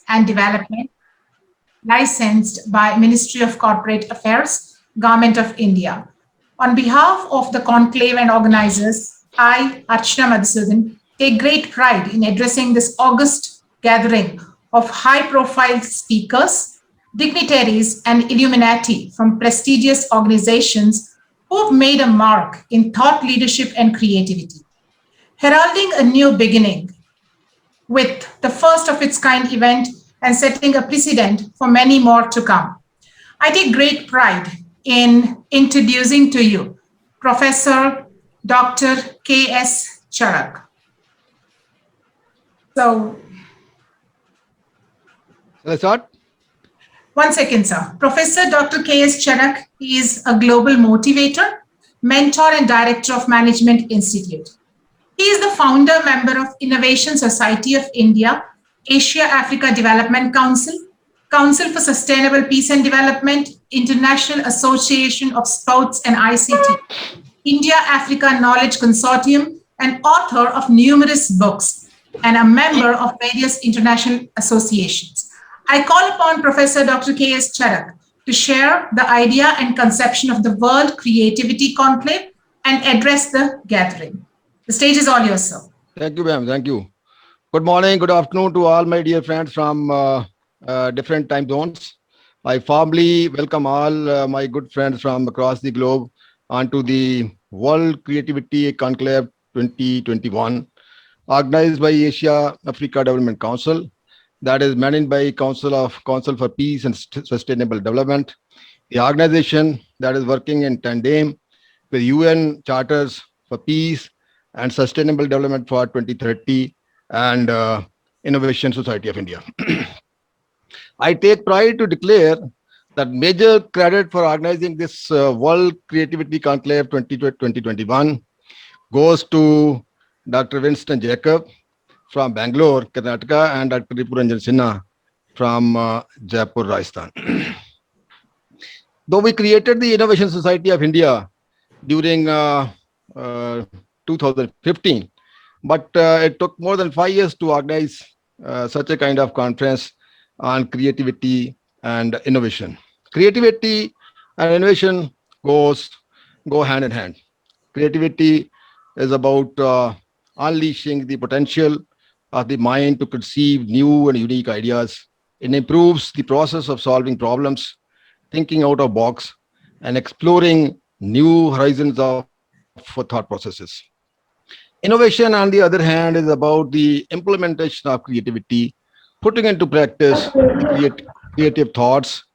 and Development, licensed by Ministry of Corporate Affairs, Government of India. On behalf of the conclave and organizers, I, Archana Madhusudan, take great pride in addressing this august gathering of high-profile speakers, dignitaries, and illuminati from prestigious organizations who have made a mark in thought leadership and creativity. Heralding a new beginning with the first of its kind event and setting a precedent for many more to come. I take great pride in introducing to you Professor Dr. K.S. Charak. So, Shall I start? one second, sir. Professor Dr. K.S. Charak is a global motivator, mentor, and director of Management Institute. He is the founder member of Innovation Society of India, Asia Africa Development Council, Council for Sustainable Peace and Development, International Association of Sports and ICT, India Africa Knowledge Consortium, and author of numerous books, and a member of various international associations. I call upon Professor Dr. K.S. Charak to share the idea and conception of the World Creativity Conclave and address the gathering. The stage is all yours, sir. Thank you, ma'am. Thank you. Good morning, good afternoon to all my dear friends from different time zones. I formally welcome all my good friends from across the globe onto the World Creativity Conclave 2021, organized by Asia Africa Development Council, that is managed by Council for Peace and Sustainable Development, the organization that is working in tandem with UN Charters for Peace and Sustainable Development for 2030 and Innovation Society of India. I take pride to declare that major credit for organizing this World Creativity Conclave 2021 goes to Dr. Winston Jacob from Bangalore, Karnataka, and Dr. Ripuranjan Sinha from Jaipur, Rajasthan. Though we created the Innovation Society of India during 2015, but it took more than 5 years to organize such a kind of conference on creativity and innovation. Creativity and innovation go hand in hand. Creativity is about unleashing the potential of the mind to conceive new and unique ideas. It improves the process of solving problems, thinking out of box, and exploring new horizons of thought processes. Innovation, on the other hand, is about the implementation of creativity, putting into practice the creative thoughts,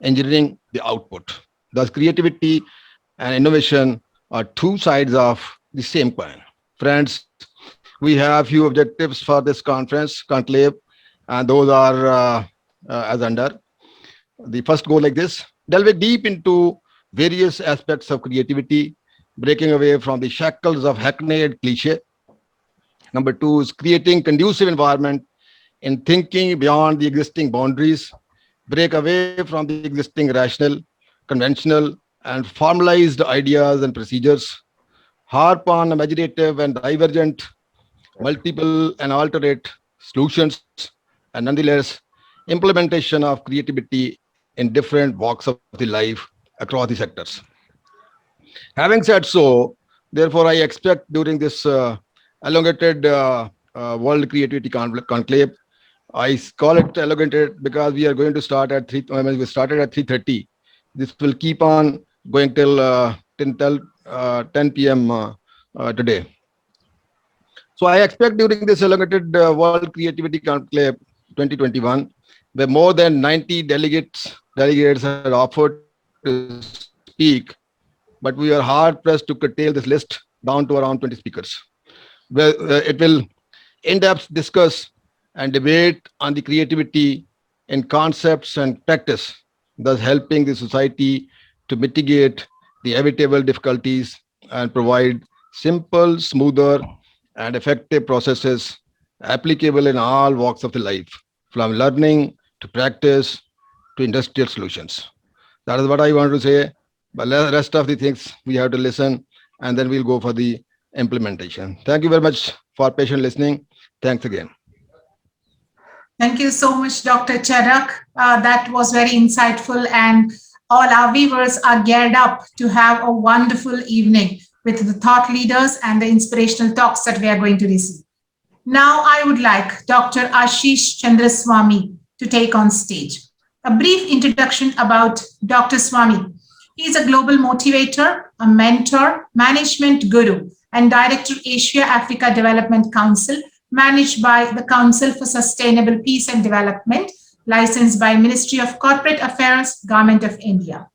engineering the output. Thus, creativity and innovation are two sides of the same coin. Friends, we have few objectives for this conference, conclave, and those are as under. The first goal like this: delve deep into various aspects of creativity, breaking away from the shackles of hackneyed cliche. Number two is creating conducive environment in thinking beyond the existing boundaries, break away from the existing rational, conventional, and formalized ideas and procedures, harp on imaginative and divergent, multiple and alternate solutions, and nonetheless, implementation of creativity in different walks of the life across the sectors. Having said so, therefore, I expect during this elongated World Creativity Conclave, I call it elongated because we are going to start at we started at 3:30. This will keep on going till 10 p.m. Today. So I expect during this elongated World Creativity Conclave 2021, where more than 90 delegates had offered to speak, but we are hard pressed to curtail this list down to around 20 speakers, where it will in-depth discuss and debate on the creativity in concepts and practice, thus helping the society to mitigate the inevitable difficulties and provide simple, smoother, and effective processes applicable in all walks of the life, from learning to practice to industrial solutions. That is what I want to say. But the rest of the things we have to listen, and then we'll go for the implementation. Thank you very much for patient listening. Thanks again. Thank you so much, Dr. Charak. That was very insightful, and all our viewers are geared up to have a wonderful evening with the thought leaders and the inspirational talks that we are going to receive. Now, I would like Dr. Ashish Chandraswamy to take on stage. A brief introduction about Dr. Swamy. He is a global motivator, a mentor, management guru, and Director Asia Africa Development Council, managed by the Council for Sustainable Peace and Development, licensed by Ministry of Corporate Affairs, Government of India.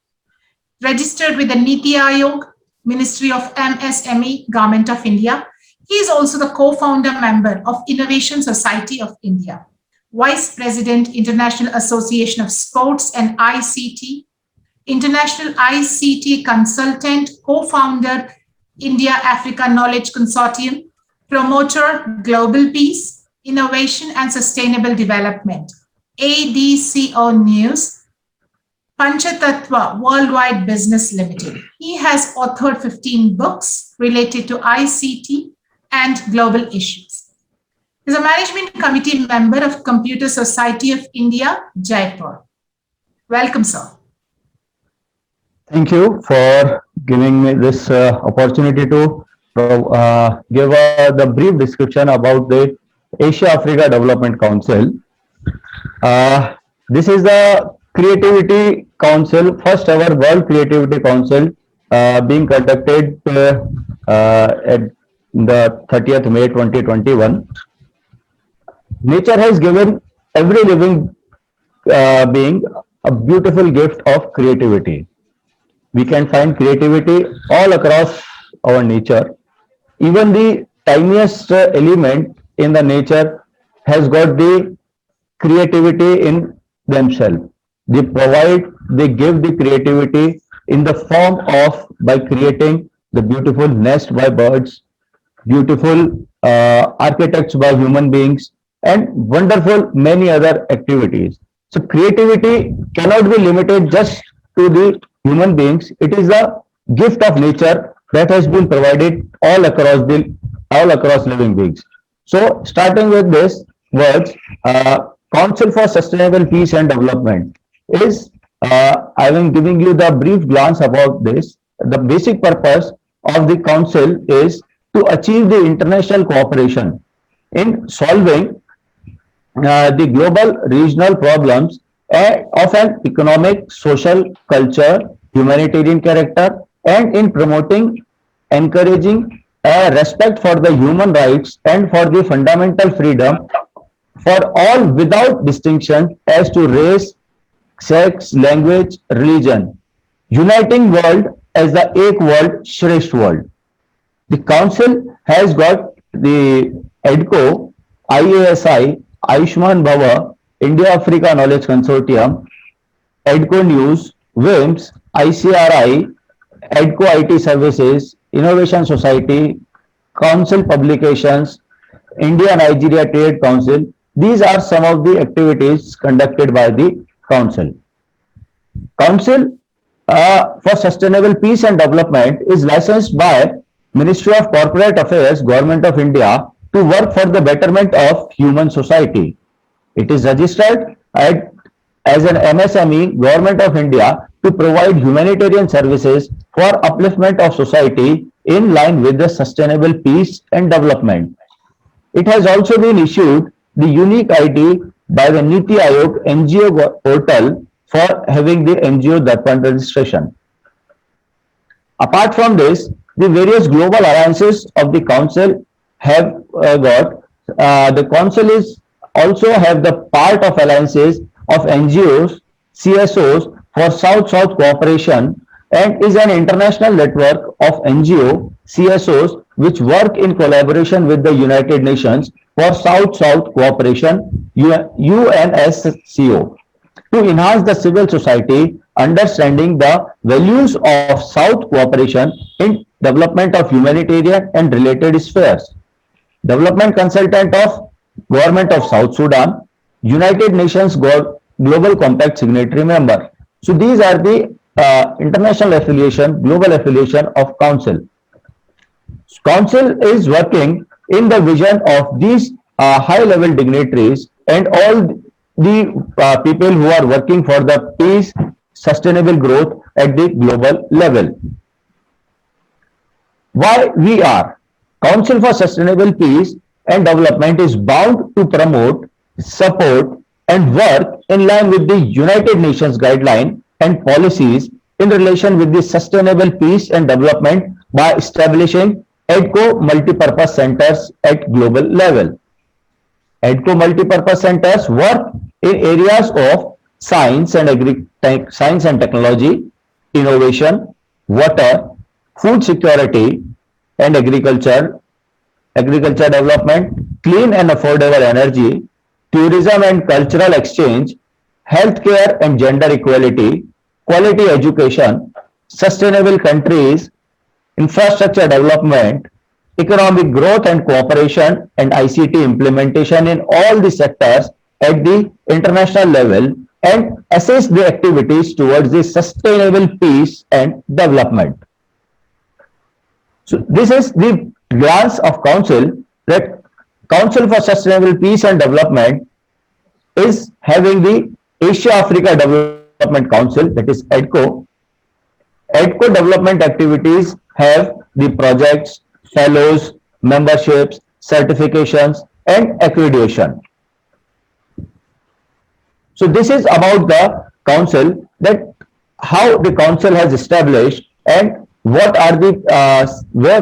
Registered with the Niti Aayog, Ministry of MSME, Government of India. He is also the co-founder member of Innovation Society of India, Vice President, International Association of Sports and ICT, International ICT Consultant, co-founder, India Africa Knowledge Consortium, promoter, Global Peace, Innovation and Sustainable Development, ADCO News, Panchatattva Worldwide Business Limited. He has authored 15 books related to ICT and global issues. He is a management committee member of Computer Society of India, Jaipur. Welcome, sir. Thank you for giving me this opportunity to give the brief description about the Asia Africa Development Council. This is the Creativity Council, first ever World Creativity Council being conducted at the 30th May 2021. Nature has given every living being a beautiful gift of creativity. We can find creativity all across our nature. Even the tiniest element in the nature has got the creativity in themselves. They give the creativity in the form of by creating the beautiful nest by birds, beautiful architects by human beings, and wonderful many other activities. So creativity cannot be limited just to the human beings. It is a gift of nature that has been provided all across living beings. So starting with this words, Council for Sustainable Peace and Development is I am giving you the brief glance about this. The basic purpose of the council is to achieve the international cooperation in solving the global regional problems of an economic, social, culture, humanitarian character, and in promoting, encouraging respect for the human rights and for the fundamental freedom for all without distinction as to race, sex, language, religion, uniting world as the Ek World, Shresth World. The council has got the EDCO, IASI, Ayushman Bhava, India Africa Knowledge Consortium, EDCO News, WIMS, ICRI, EDCO IT Services, Innovation Society, Council Publications, India Nigeria Trade Council. These are some of the activities conducted by the council. Council for Sustainable Peace and Development is licensed by Ministry of Corporate Affairs, Government of India to work for the betterment of human society. It is registered as an MSME, Government of India, to provide humanitarian services for upliftment of society in line with the sustainable peace and development. It has also been issued the unique ID by the Niti Aayog NGO portal for having the NGO Darpan registration. Apart from this, the various global alliances of the council have the council is also have the part of alliances of NGOs, CSOs for South-South cooperation, and is an international network of NGO, CSOs which work in collaboration with the United Nations for South-South cooperation, UNSCO, to enhance the civil society understanding the values of South cooperation in development of humanitarian and related spheres. Development consultant of Government of South Sudan, United Nations Global Compact signatory member. So these are the international affiliation, global affiliation of Council. Council is working in the vision of these high-level dignitaries and all the people who are working for the peace, sustainable growth at the global level. Why we are? Council for Sustainable Peace and Development is bound to promote, support, and work in line with the United Nations guidelines and policies in relation with the sustainable peace and development by establishing EDCO multipurpose centers at global level. EDCO multipurpose centers work in areas of science and technology, innovation, water, food security and agriculture development, clean and affordable energy, tourism and cultural exchange, healthcare and gender equality, quality education, sustainable countries, infrastructure development, economic growth and cooperation, and ICT implementation in all the sectors at the international level, and assess the activities towards the sustainable peace and development. So this is the glance of Council, that Council for Sustainable Peace and Development is having the Asia Africa Development Council, that is EDCO. EDCO development activities have the projects, fellows, memberships, certifications, and accreditation. So this is about the council, that how the council has established and what are the where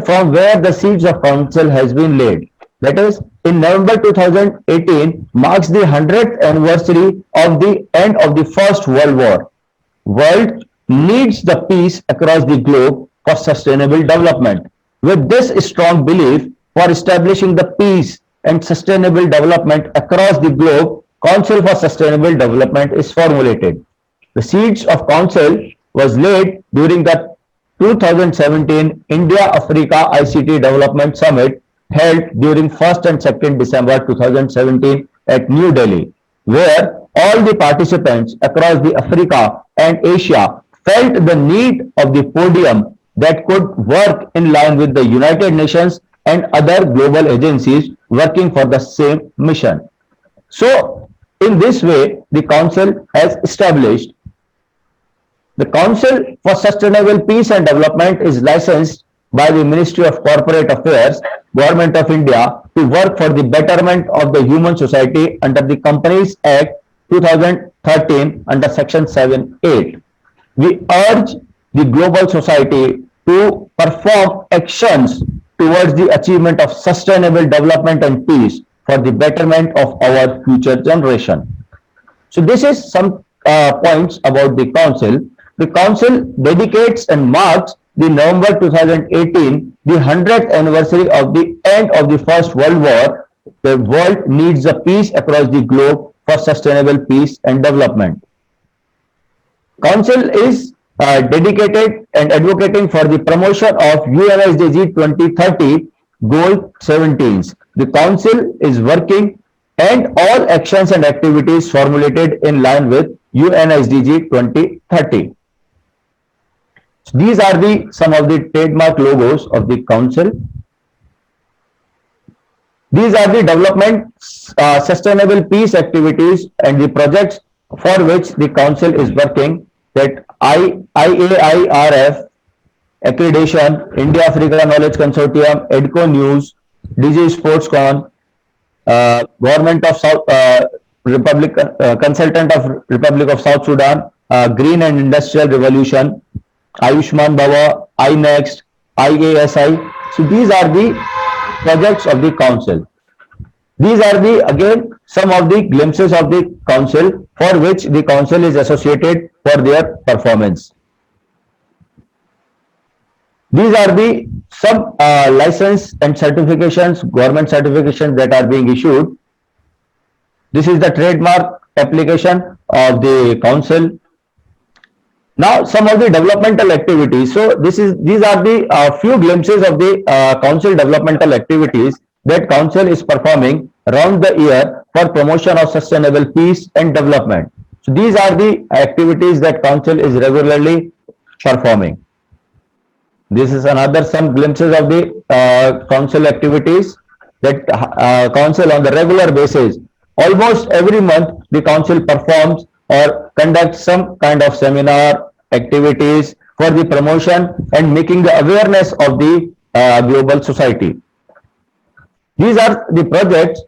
the seeds of council has been laid. That is, in November 2018 marks the 100th anniversary of the end of the First World War. World needs the peace across the globe for sustainable development. With this strong belief for establishing the peace and sustainable development across the globe, Council for Sustainable Development is formulated. The seeds of council was laid during the 2017 India-Africa ICT Development Summit held during 1st and 2nd December 2017 at New Delhi, where all the participants across the Africa and Asia felt the need of the podium that could work in line with the United Nations and other global agencies working for the same mission. So, in this way, the Council has established. The Council for Sustainable Peace and Development is licensed by the Ministry of Corporate Affairs, Government of India, to work for the betterment of the human society under the Companies Act 2013 under Section 7(8). We urge the global society to perform actions towards the achievement of sustainable development and peace for the betterment of our future generation. So this is some points about the council. The council dedicates and marks the November 2018, the 100th anniversary of the end of the First World War. The world needs a peace across the globe for sustainable peace and development. Council is dedicated and advocating for the promotion of UNSDG 2030 Goal 17. The Council is working and all actions and activities formulated in line with UNSDG 2030. These are some of the trademark logos of the Council. These are the development, sustainable peace activities and the projects for which the Council is working, that IAIRF, accreditation, India Africa Knowledge Consortium, EDCO News, DG SportsCon, Government of South Republic, Consultant of Republic of South Sudan, Green and Industrial Revolution, Ayushman Bhava, iNext, IASI. So these are the projects of the Council. These are again some of the glimpses of the Council for which the Council is associated for their performance. These are some license and certifications, government certifications that are being issued. This is the trademark application of the Council. Now, some of the developmental activities. So, these are the few glimpses of the Council developmental activities that Council is performing around the year for promotion of sustainable peace and development. So, these are the activities that Council is regularly performing. This is another some glimpses of the Council activities that Council on the regular basis Almost every month, the council performs or conducts some kind of seminar activities for the promotion and making the awareness of the global society. These are the projects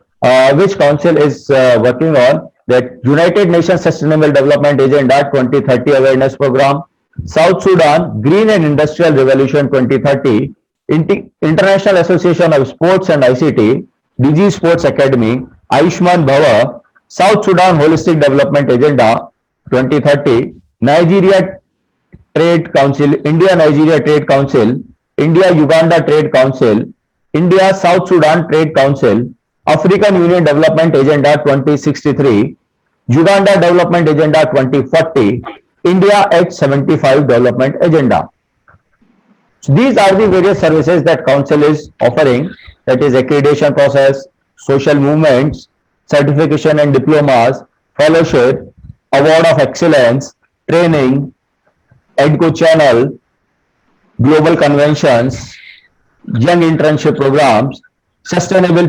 which Council is working on. That United Nations Sustainable Development Agenda 2030 Awareness Program, South Sudan Green and Industrial Revolution 2030, International Association of Sports and ICT, DG Sports Academy, Ayushman Bhava, South Sudan Holistic Development Agenda 2030, Nigeria Trade Council, India Nigeria Trade Council, India Uganda Trade Council, India South Sudan Trade Council, African Union Development Agenda 2063, Uganda Development Agenda 2040, India H75 Development Agenda. So these are the various services that Council is offering, that is accreditation process, social movements, certification and diplomas, fellowship, award of excellence, training, EDCO channel, global conventions, young internship programs, sustainable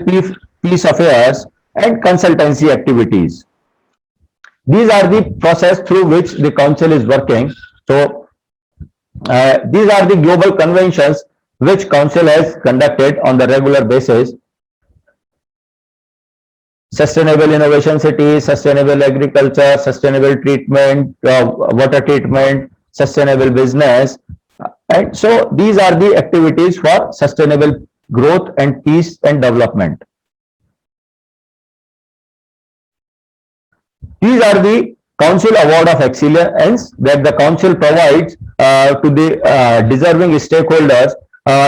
peace affairs, and consultancy activities. These are the process through which the council is working. So these are the global conventions which council has conducted on the regular basis. Sustainable innovation cities, sustainable agriculture, sustainable treatment, water treatment, sustainable business. And so these are the activities for sustainable growth and peace and development. These are the Council Award of Excellence that the Council provides to the deserving stakeholders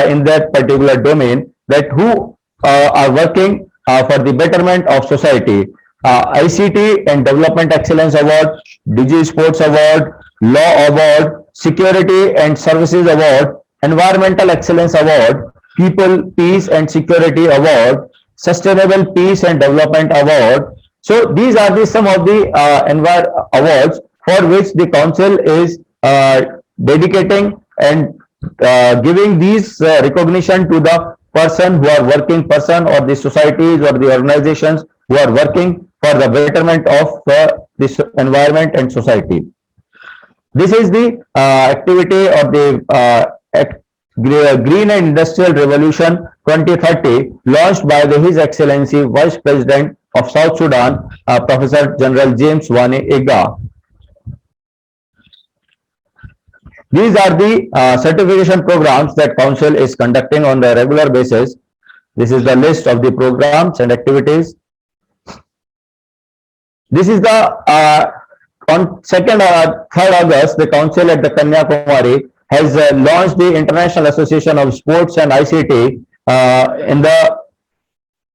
in that particular domain, that who are working for the betterment of society. ICT and Development Excellence Award, DG Sports Award, Law Award, Security and Services Award, Environmental Excellence Award, People, Peace and Security Award, Sustainable Peace and Development Award. So these are the some of the awards for which the council is dedicating and giving these recognition to the person who are working person or the societies or the organizations who are working for the betterment of this environment and society. This is the activity of the Green and Industrial Revolution 2030 launched by His Excellency Vice President of South Sudan, Professor General James Wani Iga. These are the certification programs that Council is conducting on a regular basis. This is the list of the programs and activities. This is the on 2nd or 3rd August, the Council at the Kanyakumari has launched the International Association of Sports and ICT in the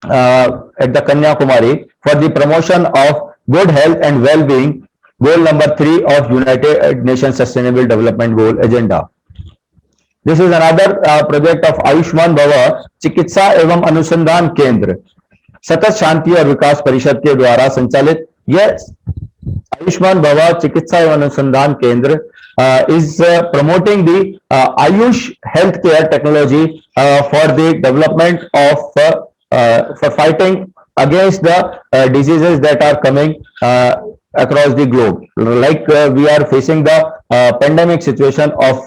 at the Kanyakumari for the promotion of good health and well-being, goal number 3 of United Nations Sustainable Development Goal Agenda. This is another project of Ayushman Bhava चिकित्सा एवं अनुसंधान केंद्र सतत शांति और विकास परिषद के द्वारा संचालित यह Ayushman Bhava Chikitsa and Anusandhan Kendra is promoting the Ayush healthcare technology for the development of for fighting against the diseases that are coming across the globe. Like we are facing the pandemic situation of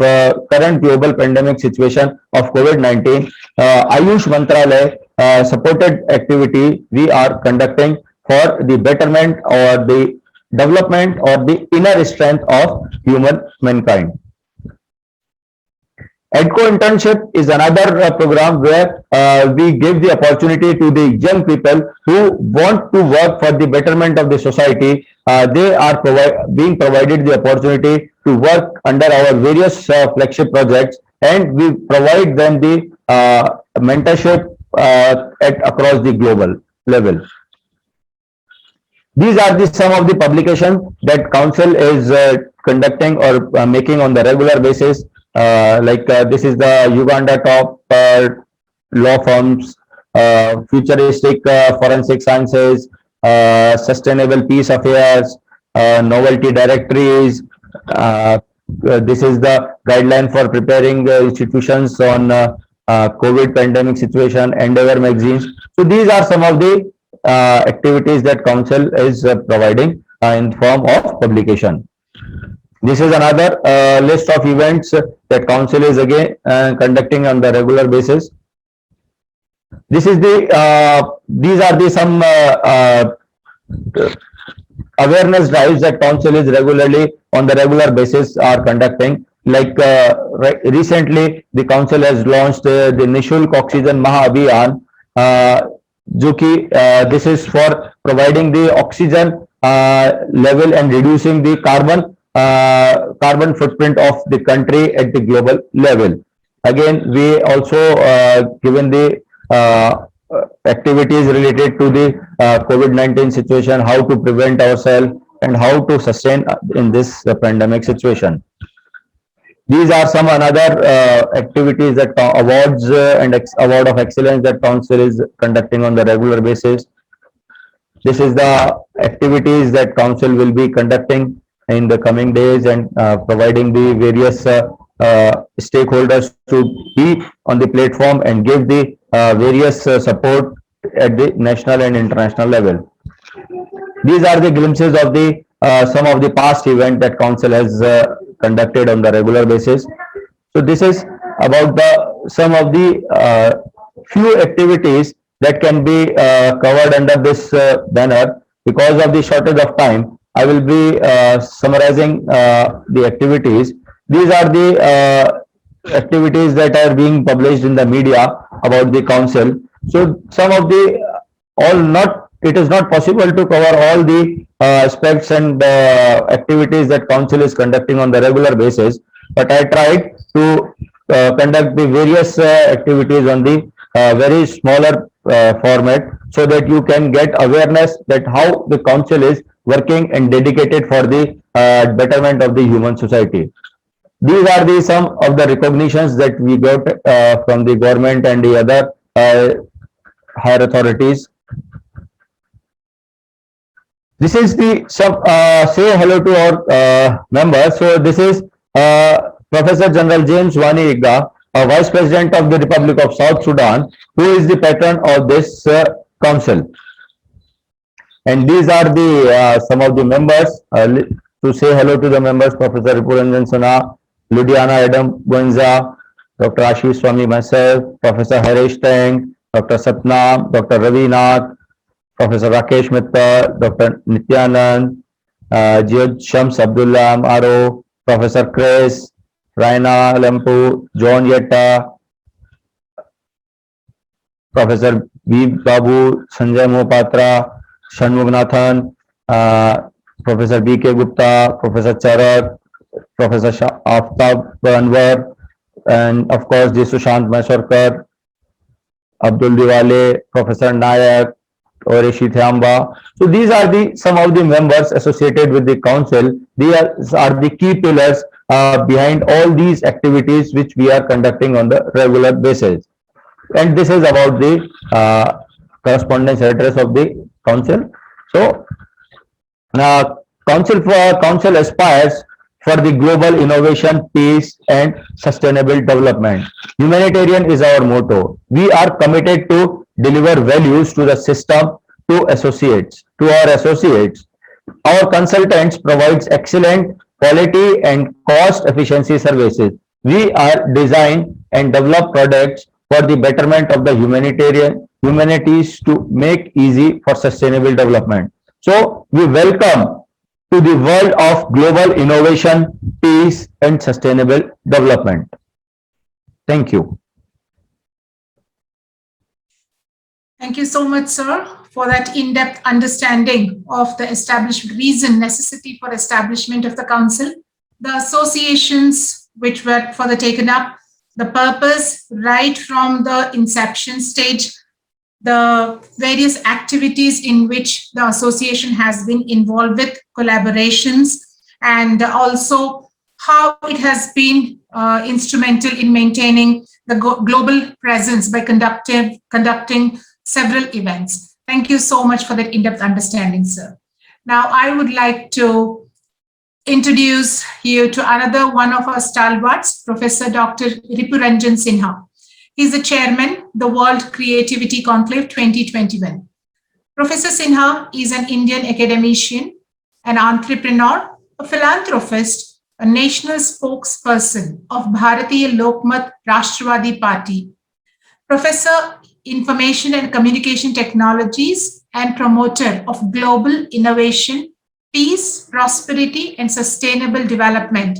current global pandemic situation of COVID-19. Ayush Mantralaya supported activity we are conducting for the betterment or the development or the inner strength of mankind. EDCO internship is another program where we give the opportunity to the young people who want to work for the betterment of the society. They are being provided the opportunity to work under our various flagship projects, and we provide them the mentorship across the global level. These are some of the publications that Council is conducting or making on the regular basis. This is the Uganda top law firms, futuristic forensic sciences, sustainable peace affairs, novelty directories. This is the guideline for preparing institutions on COVID pandemic situation, Endeavor magazines. So these are some of the activities that council is providing in form of publication. This is another list of events that council is again conducting on the regular basis. This is the these are the some awareness drives that council is regularly on the regular basis are conducting. Like recently, the council has launched the Nishulk Oxygen Maha Abhiyan, जो कि this is for providing the oxygen level and reducing the carbon footprint of the country at the global level. Again, we also given the activities related to the COVID-19 situation, how to prevent ourselves and how to sustain in this pandemic situation. These are some another activities that awards and award of excellence that council is conducting on the regular basis. This is the activities that council will be conducting in the coming days and providing the various stakeholders to be on the platform and give the various support at the national and international level. These are the glimpses of the some of the past event that council has conducted on the regular basis. So this is about the some of the few activities that can be covered under this banner. Because of the shortage of time, I will be summarizing the activities. These are the activities that are being published in the media about the council. So some of the all not it is not possible to cover all the aspects and activities that council is conducting on the regular basis, but I tried to conduct the various activities on the very smaller format so that you can get awareness that how the council is working and dedicated for the betterment of the human society. These are the some of the recognitions that we got from the government and the other higher authorities. This is the some say hello to our members. So this is Professor General James Wani Igga, Vice President of the Republic of South Sudan, who is the patron of this council. And these are the some of the members. To say hello to the members: Professor Ripuranjan Sana, Ludiana Adam Gonza, Dr. Ashish Swami, myself, Professor Harish Tang, Dr. Satnam, Dr. Ravi Nath, Professor Rakesh Mitta, Dr. Nityanand, Jiyad Shams Abdullah Amaro, Professor Chris, Raina Lempu, John Yetta, Professor B. Babu, Sanjay Mohapatra, Shanmugnathan, Professor B.K. Gupta, Professor Charak, Professor Aftab Anwar, and of course, the Sushant Masurkar, Abdul Diwale, Professor Nayak, or Thamba. So these are the some of the members associated with the council. These are the key pillars behind all these activities which we are conducting on the regular basis. And this is about the correspondence address of the council. So council aspires for the global innovation, peace, and sustainable development. Humanitarian is our motto. We are committed to deliver values to the system, to our associates. Our consultants provides excellent quality and cost efficiency services. We are design and develop products for the betterment of the humanities to make easy for sustainable development. So we welcome to the world of global innovation, peace, and sustainable development. Thank you. Thank you so much, sir, for that in-depth understanding of the necessity for establishment of the council, the associations which were further taken up, the purpose right from the inception stage, the various activities in which the association has been involved with, collaborations, and also how it has been instrumental in maintaining the global presence by conducting several events. Thank you so much for that in-depth understanding, sir. Now, I would like to introduce you to another one of our stalwarts, Professor Dr. Ripuranjan Sinha. He's the chairman, the World Creativity Conclave 2021. Professor Sinha is an Indian academician, an entrepreneur, a philanthropist, a national spokesperson of Bharatiya Lokmat Rashtrawadi Party, Professor Information and Communication Technologies and promoter of global innovation, peace, prosperity, and sustainable development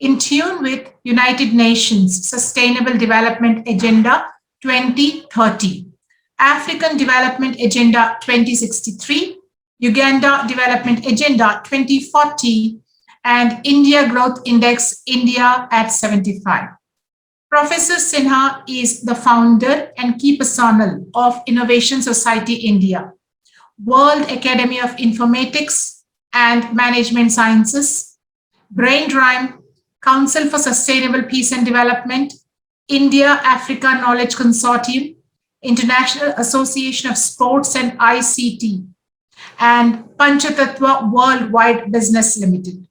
in tune with United Nations Sustainable Development Agenda 2030, African Development Agenda 2063, Uganda Development Agenda 2040, and India Growth Index India at 75. Professor Sinha is the founder and key personnel of Innovation Society India, World Academy of Informatics and Management Sciences, BrainDrime, Council for Sustainable Peace and Development, India Africa Knowledge Consortium, International Association of Sports and ICT, and Panchatattva Worldwide Business Limited.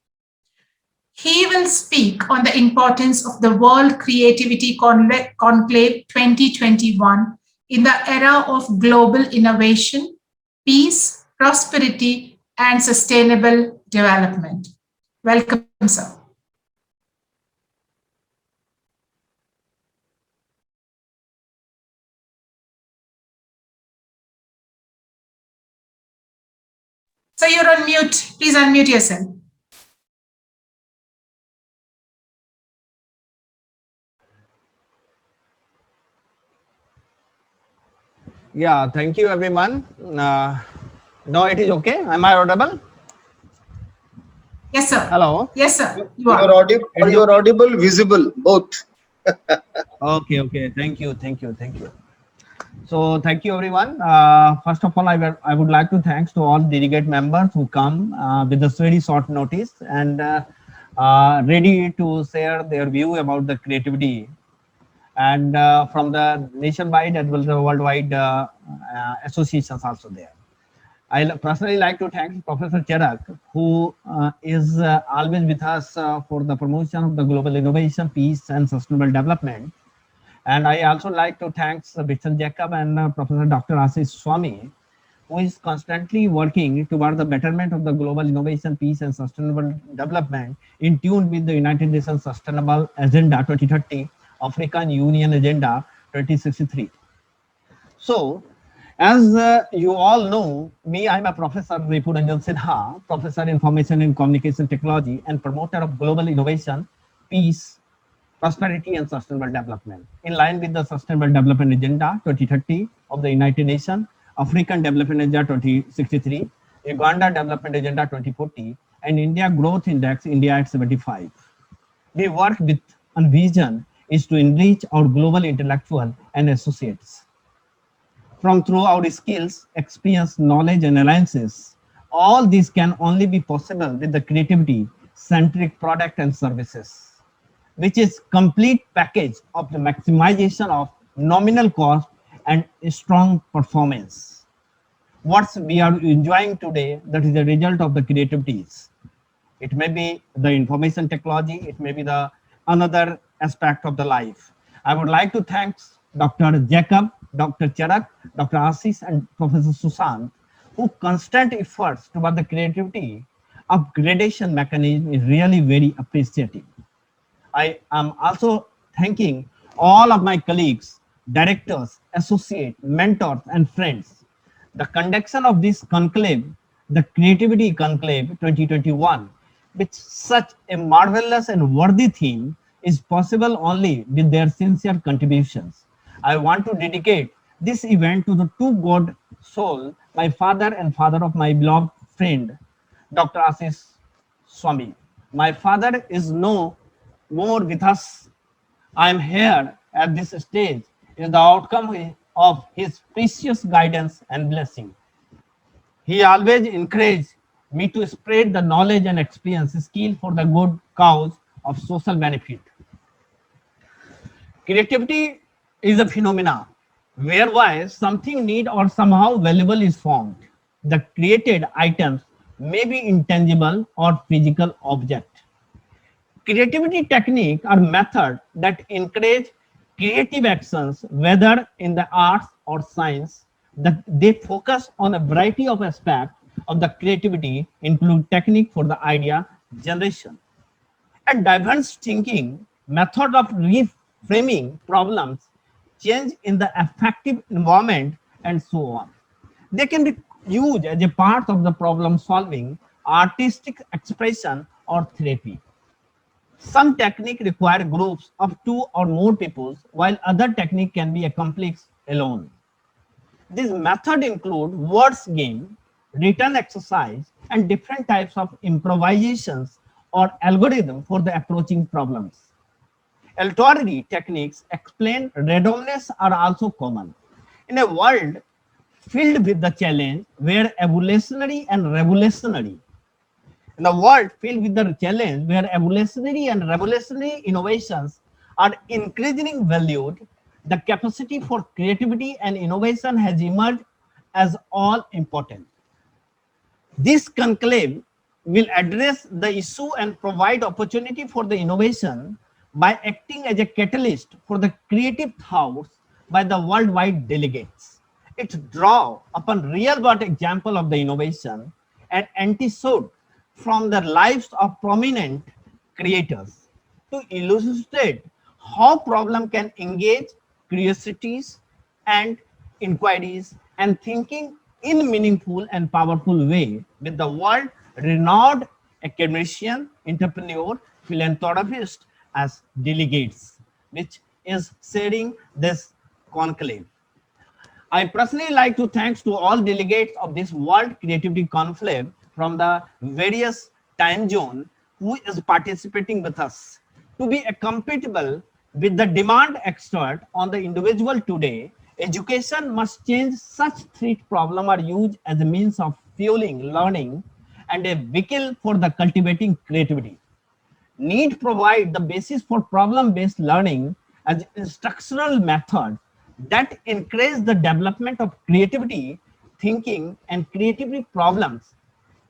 He will speak on the importance of the World Creativity Conclave 2021 in the era of global innovation, peace, prosperity, and sustainable development. Welcome, sir. So you're on mute. Please unmute yourself. Yeah, thank you everyone. No, it is okay. Am I audible? Yes, sir. Hello. Yes, sir. You are audible, visible, both. Okay. Thank you. So thank you everyone. First of all, I would like to thanks to all delegate members who come with a very short notice and ready to share their view about the creativity and from the nationwide as well as the worldwide associations also there. I personally like to thank Professor Cherak, who is always with us for the promotion of the global innovation, peace, and sustainable development. And I also like to thank Mr. Jacob and Professor Dr. Ashish Swami, who is constantly working toward the betterment of the global innovation, peace, and sustainable development in tune with the United Nations Sustainable Agenda 2030, African Union Agenda 2063. So, as you all know, I'm a Professor Ripuranjan Sinha, Professor Information and Communication Technology and promoter of global innovation, peace, prosperity and sustainable development. In line with the Sustainable Development Agenda 2030 of the United Nations, African Development Agenda 2063, Uganda Development Agenda 2040, and India Growth Index India at 75. We work with a vision is to enrich our global intellectual and associates from through our skills, experience, knowledge, and alliances. All these can only be possible with the creativity-centric product and services, which is complete package of the maximization of nominal cost and strong performance. What we are enjoying today, that is the result of the creativities. It may be the information technology, it may be the another aspect of the life. I would like to thank Dr. Jacob, Dr. Charak, Dr. Ashish, and Professor Sushant, who constant efforts toward the creativity upgradation mechanism is really very appreciative. I am also thanking all of my colleagues, directors, associates, mentors, and friends. The conduction of this conclave, the Creativity Conclave 2021, with such a marvelous and worthy theme, is possible only with their sincere contributions. I want to dedicate this event to the two God soul, my father and father of my beloved friend, Dr. Ashish Swami. My father is no more with us. I am here at this stage is the outcome of his precious guidance and blessing. He always encouraged me to spread the knowledge and experience skill for the good cause of social benefit. Creativity is a phenomena whereby something neat or somehow valuable is formed. The created items may be intangible or physical object. Creativity technique are methods that encourage creative actions, whether in the arts or science, that they focus on a variety of aspects of the creativity, include technique for the idea generation and diverse thinking, method of reframing problems, change in the affective environment, and so on. They can be used as a part of the problem solving, artistic expression, or therapy. Some technique require groups of two or more people, while other technique can be accomplished alone. These methods include words game, written exercise, and different types of improvisations or algorithm for the approaching problems. Alternary techniques explain randomness are also common. In a world filled with the challenge where evolutionary and revolutionary in the world filled with the challenge where evolutionary and revolutionary innovations are increasingly valued, the capacity for creativity and innovation has emerged as all important. This conclave will address the issue and provide opportunity for the innovation by acting as a catalyst for the creative thoughts by the worldwide delegates. It draws upon real-world example of the innovation and anecdote from the lives of prominent creators to illustrate how problem can engage curiosities and inquiries and thinking in meaningful and powerful way with the world renowned academician, entrepreneur, philanthropist as delegates, which is sharing this conclave. I personally like to thanks to all delegates of this World Creativity Conclave from the various time zone who is participating with us. To be compatible with the demand expert on the individual today, education must change such threat problem are used as a means of fueling learning and a vehicle for the cultivating creativity. Need provide the basis for problem-based learning as instructional method that encourage the development of creativity, thinking, and creativity problems.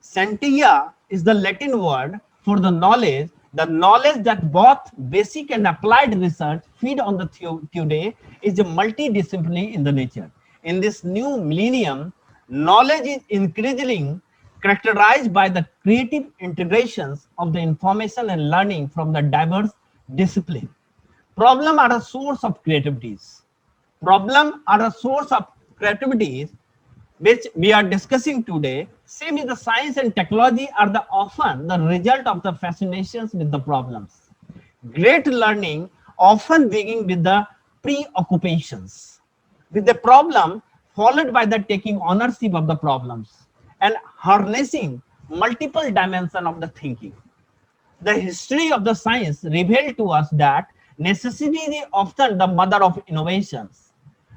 Scientia is the Latin word for the knowledge that both basic and applied research feed on the today is a multidisciplinary in the nature. In this new millennium, knowledge is increasingly characterized by the creative integrations of the information and learning from the diverse discipline. Problems are a source of creativities. Problems are a source of creativities which we are discussing today. Same as the science and technology are the often the result of the fascinations with the problems. Great learning often begins with the preoccupations, with the problem followed by the taking ownership of the problems and harnessing multiple dimensions of the thinking. The history of the science revealed to us that necessity is often the mother of innovations.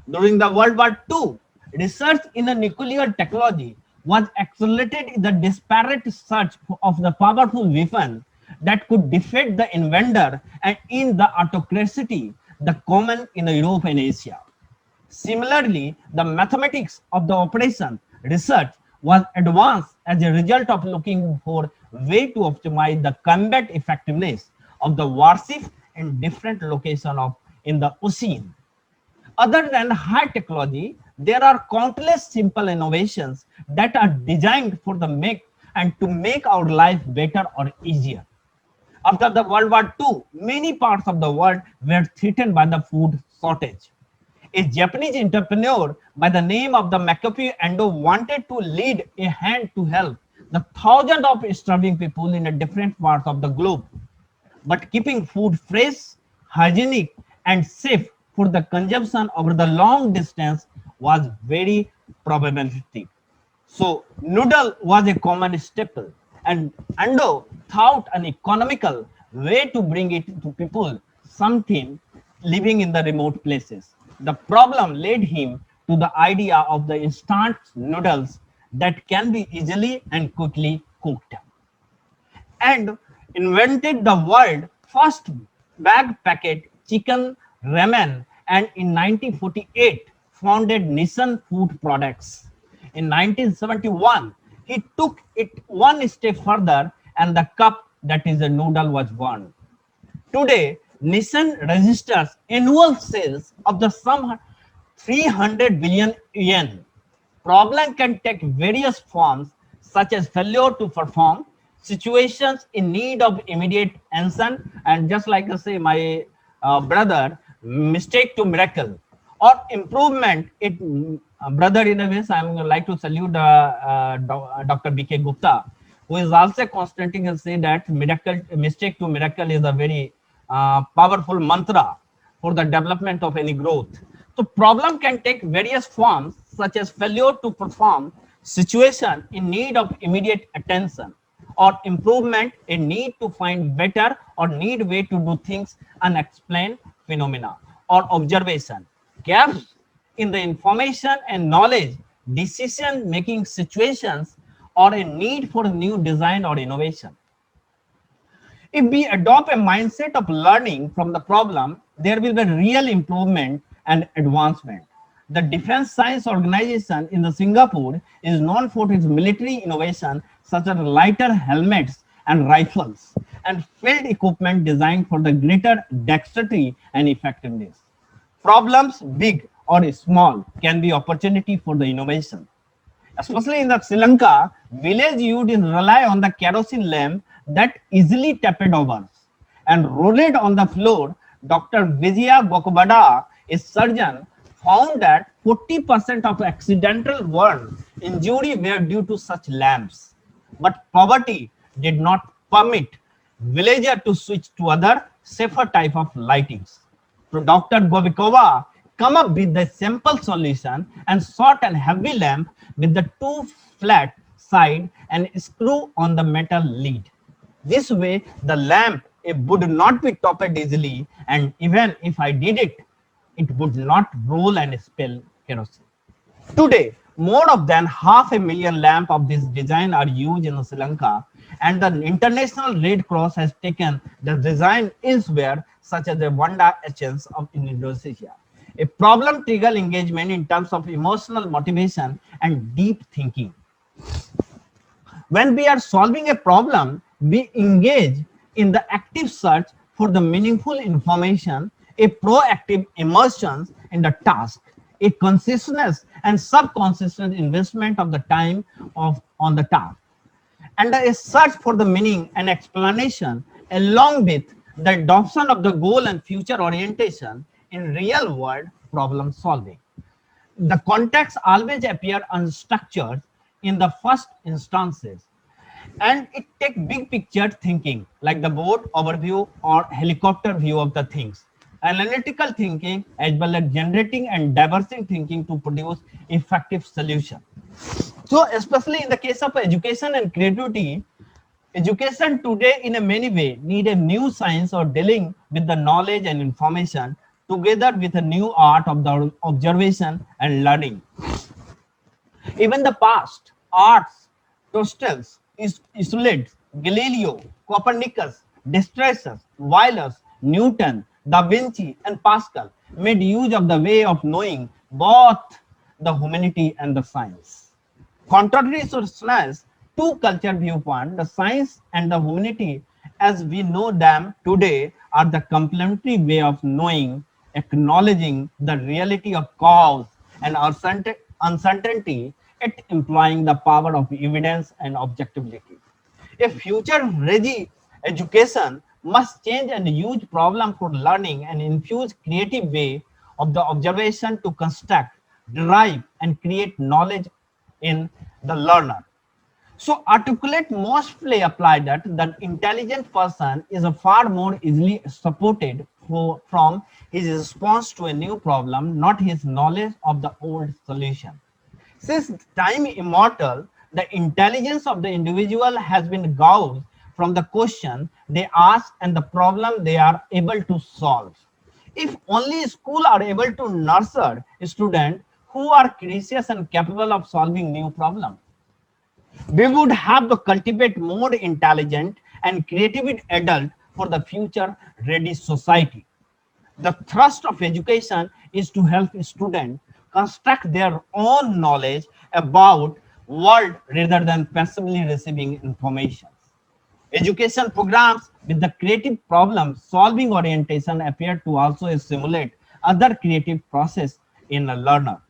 During the World War II, research in the nuclear technology was accelerated in the desperate search of the powerful weapon that could defeat the inventor and in the autocracy the common in Europe and Asia. Similarly, the mathematics of the operation research was advanced as a result of looking for way to optimize the combat effectiveness of the warship in different locations of in the ocean. Other than high technology, there are countless simple innovations that are designed for the make and to make our life better or easier. After the World War II, many parts of the world were threatened by the food shortage. A Japanese entrepreneur by the name of the Makoto Ando wanted to lead a hand to help the thousands of starving people in the different parts of the globe. But keeping food fresh, hygienic, and safe for the consumption over the long distance was very problematic. So noodle was a common staple, and Ando thought an economical way to bring it to people, something living in the remote places. The problem led him to the idea of the instant noodles that can be easily and quickly cooked, and invented the world first bag packet chicken ramen, and in 1948 founded Nissan Food Products. In 1971, he took it one step further and the cup that is a noodle was born. Today, Nissan registers annual sales of the sum 300 billion yen, problem can take various forms, such as failure to perform, situations in need of immediate answer, and just like I say, my brother, mistake to miracle, or improvement. Brother, in a way, I'm like to salute Dr. B.K. Gupta, who is also constantly say that mistake to miracle is a very powerful mantra for the development of any growth. So problem can take various forms, such as failure to perform, situation in need of immediate attention, or improvement, a need to find better or need way to do things, unexplained phenomena, or observation, gaps in the information and knowledge, decision making situations, or a need for new design or innovation. If we adopt a mindset of learning from the problem, there will be real improvement and advancement. The Defense Science Organization in the Singapore is known for its military innovation, such as lighter helmets and rifles, and field equipment designed for the greater dexterity and effectiveness. Problems, big or small, can be opportunity for the innovation. Especially in the Sri Lanka, village youth rely on the kerosene lamp that easily tapped over and rolled on the floor. Dr. Vijaya Gokubada, a surgeon, found that 40% of accidental burn injury were due to such lamps. But poverty did not permit villager to switch to other safer type of lightings. So Dr. Govikova come up with the simple solution and short and heavy lamp with the two flat side and screw on the metal lid. This way the lamp, it would not be topped easily, and even if I did it, it would not roll and spill kerosene. Today, more than 500,000 lamps of this design are used in Sri Lanka, and the International Red Cross has taken the design elsewhere, such as the Wanda Actions of in Indonesia. A problem trigger engagement in terms of emotional motivation and deep thinking. When we are solving a problem, we engage in the active search for the meaningful information, a proactive immersion in the task, a consciousness and subconscious investment of the time on the task, and a search for the meaning and explanation, along with the adoption of the goal and future orientation in real world problem solving. The context always appear unstructured in the first instances, and it take big picture thinking like the board overview or helicopter view of the things, analytical thinking, as well as generating and diversing thinking to produce effective solution. So especially in the case of education and creativity, education today in a many way need a new science or dealing with the knowledge and information together with a new art of the observation and learning. Even the past arts, Aristotle, Isolides, Galileo, Copernicus, Destress, Euler, Newton, Da Vinci, and Pascal made use of the way of knowing both the humanity and the science. Contrary to science, two culture viewpoint, the science and the humanity as we know them today are the complementary way of knowing, acknowledging the reality of cause and uncertainty, it implying the power of evidence and objectivity. A future ready education must change and use problem for learning and infuse creative way of the observation to construct, derive, and create knowledge in the learner. So articulate mostly apply that the intelligent person is a far more easily supported from his response to a new problem, not his knowledge of the old solution. Since time immortal, the intelligence of the individual has been gauged from the question they ask and the problem they are able to solve. If only school are able to nurture students who are curious and capable of solving new problems, we would have to cultivate more intelligent and creative adult for the future ready society. The thrust of education is to help students construct their own knowledge about world rather than passively receiving information. Education programs with the creative problem solving orientation appear to also simulate other creative process in a learner.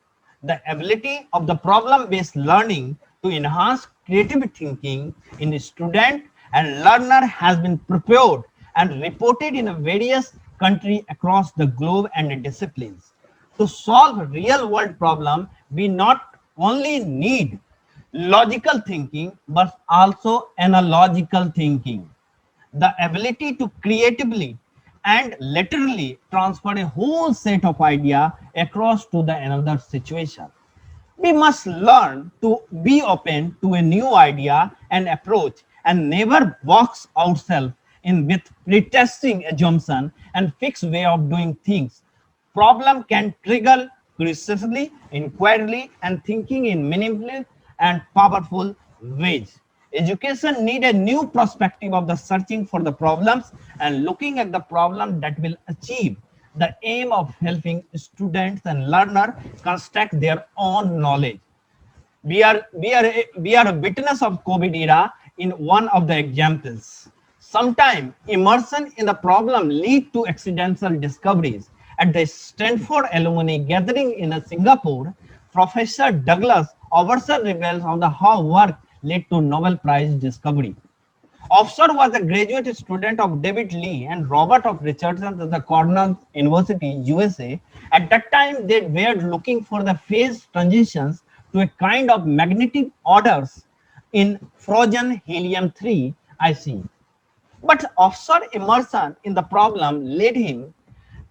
The ability of the problem-based learning to enhance creative thinking in student and learner has been prepared and reported in various countries across the globe and disciplines. To solve real-world problem, we not only need logical thinking but also analogical thinking, the ability to creatively and literally transfer a whole set of idea across to the another situation. We must learn to be open to a new idea and approach and never box ourselves in with pretesting assumption and fixed way of doing things. Problem can trigger criticism, inquiry, and thinking in meaningful and powerful ways. Education need a new perspective of the searching for the problems and looking at the problem that will achieve the aim of helping students and learners construct their own knowledge. We are a witness of COVID era in one of the examples. Sometimes immersion in the problem lead to accidental discoveries. At the Stanford alumni gathering in Singapore, Professor Douglas Overser reveals on the how work led to Nobel Prize discovery. Offshore was a graduate student of David Lee and Robert of Richardson at the Cornell University, USA. At that time, they were looking for the phase transitions to a kind of magnetic orders in frozen helium-3 IC. But offshore immersion in the problem led him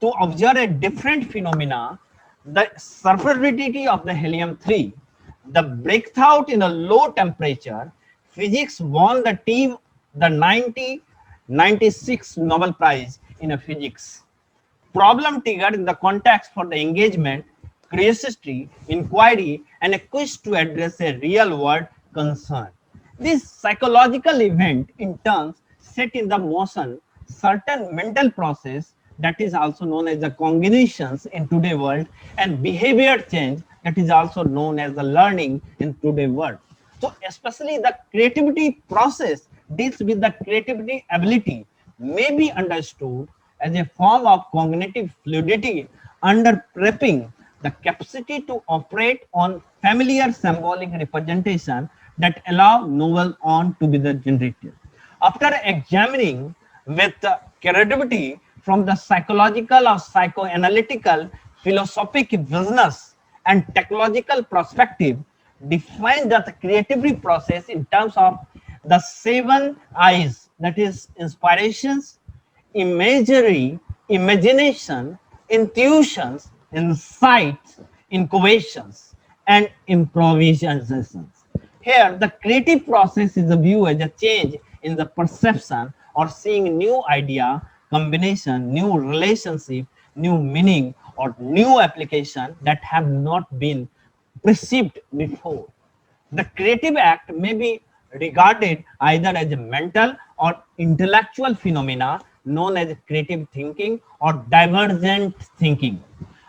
to observe a different phenomena, the survivability of the helium-3, the breakthrough in a low temperature. Physics won the team the 1996 Nobel Prize in Physics. Problem triggered in the context for the engagement, curiosity, inquiry, and a quest to address a real-world concern. This psychological event, in turn, set in the motion certain mental process that is also known as the cognitions in today's world and behavior change that is also known as the learning in today's world. So especially the creativity process deals with the creativity ability may be understood as a form of cognitive fluidity under prepping the capacity to operate on familiar symbolic representation that allow novel on to be the generated. After examining with creativity from the psychological or psychoanalytical, philosophic, business, and technological perspective, define the creativity process in terms of the 7 I's, that is inspirations, imagery, imagination, intuitions, insights, incubations, and improvisations. Here, the creative process is a view as a change in the perception or seeing new idea, combination, new relationship, new meaning, or new application that have not been perceived before. The creative act may be regarded either as a mental or intellectual phenomena known as creative thinking or divergent thinking,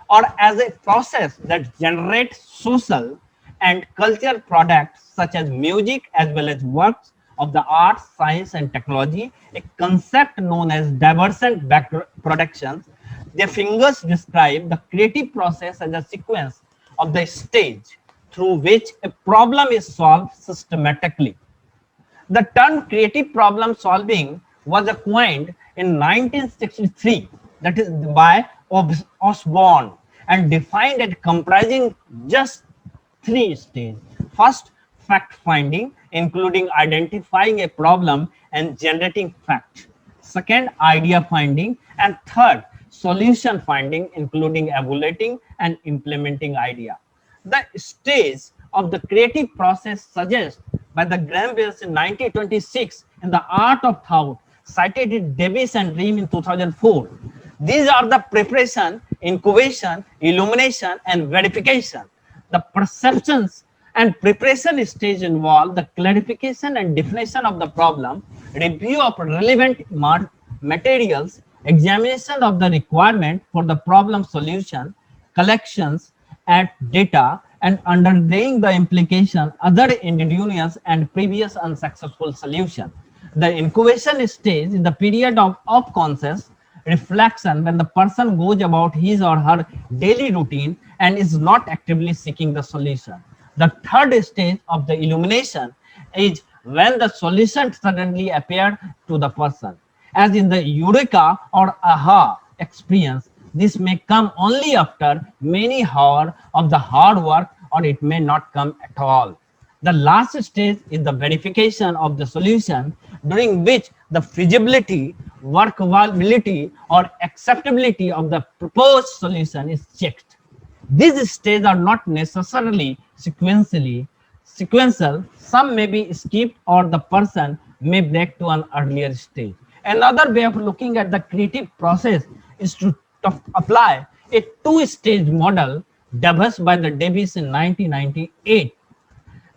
or as a process that generates social and cultural products such as music as well as works of the arts, science, and technology, a concept known as divergent productions. Their fingers describe the creative process as a sequence of the stage through which a problem is solved systematically. The term creative problem solving was coined in 1963, that is by Osborne, and defined as comprising just 3 stages. First, fact finding, including identifying a problem and generating facts. Second, idea finding. And third, solution finding, including evaluating and implementing idea. The stage of the creative process suggested by the Graham Wells in 1926 in The Art of Thought, cited in Davis and Ream in 2004. These are the preparation, incubation, illumination, and verification. The perceptions and preparation stage involve the clarification and definition of the problem, review of relevant materials, examination of the requirement for the problem solution, collections and data, and understanding the implication other indigenous and previous unsuccessful solution. The incubation stage is the period of conscious reflection when the person goes about his or her daily routine and is not actively seeking the solution. The third stage of the illumination is when the solution suddenly appears to the person. As in the eureka or aha experience, this may come only after many hours of the hard work, or it may not come at all. The last stage is the verification of the solution, during which the feasibility, workability, or acceptability of the proposed solution is checked. These stages are not necessarily sequential. Some may be skipped, or the person may break to an earlier stage. Another way of looking at the creative process is to apply a two-stage model devised by the Davis in 1998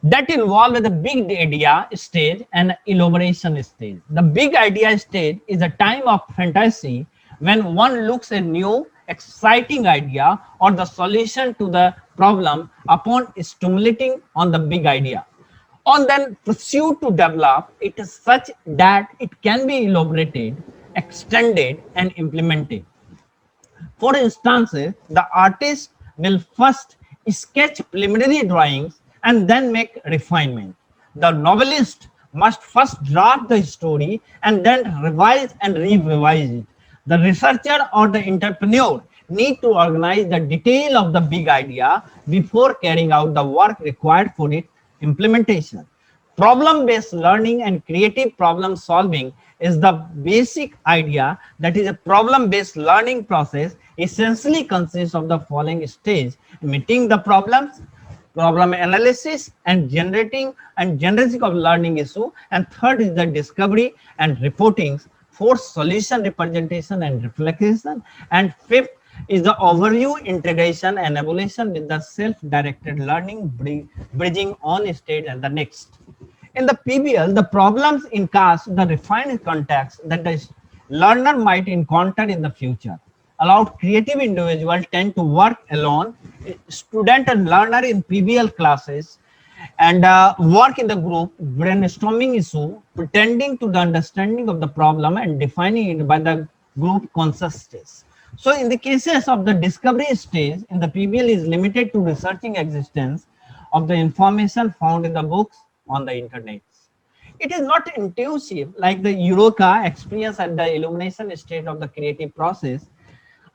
that involve the big idea stage and elaboration stage. The big idea stage is a time of fantasy when one looks a new, exciting idea or the solution to the problem upon stimulating on the big idea. On then pursue to develop it is such that it can be elaborated, extended, and implemented. For instance, the artist will first sketch preliminary drawings and then make refinement. The novelist must first draft the story and then revise and revise it. The researcher or the entrepreneur need to organize the detail of the big idea before carrying out the work required for its implementation. Problem-based learning and creative problem solving is the basic idea. That is, a problem-based learning process essentially consists of the following stage: meeting the problems, problem analysis, and generating of learning issue. And third is the discovery and reporting. Fourth, solution representation and reflection. And fifth is the overview, integration, and evaluation with the self-directed learning, bridging on stage and the next. In the PBL, the problems encast the refined context that the learner might encounter in the future. Allowed creative individuals tend to work alone. Student and learner in PBL classes and work in the group, brainstorming issue, pretending to the understanding of the problem and defining it by the group consensus. So in the cases of the discovery stage, in the PBL is limited to researching existence of the information found in the books on the internet. It is not intuitive like the eureka experience at the illumination stage of the creative process.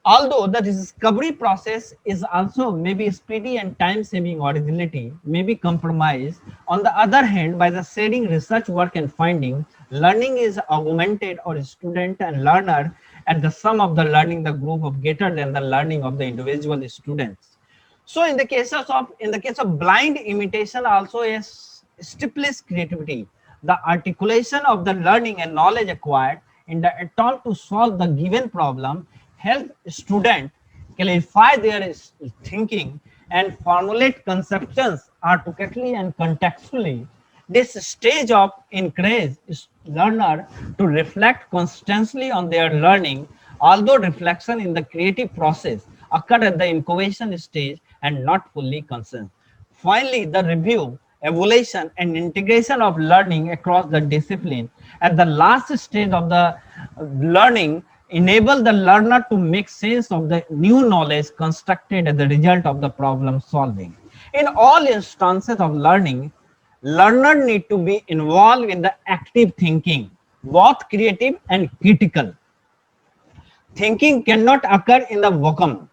Although the discovery process is also maybe speedy and time-saving, originality may be compromised. On the other hand, by the sharing research work and finding, learning is augmented, or student and learner at the sum of the learning the group of greater than the learning of the individual students. So in the case of blind imitation also is stimulus creativity. The articulation of the learning and knowledge acquired in the attempt to solve the given problem help student clarify their thinking and formulate conceptions articulately and contextually. This stage of encourage learner to reflect constantly on their learning, although reflection in the creative process occur at the incubation stage and not fully consent. Finally, the review, evaluation, and integration of learning across the discipline at the last stage of the learning enable the learner to make sense of the new knowledge constructed as a result of the problem solving. In all instances of learning, learner need to be involved in the active thinking, both creative and critical. Thinking cannot occur in the vacuum.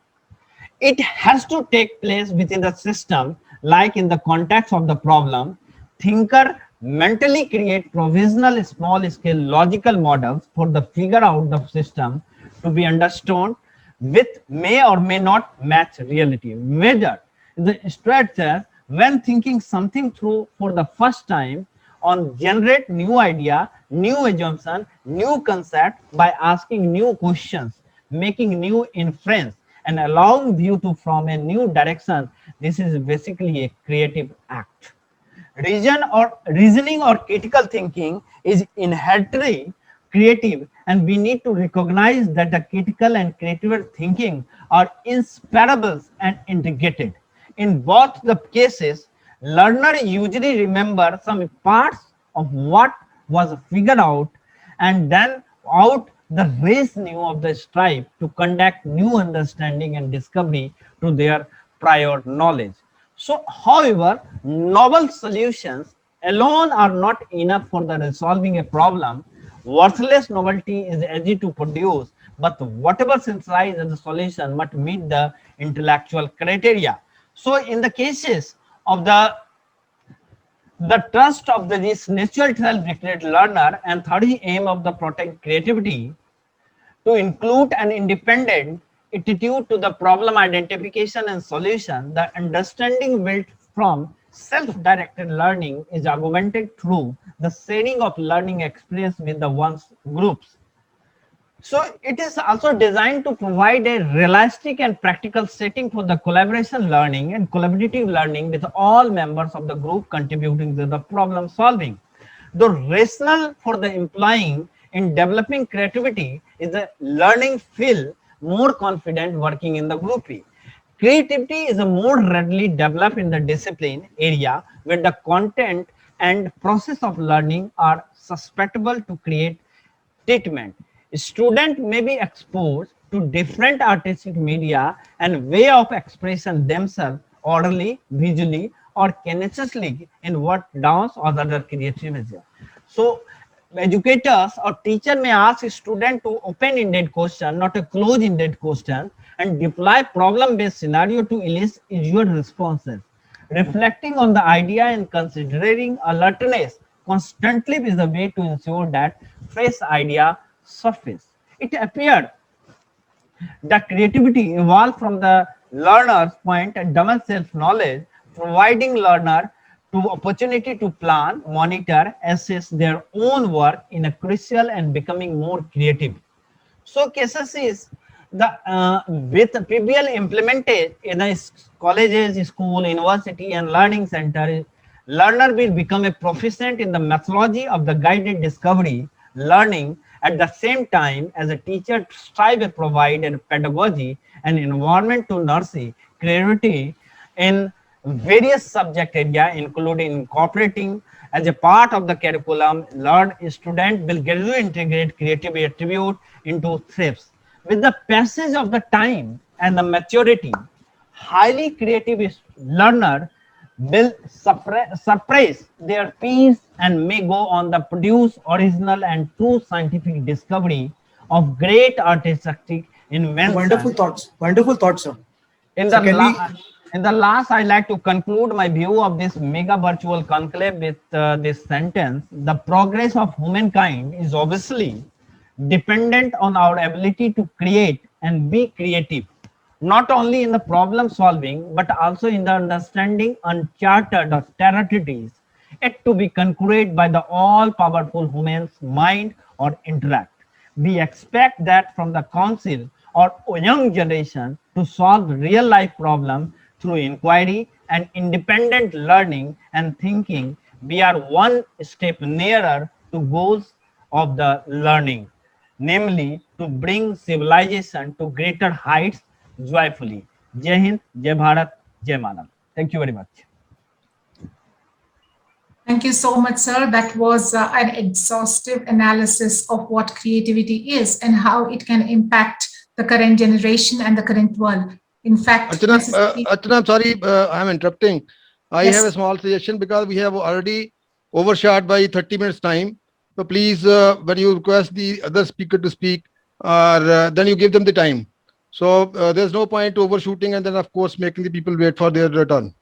It has to take place within the system, like in the context of the problem. Thinker mentally create provisional small-scale logical models for the figure out the system to be understood, with may or may not match reality. Whether the structure, when thinking something through for the first time, on generate new idea, new assumption, new concept by asking new questions, making new inference, and allowing view to from a new direction. This is basically a creative act. Reasoning or critical thinking is inherently creative, and we need to recognize that the critical and creative thinking are inseparable and integrated. In both the cases, learner usually remember some parts of what was figured out and then out the race new of the strive to conduct new understanding and discovery to their prior knowledge. So, however, novel solutions alone are not enough for the resolving a problem. Worthless novelty is easy to produce, but whatever synthesized as a solution must meet the intellectual criteria. So, in the cases of the trust of this natural self-directed learner and third aim of the protect creativity to include an independent attitude to the problem identification and solution, the understanding built from self-directed learning is augmented through the sharing of learning experience with the one's groups. So it is also designed to provide a realistic and practical setting for the collaboration learning and collaborative learning with all members of the group contributing to the problem solving. The rationale for the employing in developing creativity is the learning feel more confident working in the grouping. Creativity is a more readily developed in the discipline area where the content and process of learning are susceptible to create treatment. Student may be exposed to different artistic media and way of expression themselves orally, visually, or kinesthetically in what dance or other creative media. So educators or teacher may ask a student to open-ended question, not a closed-ended question, and deploy problem-based scenario to elicit usual responses. Reflecting on the idea and considering alertness constantly is a way to ensure that fresh idea surface. It appeared that creativity evolved from the learner's point and develop self-knowledge, providing learner to opportunity to plan, monitor, assess their own work in a crucial and becoming more creative. So cases is the with PBL implemented in the colleges, school, university, and learning center, learner will become a proficient in the methodology of the guided discovery learning at the same time as a teacher strive to provide a pedagogy and environment to nurture creativity in various subject area, including incorporating as a part of the curriculum. Learn student will gradually integrate creative attribute into thrips. With the passage of the time and the maturity, highly creative learner will surprise their peers and may go on the produce original and true scientific discovery of great artistic Wonderful invention. thoughts. Wonderful thoughts, sir. In So the can we? in the last, I like to conclude my view of this mega virtual conclave with this sentence: the progress of humankind is obviously dependent on our ability to create and be creative, not only in the problem solving but also in the understanding uncharted territories yet to be conquered by the all powerful human's mind or intellect. We expect that from the council or young generation to solve real life problems through inquiry and independent learning and thinking. We are one step nearer to goals of the learning, namely to bring civilization to greater heights joyfully. Jai Hind, Jai Bharat, Jai Manav. Thank you very much. Thank you so much, sir. That was an exhaustive analysis of what creativity is and how it can impact the current generation and the current world. In fact, Archana, I'm sorry, I'm interrupting. I have a yes, small suggestion because we have already overshot by 30 minutes time. So please, when you request the other speaker to speak, then you give them the time. So there's no point to overshooting and then of course making the people wait for their turn.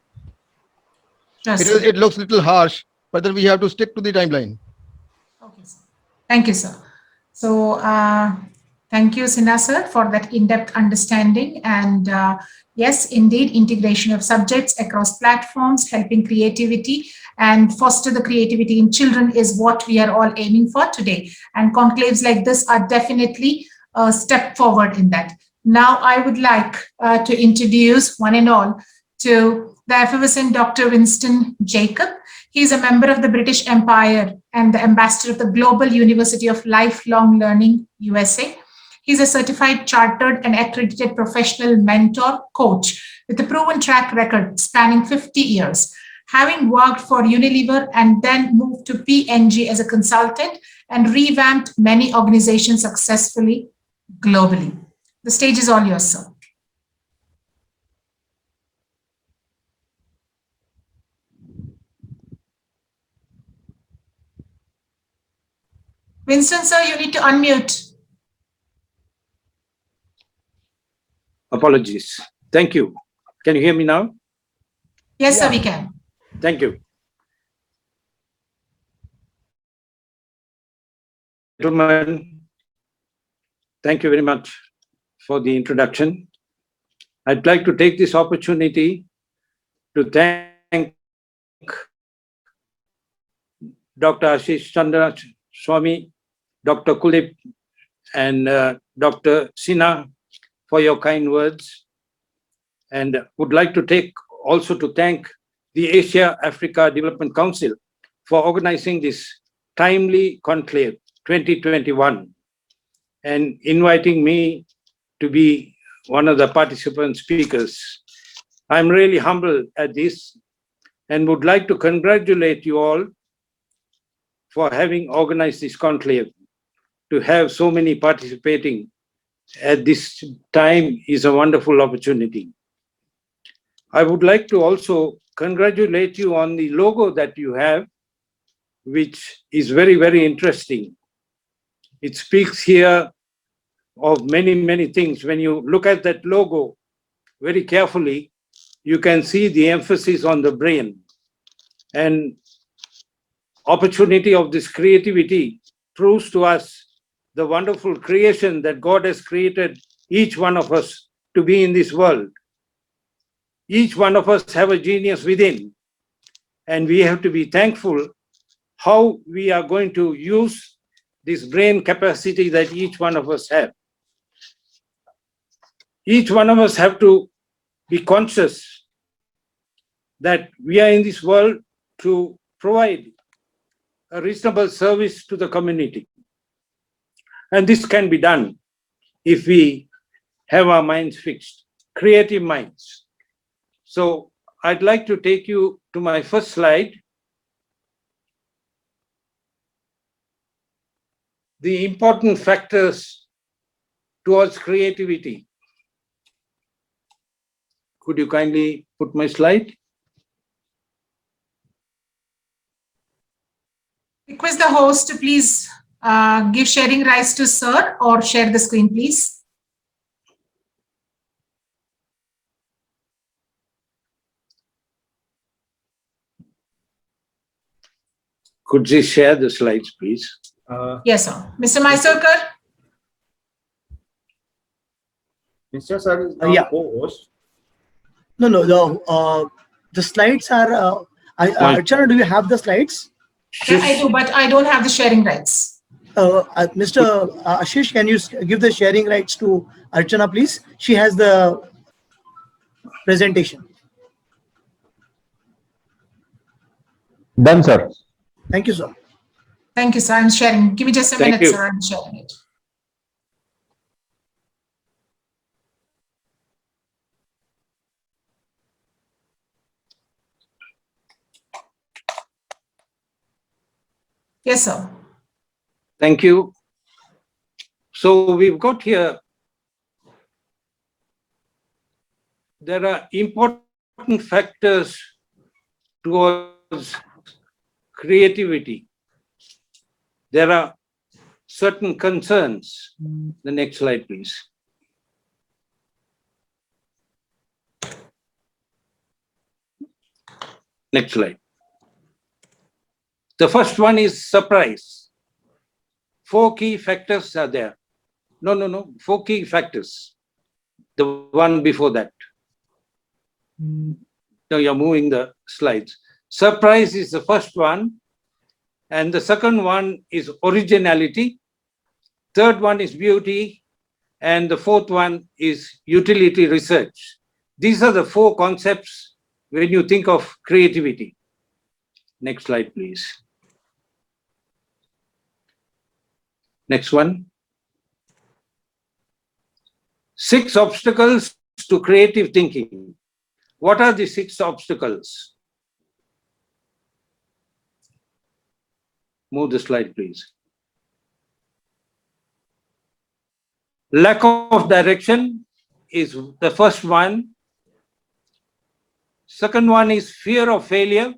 sure, sir. It looks a little harsh, but then we have to stick to the timeline. Okay, sir. Thank you, sir. So, thank you, Sinha, sir, for that in-depth understanding. And yes, indeed, integration of subjects across platforms, helping creativity and foster the creativity in children is what we are all aiming for today. And conclaves like this are definitely a step forward in that. Now, I would like to introduce one and all to the effervescent Dr. Winston Jacob. He is a member of the British Empire and the ambassador of the Global University of Lifelong Learning, USA. He's a certified, chartered, and accredited professional mentor coach with a proven track record spanning 50 years. Having worked for Unilever and then moved to PNG as a consultant and revamped many organizations successfully globally. The stage is all yours, sir. Winston, sir, you need to unmute. Apologies. Thank you. Can you hear me now? Yes, sir, we can. Thank you. Gentlemen, thank you very much for the introduction. I'd like to take this opportunity to thank Dr. Ashish Chandra Swami, Dr. Kulip, and Dr. Sinha for your kind words, and would like to take also to thank the Asia-Africa Development Council for organizing this timely conclave 2021 and inviting me to be one of the participant speakers. I'm really humbled at this and would like to congratulate you all for having organized this conclave. To have so many participating at this time is a wonderful opportunity. I would like to also congratulate you on the logo that you have, which is very, very interesting. It speaks here of many, many things. When you look at that logo very carefully, you can see the emphasis on the brain. And opportunity of this creativity proves to us the wonderful creation that God has created each one of us to be in this world. Each one of us have a genius within, and we have to be thankful how we are going to use this brain capacity that each one of us have. Each one of us have to be conscious that we are in this world to provide a reasonable service to the community. And this can be done if we have our minds fixed, creative minds. So I'd like to take you to my first slide. The important factors towards creativity. Could you kindly put my slide? Request the host to please give sharing rights to sir or share the screen, please. Could you share the slides, please? Yes, sir. Mr. Mysokar? Mr. Sir is now Yeah. co-host. No. The slides are. Archana, do you have the slides? Yeah, I do, but I don't have the sharing rights. Mr. Ashish, can you give the sharing rights to Archana, please? She has the presentation. Done, sir. Thank you, sir. Thank you, sir. I'm sharing. Give me just a Thank minute, you. sir. I'm sharing it. Yes, sir. Thank you. So we've got here, there are important factors towards creativity. There are certain concerns. The next slide, please. Next slide. The first one is surprise. 4 key factors are there. No. 4 key factors. The one before that. No, you're moving the slides. Surprise is the first one. And the second one is originality. Third one is beauty. And the fourth one is utility research. These are the 4 concepts when you think of creativity. Next slide, please. Next one. 6 obstacles to creative thinking. What are the 6 obstacles? Move the slide, please. Lack of direction is the first one. Second one is fear of failure.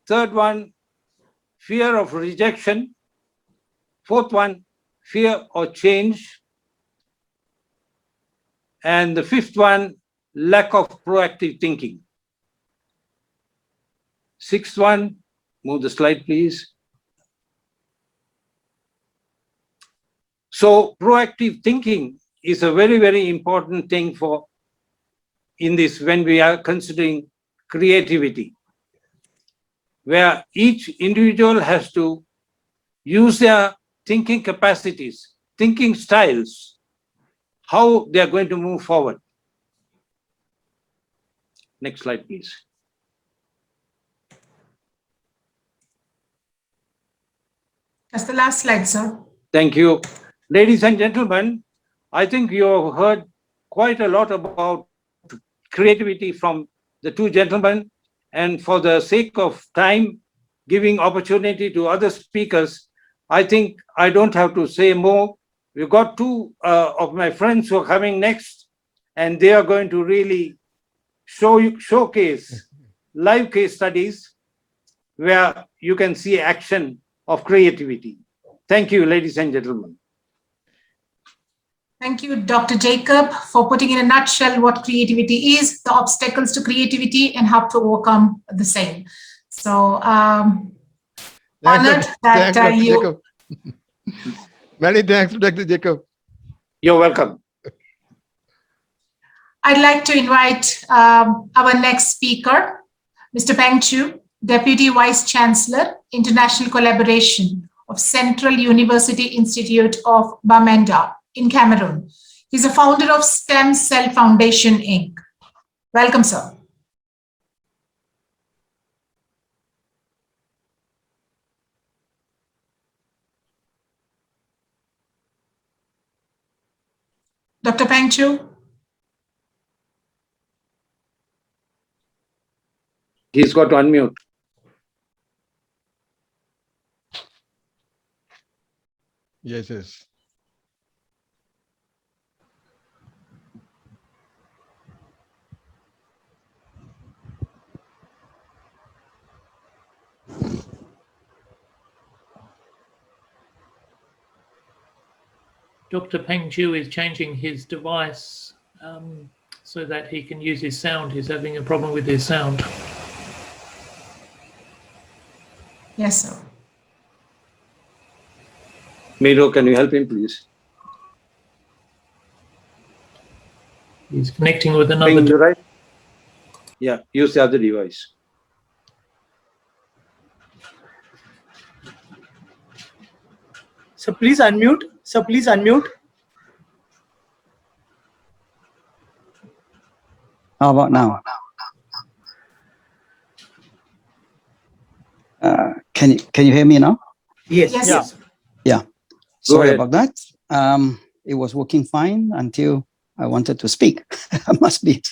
Third one, fear of rejection. Fourth one, fear of change. And the fifth one, lack of proactive thinking. Sixth one, move the slide, please. So proactive thinking is a very, very important thing for in this when we are considering creativity, where each individual has to use their thinking capacities, thinking styles, how they are going to move forward. Next slide, please. That's the last slide, sir. Thank you. Ladies and gentlemen, I think you have heard quite a lot about creativity from the two gentlemen, and for the sake of time, giving opportunity to other speakers, I think I don't have to say more. We've got two of my friends who are coming next, and they are going to really showcase live case studies where you can see action of creativity. Thank you, ladies and gentlemen. Thank you, Dr. Jacob, for putting in a nutshell what creativity is, the obstacles to creativity, and how to overcome the same. So, honored that Dr. you... Jacob. Many thanks, Dr. Jacob. You're welcome. I'd like to invite our next speaker, Mr. Peng Chu, Deputy Vice Chancellor, International Collaboration of Central University Institute of Bamenda in Cameroon. He's a founder of Stem Cell Foundation, Inc. Welcome, sir. Dr. Peng Chu. He's got to unmute. Yes, yes. Dr. Peng Chu is changing his device so that he can use his sound. He's having a problem with his sound. Yes, sir. Miro, can you help him, please? He's connecting with another Ping, right? Yeah, use the other device. So please unmute. So please unmute. How about now? Can you hear me now? Yes. Yes, Yes. Yeah. Go Sorry ahead. about that. It was working fine until I wanted to speak. Must be.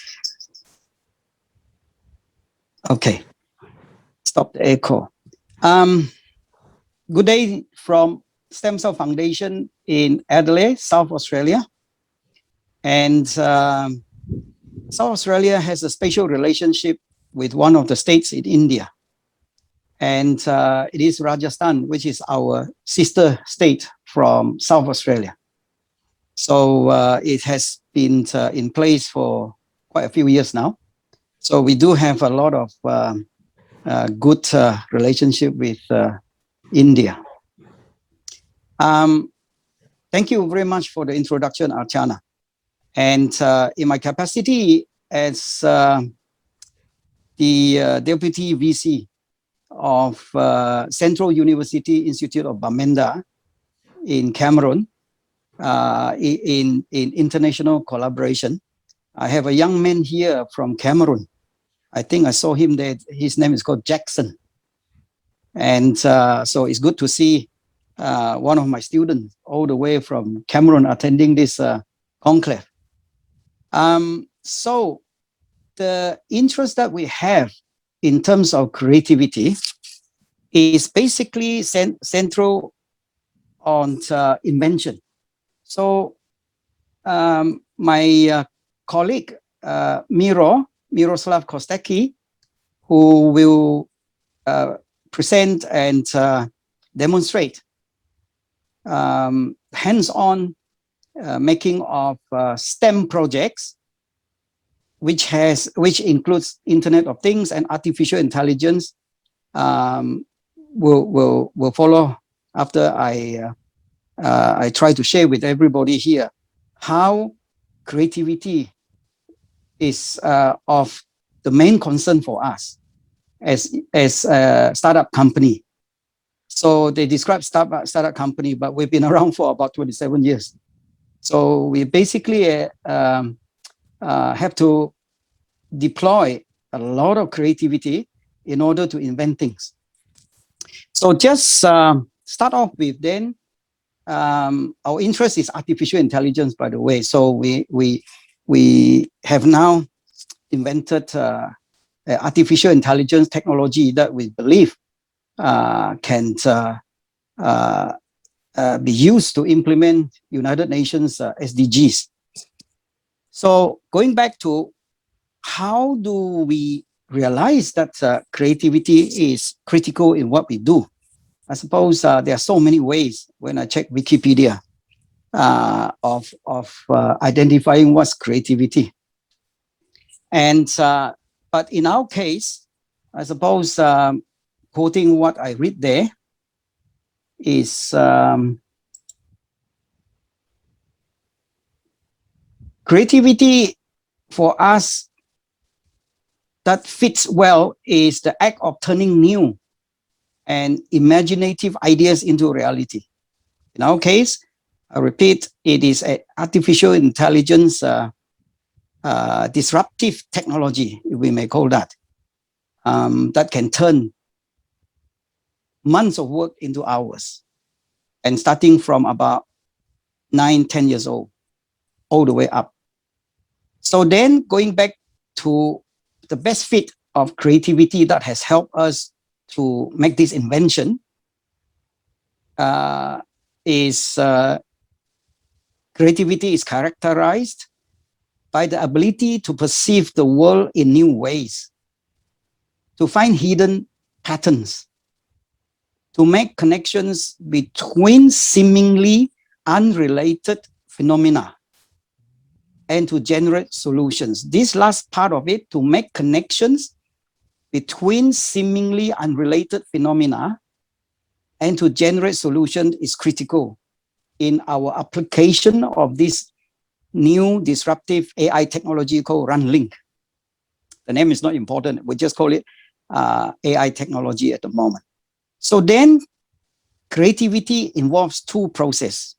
Okay. Stop the echo. Good day from Stem Cell Foundation in Adelaide, South Australia. And South Australia has a special relationship with one of the states in India. And it is Rajasthan, which is our sister state from South Australia. So it has been in place for quite a few years now. So we do have a lot of good relationship with India. Thank you very much for the introduction, Archana. And in my capacity as the Deputy VC of Central University Institute of Bamenda in Cameroon, in international collaboration. I have a young man here from Cameroon. I think I saw him there. His name is called Jackson. And so it's good to see one of my students all the way from Cameroon attending this conclave. So the interest that we have in terms of creativity is basically central on invention. So my colleague Miroslav Kostecki, who will present and demonstrate hands-on making of STEM projects, which includes Internet of Things and artificial intelligence, will follow after I try to share with everybody here how creativity is of the main concern for us as a startup company. So they describe startup company, but we've been around for about 27 years. So we basically have to deploy a lot of creativity in order to invent things. So just start off with then, our interest is artificial intelligence, by the way. So we have now invented artificial intelligence technology that we believe can be used to implement United Nations SDGs. So going back to how do we realize that creativity is critical in what we do? I suppose there are so many ways when I check Wikipedia of identifying what's creativity. And but in our case, I suppose quoting what I read there is creativity for us that fits well is the act of turning new and imaginative ideas into reality. In our case, I repeat, it is an artificial intelligence disruptive technology, we may call that, that can turn months of work into hours, and starting from about 9-10 years old, all the way up. So then going back to the best fit of creativity that has helped us to make this invention is creativity is characterized by the ability to perceive the world in new ways, to find hidden patterns, to make connections between seemingly unrelated phenomena, and to generate solutions. This last part of it, to make connections between seemingly unrelated phenomena and to generate solutions, is critical in our application of this new disruptive AI technology called RunLink. The name is not important. We just call it AI technology at the moment. So then creativity involves two processes.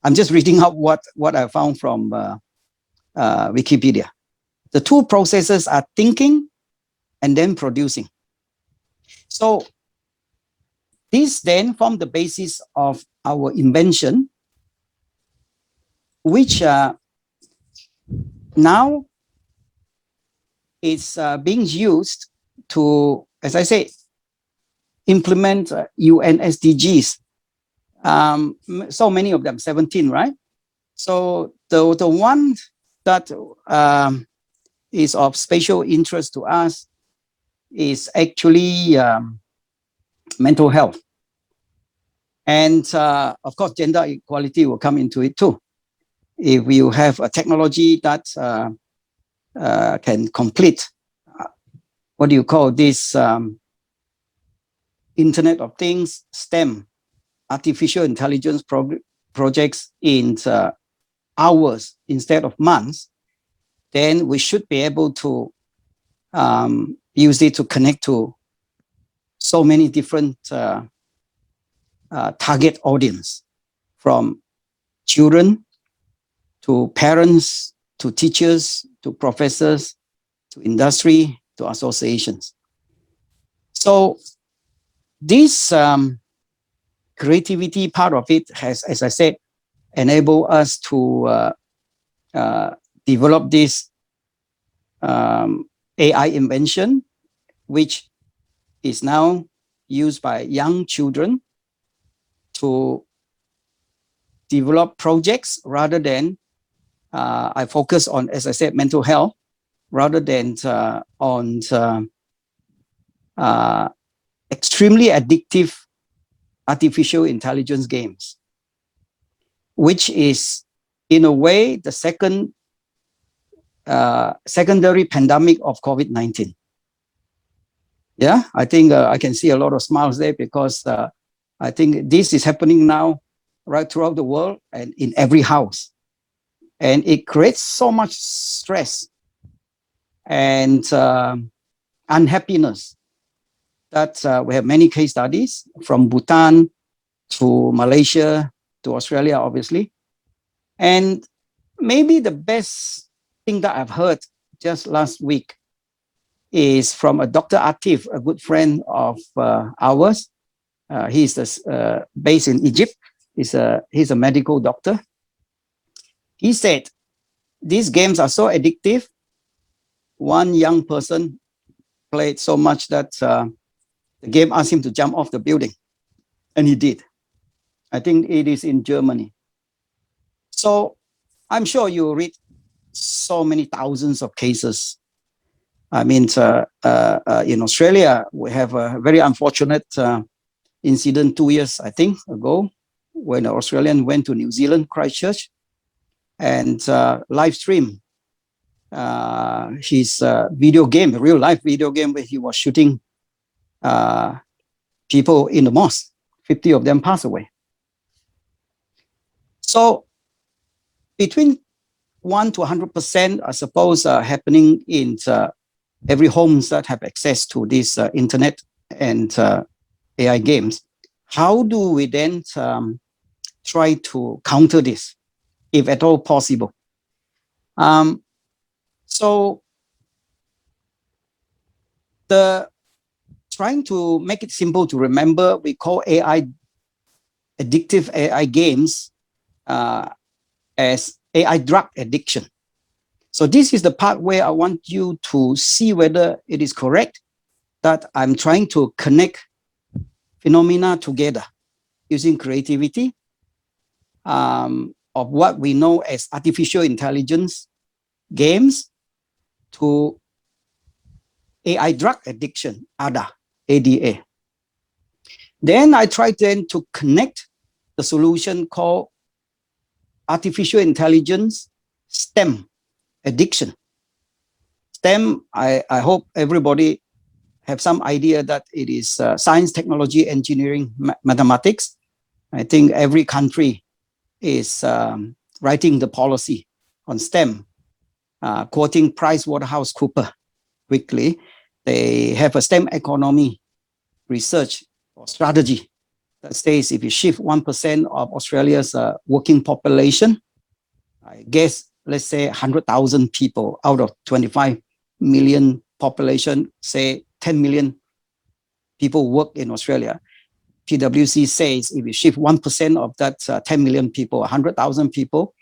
I'm just reading out what I found from Wikipedia. The two processes are thinking and then producing. So this then form the basis of our invention, which now is being used to, as I say, implement UN SDGs. So many of them, 17, right? So the one that is of special interest to us is actually mental health. And of course, gender equality will come into it too. If you have a technology that can complete, what do you call this, Internet of Things, STEM, artificial intelligence projects in hours instead of months, then we should be able to use it to connect to so many different target audience, from children to parents, to teachers, to professors, to industry, to associations. So this creativity part of it has, as I said, enabled us to develop this AI invention, which is now used by young children to develop projects rather than I focus on, as I said, mental health rather than on extremely addictive artificial intelligence games, which is in a way the secondary pandemic of COVID-19. Yeah, I think I can see a lot of smiles there because I think this is happening now right throughout the world and in every house. And it creates so much stress and unhappiness that we have many case studies from Bhutan to Malaysia to Australia, obviously. And maybe the best thing that I've heard just last week is from a Dr. Atif, a good friend of ours. He's based in Egypt. He's a medical doctor. He said, these games are so addictive. One young person played so much that the game asked him to jump off the building, and he did. I think it is in Germany. So I'm sure you read so many thousands of cases. I mean, in Australia, we have a very unfortunate incident 2 years, I think, ago, when an Australian went to New Zealand, Christchurch, and live stream his video game, a real life video game where he was shooting people in the mosque. 50 of them passed away. So between 1 to 100%, I suppose, happening in every homes that have access to this internet and AI games. How do we then try to counter this, if at all possible? So trying to make it simple to remember, we call AI addictive AI games as AI drug addiction. So this is the part where I want you to see whether it is correct that I'm trying to connect phenomena together using creativity of what we know as artificial intelligence games to AI drug addiction, ADA. Then I try then to connect the solution called artificial intelligence STEM addiction. STEM, I hope everybody have some idea that it is science, technology, engineering, mathematics. I think every country is writing the policy on STEM, quoting PricewaterhouseCoopers quickly. They have a STEM economy research or strategy that says if you shift 1% of Australia's working population, I guess, let's say 100,000 people out of 25 million population, say 10 million people work in Australia. PwC says if you shift 1% of that 10 million people, 100,000 people,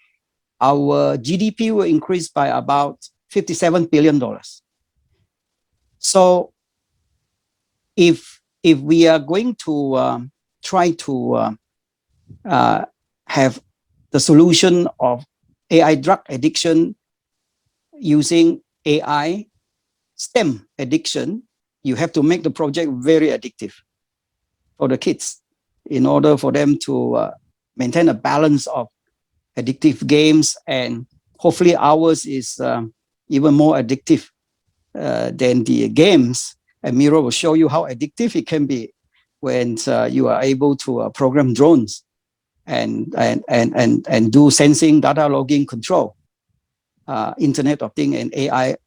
our GDP will increase by about $57 billion. So if we are going to try to have the solution of AI drug addiction using AI STEM addiction, you have to make the project very addictive for the kids in order for them to maintain a balance of addictive games, and hopefully ours is even more addictive than the games. And Miro will show you how addictive it can be when you are able to program drones and do sensing, data logging, control, Internet of Things and AI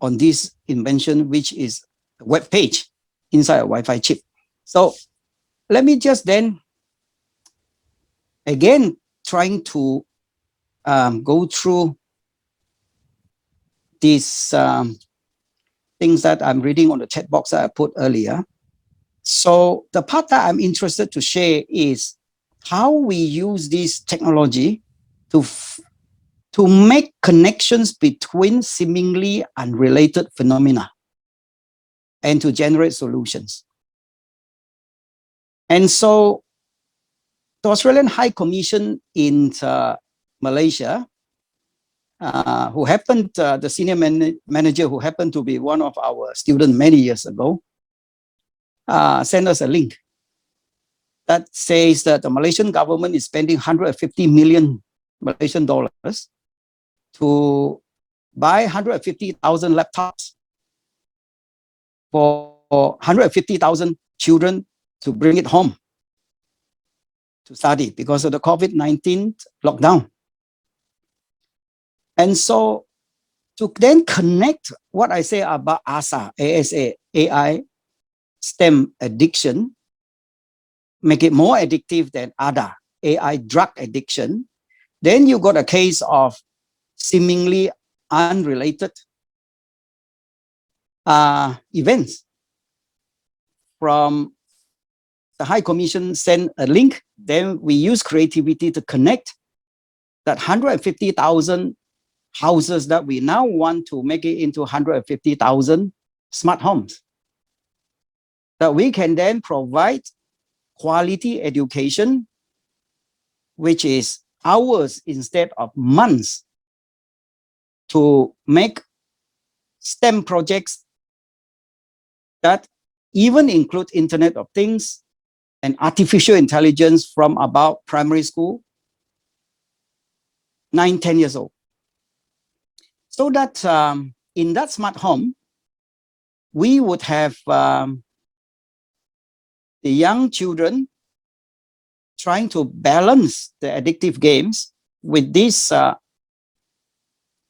on this invention, which is a web page inside a Wi-Fi chip. So let me just then, again, trying to go through these things that I'm reading on the chat box that I put earlier. So the part that I'm interested to share is how we use this technology to make connections between seemingly unrelated phenomena and to generate solutions. And so the Australian High Commission in Malaysia, who happened, the senior manager who happened to be one of our students many years ago, sent us a link that says that the Malaysian government is spending 150 million Malaysian dollars to buy 150,000 laptops for 150,000 children to bring it home to study because of the COVID-19 lockdown. And so to then connect what I say about ASA, AI, STEM addiction, make it more addictive than other AI drug addiction, then you got a case of seemingly unrelated events. From the High Commission sent a link, then we use creativity to connect that 150,000 houses that we now want to make it into 150,000 smart homes. That we can then provide quality education, which is hours instead of months, to make STEM projects that even include Internet of Things and artificial intelligence from about primary school, 9, 10 years old. So that in that smart home, we would have the young children trying to balance the addictive games with this tug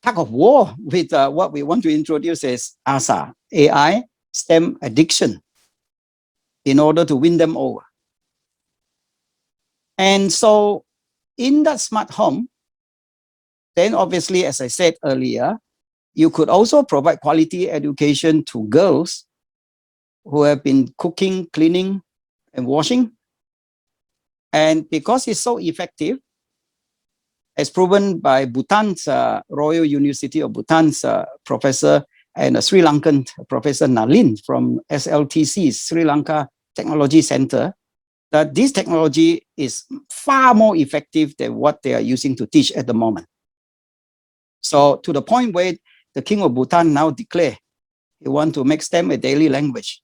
of war with what we want to introduce as ASA, AI, STEM addiction, in order to win them over. And so in that smart home, then obviously, as I said earlier, you could also provide quality education to girls who have been cooking, cleaning, and washing. And because it's so effective, as proven by Bhutan's Royal University of Bhutan's professor and a Sri Lankan Professor Nalin from SLTC, Sri Lanka Technology Center, that this technology is far more effective than what they are using to teach at the moment. So to the point where the King of Bhutan now declare he want to make STEM a daily language.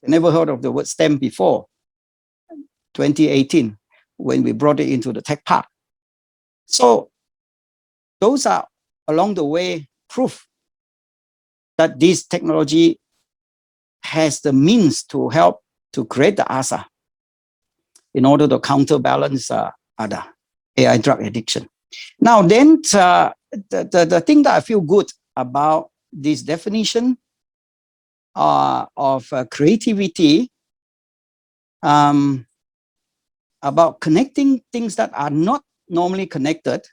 I never heard of the word STEM before 2018 when we brought it into the tech park. So those are along the way proof that this technology has the means to help to create the ASA in order to counterbalance other AI drug addiction. Now then, the thing that I feel good about this definition of creativity, about connecting things that are not normally connected,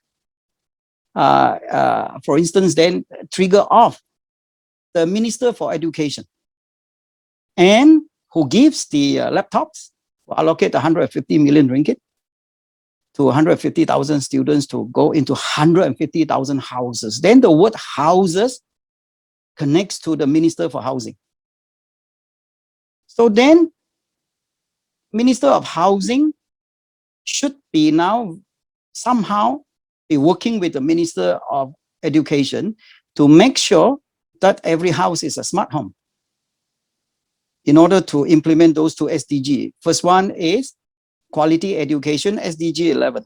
for instance, then trigger off the Minister for Education, and who gives the laptops, who allocate 150 million ringgit to 150,000 students to go into 150,000 houses. Then the word houses connects to the Minister for Housing. So then Minister of Housing should be now somehow be working with the Minister of Education to make sure that every house is a smart home in order to implement those two SDG. First one is quality education, SDG 11.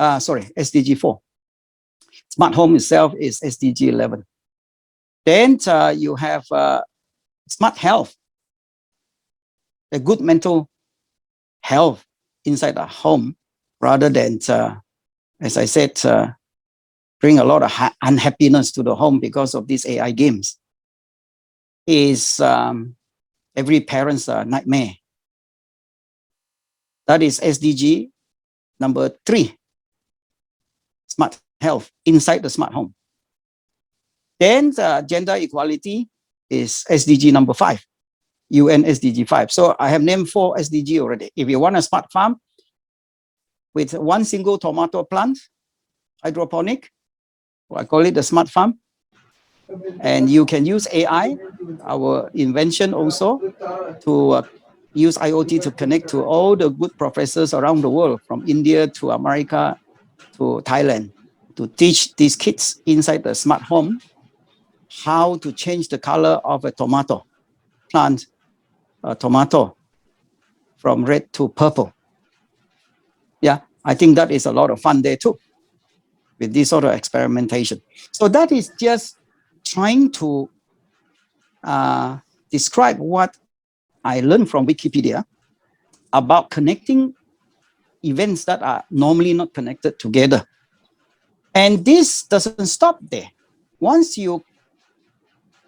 SDG 4. Smart home itself is SDG 11. Then you have smart health, a good mental health inside the home, rather than, as I said, bring a lot of unhappiness to the home because of these AI games, is every parent's nightmare. That is SDG number 3, smart health inside the smart home. Then gender equality is SDG number 5, UN SDG 5. So I have named 4 SDG already. If you want a smart farm with one single tomato plant, hydroponic, I call it the smart farm. And you can use AI, our invention also, to use IoT to connect to all the good professors around the world, from India to America to Thailand, to teach these kids inside the smart home how to change the color of a tomato plant, a tomato from red to purple. Yeah, I think that is a lot of fun there too, with this sort of experimentation. So that is just trying to describe what I learned from Wikipedia about connecting events that are normally not connected together. And this doesn't stop there. Once you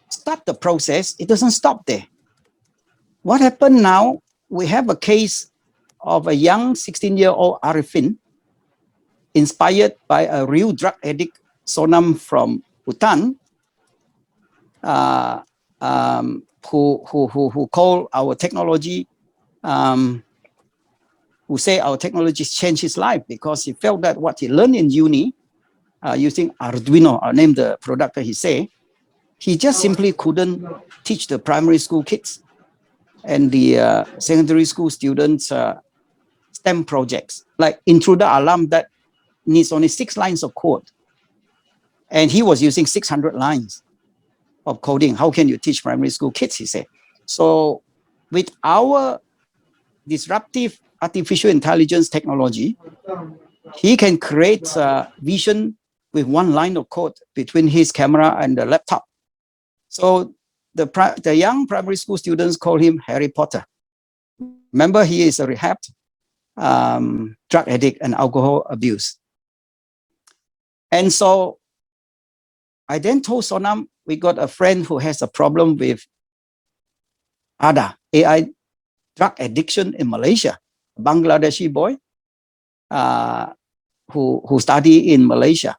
start the process, it doesn't stop there. What happened now, we have a case of a young 16-year-old Arifin, inspired by a real drug addict, Sonam from Bhutan, who call our technology, who say our technology changed his life because he felt that what he learned in uni using Arduino, I'll name the product that he say, he just simply couldn't teach the primary school kids and the secondary school students STEM projects, like intruder alarm that needs only 6 lines of code. And he was using 600 lines of coding. How can you teach primary school kids, he said. So with our disruptive artificial intelligence technology, he can create vision with 1 line of code between his camera and the laptop. So the young primary school students call him Harry Potter. Remember, he is a rehabbed drug addict and alcohol abuse. And so I then told Sonam, we got a friend who has a problem with ADA, AI drug addiction in Malaysia, a Bangladeshi boy who study in Malaysia.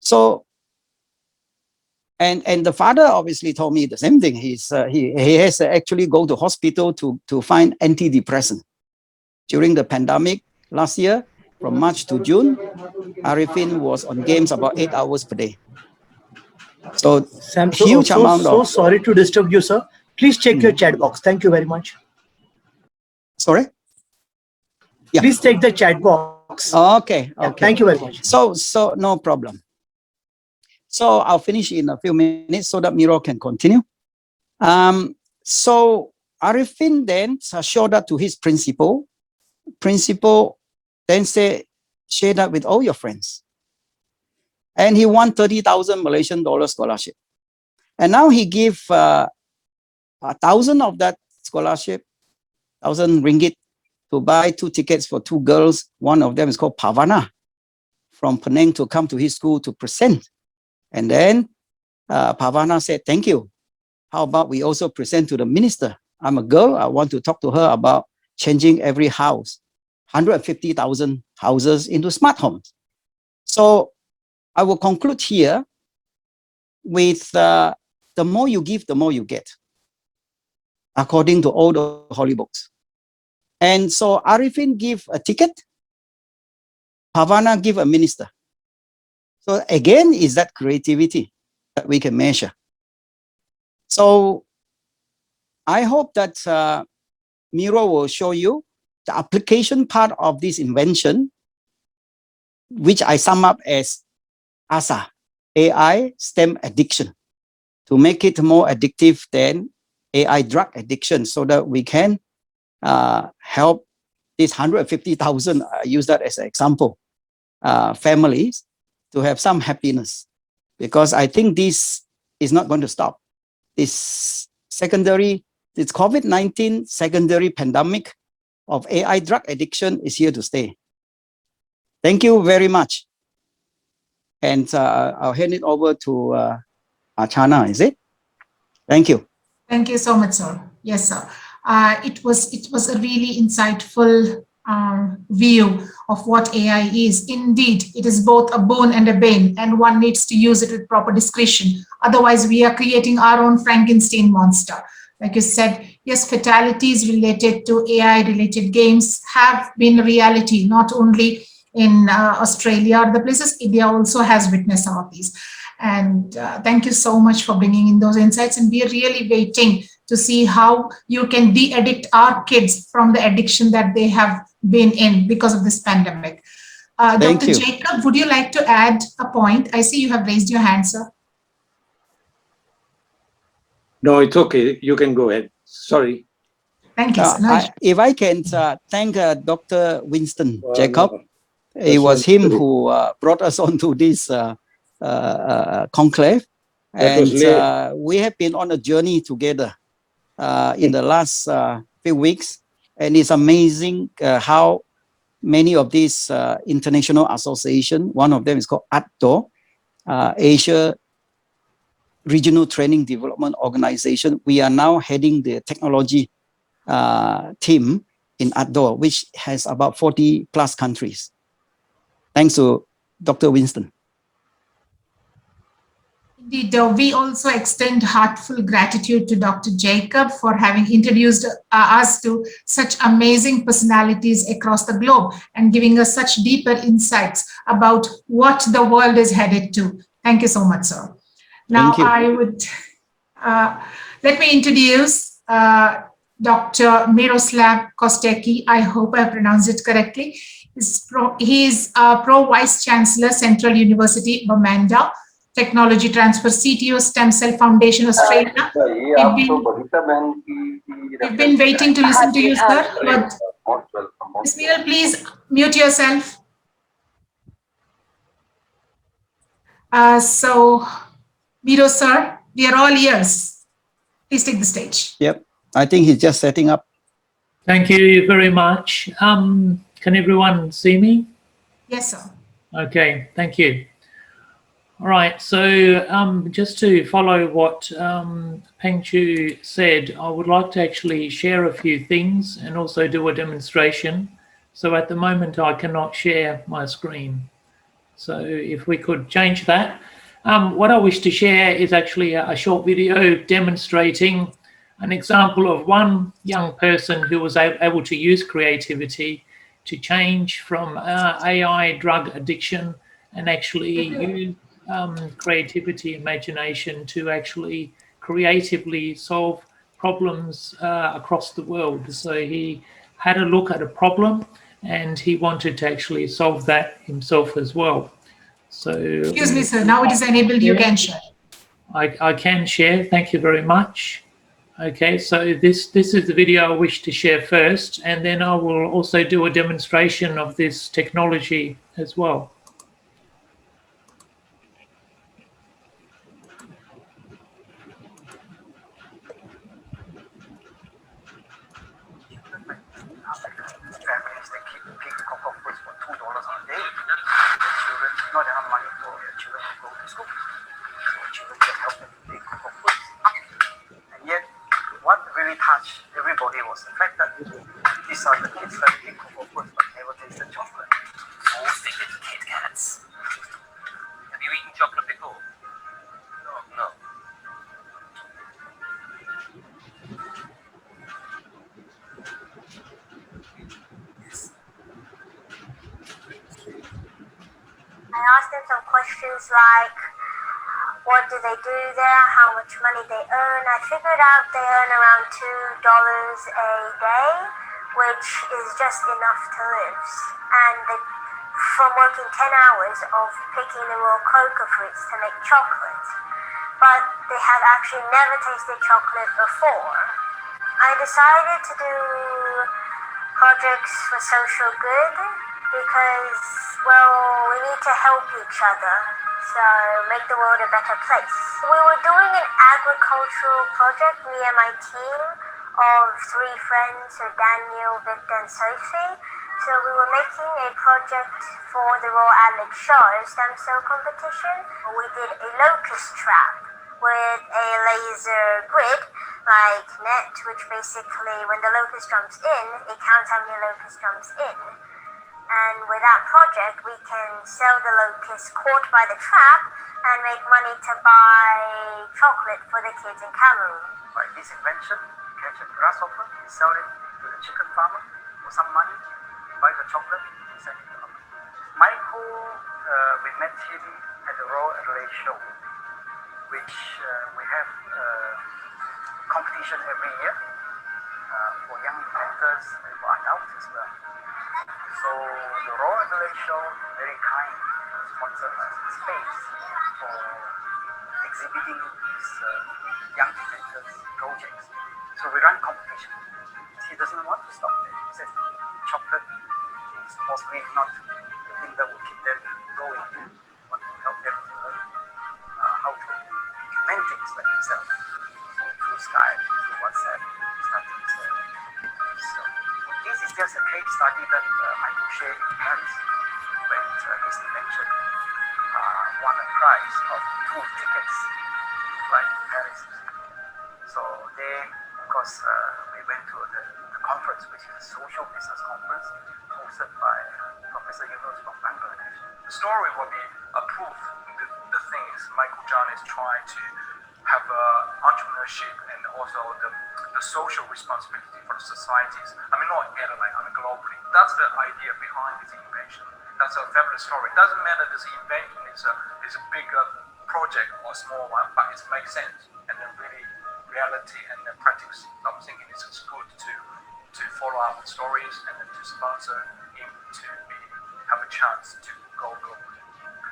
So, and the father obviously told me the same thing. He has to actually go to hospital to find antidepressant. During the pandemic last year, from March to June, Arifin was on games about 8 hours per day. So Sam, huge amount so of... sorry to disturb you, sir. Please check your chat box. Thank you very much. Sorry? Yeah. Please check the chat box. Okay. Yeah, Okay. thank you very much. So no problem. So I'll finish in a few minutes so that Miro can continue. So Arifin then showed that to his principal. Principal then said, share that with all your friends. And he won 30,000 Malaysian dollar scholarship. And now he gave 1,000 of that scholarship, 1,000 ringgit, to buy 2 tickets for 2 girls. One of them is called Pavana, from Penang, to come to his school to present. And then Pavana said, thank you. How about we also present to the minister? I'm a girl. I want to talk to her about changing every house, 150,000 houses into smart homes. So I will conclude here with the more you give, the more you get, according to all the holy books. And so Arifin give a ticket, Pavana give a minister. So again, is that creativity that we can measure? So I hope that Miro will show you the application part of this invention, which I sum up as ASA, AI STEM addiction, to make it more addictive than AI drug addiction, so that we can help these 150,000, I use that as an example, families to have some happiness. Because I think this is not going to stop. This COVID-19 secondary pandemic of AI drug addiction is here to stay. Thank you very much. And I'll hand it over to Archana, is it? Thank you. Thank you so much, sir. Yes, sir. It was a really insightful view of what AI is. Indeed, it is both a boon and a bane, and one needs to use it with proper discretion. Otherwise, we are creating our own Frankenstein monster. Like you said, yes, fatalities related to AI-related games have been a reality, not only in Australia or the places. India also has witnessed some of these. And thank you so much for bringing in those insights. And we are really waiting to see how you can de-addict our kids from the addiction that they have been in because of this pandemic. Thank Dr. you. Jacob, would you like to add a point? I see you have raised your hand, sir. No, it's okay. You can go ahead. Sorry. Thank you, sir. No issue. If I can thank Dr. Winston Well, Jacob, no, it that's was not him necessary. who brought us onto this conclave, That was and late. we have been on a journey together in the last few weeks, and it's amazing how many of these international association, one of them is called ADDO, Asia Regional Training Development Organization. We are now heading the technology team in ADDO, which has about 40 plus countries. Thanks to Dr. Winston. Indeed, we also extend heartfelt gratitude to Dr. Jacob for having introduced us to such amazing personalities across the globe and giving us such deeper insights about what the world is headed to. Thank you so much, sir. Now, I would let me introduce Dr. Miroslav Kostecki. I hope I pronounced it correctly. He is Pro Vice Chancellor, Central University, Bamanda. Technology Transfer CTO, Stem Cell Foundation, Australia. We've been waiting to listen to you, sir. But Ms. Meera, please mute yourself. So, Miro, sir, we are all ears. Please take the stage. Yep, I think he's just setting up. Thank you very much. Can everyone see me? Yes, sir. Okay, thank you. All right, so just to follow what Peng Chu said, I would like to actually share a few things and also do a demonstration. So at the moment, I cannot share my screen. So if we could change that. What I wish to share is actually a short video demonstrating an example of one young person who was able to use creativity to change from AI drug addiction and actually use creativity, imagination to actually creatively solve problems across the world. So he had a look at a problem and he wanted to actually solve that himself as well. So excuse me, sir, now it is enabled, you can share. I can share, thank you very much. Okay, so this is the video I wish to share first, and then I will also do a demonstration of this technology as well. Families that keep pig cocoa fruits for $2 a day. The children, not enough money for the children to go to school. So children just help them to pick cocoa fruits. And yet, what really touched everybody was the fact that these are the kids that pick cocoa fruits but never tasted chocolate. All thinking Kit Kats. Have you eaten chocolate before? No, no. I asked them some questions like, what do they do there, how much money they earn. I figured out they earn around $2 a day, which is just enough to live. And they, from working 10 hours of picking the raw cocoa fruits to make chocolate. But they have actually never tasted chocolate before. I decided to do projects for social good because, well, we need to help each other, so make the world a better place. We were doing an agricultural project, me and my team of 3 friends, so Daniel, Victor and Sophie. So we were making a project for the Royal Adelaide Show stem cell competition. We did a locust trap with a laser grid like net, which basically when the locust jumps in, it counts how many locusts jumps in. And with that project, we can sell the locusts caught by the trap and make money to buy chocolate for the kids in Cameroon. By this invention, catch a grasshopper, sell it to the chicken farmer for some money, buy the chocolate, send it to them. Michael, we met him at the Royal Adelaide Show, which we have competition every year for young inventors and for adults as well. So the Royal Adelaide Show very kind sponsored us space for exhibiting these young inventors projects. So we run competition. He doesn't want to stop there. He says chocolate is possibly not the thing that will keep them going. We want to help them to learn how to invent things like himself. So through Skype, through WhatsApp, starting so this is just a case study that I could share in Paris when his invention won a prize of 2 tickets to fly to Paris. So there, of course, we went to the conference, which is a social business conference hosted by Professor Yunus from Bangladesh. The story will be a proof. The thing is, Michael John is trying to have entrepreneurship and also the social responsibility for the societies. I mean, not Adelaide, I mean globally. That's the idea behind this invention. That's a fabulous story. It doesn't matter this invention is a bigger project or small one, but it makes sense. And then really reality and the practice, I'm thinking it's good to follow up the stories and then to sponsor him to have a chance to go globally.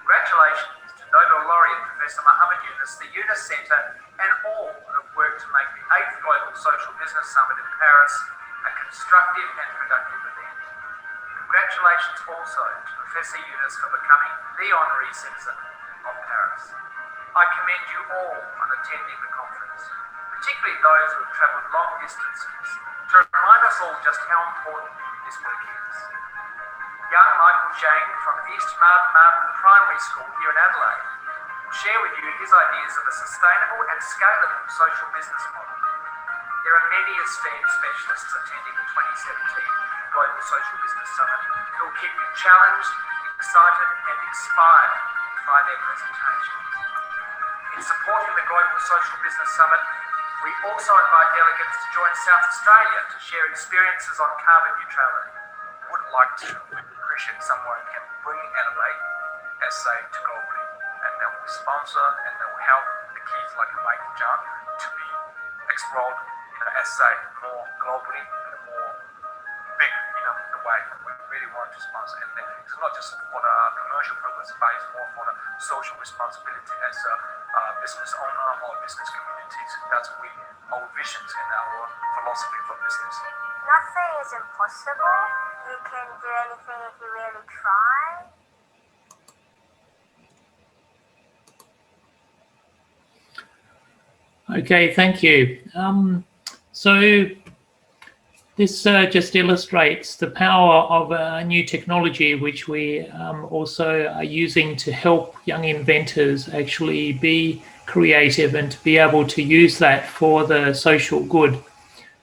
Congratulations to Nobel laureate Professor Muhammad Yunus, the Yunus Centre, and all that have worked to make the 8th Global Social Business Summit in Paris a constructive and productive event. Congratulations also to Professor Yunus for becoming the honorary citizen of Paris. I commend you all on attending the conference, particularly those who have travelled long distances, to remind us all just how important this work is. Young Michael Jang from East Martin Primary School here in Adelaide will share with you his ideas of a sustainable and scalable social business model. There are many esteemed specialists attending the 2017 Global Social Business Summit who will keep you challenged, excited and inspired by their presentations. In supporting the Global Social Business Summit, we also invite delegates to join South Australia to share experiences on carbon neutrality. Would like to appreciate someone can bring Adelaide SA to globally, and they will sponsor and they will help the kids like Michael John to be explored SA more globally and more big, the way we really want to sponsor. And then it's not just for the commercial purpose, but it's more for the social responsibility as a business owner or business communities. That's our visions and our philosophy for business. Nothing is impossible. You can do anything if you really try. Okay, thank you. So this just illustrates the power of a new technology which we also are using to help young inventors actually be creative and to be able to use that for the social good.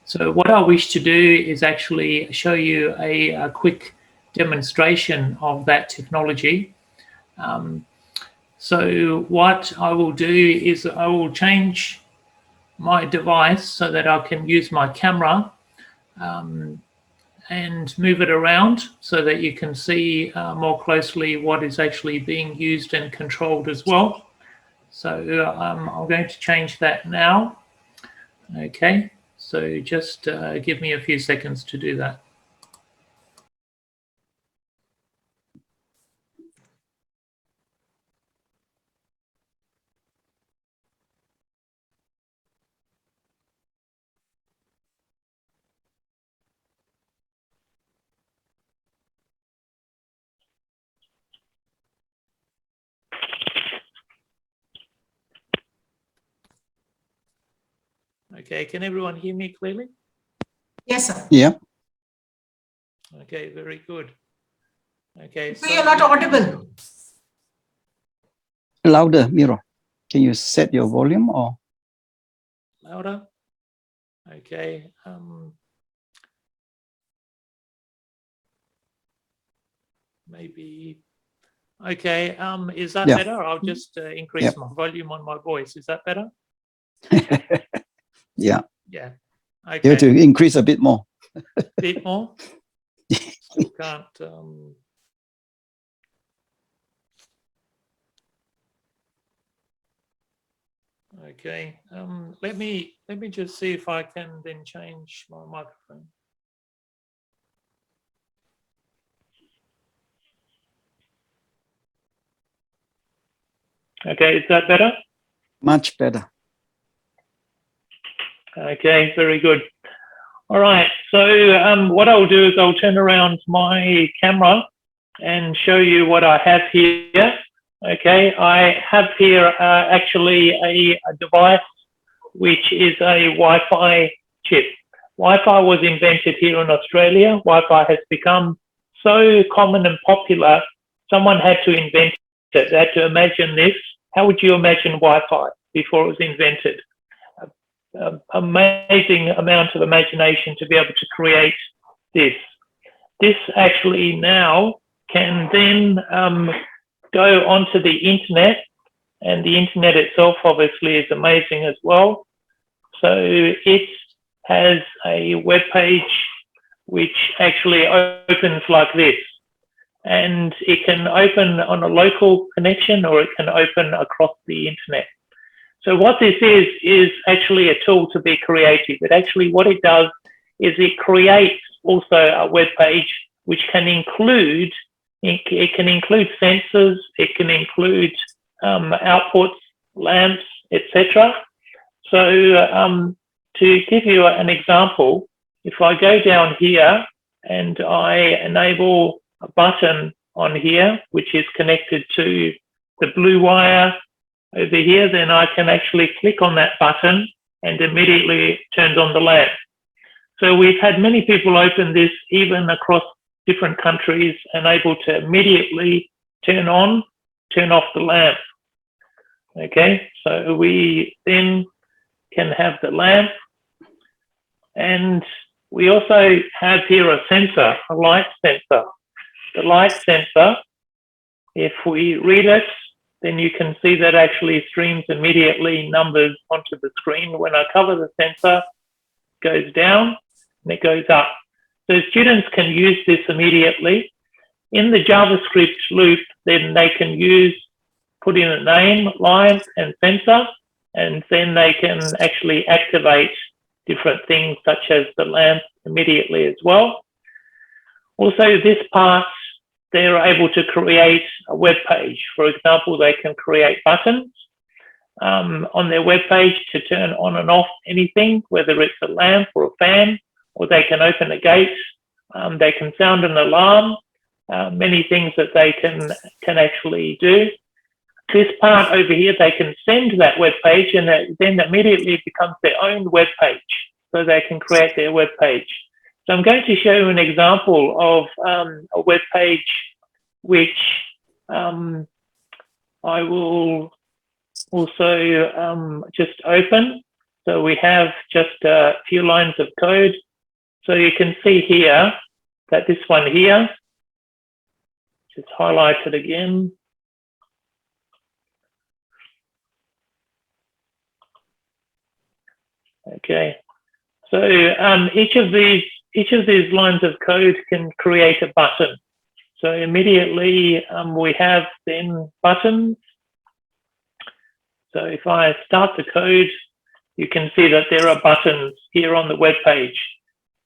So what I wish to do is actually show you a quick demonstration of that technology. So what I will do is I will change my device so that I can use my camera and move it around so that you can see more closely what is actually being used and controlled as well. So I'm going to change that now. Okay, so just give me a few seconds to do that. Okay, can everyone hear me clearly? Yes, sir. Yeah. Okay, very good. Okay, so you're not audible. Louder, Miro. Can you set your volume or? Louder? Okay. Maybe. Okay, is that better? I'll just increase my volume on my voice. Is that better? Yeah. Yeah. Okay. You have to increase a bit more. Bit more? Still can't. Okay. Let me just see if I can then change my microphone. Okay, is that better? Much better. Okay, very good. All right, so what I'll do is I'll turn around my camera and show you what I have here. Okay, I have here actually a device which is a Wi-Fi chip. Wi-Fi was invented here in Australia. Wi-Fi has become so common and popular, someone had to invent it. They had to imagine this. How would you imagine Wi-Fi before it was invented? Amazing amount of imagination to be able to create this. This actually now can then go onto the internet, and the internet itself obviously is amazing as well. So it has a web page which actually opens like this, and it can open on a local connection or it can open across the internet. So what this is actually a tool to be creative. But actually what it does is it creates also a web page which can include, it can include sensors, it can include outputs, lamps, etc. So to give you an example, if I go down here and I enable a button on here which is connected to the blue wire over here, then I can actually click on that button and immediately it turns on the lamp. So we've had many people open this even across different countries and able to immediately turn on, turn off the lamp. Okay, so we then can have the lamp, and we also have here a sensor, a light sensor. The light sensor, if we read it, then you can see that actually streams immediately numbers onto the screen. When I cover the sensor, it goes down and it goes up. So students can use this immediately. In the JavaScript loop, then they can put in a name, line, and sensor, and then they can actually activate different things such as the lamp immediately as well. Also, this part, they're able to create a web page. For example, they can create buttons on their web page to turn on and off anything, whether it's a lamp or a fan, or they can open a gate. They can sound an alarm, many things that they can actually do. This part over here, they can send that web page, and then immediately it becomes their own web page, so they can create their web page. So I'm going to show you an example of a web page which I will also just open. So we have just a few lines of code. So you can see here that this one here, just highlight it again. Okay, so each of these lines of code can create a button. So immediately we have then buttons. So if I start the code, you can see that there are buttons here on the web page.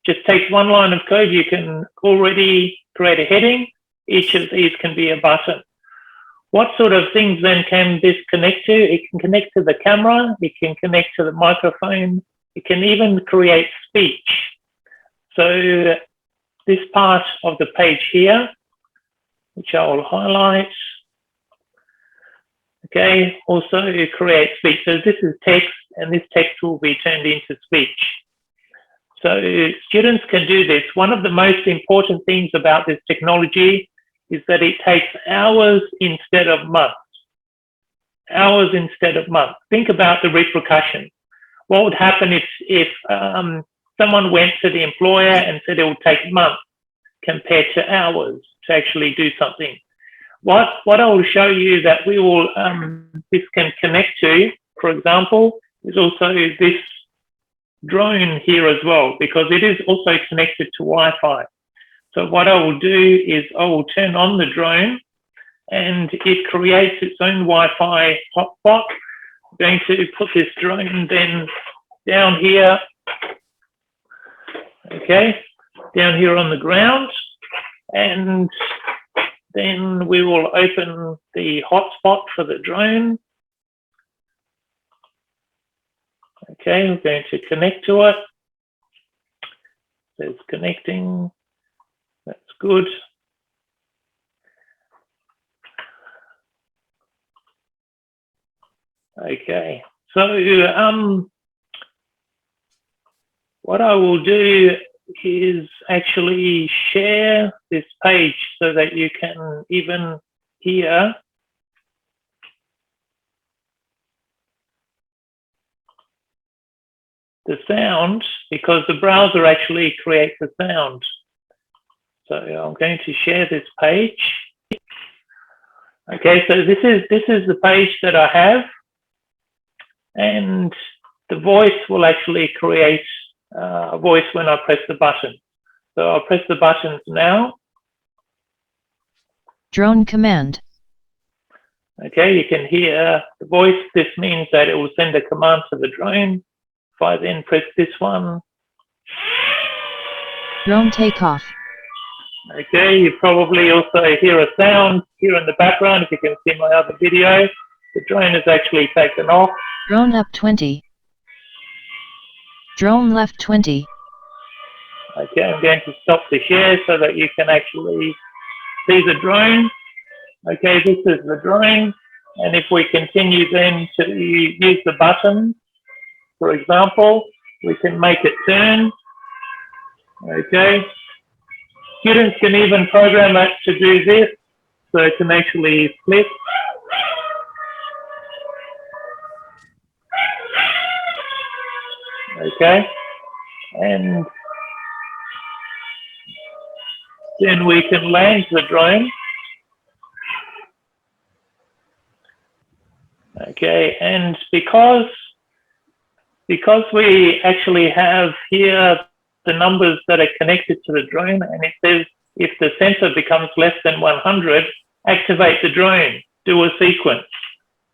Just takes one line of code, you can already create a heading. Each of these can be a button. What sort of things then can this connect to? It can connect to the camera, it can connect to the microphone, it can even create speech. So this part of the page here, which I will highlight, okay, also create speech. So this is text, and this text will be turned into speech. So students can do this. One of the most important things about this technology is that it takes hours instead of months. Hours instead of months. Think about the repercussions. What would happen if someone went to the employer and said it would take months compared to hours to actually do something? What I will show you that we will this can connect to, for example, is also this drone here as well, because it is also connected to Wi-Fi. So what I will do is I will turn on the drone, and it creates its own Wi-Fi hotspot I'm going to put this drone then down here, okay, down here on the ground, and then we will open the hotspot for the drone. Okay, we're going to connect to it. So it's connecting. That's good. Okay, so what I will do is actually share this page so that you can even hear the sound, because the browser actually creates the sound. So I'm going to share this page. Okay, so this is the page that I have, and the voice will actually create a voice when I press the button. So I'll press the buttons now. Drone command. Okay, you can hear the voice. This means that it will send a command to the drone. If I then press this one. Drone takeoff. Okay, you probably also hear a sound here in the background. If you can see my other video, the drone is actually taken off. Drone up 20. Drone left 20. Okay, I'm going to stop the share so that you can actually see the drone. Okay, this is the drone. And if we continue then to use the button, for example, we can make it turn. Okay. Students can even program it to do this, so it can actually flip. Okay. And then we can land the drone. Okay, and because we actually have here the numbers that are connected to the drone, and it says if the sensor becomes less than 100, activate the drone, do a sequence.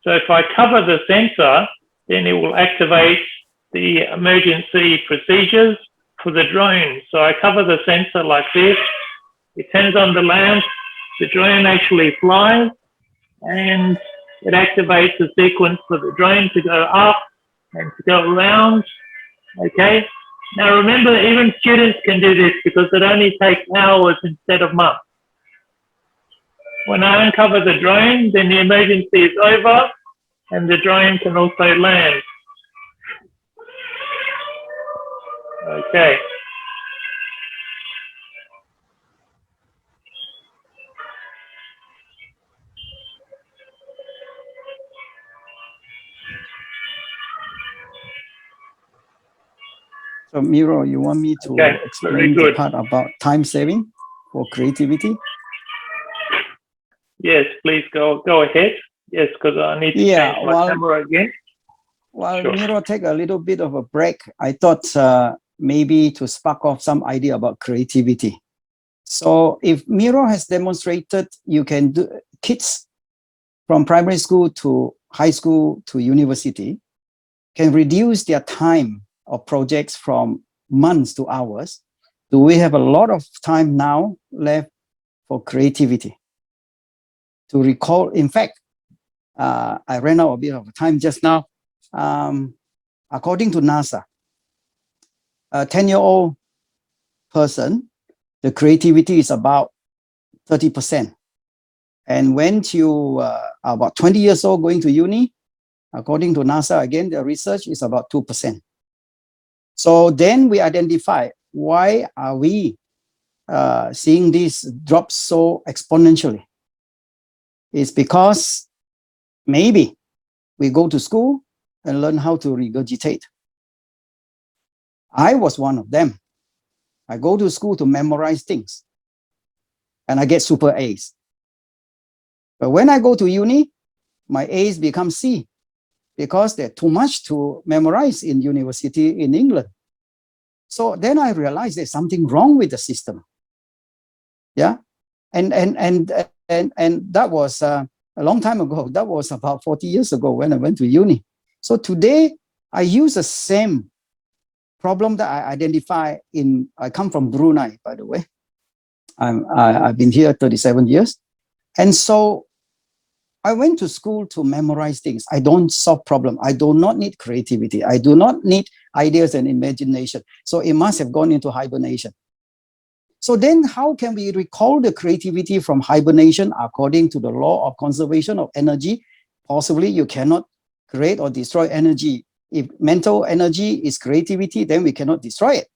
So if I cover the sensor, then it will activate the emergency procedures for the drone. So I cover the sensor like this, it turns on the lamp, the drone actually flies, and it activates the sequence for the drone to go up and to go around. Okay. Now remember, even students can do this because it only takes hours instead of months. When I uncover the drone, then the emergency is over and the drone can also land. Okay. So Miro, you want me to explain the part about time saving for creativity? Yes, please go ahead. Yes, because I need to change my camera again. While Miro take a little bit of a break, I thought maybe to spark off some idea about creativity. So if Miro has demonstrated you can do, kids from primary school to high school to university can reduce their time of projects from months to hours. Do we have a lot of time now left for creativity? To recall, in fact, I ran out a bit of time just now. According to NASA, a 10-year-old person, the creativity is about 30%. And when you are about 20 years old going to uni, according to NASA, again, the research is about 2%. So then we identify why are we seeing this drop so exponentially? It's because maybe we go to school and learn how to regurgitate. I was one of them. I go to school to memorize things and I get super A's. But when I go to uni, my A's become C because there's too much to memorize in university in England. So then I realized there's something wrong with the system. Yeah. And that was a long time ago. That was about 40 years ago when I went to uni. So today, I use the same problem that I identify I come from Brunei, by the way. I've been here 37 years. And so I went to school to memorize things. I don't solve problems. I do not need creativity. I do not need ideas and imagination. So it must have gone into hibernation. So then how can we recall the creativity from hibernation according to the law of conservation of energy? Possibly you cannot create or destroy energy. If mental energy is creativity, then we cannot destroy it.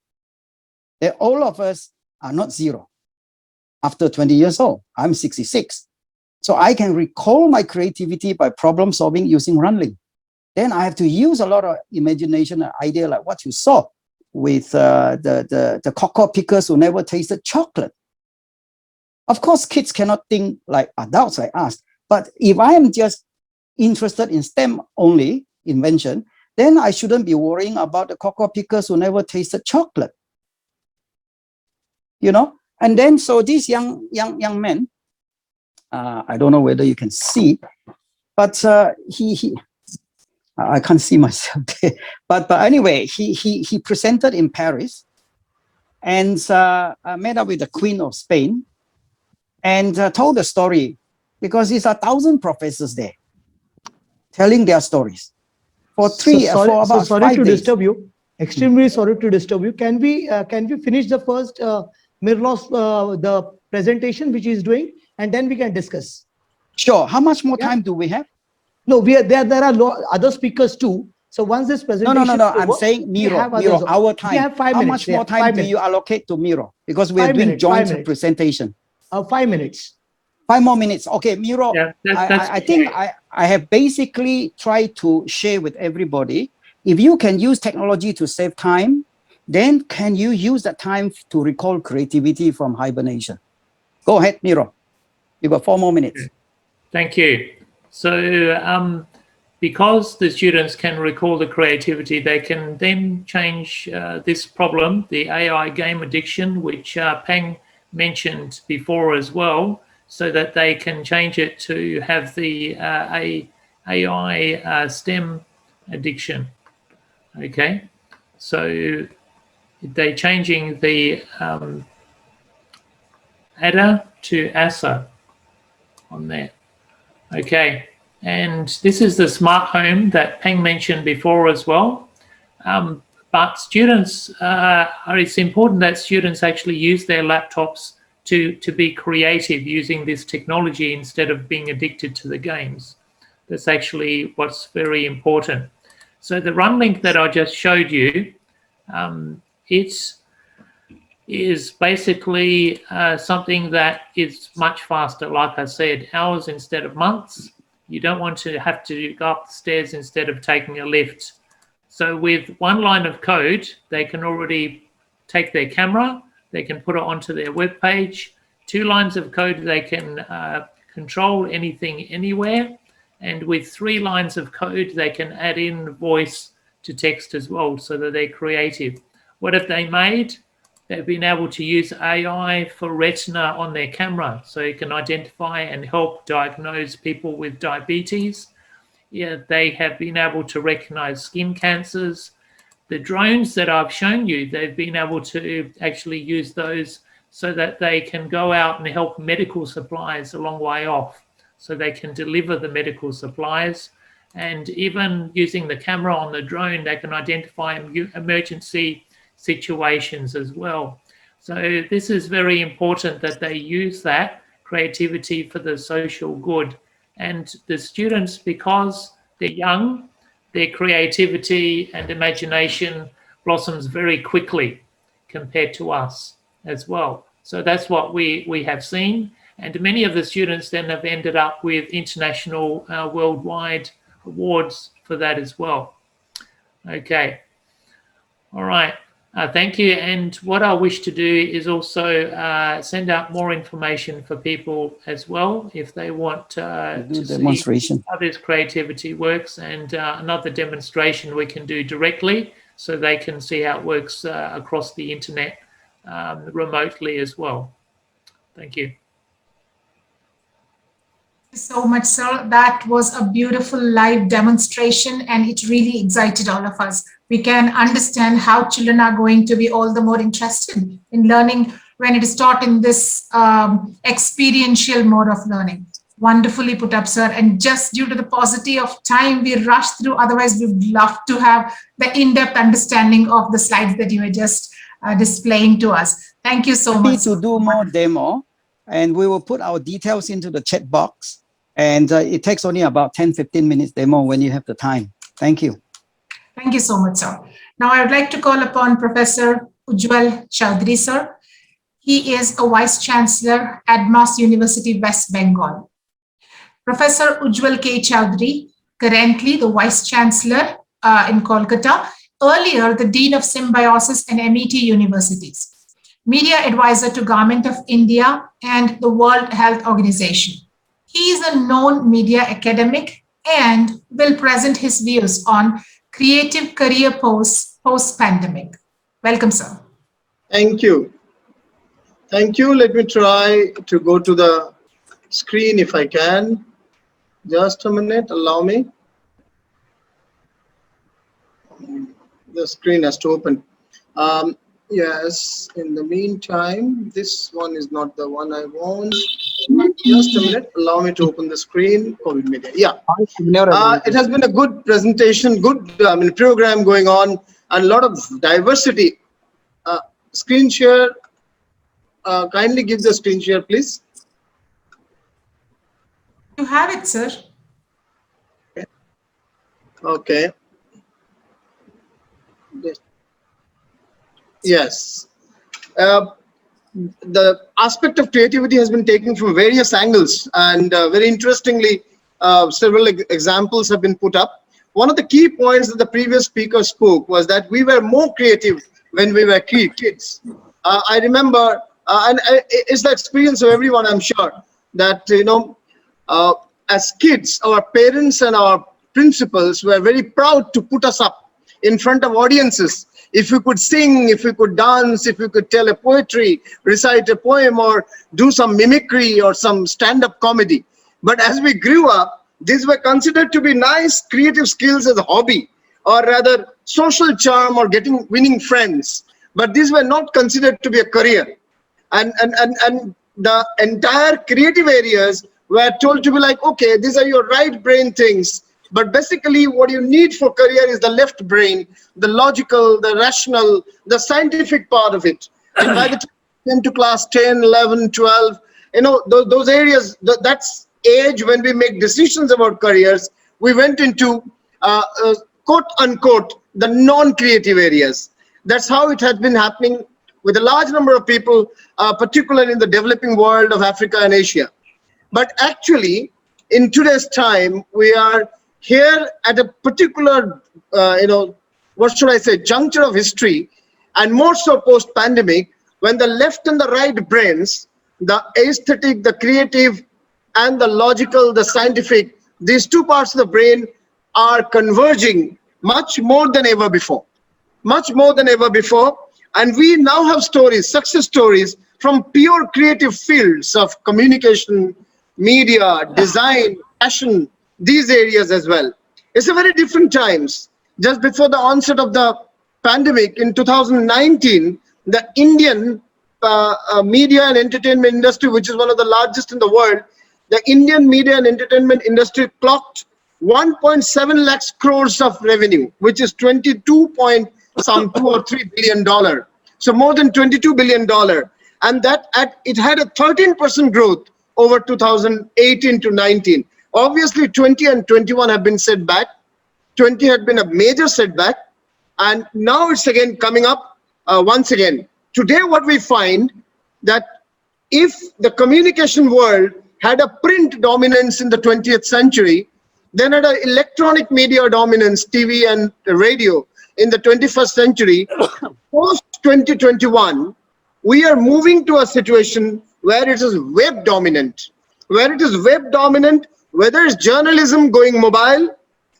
Then all of us are not zero. After 20 years old, I'm 66. So I can recall my creativity by problem solving using running. Then I have to use a lot of imagination and idea like what you saw with the cocoa pickers who never tasted chocolate. Of course, kids cannot think like adults like us. But if I am just interested in STEM only invention, then I shouldn't be worrying about the cocoa pickers who never tasted chocolate. You know? And then so this young man, I don't know whether you can see, but I can't see myself there. But anyway, he presented in Paris and met up with the Queen of Spain and told the story because there's 1,000 professors there telling their stories for about 5 days. Disturb you. Extremely sorry to disturb you. Can we finish the first Mirlos the presentation which he is doing, and then we can discuss. Sure. How much more time do we have? No, there are other speakers too. So once this presentation No. I'm saying Miro, our time. We have 5 How minutes. much more time do you allocate to Miro? Because we're doing joint presentation. 5 minutes. 5 more minutes. Okay, Miro. Yeah, I think I have basically tried to share with everybody. If you can use technology to save time, then can you use that time to recall creativity from hibernation? Go ahead, Miro. You got 4 more minutes. Thank you. So because the students can recall the creativity, they can then change this problem, the AI game addiction, which Peng mentioned before as well, so that they can change it to have the AI STEM addiction. Okay, so they're changing the ADA to ASA on there. Okay, and this is the smart home that Peng mentioned before as well. But students, it's important that students actually use their laptops to be creative using this technology instead of being addicted to the games. That's actually what's very important. So the run link that I just showed you, it is basically something that is much faster. Like I said, hours instead of months. You don't want to have to go up the stairs instead of taking a lift. So with 1 line of code, they can already take their camera, they can put it onto their web page. 2 lines of code, they can control anything anywhere. And with 3 lines of code, they can add in voice to text as well, so that they're creative. What have they made? They've been able to use AI for retina on their camera, so you can identify and help diagnose people with diabetes. Yeah, they have been able to recognize skin cancers. The drones that I've shown you, they've been able to actually use those so that they can go out and help medical supplies a long way off, so they can deliver the medical supplies. And even using the camera on the drone, they can identify emergency situations as well. So this is very important that they use that creativity for the social good. And the students, because they're young, their creativity and imagination blossoms very quickly compared to us as well. So that's what we have seen. And many of the students then have ended up with international worldwide awards for that as well. Okay. All right. Thank you. And what I wish to do is also send out more information for people as well, if they want to see how this creativity works, and another demonstration we can do directly so they can see how it works across the internet remotely as well. Thank you. So much, sir. That was a beautiful live demonstration and it really excited all of us. We can understand how children are going to be all the more interested in learning when it is taught in this experiential mode of learning. Wonderfully put up, sir. And just due to the paucity of time, we rushed through. Otherwise, we'd love to have the in-depth understanding of the slides that you were just displaying to us. Thank you so much. To do more demo, and we will put our details into the chat box. And it takes only about 10-15 minutes demo when you have the time. Thank you. Thank you so much, sir. Now I would like to call upon Professor Ujjwal Chaudhary, sir. He is a Vice Chancellor at Mass University, West Bengal. Professor Ujjwal K. Chaudhary, currently the Vice Chancellor in Kolkata, earlier the Dean of Symbiosis and MET Universities, Media Advisor to Government of India and the World Health Organization. He is a known media academic and will present his views on creative career post-pandemic. Welcome, sir. Thank you. Thank you. Let me try to go to the screen if I can. Just a minute, allow me. The screen has to open. Yes, in the meantime, this one is not the one I want. Just a minute, allow me to open the screen. COVID media. Yeah. It has been a good presentation, good program going on, and a lot of diversity. Screen share. Kindly give the screen share, please. You have it, sir. Okay. Yes. The aspect of creativity has been taken from various angles, and very interestingly, several examples have been put up. One of the key points that the previous speaker spoke was that we were more creative when we were kids. I remember, and it's the experience of everyone, I'm sure, that, as kids, our parents and our principals were very proud to put us up in front of audiences. If we could sing, if we could dance, if we could tell a poetry, recite a poem, or do some mimicry or some stand-up comedy. But as we grew up, these were considered to be nice creative skills as a hobby, or rather social charm or winning friends. But these were not considered to be a career. And the entire creative areas were told to be like, okay, these are your right brain things. But basically, what you need for career is the left brain, the logical, the rational, the scientific part of it. And by the time you came to class 10, 11, 12, those areas, that's age when we make decisions about careers, we went into, quote unquote, the non-creative areas. That's how it had been happening with a large number of people, particularly in the developing world of Africa and Asia. But actually, in today's time, we are here at a particular, what should I say, juncture of history, and more so post-pandemic, when the left and the right brains, the aesthetic, the creative, and the logical, the scientific, these two parts of the brain are converging much more than ever before. Much more than ever before. And we now have stories, success stories, from pure creative fields of communication, media, design, fashion, these areas as well. It's a very different times. Just before the onset of the pandemic in 2019, the Indian media and entertainment industry, which is one of the largest in the world, the Indian media and entertainment industry clocked 1.7 lakhs crores of revenue, which is 22 or 3 billion dollar. So more than 22 billion dollar. And that it had a 13% growth over 2018 to 19. Obviously, 20 and 21 have been set back. 20 had been a major setback, and now it's again coming up once again. Today, what we find that if the communication world had a print dominance in the 20th century, then had an electronic media dominance, TV and radio, in the 21st century, post 2021, we are moving to a situation where it is web dominant. Where it is web dominant, whether it's journalism going mobile,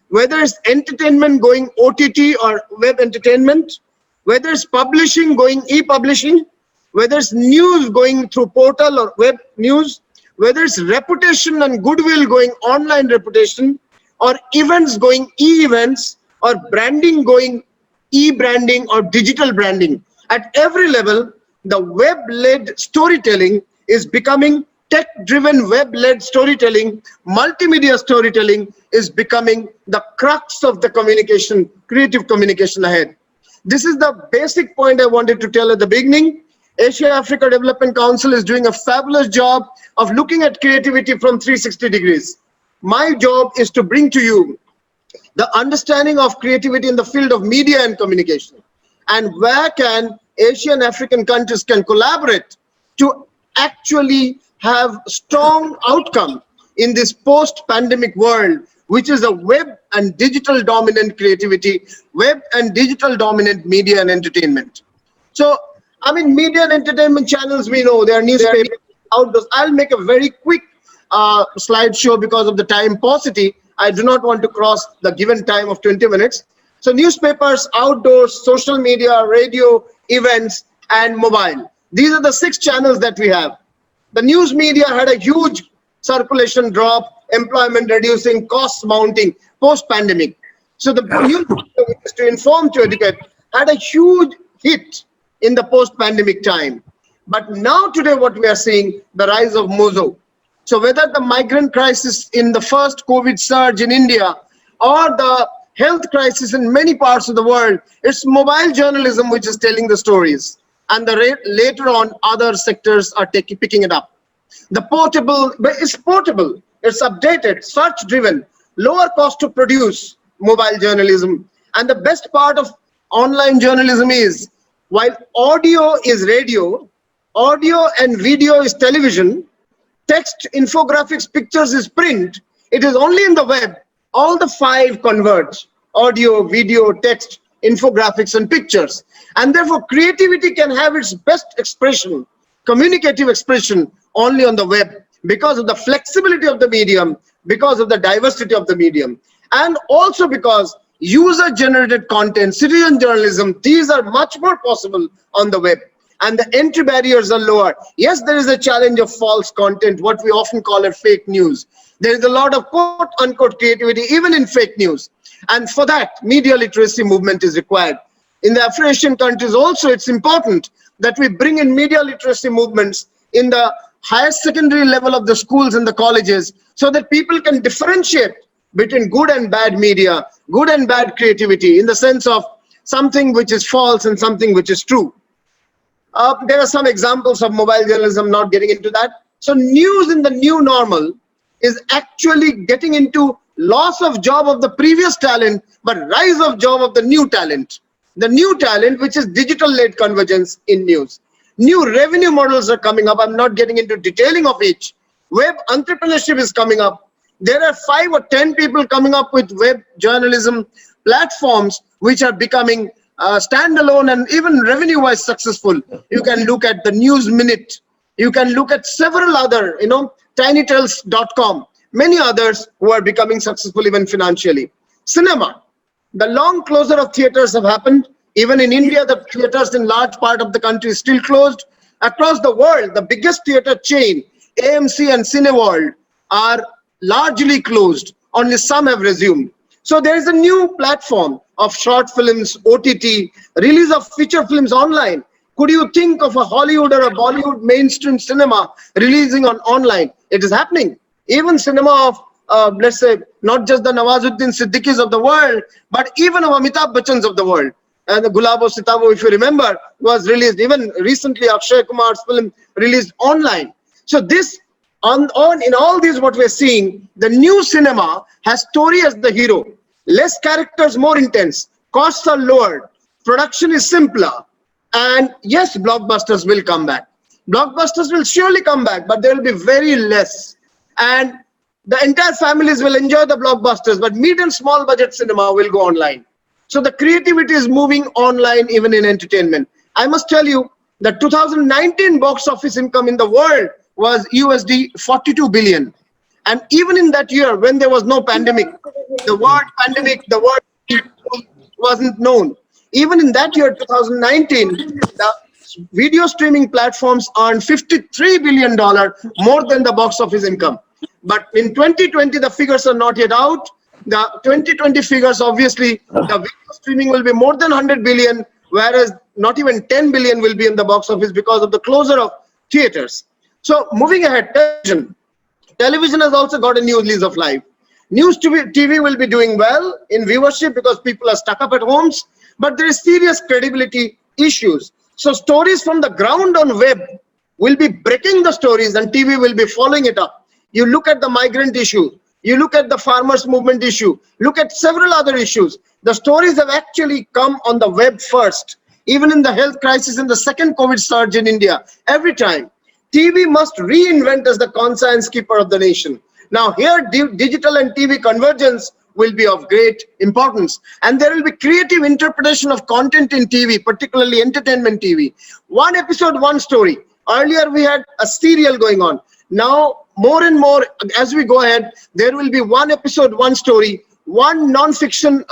whether it's entertainment going OTT or web entertainment, whether it's publishing going e-publishing, whether it's news going through portal or web news, whether it's reputation and goodwill going online reputation, or events going e-events, or branding going e-branding or digital branding. At every level, the web-led storytelling is becoming tech-driven web-led storytelling, multimedia storytelling is becoming the crux of the communication, creative communication ahead. This is the basic point I wanted to tell at the beginning. Asia-Africa Development Council is doing a fabulous job of looking at creativity from 360 degrees. My job is to bring to you the understanding of creativity in the field of media and communication, and where can Asian African countries can collaborate to actually have strong outcome in this post-pandemic world, which is a web and digital dominant creativity, web and digital dominant media and entertainment. So, I mean, media and entertainment channels, we know there are newspapers, outdoors. I'll make a very quick slideshow because of the time paucity. I do not want to cross the given time of 20 minutes. So newspapers, outdoors, social media, radio, events, and mobile. These are the 6 channels that we have. The news media had a huge circulation drop, employment reducing, costs mounting post-pandemic. So the news media, which is to inform, to educate, had a huge hit in the post-pandemic time. But now today what we are seeing, the rise of Mozo. So whether the migrant crisis in the first COVID surge in India or the health crisis in many parts of the world, it's mobile journalism which is telling the stories. And later on, other sectors are picking it up. The portable, it's updated, search-driven, lower cost to produce mobile journalism. And the best part of online journalism is, while audio is radio, audio and video is television, text, infographics, pictures is print, it is only in the web, all the 5 converge: audio, video, text, infographics, and pictures. And therefore, creativity can have its best expression, communicative expression, only on the web, because of the flexibility of the medium, because of the diversity of the medium, and also because user-generated content, citizen journalism, these are much more possible on the web. And the entry barriers are lower. Yes, there is a challenge of false content, what we often call it fake news. There is a lot of quote-unquote creativity, even in fake news. And for that, media literacy movement is required. In the Afro-Asian countries also, it's important that we bring in media literacy movements in the higher secondary level of the schools and the colleges, so that people can differentiate between good and bad media, good and bad creativity, in the sense of something which is false and something which is true. There are some examples of mobile journalism, not getting into that. So news in the new normal is actually getting into loss of job of the previous talent, but rise of job of the new talent. The new talent, which is digital-led convergence in news. New revenue models are coming up. I'm not getting into detailing of each. Web entrepreneurship is coming up. There are 5 or 10 people coming up with web journalism platforms which are becoming standalone and even revenue-wise successful. You can look at the News Minute. You can look at several other, tinytales.com, many others who are becoming successful even financially. Cinema. The long closure of theaters have happened. Even in India, the theaters in large part of the country is still closed. Across the world, the biggest theater chain, AMC and Cineworld, are largely closed. Only some have resumed. So there is a new platform of short films, OTT, release of feature films online. Could you think of a Hollywood or a Bollywood mainstream cinema releasing on online? It is happening. Even cinema of, let's say, not just the Nawazuddin Siddiquis of the world, but even of Amitabh Bachchan's of the world. And the Gulabo Sitabo, if you remember, was released even recently. Akshay Kumar's film released online. So this, in all these what we're seeing, the new cinema has story as the hero. Less characters, more intense. Costs are lowered. Production is simpler. And yes, blockbusters will come back. Blockbusters will surely come back, but there will be very less. And the entire families will enjoy the blockbusters, but mid and small budget cinema will go online. So the creativity is moving online even in entertainment. I must tell you, the 2019 box office income in the world was USD 42 billion. And even in that year, when there was no pandemic, the word pandemic, the word wasn't known. Even in that year, 2019, the video streaming platforms earned $53 billion, more than the box office income. But in 2020, the figures are not yet out. The 2020 figures, obviously, the video streaming will be more than 100 billion, whereas not even 10 billion will be in the box office because of the closure of theaters. So moving ahead, television has also got a new lease of life. News TV will be doing well in viewership because people are stuck up at homes, but there is serious credibility issues. So stories from the ground on web will be breaking the stories and TV will be following it up. You look at the migrant issue, you look at the farmers movement issue, look at several other issues. The stories have actually come on the web first. Even in the health crisis in the second COVID surge in India, every time, TV must reinvent as the conscience keeper of the nation. Now here, digital and TV convergence will be of great importance. And there will be creative interpretation of content in TV, particularly entertainment TV. One episode, one story. Earlier we had a serial going on. Now more and more, as we go ahead, there will be one episode, one story, one non-fiction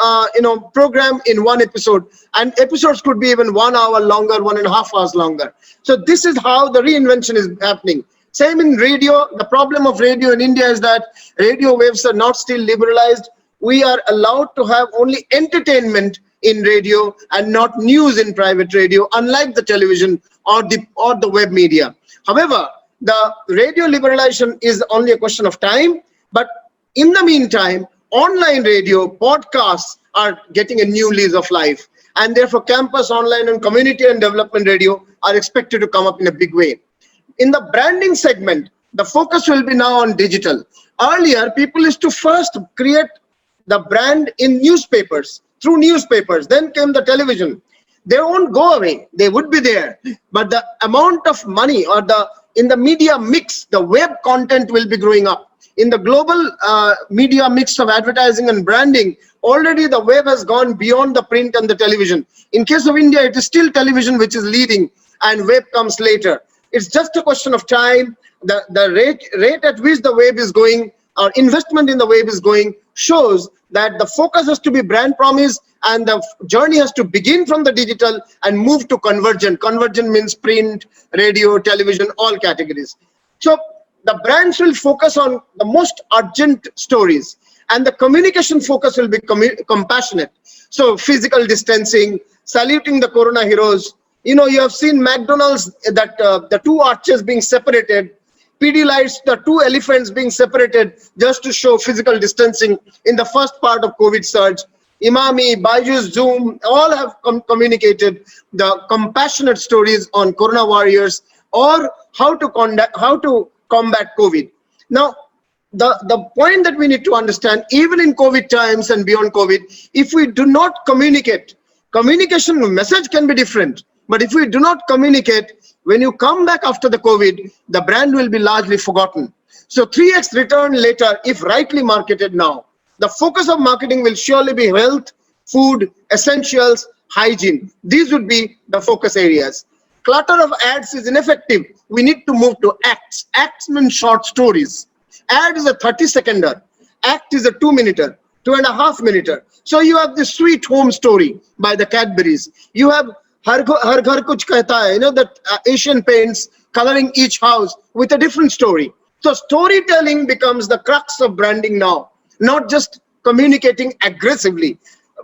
program in one episode, and episodes could be even 1 hour longer, 1.5 hours longer. So this is how the reinvention is happening. Same in radio. The problem of radio in India is that radio waves are not still liberalized. We are allowed to have only entertainment in radio and not news in private radio, unlike the television or the web media. However, the radio liberalization is only a question of time. But in the meantime, online radio, podcasts are getting a new lease of life. And therefore, campus, online, and community and development radio are expected to come up in a big way. In the branding segment, the focus will be now on digital. Earlier, people used to first create the brand in newspapers, through newspapers. Then came the television. They won't go away. They would be there. But the amount of money or in the media mix, the web content will be growing up. In the global media mix of advertising and branding, already the web has gone beyond the print and the television. In case of India, it is still television which is leading and web comes later. It's just a question of time. The rate at which the web is going, or investment in the web is going, shows that the focus has to be brand promise and the journey has to begin from the digital and move to convergent. Convergent means print, radio, television, all categories. So the brands will focus on the most urgent stories and the communication focus will be compassionate. So physical distancing, saluting the corona heroes. You know, you have seen McDonald's, that the two arches being separated, Pidilites, the two elephants being separated just to show physical distancing in the first part of COVID surge. Imami, Byju's, Zoom, all have communicated the compassionate stories on corona warriors or how to combat COVID. Now, the point that we need to understand, even in COVID times and beyond COVID, if we do not communicate, communication message can be different. But if we do not communicate, when you come back after the COVID, the brand will be largely forgotten. So 3x return later, if rightly marketed now. The focus of marketing will surely be health, food, essentials, hygiene. These would be the focus areas. Clutter of ads is ineffective. We need to move to acts. Acts mean short stories. Ad is a 30-seconder. Act is a 2-minuter, 2.5-minuter. So you have the Sweet Home Story by the Cadburys. You have Har Ghar Kuch Kehta Hai, that Asian Paints coloring each house with a different story. So storytelling becomes the crux of branding now, not just communicating aggressively.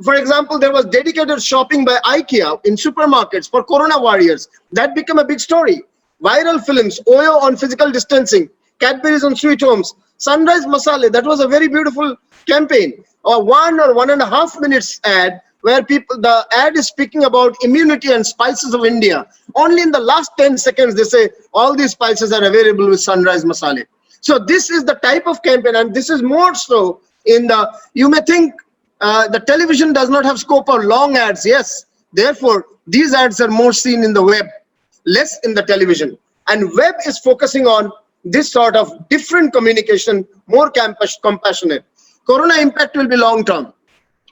For example, there was dedicated shopping by IKEA in supermarkets for corona warriors. That became a big story. Viral films, Oyo on physical distancing, Cadbury's on sweet homes, Sunrise Masale, that was a very beautiful campaign. Or 1 or 1.5 minutes ad where the ad is speaking about immunity and spices of India. Only in the last 10 seconds, they say all these spices are available with Sunrise Masale. So this is the type of campaign, and this is more so in you may think the television does not have scope for long ads. Yes, therefore, these ads are more seen in the web, less in the television. And web is focusing on this sort of different communication, more compassionate. Corona impact will be long term.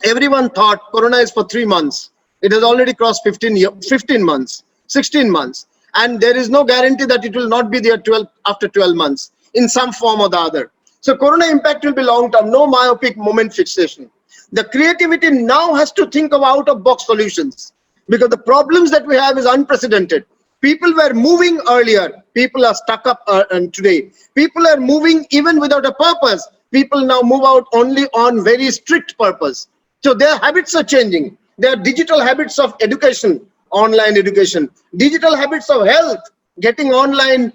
Everyone thought corona is for 3 months. It has already crossed 15 months, 16 months. And there is no guarantee that it will not be there after 12 months in some form or the other. So corona impact will be long term, no myopic moment fixation. The creativity now has to think of out-of-box solutions because the problems that we have is unprecedented. People were moving earlier. People are stuck up and today. People are moving even without a purpose. People now move out only on very strict purpose. So their habits are changing. Their digital habits of education, online education, digital habits of health, getting online,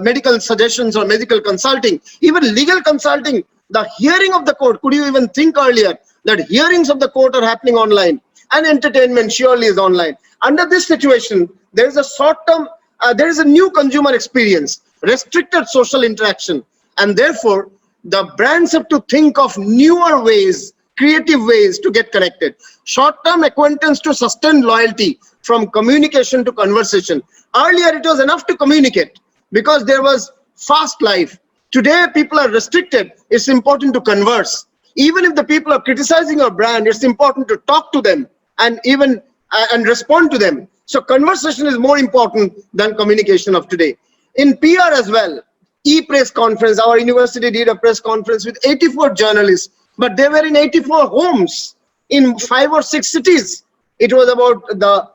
medical suggestions or medical consulting, even legal consulting, the hearing of the court. Could you even think earlier that hearings of the court are happening online? And entertainment surely is online. Under this situation, there is a short-term, there is a new consumer experience, restricted social interaction, and therefore the brands have to think of newer ways, creative ways to get connected. Short-term acquaintance to sustain loyalty, from communication to conversation. Earlier, it was enough to communicate because there was fast life. Today, people are restricted. It's important to converse. Even if the people are criticizing your brand, it's important to talk to them and even and respond to them. So conversation is more important than communication of today. In PR as well, e-press conference, our university did a press conference with 84 journalists, but they were in 84 homes in 5 or 6 cities. It was about the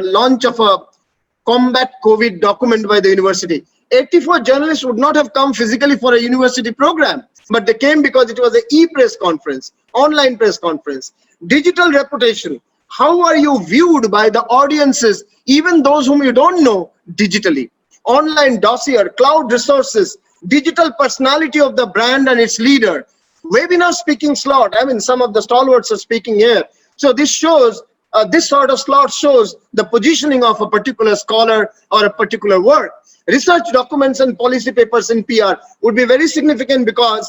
launch of a combat COVID document by the university. 84 journalists would not have come physically for a university program, but they came because it was an e-press conference, online press conference. Digital reputation. How are you viewed by the audiences, even those whom you don't know, digitally? Online dossier, cloud resources, digital personality of the brand and its leader, webinar speaking slot. I mean, some of the stalwarts are speaking here. So this shows, this sort of slot shows the positioning of a particular scholar or a particular work. Research documents and policy papers in PR would be very significant because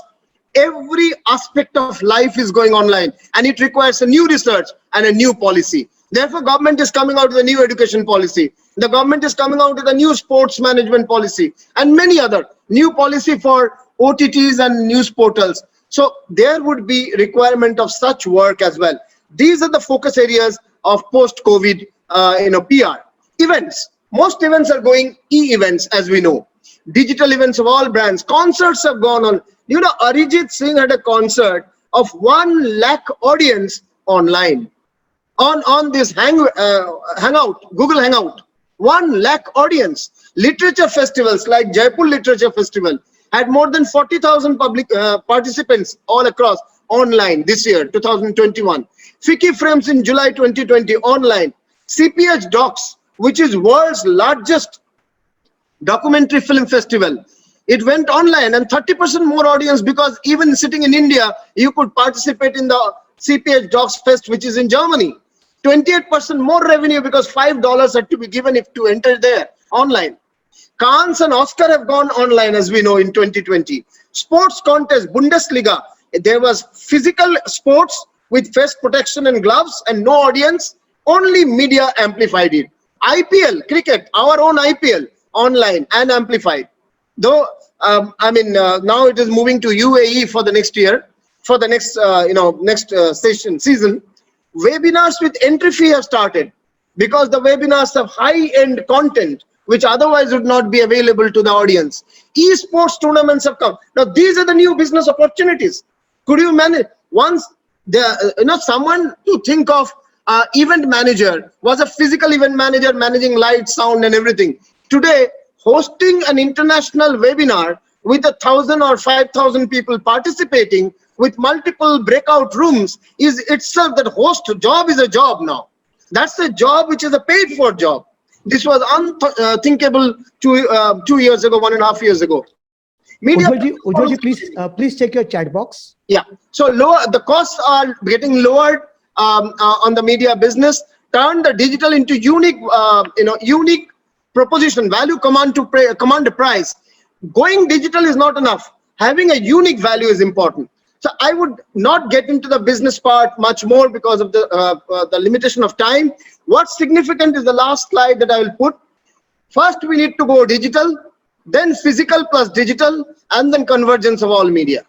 every aspect of life is going online and it requires a new research and a new policy. Therefore, government is coming out with a new education policy. The government is coming out with a new sports management policy and many other new policy for OTTs and news portals. So there would be requirement of such work as well. These are the focus areas of post-COVID, PR. Events. Most events are going e-events, as we know. Digital events of all brands. Concerts have gone on. You know, Arijit Singh had a concert of 1 lakh audience online. On this Hangout, Google Hangout. 1 lakh audience. Literature festivals like Jaipur Literature Festival had more than 40,000 public participants all across online this year, 2021. Fiki Frames in July 2020 online. CPH Docs, which is world's largest documentary film festival. It went online and 30% more audience because even sitting in India, you could participate in the CPH Docs Fest, which is in Germany. 28% more revenue because $5 had to be given if to enter there online. Cannes and Oscar have gone online, as we know, in 2020. Sports contest, Bundesliga. There was physical sports with face protection and gloves and no audience. Only media amplified it. IPL, cricket, our own IPL, online and amplified. Though, now it is moving to UAE for the next year, for the next, season. Webinars with entry fee have started because the webinars have high-end content which otherwise would not be available to the audience. Esports tournaments have come. Now, these are the new business opportunities. Could you manage? Once, someone to think of event manager was a physical event manager managing light, sound, and everything. Today, hosting an international webinar with 1,000 or 5,000 people participating with multiple breakout rooms is itself, that host job is a job now. That's a job which is a paid for job. This was unthinkable 2 years ago, 1.5 years ago. Media. Ujjwalji, please check your chat box. Yeah. So the costs are getting lowered on the media business. Turn the digital into unique, unique proposition, value command a price. Going digital is not enough. Having a unique value is important. So I would not get into the business part much more because of the limitation of time. What's significant is the last slide that I will put. First, we need to go digital, then physical plus digital, and then convergence of all media.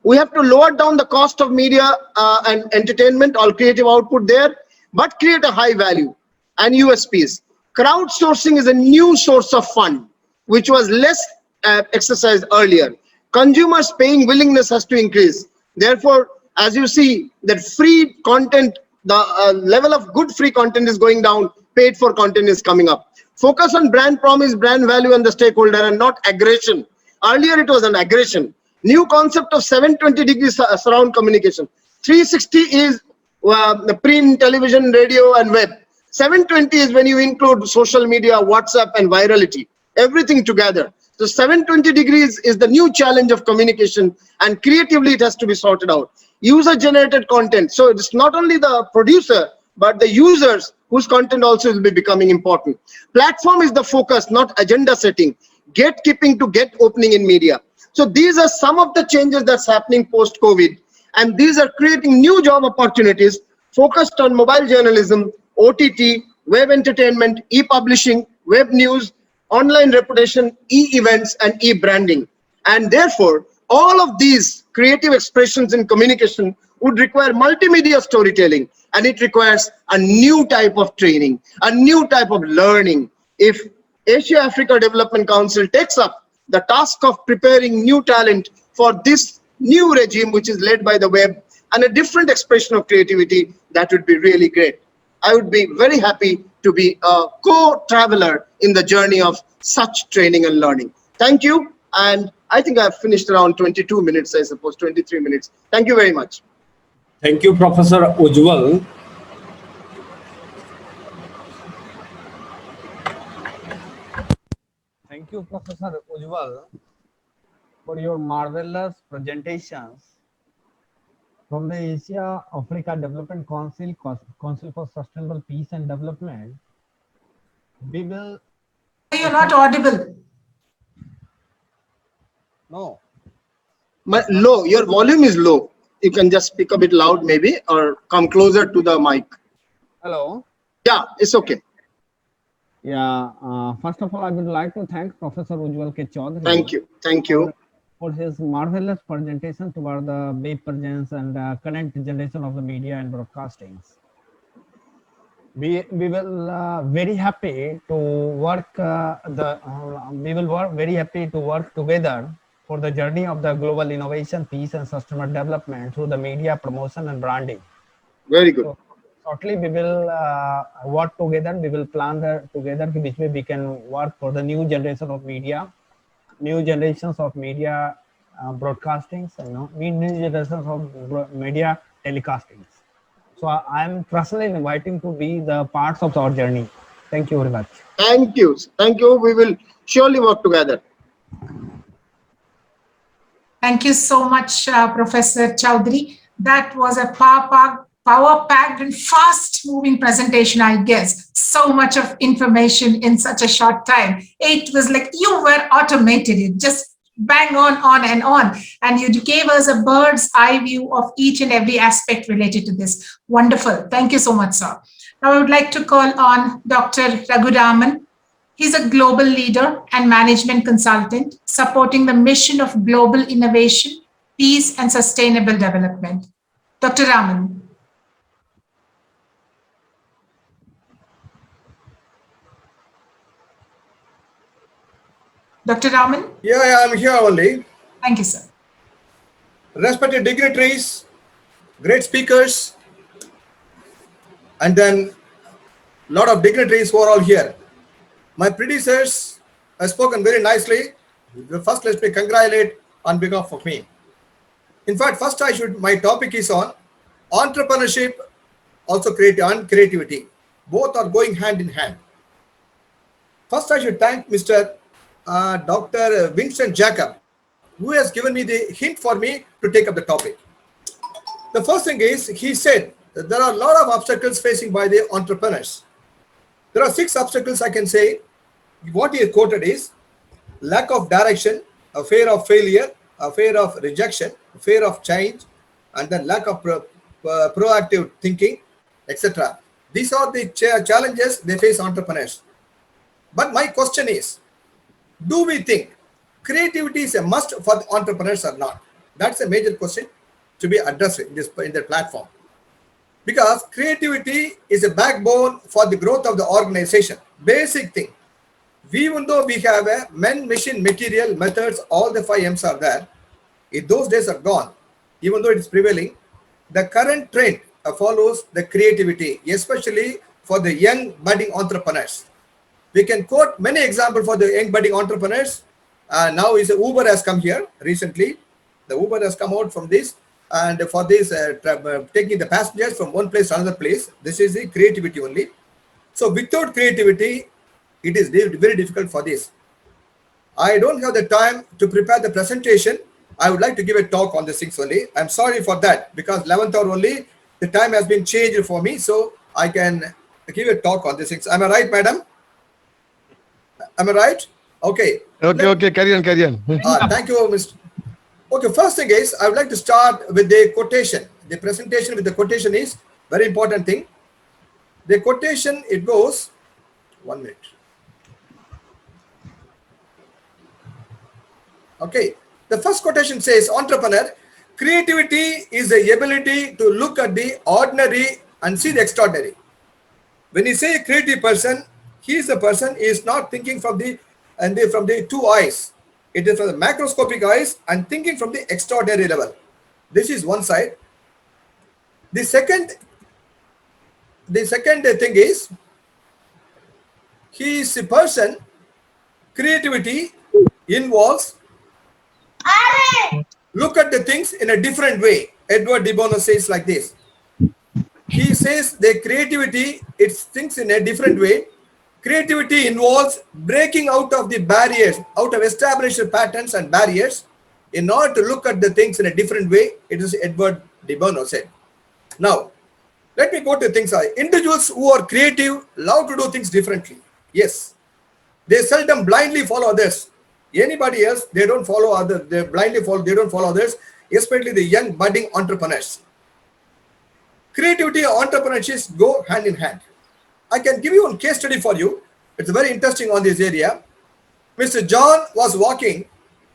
We have to lower down the cost of media and entertainment, all creative output there, but create a high value and USPs. Crowdsourcing is a new source of fund, which was less exercised earlier. Consumers' paying willingness has to increase. Therefore, as you see that free content, the level of good free content is going down, paid for content is coming up. Focus on brand promise, brand value, and the stakeholder, and not aggression. Earlier, it was an aggression. New concept of 720 degrees surround communication. 360 is the print, television, radio, and web. 720 is when you include social media, WhatsApp, and virality, everything together. So 720 degrees is the new challenge of communication, and creatively it has to be sorted out. User-generated content. So it's not only the producer, but the users whose content also will be becoming important. Platform is the focus, not agenda setting. Gatekeeping to get opening in media. So these are some of the changes that's happening post-COVID, and these are creating new job opportunities focused on mobile journalism, OTT, web entertainment, e-publishing, web news, online reputation, e-events, and e-branding. And therefore, all of these creative expressions in communication would require multimedia storytelling, and it requires a new type of training, a new type of learning. If Asia Africa Development Council takes up the task of preparing new talent for this new regime, which is led by the web, and a different expression of creativity, that would be really great. I would be very happy to be a co-traveler in the journey of such training and learning. Thank you. And I think I've finished around 22 minutes, I suppose, 23 minutes. Thank you very much. Thank you, Professor Ujjwal. Thank you, Professor Ujjwal, for your marvelous presentations from the Asia Africa Development Council, Council for Sustainable Peace and Development. We will. You're not audible. No. Low, your volume is low. You can just speak a bit loud maybe, or come closer to the mic. Hello. Yeah, it's okay. Yeah, first of all, I would like to thank Professor Ujjwal K. Chaudhary. Thank you. Thank you. For his marvelous presentation toward the web presence and current generation of the media and broadcasting. We will very happy to work very happy to work together for the journey of the global innovation, peace, and sustainable development through the media promotion and branding. Very good. So, shortly, we will work together. We will plan together which way we can work for the new generation of media, new generations of media broadcastings, new generations of media telecastings. So I am personally inviting to be the parts of our journey. Thank you very much. Thank you. Thank you. We will surely work together. Thank you so much, Professor Chaudhary. That was a power-packed and fast-moving presentation, I guess. So much of information in such a short time. It was like you were automated. It just bang on and on. And you gave us a bird's eye view of each and every aspect related to this. Wonderful. Thank you so much, sir. Now I would like to call on Dr. Raghuraman. He's a global leader and management consultant supporting the mission of global innovation, peace, and sustainable development. Dr. Raman. Dr. Raman? Yeah, I'm here only. Thank you, sir. Respected dignitaries, great speakers, and then a lot of dignitaries who are all here. My predecessors have spoken very nicely. First, let me congratulate on behalf of me. In fact, first my topic is on entrepreneurship, also creativity. Both are going hand in hand. First, I should thank Mr. Dr. Vincent Jacob, who has given me the hint for me to take up the topic. The first thing is, he said that there are a lot of obstacles facing by the entrepreneurs. There are 6 obstacles I can say. What he quoted is lack of direction, a fear of failure, a fear of rejection, a fear of change, and then lack of proactive thinking, etc. These are the challenges they face entrepreneurs. But my question is, do we think creativity is a must for the entrepreneurs or not? That's a major question to be addressed in the platform. Because creativity is a backbone for the growth of the organization. Basic thing. Even though we have a men, machine, material, methods, all the 5 M's are there, if those days are gone, even though it is prevailing, the current trend follows the creativity, especially for the young budding entrepreneurs. We can quote many examples for the young budding entrepreneurs. Now is Uber has come here recently. The Uber has come out from this, and for this taking the passengers from one place to another place. This is the creativity only. So without creativity, it is very difficult for this. I don't have the time to prepare the presentation. I would like to give a talk on these things only. I'm sorry for that, because 11th hour only, the time has been changed for me, so I can give a talk on these things. Am I right, madam? Am I right? Okay. Okay, carry on. Thank you, Mr. Okay, first thing is, I would like to start with the quotation. The presentation with the quotation is very important thing. The quotation, it goes, 1 minute. Okay, the first quotation says, entrepreneur, creativity is the ability to look at the ordinary and see the extraordinary. When you say a creative person, he is the person is not thinking from the two eyes. It is from the macroscopic eyes and thinking from the extraordinary level. This is one side. The second thing is, he is a person, creativity involves look at the things in a different way. Edward de Bono says like this. He says the creativity, it thinks in a different way. Creativity involves breaking out of the barriers, out of established patterns and barriers in order to look at the things in a different way. It is Edward de Bono said. Now, let me go to things. Individuals who are creative love to do things differently. Yes. They seldom blindly follow others. Anybody else, they don't follow others. They blindly follow, they don't follow others, especially the young budding entrepreneurs. Creativity and entrepreneurship go hand in hand. I can give you one case study for you. It's very interesting on this area. Mr. John was working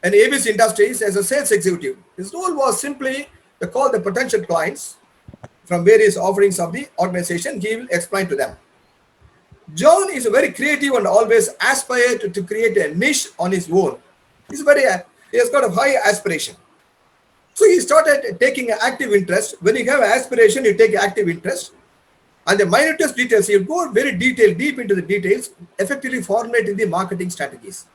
in ABC Industries as a sales executive. His role was simply to call the potential clients from various offerings of the organization. He will explain to them. John is very creative and always aspired to create a niche on his own. He has got a high aspiration. So he started taking an active interest. When you have an aspiration, you take active interest. And the minutest details, you go very deep into the details, effectively formulating the marketing strategies.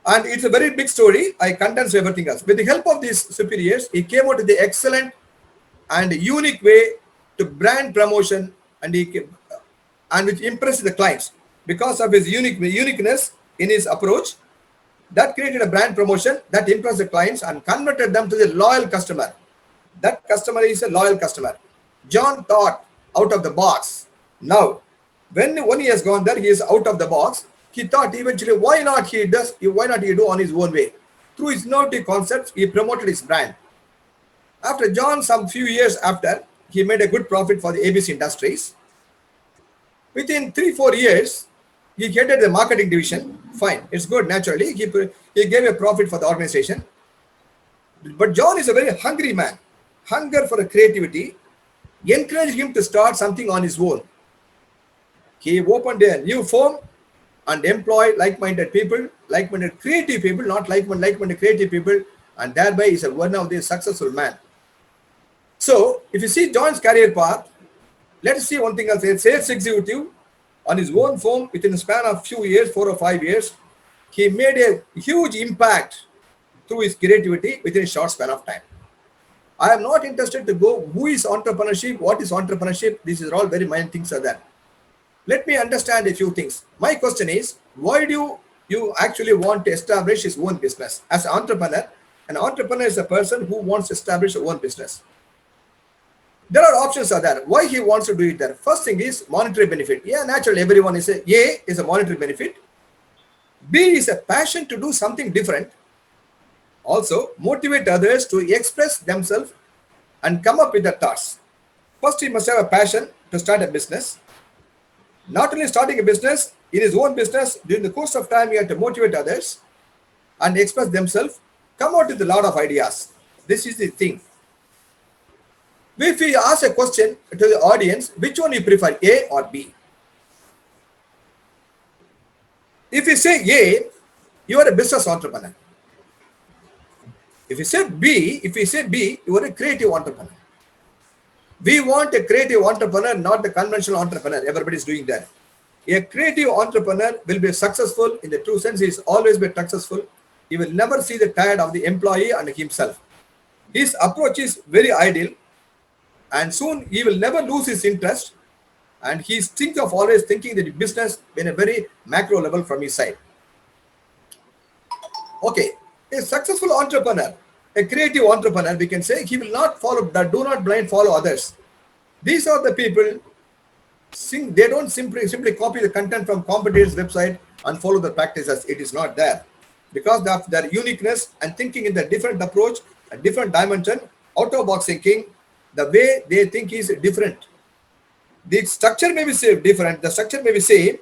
And it's a very big story. I condense everything else. With the help of these superiors, he came out with the excellent and unique way to brand promotion, and which impressed the clients because of his uniqueness in his approach. That created a brand promotion that impressed the clients and converted them to the loyal customer. That customer is a loyal customer. John thought out of the box. Now, when he has gone there, he is out of the box. He thought eventually, why not he do on his own way? Through his innovative concepts, he promoted his brand. After John, some few years after, he made a good profit for the ABC Industries. Within 3-4 years, he headed the marketing division. Fine, it's good, naturally. He gave a profit for the organization. But John is a very hungry man. Hunger for creativity encouraged him to start something on his own. He opened a new firm and employed like-minded people, like-minded creative people, not like-minded creative people, and thereby is one of the successful man. So, if you see John's career path, let us see one thing else. A sales executive on his own firm within a span of few years, 4 or 5 years, he made a huge impact through his creativity within a short span of time. I am not interested to go who is entrepreneurship, what is entrepreneurship. These are all very minor things are there. Let me understand a few things. My question is, why do you actually want to establish his own business? As an entrepreneur is a person who wants to establish his own business. There are options are there. Why he wants to do it there? First thing is monetary benefit. Yeah, naturally, everyone is A is a monetary benefit. B is a passion to do something different. Also, motivate others to express themselves and come up with their thoughts. First, he must have a passion to start a business. Not only starting a business, in his own business, during the course of time, he had to motivate others and express themselves, come out with a lot of ideas. This is the thing. If we ask a question to the audience, which one you prefer, A or B? If you say A, you are a business entrepreneur. If you say B, you are a creative entrepreneur. We want a creative entrepreneur, not the conventional entrepreneur. Everybody's doing that. A creative entrepreneur will be successful in the true sense. He's always been successful. He will never see the tired of the employee and himself. His approach is very ideal, and soon he will never lose his interest. And he's always thinking the business in a very macro level from his side. Okay, a successful entrepreneur, a creative entrepreneur, we can say he will not follow that. Do not blind follow others. These are the people. They don't simply copy the content from competitors' website and follow the practices. It is not there because of their uniqueness and thinking in the different approach, a different dimension, out of box thinking. The way they think is different. The structure may be different. The structure may be same.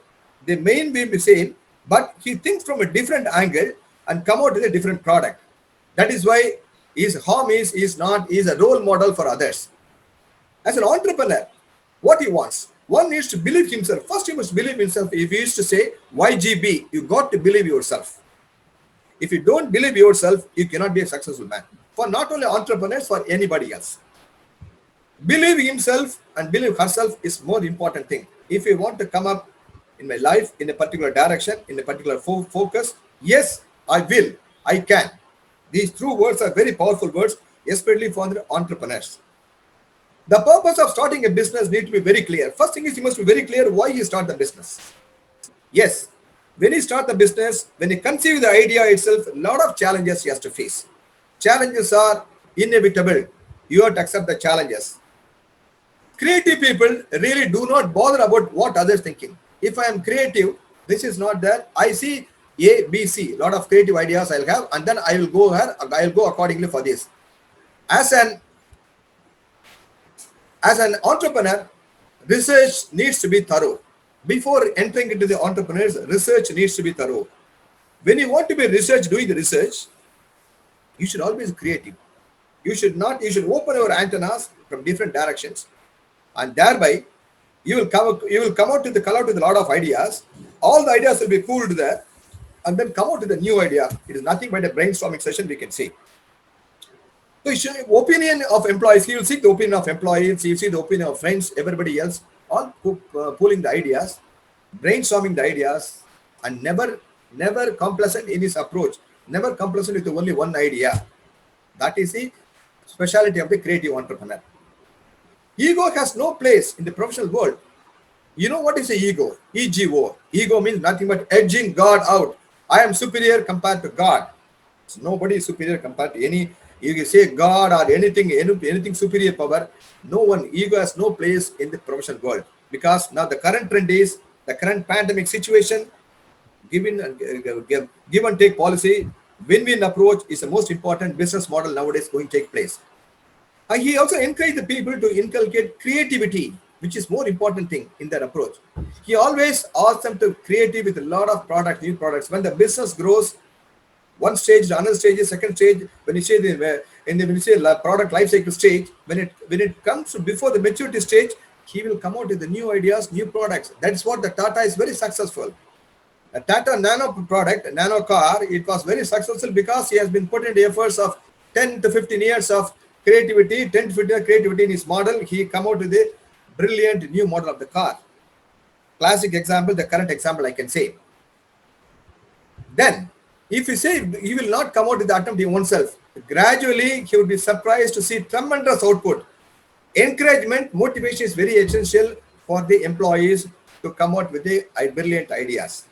The main may be same, but he thinks from a different angle and come out with a different product. That is why his home is a role model for others. As an entrepreneur, what he wants, one needs to believe himself. First, he must believe himself. If he used to say YGB, you got to believe yourself. If you don't believe yourself, you cannot be a successful man. For not only entrepreneurs, for anybody else. Believe himself and believe herself is more important thing. If you want to come up in my life in a particular direction, in a particular focus, yes, I will, I can. These true words are very powerful words, especially for the entrepreneurs. The purpose of starting a business needs to be very clear. First thing is you must be very clear why you start the business. Yes, when you start the business, when you conceive the idea itself, a lot of challenges you have to face. Challenges are inevitable. You have to accept the challenges. Creative people really do not bother about what others thinking. If I am creative, this is not there. I see A, B, C, lot of creative ideas I'll have, and then I will go here. I'll go accordingly for this. As an entrepreneur, research needs to be thorough. Before entering into the entrepreneurs, research needs to be thorough. When you want to be doing the research, you should always be creative. You should open your antennas from different directions. And thereby, you will come out with a lot of ideas. All the ideas will be pooled there, and then come out with a new idea. It is nothing but a brainstorming session, we can say. So, opinion of employees, you will seek the opinion of employees, you see the opinion of friends, everybody else, all pooling the ideas, brainstorming the ideas, and never complacent in his approach, never complacent with only one idea. That is the specialty of the creative entrepreneur. Ego has no place in the professional world. You know what is the ego? EGO. Ego means nothing but edging God out. I am superior compared to God. So nobody is superior compared to any. You can say God or anything superior power. No one. Ego has no place in the professional world because now the current trend is the current pandemic situation. Give and take policy. Win-win approach is the most important business model nowadays going to take place. He also encouraged the people to inculcate creativity, which is more important thing in their approach. He always asked them to creative with a lot of new products. When the business grows, one stage, another stage, second stage, when you say product life cycle stage, when it comes to before the maturity stage, he will come out with the new ideas, new products. That's what the Tata is very successful. A Tata Nano product, Nano car, it was very successful because he has been put in the efforts of 10 to 15 years of creativity, 10 to 15 years creativity in his model. He come out with a brilliant new model of the car. Classic example, the current example I can say. Then, if you say he will not come out with the attempt in oneself, gradually he will be surprised to see tremendous output. Encouragement, motivation is very essential for the employees to come out with the brilliant ideas.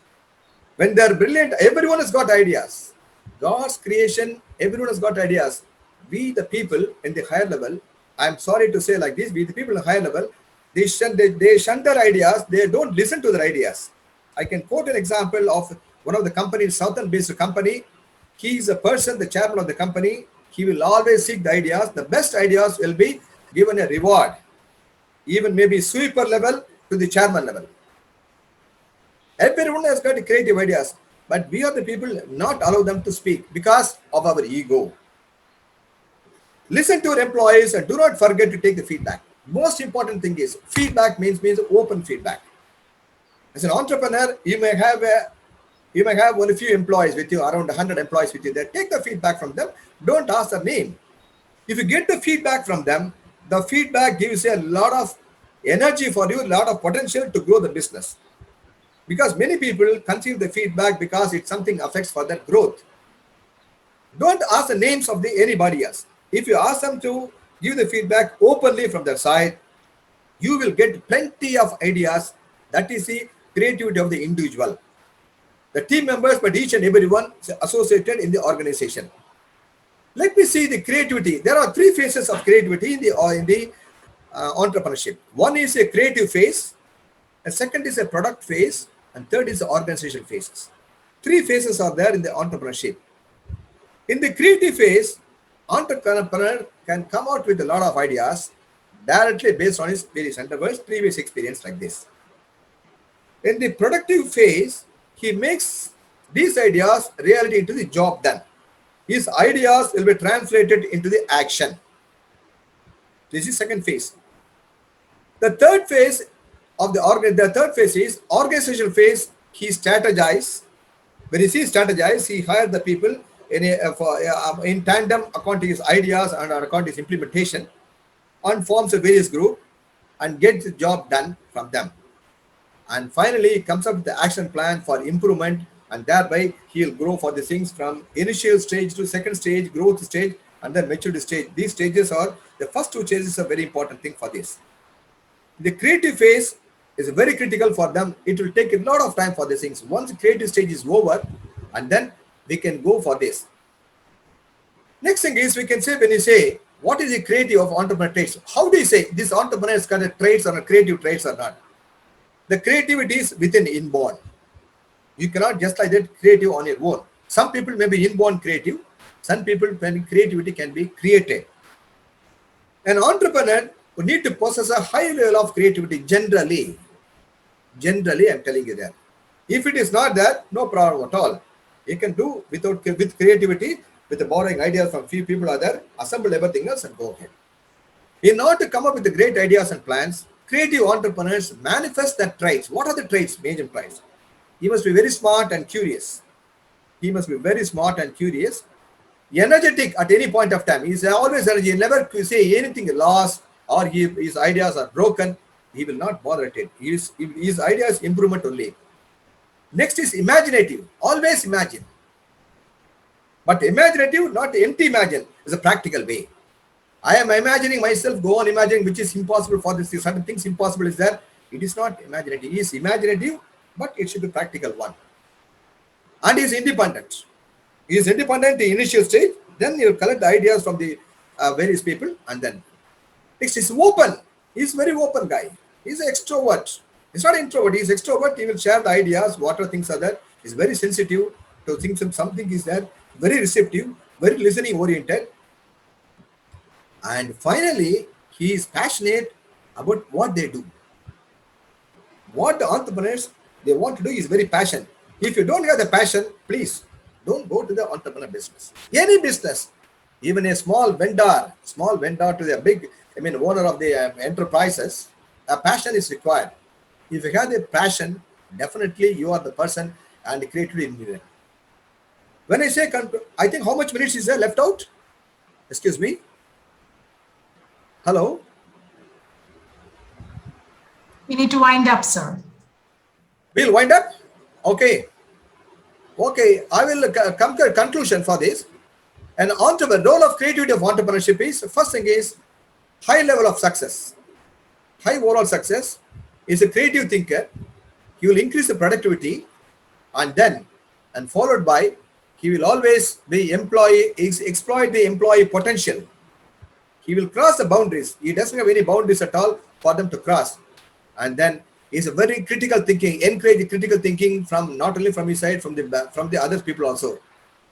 When they're brilliant, everyone has got ideas. God's creation, everyone has got ideas. We, the people in the higher level, I'm sorry to say like this, we, the people in the higher level, they shun their ideas, they don't listen to their ideas. I can quote an example of one of the companies, Southern-based company. He is a person, the chairman of the company. He will always seek the ideas. The best ideas will be given a reward, even maybe sweeper level to the chairman level. Everyone has got creative ideas, but we are the people not allow them to speak because of our ego. Listen to your employees and do not forget to take the feedback. Most important thing is feedback means open feedback. As an entrepreneur, you may have only a few employees with you, around 100 employees with you there. Take the feedback from them. Don't ask their name. If you get the feedback from them, the feedback gives a lot of energy for you, a lot of potential to grow the business. Because many people conceive the feedback because it's something affects for their growth. Don't ask the names of anybody else. If you ask them to give the feedback openly from their side, you will get plenty of ideas. That is the creativity of the individual. The team members, but each and everyone associated in the organization. Let me see the creativity. There are three phases of creativity in the entrepreneurship. One is a creative phase, a second is a product phase, and third is the organization phases. Three phases are there in the entrepreneurship. In the creative phase, entrepreneur can come out with a lot of ideas directly based on his various endeavors, previous experience like this. In the productive phase, he makes these ideas reality into the job done. His ideas will be translated into the action. This is second phase. The third phase of the third phase is organizational phase. He strategizes. When he sees strategize, he hires the people in tandem according to his ideas and according to his implementation, and forms a various group and gets the job done from them. And finally, he comes up with the action plan for improvement, and thereby he'll grow for the things from initial stage to second stage, growth stage, and then maturity stage. These stages are the first two stages are very important thing for this. The creative phase is very critical for them. It will take a lot of time for these things. Once the creative stage is over, and then we can go for this. Next thing is, we can say, when you say, what is the creative of entrepreneur traits? How do you say this entrepreneur's kind of traits or creative traits or not? The creativity is within inborn. You cannot just like that creative on your own. Some people may be inborn creative. Some people, when creativity can be created. An entrepreneur would need to possess a high level of creativity generally. Generally, I'm telling you that. If it is not that, no problem at all. You can do with creativity, with the borrowing ideas from few people are there, assemble everything else and go ahead. In order to come up with the great ideas and plans, creative entrepreneurs manifest their traits. What are the traits, major traits? He must be very smart and curious. He must be very smart and curious. Energetic at any point of time. He's always energy. He never say anything lost or his ideas are broken. He will not bother it. His ideas improvement only. Next is imaginative. Always imagine. But imaginative, not empty imagine, is a practical way. I am imagining myself, go on imagining which is impossible for this. Certain things impossible is there. It is not imaginative. He is imaginative, but it should be practical one. And he is independent. He is independent in the initial stage. Then you collect the ideas from the various people, and then next is open. He is very open guy. He is an extrovert. He's not introvert. He is extrovert. He will share the ideas, what are things are there. He is very sensitive to things. Something is there. Very receptive. Very listening oriented. And finally, he is passionate about what they do. What the entrepreneurs they want to do is very passionate. If you don't have the passion, please don't go to the entrepreneur business. Any business, even a small vendor to the big, owner of the enterprises, a passion is required. If you have the passion, definitely you are the person and the creativity. When I say, I think how much minutes is there left out? Excuse me. Hello. We need to wind up, sir. We'll wind up? Okay. Okay, I will come to a conclusion for this. And the role of creativity of entrepreneurship is, first thing is, high level of success. High overall success is a creative thinker. He will increase the productivity, and followed by, he will always be exploit the employee potential. He will cross the boundaries. He doesn't have any boundaries at all for them to cross. And then is a very critical thinking, encourage critical thinking from not only from his side, from the other people also.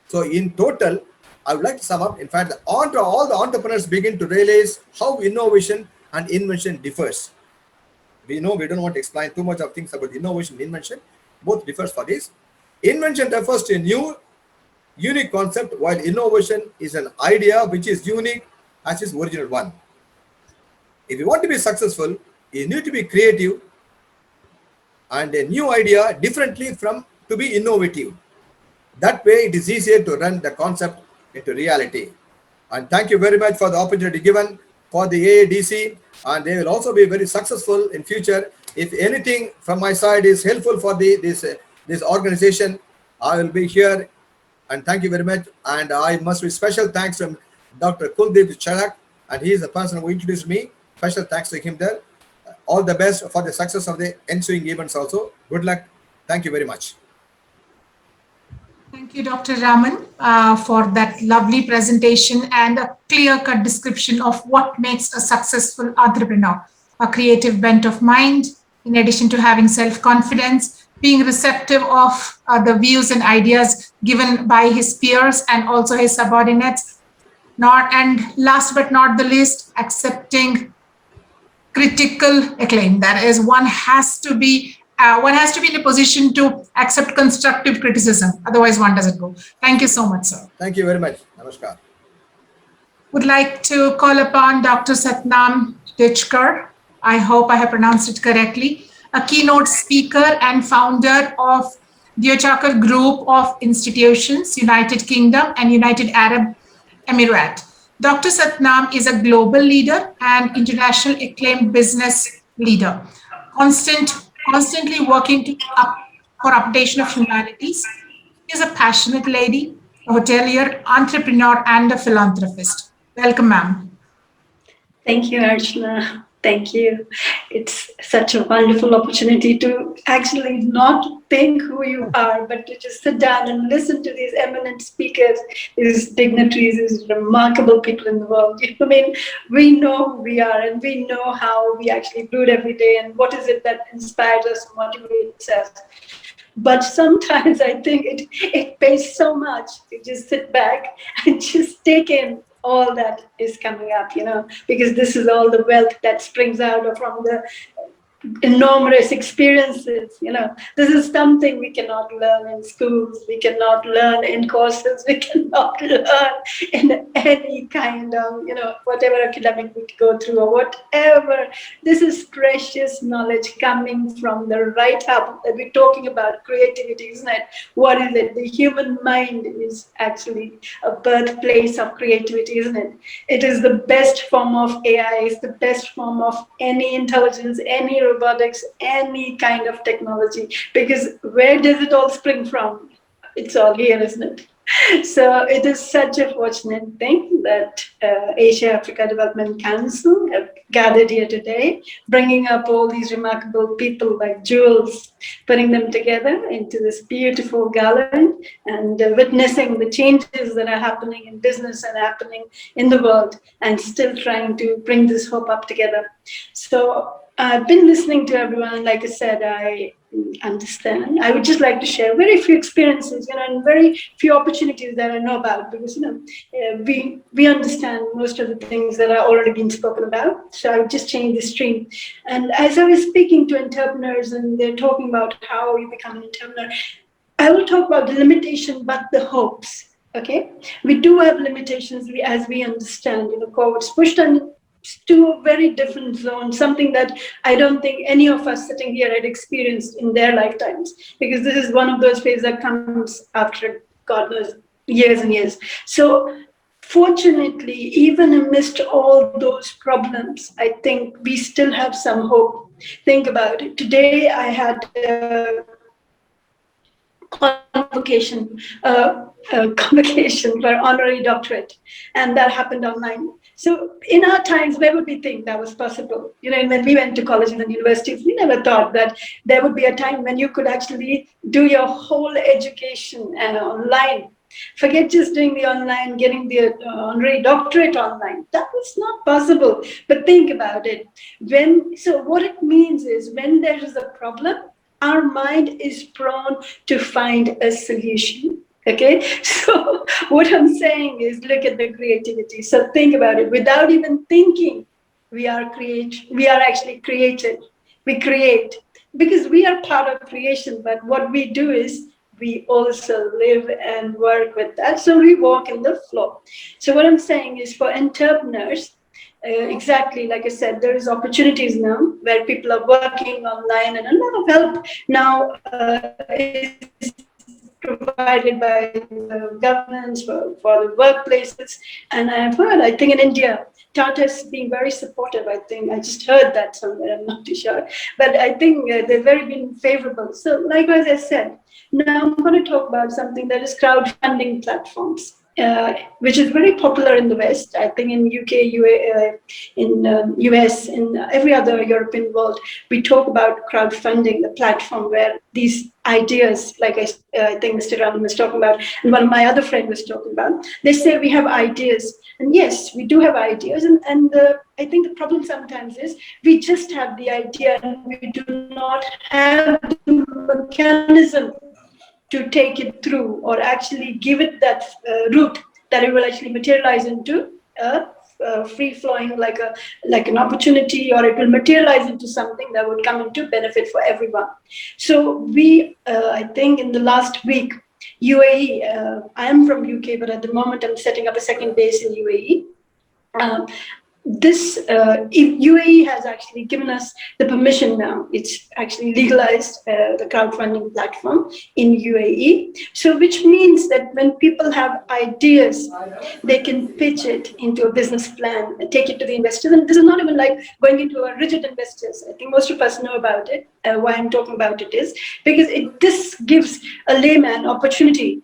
So in total, I would like to sum up. In fact, all the entrepreneurs begin to realize how innovation and invention differs. We know we don't want to explain too much of things about innovation and invention. Both differs for this. Invention refers to a new, unique concept, while innovation is an idea which is unique as its original one. If you want to be successful, you need to be creative and a new idea differently from to be innovative. That way it is easier to run the concept into reality. And thank you very much for the opportunity given. for the AADC, and they will also be very successful in future. If anything from my side is helpful for this organization, I will be here. And thank you very much. And I must be special thanks to Dr. Kuldeep Charak, and he is the person who introduced me. Special thanks to him there. All the best for the success of the ensuing events also. Good luck. Thank you very much. Thank you, Dr. Raman, for that lovely presentation and a clear-cut description of what makes a successful entrepreneur. A creative bent of mind, in addition to having self-confidence, being receptive of the views and ideas given by his peers and also his subordinates. And last but not the least, accepting critical acclaim. That is, one has to be in a position to accept constructive criticism. Otherwise, one doesn't go. Thank you so much, sir. Thank you very much. Namaskar. Would like to call upon Dr. Satnam Ditchkar. I hope I have pronounced it correctly. A keynote speaker and founder of Diochakar Group of Institutions, United Kingdom and United Arab Emirates. Dr. Satnam is a global leader and international acclaimed business leader, constantly working for updation of humanities. She is a passionate lady, a hotelier, entrepreneur, and a philanthropist. Welcome, ma'am. Thank you, Archana. Thank you. It's such a wonderful opportunity to actually not think who you are, but to just sit down and listen to these eminent speakers, these dignitaries, these remarkable people in the world. I mean, we know who we are and we know how we actually do it every day and what is it that inspires us, motivates us. But sometimes I think it pays so much to just sit back and just take in all that is coming up, because this is all the wealth that springs out from the enormous experiences. This is something we cannot learn in schools, we cannot learn in courses, we cannot learn in any kind of, whatever academic we go through or whatever. This is precious knowledge coming from the right up that we're talking about creativity, isn't it? What is it? The human mind is actually a birthplace of creativity, isn't it? It is the best form of AI, it's the best form of any intelligence, any robotics, any kind of technology, because where does it all spring from? It's all here, isn't it? So it is such a fortunate thing that Asia Africa Development Council have gathered here today, bringing up all these remarkable people like jewels, putting them together into this beautiful garland and witnessing the changes that are happening in business and happening in the world, and still trying to bring this hope up together. So I've been listening to everyone. Like I said, I understand. I would just like to share very few experiences, and very few opportunities that I know about, because we understand most of the things that are already been spoken about. So I would just change the stream. And as I was speaking to entrepreneurs, and they're talking about how you become an entrepreneur, I will talk about the limitation, but the hopes. Okay, we do have limitations, as we understand. COVID's pushed on to a very different zone, something that I don't think any of us sitting here had experienced in their lifetimes, because this is one of those phases that comes after, God knows, years and years. So fortunately, even amidst all those problems, I think we still have some hope. Think about it. Today I had a convocation for honorary doctorate, and that happened online. So in our times, where would we think that was possible? When we went to colleges and universities, we never thought that there would be a time when you could actually do your whole education online. Forget just doing the online, getting the honorary doctorate online. That was not possible. But think about it. So what it means is, when there is a problem, our mind is prone to find a solution. Okay, so what I'm saying is, look at the creativity. So think about it. Without even thinking, we are actually creative. We create because we are part of creation. But what we do is we also live and work with that. So we walk in the flow. So what I'm saying is, for entrepreneurs, exactly like I said, there is opportunities now where people are working online, and a lot of help now is provided by the governments for the workplaces. And I've heard, I think in India, Tata is being very supportive. I think I just heard that somewhere, I'm not too sure. But I think they've very been favorable. So likewise, I said, now I'm going to talk about something that is crowdfunding platforms. Which is very popular in the West. I think in UK, in US, in every other European world, we talk about crowdfunding, the platform where these ideas, like I think Mr. Ram was talking about, and one of my other friends was talking about, they say we have ideas. And yes, we do have ideas. And I think the problem sometimes is we just have the idea and we do not have the mechanism to take it through or actually give it that route that it will actually materialize into a free-flowing, like an opportunity, or it will materialize into something that would come into benefit for everyone. So we, I think in the last week, UAE, I am from UK, but at the moment I'm setting up a second base in UAE. This UAE has actually given us the permission now. It's actually legalized the crowdfunding platform in UAE. So which means that when people have ideas, they can pitch it into a business plan and take it to the investors. And this is not even like going into a rigid investors. I think most of us know about it. Why I'm talking about it is because this gives a layman opportunity,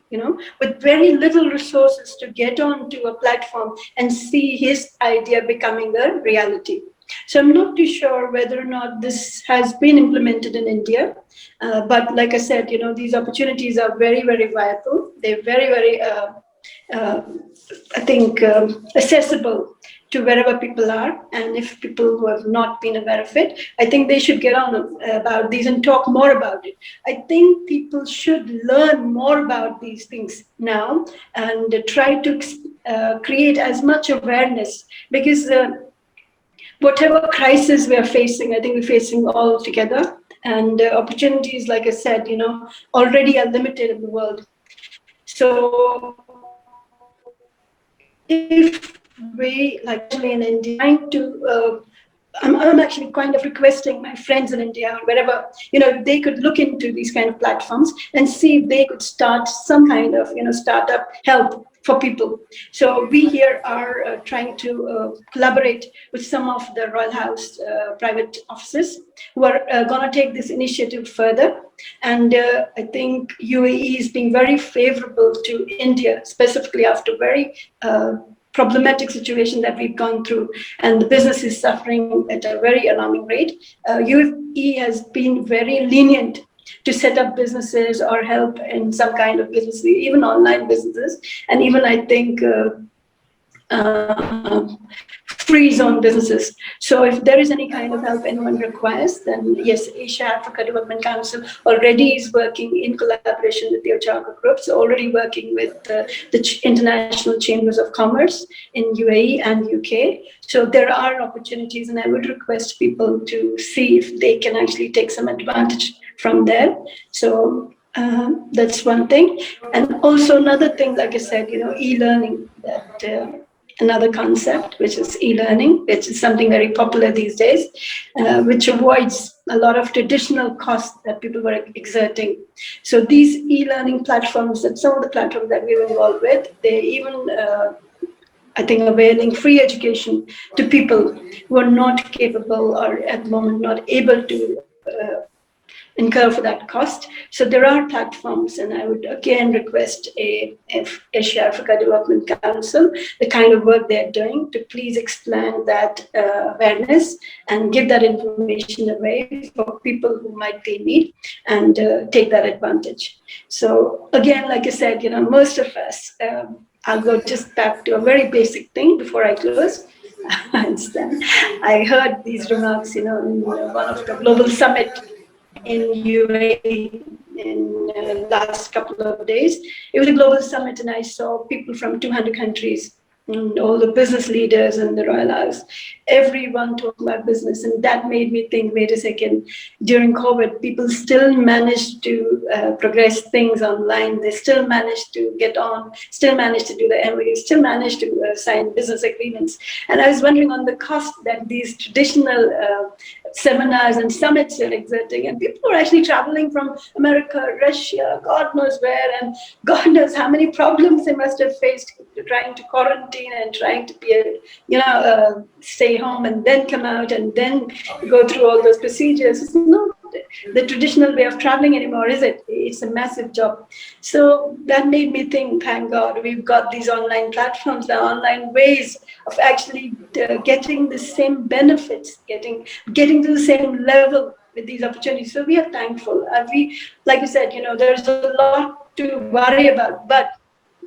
with very little resources to get onto a platform and see his idea becoming a reality. So I'm not too sure whether or not this has been implemented in India. But like I said, these opportunities are very, very viable. They're very, very, I think, accessible to wherever people are. And if people who have not been aware of it, I think they should get on about these and talk more about it. I think people should learn more about these things now and try to create as much awareness, because whatever crisis we are facing, I think we're facing all together. And opportunities, like I said, already are limited in the world. So if we, like in India, trying to, I'm actually kind of requesting my friends in India or wherever, they could look into these kind of platforms and see if they could start some kind of, startup help for people. So we here are trying to collaborate with some of the Royal House private offices who are going to take this initiative further. And I think UAE is being very favorable to India, specifically after very problematic situation that we've gone through, and the business is suffering at a very alarming rate. UAE has been very lenient to set up businesses or help in some kind of business, even online businesses, and even I think free zone businesses. So if there is any kind of help anyone requires, then yes, Asia Africa Development Council already is working in collaboration with the Ochaka groups, already working with the International Chambers of Commerce in UAE and UK. So there are opportunities, and I would request people to see if they can actually take some advantage from there. So that's one thing. And also another thing, like I said, e-learning, that another concept, which is e-learning, which is something very popular these days, which avoids a lot of traditional costs that people were exerting. So these e-learning platforms, that some of the platforms that we're involved with, they even I think availing free education to people who are not capable or at the moment not able to incur for that cost. So there are platforms, and I would again request Asia Africa Development Council, the kind of work they're doing, to please expand that awareness and give that information away for people who might be in need and take that advantage. So again, like I said, most of us, I'll go just back to a very basic thing before I close. I understand. I heard these remarks, in one of the global summit in UAE in the last couple of days. It was a global summit, and I saw people from 200 countries and all the business leaders and the Royal House, everyone talking about business. And that made me think, wait a second, during COVID, people still managed to progress things online. They still managed to get on, still managed to do the MOUs, still managed to sign business agreements. And I was wondering on the cost that these traditional seminars and summits you're exerting. And people are actually traveling from America, Russia, God knows where, and God knows how many problems they must have faced trying to quarantine and trying to be, stay home and then come out and then go through all those procedures. It's not the traditional way of traveling anymore, is it? It's a massive job. So that made me think, thank God, we've got these online platforms, the online ways of actually getting the same benefits, getting to the same level with these opportunities. So we are thankful. We, like you said, there's a lot to worry about, but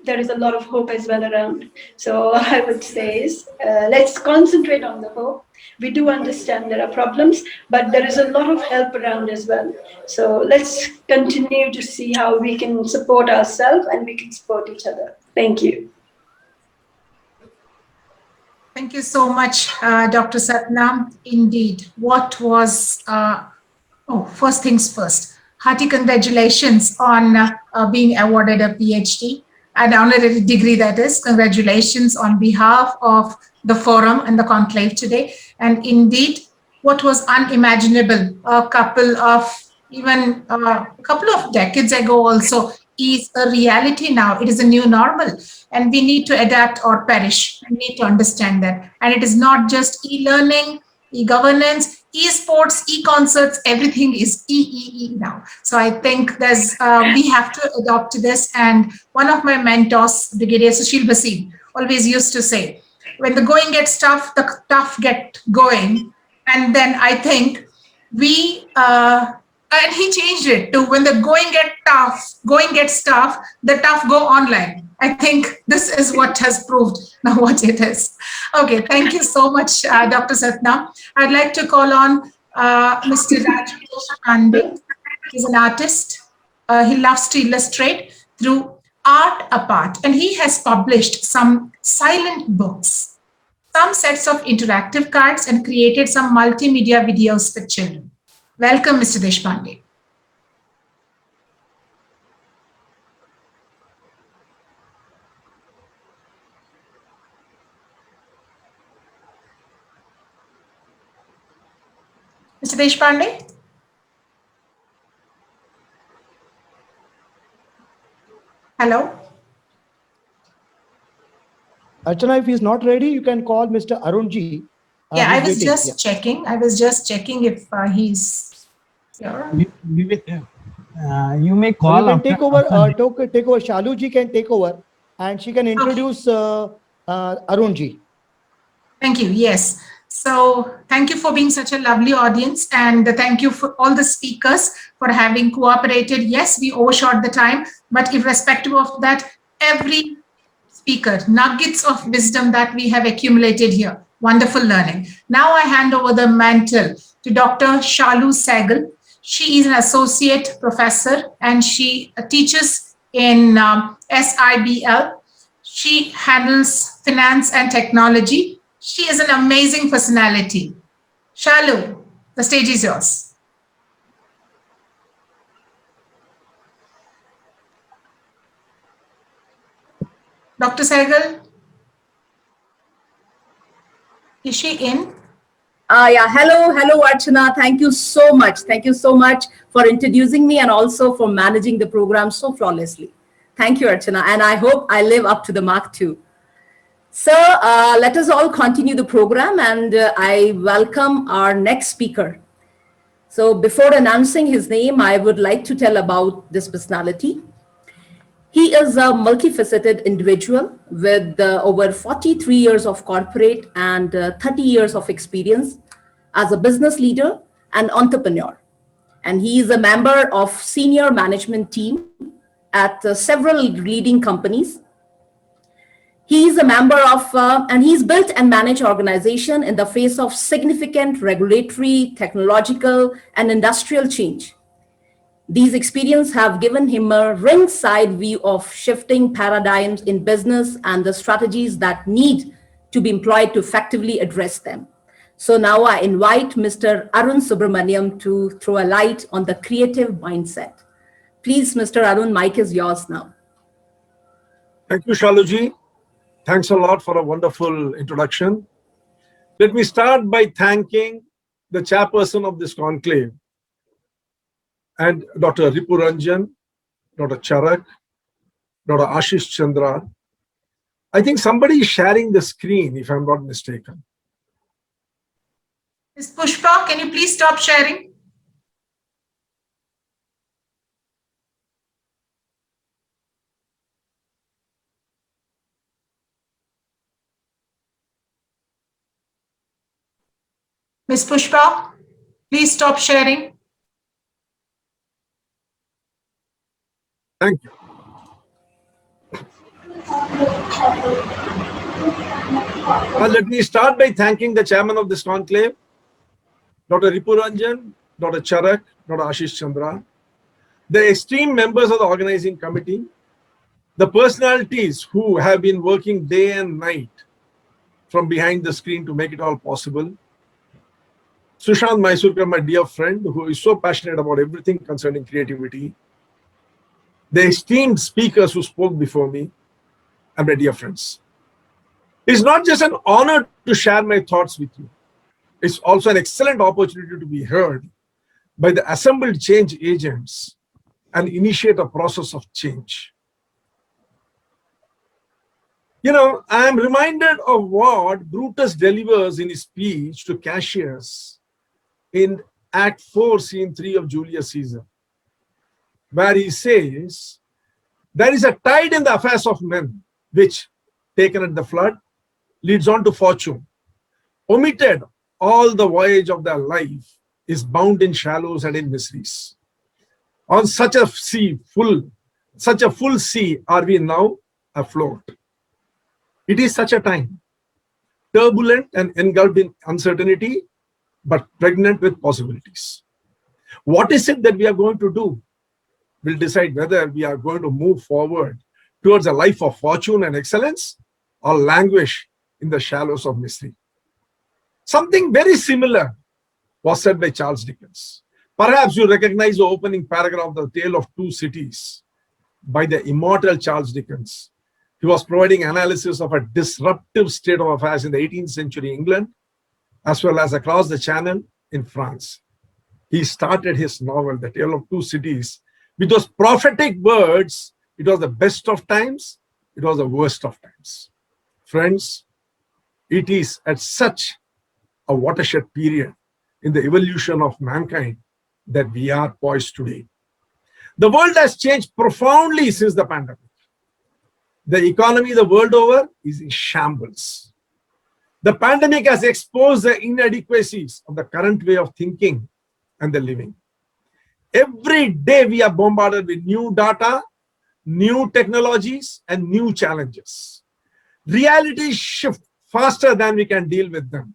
there is a lot of hope as well around. So all I would say is, let's concentrate on the hope. We do understand there are problems, but there is a lot of help around as well. So let's continue to see how we can support ourselves and we can support each other. Thank you. Thank you so much, Dr. Satnam. Indeed, what was, first things first, hearty congratulations on being awarded a PhD, an honorary degree, that is. Congratulations on behalf of the forum and the conclave today. And indeed, what was unimaginable a couple of decades ago also is a reality now. It is a new normal, and we need to adapt or perish. We need to understand that. And it is not just e-learning, e-governance, e-sports, e-concerts, everything is e now. So I think we have to adopt this. And one of my mentors, Brigadier Sushil Basil, always used to say, when the going gets tough, the tough get going. And then I think and he changed it to, when the going gets tough, the tough go online. I think this is what has proved now what it is. Okay, thank you so much, Dr. Satnam. I'd like to call on Mr. Rajesh Pandey. He's an artist. He loves to illustrate through art apart, and he has published some silent books, some sets of interactive cards, and created some multimedia videos for children. Welcome, Mr. Deshpande. Mr. Deshpande? Hello? Archana, if he's not ready, you can call Mr. Arunji. Yeah, I was just checking. I was just checking if he's here. You may call. You can take over. Take over. Shaluji can take over, and she can introduce Arunji. Thank you. Yes. So thank you for being such a lovely audience, and thank you for all the speakers for having cooperated. Yes, we overshot the time, but irrespective of that, every speaker, nuggets of wisdom that we have accumulated here. Wonderful learning. Now I hand over the mantle to Dr. Shalu Sehgal. She is an associate professor and she teaches in SIBL. She handles finance and technology. She is an amazing personality. Shalu, the stage is yours. Dr. Sehgal? Is she in? Yeah, hello, Archana. Thank you so much. Thank you so much for introducing me and also for managing the program so flawlessly. Thank you, Archana. And I hope I live up to the mark too. So let us all continue the program, and I welcome our next speaker. So before announcing his name, I would like to tell about this personality. He is a multifaceted individual with over 43 years of corporate and 30 years of experience as a business leader and entrepreneur. And he is a member of senior management team at several leading companies. He is a member of, and he's built and managed organization in the face of significant regulatory, technological, and industrial change. These experiences have given him a ringside view of shifting paradigms in business and the strategies that need to be employed to effectively address them. So now I invite Mr. Arun Subramaniam to throw a light on the creative mindset. Please, Mr. Arun, mic is yours now. Thank you, Shaluji. Thanks a lot for a wonderful introduction. Let me start by thanking the chairperson of this conclave, and Dr. Ripu Ranjan, Dr. Charak, Dr. Ashish Chandra. I think somebody is sharing the screen, if I'm not mistaken. Ms. Pushpa, can you please stop sharing? Ms. Pushpa, please stop sharing. Thank you. Let me start by thanking the chairman of this conclave, Dr. Ripu Ranjan, Dr. Charak, Dr. Ashish Chandra, the esteemed members of the organizing committee, the personalities who have been working day and night from behind the screen to make it all possible, Sushant Mysurkar, my dear friend, who is so passionate about everything concerning creativity, the esteemed speakers who spoke before me, and my dear friends. It's not just an honor to share my thoughts with you. It's also an excellent opportunity to be heard by the assembled change agents and initiate a process of change. You know, I am reminded of what Brutus delivers in his speech to Cassius in Act 4, Scene 3 of Julius Caesar, where he says, there is a tide in the affairs of men, which, taken at the flood, leads on to fortune. Omitted, all the voyage of their life is bound in shallows and in miseries. On such a full sea are we now afloat. It is such a time, turbulent and engulfed in uncertainty, but pregnant with possibilities. What is it that we are going to do will decide whether we are going to move forward towards a life of fortune and excellence or languish in the shallows of misery. Something very similar was said by Charles Dickens. Perhaps you recognize the opening paragraph of The Tale of Two Cities by the immortal Charles Dickens. He was providing analysis of a disruptive state of affairs in the 18th century England, as well as across the Channel in France. He started his novel, The Tale of Two Cities, with those prophetic words. It was the best of times, it was the worst of times. Friends, it is at such a watershed period in the evolution of mankind that we are poised today. The world has changed profoundly since the pandemic. The economy the world over is in shambles. The pandemic has exposed the inadequacies of the current way of thinking and the living. Every day we are bombarded with new data, new technologies, and new challenges. Realities shift faster than we can deal with them.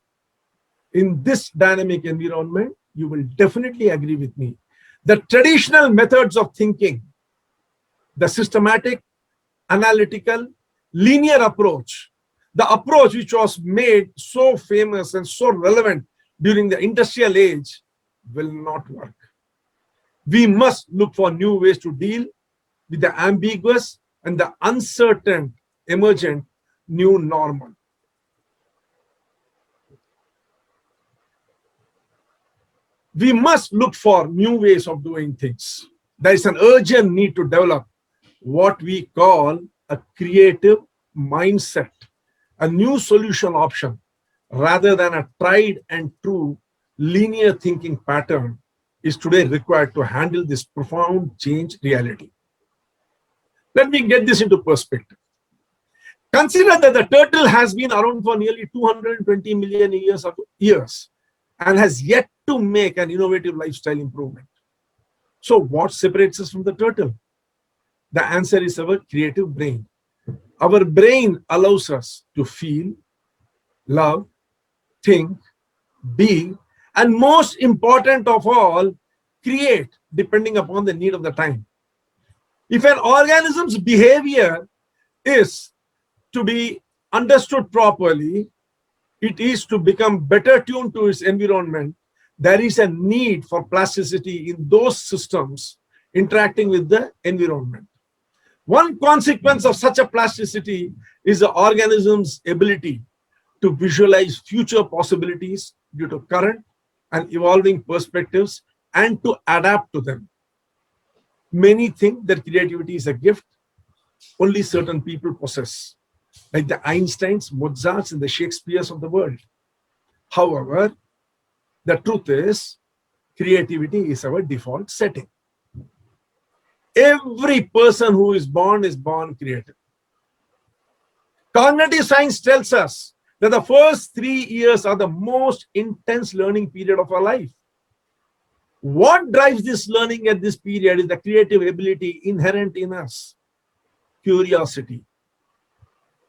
In this dynamic environment, you will definitely agree with me. The traditional methods of thinking, the systematic, analytical, linear approach, the approach which was made so famous and so relevant during the industrial age, will not work. We must look for new ways to deal with the ambiguous and the uncertain emergent new normal. We must look for new ways of doing things. There is an urgent need to develop what we call a creative mindset, a new solution option, rather than a tried and true linear thinking pattern is today required to handle this profound change reality. Let me get this into perspective. Consider that the turtle has been around for nearly 220 million years and has yet to make an innovative lifestyle improvement. So what separates us from the turtle? The answer is our creative brain. Our brain allows us to feel, love, think, be, and most important of all, create, depending upon the need of the time. If an organism's behavior is to be understood properly, it is to become better tuned to its environment. There is a need for plasticity in those systems interacting with the environment. One consequence of such a plasticity is the organism's ability to visualize future possibilities due to current and evolving perspectives and to adapt to them. Many think that creativity is a gift only certain people possess, like the Einsteins, Mozarts, and the Shakespeares of the world. However, the truth is, creativity is our default setting. Every person who is born creative. Cognitive science tells us that the first 3 years are the most intense learning period of our life. What drives this learning at this period is the creative ability inherent in us. Curiosity,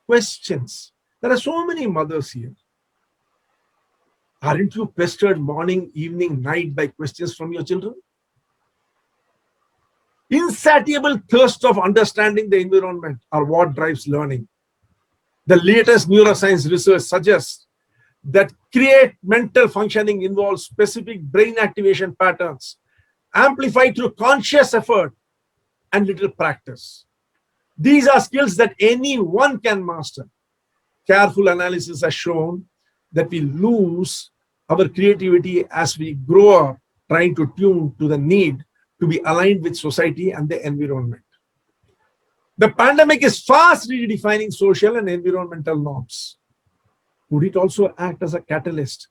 questions. There are so many mothers here. Aren't you pestered morning, evening, night by questions from your children? Insatiable thirst of understanding the environment are what drives learning. The latest neuroscience research suggests that create mental functioning involves specific brain activation patterns amplified through conscious effort and little practice. These are skills that anyone can master. Careful analysis has shown that we lose our creativity as we grow up trying to tune to the need to be aligned with society and the environment. The pandemic is fast redefining social and environmental norms. Would it also act as a catalyst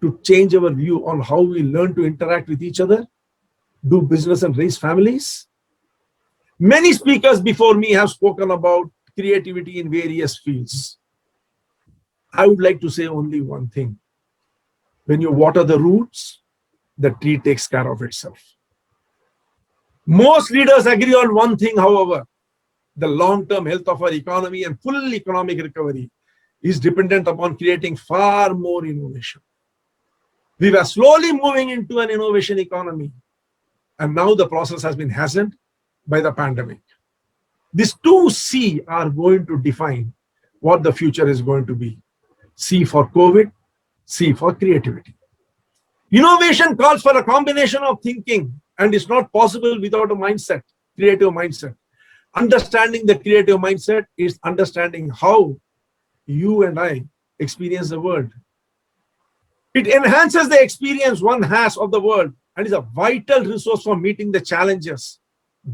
to change our view on how we learn to interact with each other, do business, and raise families? Many speakers before me have spoken about creativity in various fields. I would like to say only one thing. When you water the roots, the tree takes care of itself. Most leaders agree on one thing, however. The long-term health of our economy and full economic recovery is dependent upon creating far more innovation. We were slowly moving into an innovation economy, and now the process has been hastened by the pandemic. These two C are going to define what the future is going to be. C for COVID, C for creativity. Innovation calls for a combination of thinking, and is not possible without a mindset, creative mindset. Understanding the creative mindset is understanding how you and I experience the world. It enhances the experience one has of the world and is a vital resource for meeting the challenges,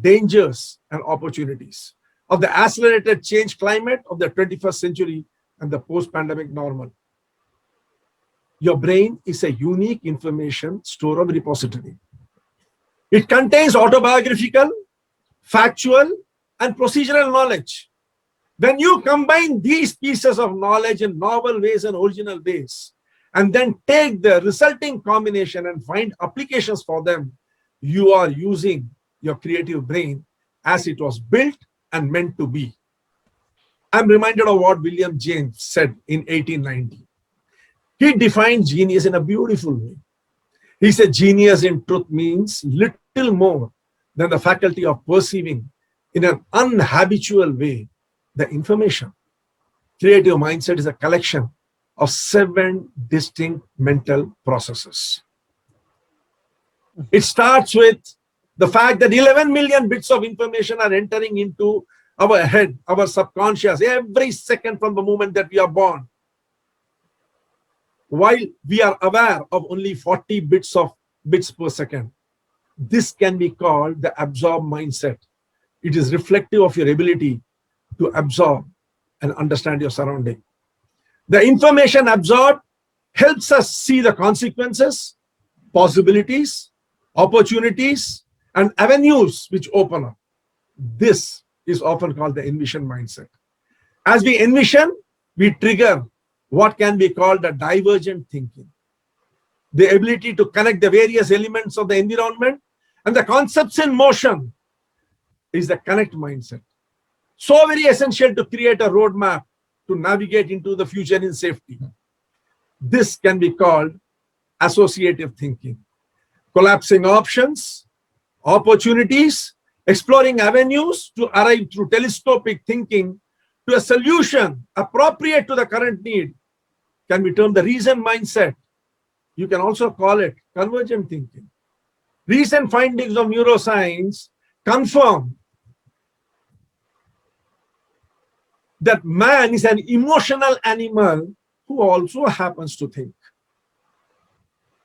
dangers, and opportunities of the accelerated change climate of the 21st century and the post-pandemic normal. Your brain is a unique information store of repository. It contains autobiographical, factual, and procedural knowledge. When you combine these pieces of knowledge in novel ways and original ways, and then take the resulting combination and find applications for them, you are using your creative brain as it was built and meant to be. I'm reminded of what William James said in 1890. He defined genius in a beautiful way. He said, genius in truth means little more than the faculty of perceiving in an unhabitual way the information. Creative mindset is a collection of 7 distinct mental processes. It starts with the fact that 11 million bits of information are entering into our head, our subconscious, every second from the moment that we are born. While we are aware of only 40 bits per second. This can be called the absorb mindset. It is reflective of your ability to absorb and understand your surrounding. The information absorbed helps us see the consequences, possibilities, opportunities, and avenues which open up. This is often called the envision mindset. As we envision, we trigger what can be called a divergent thinking. The ability to connect the various elements of the environment and the concepts in motion is the connect mindset. So very essential to create a roadmap to navigate into the future in safety. This can be called associative thinking. Collapsing options, opportunities, exploring avenues to arrive through telescopic thinking to a solution appropriate to the current need can be termed the reason mindset. You can also call it convergent thinking. Recent findings of neuroscience confirm that man is an emotional animal who also happens to think.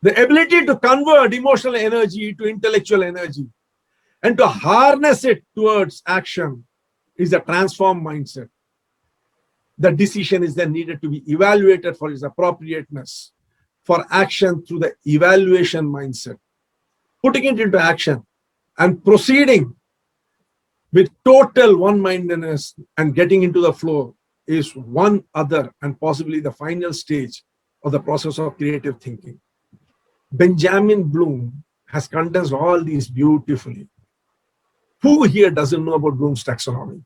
The ability to convert emotional energy to intellectual energy and to harness it towards action is a transformed mindset. The decision is then needed to be evaluated for its appropriateness for action through the evaluation mindset. Putting it into action and proceeding with total one-mindedness and getting into the flow is one other and possibly the final stage of the process of creative thinking. Benjamin Bloom has condensed all these beautifully. Who here doesn't know about Bloom's taxonomy?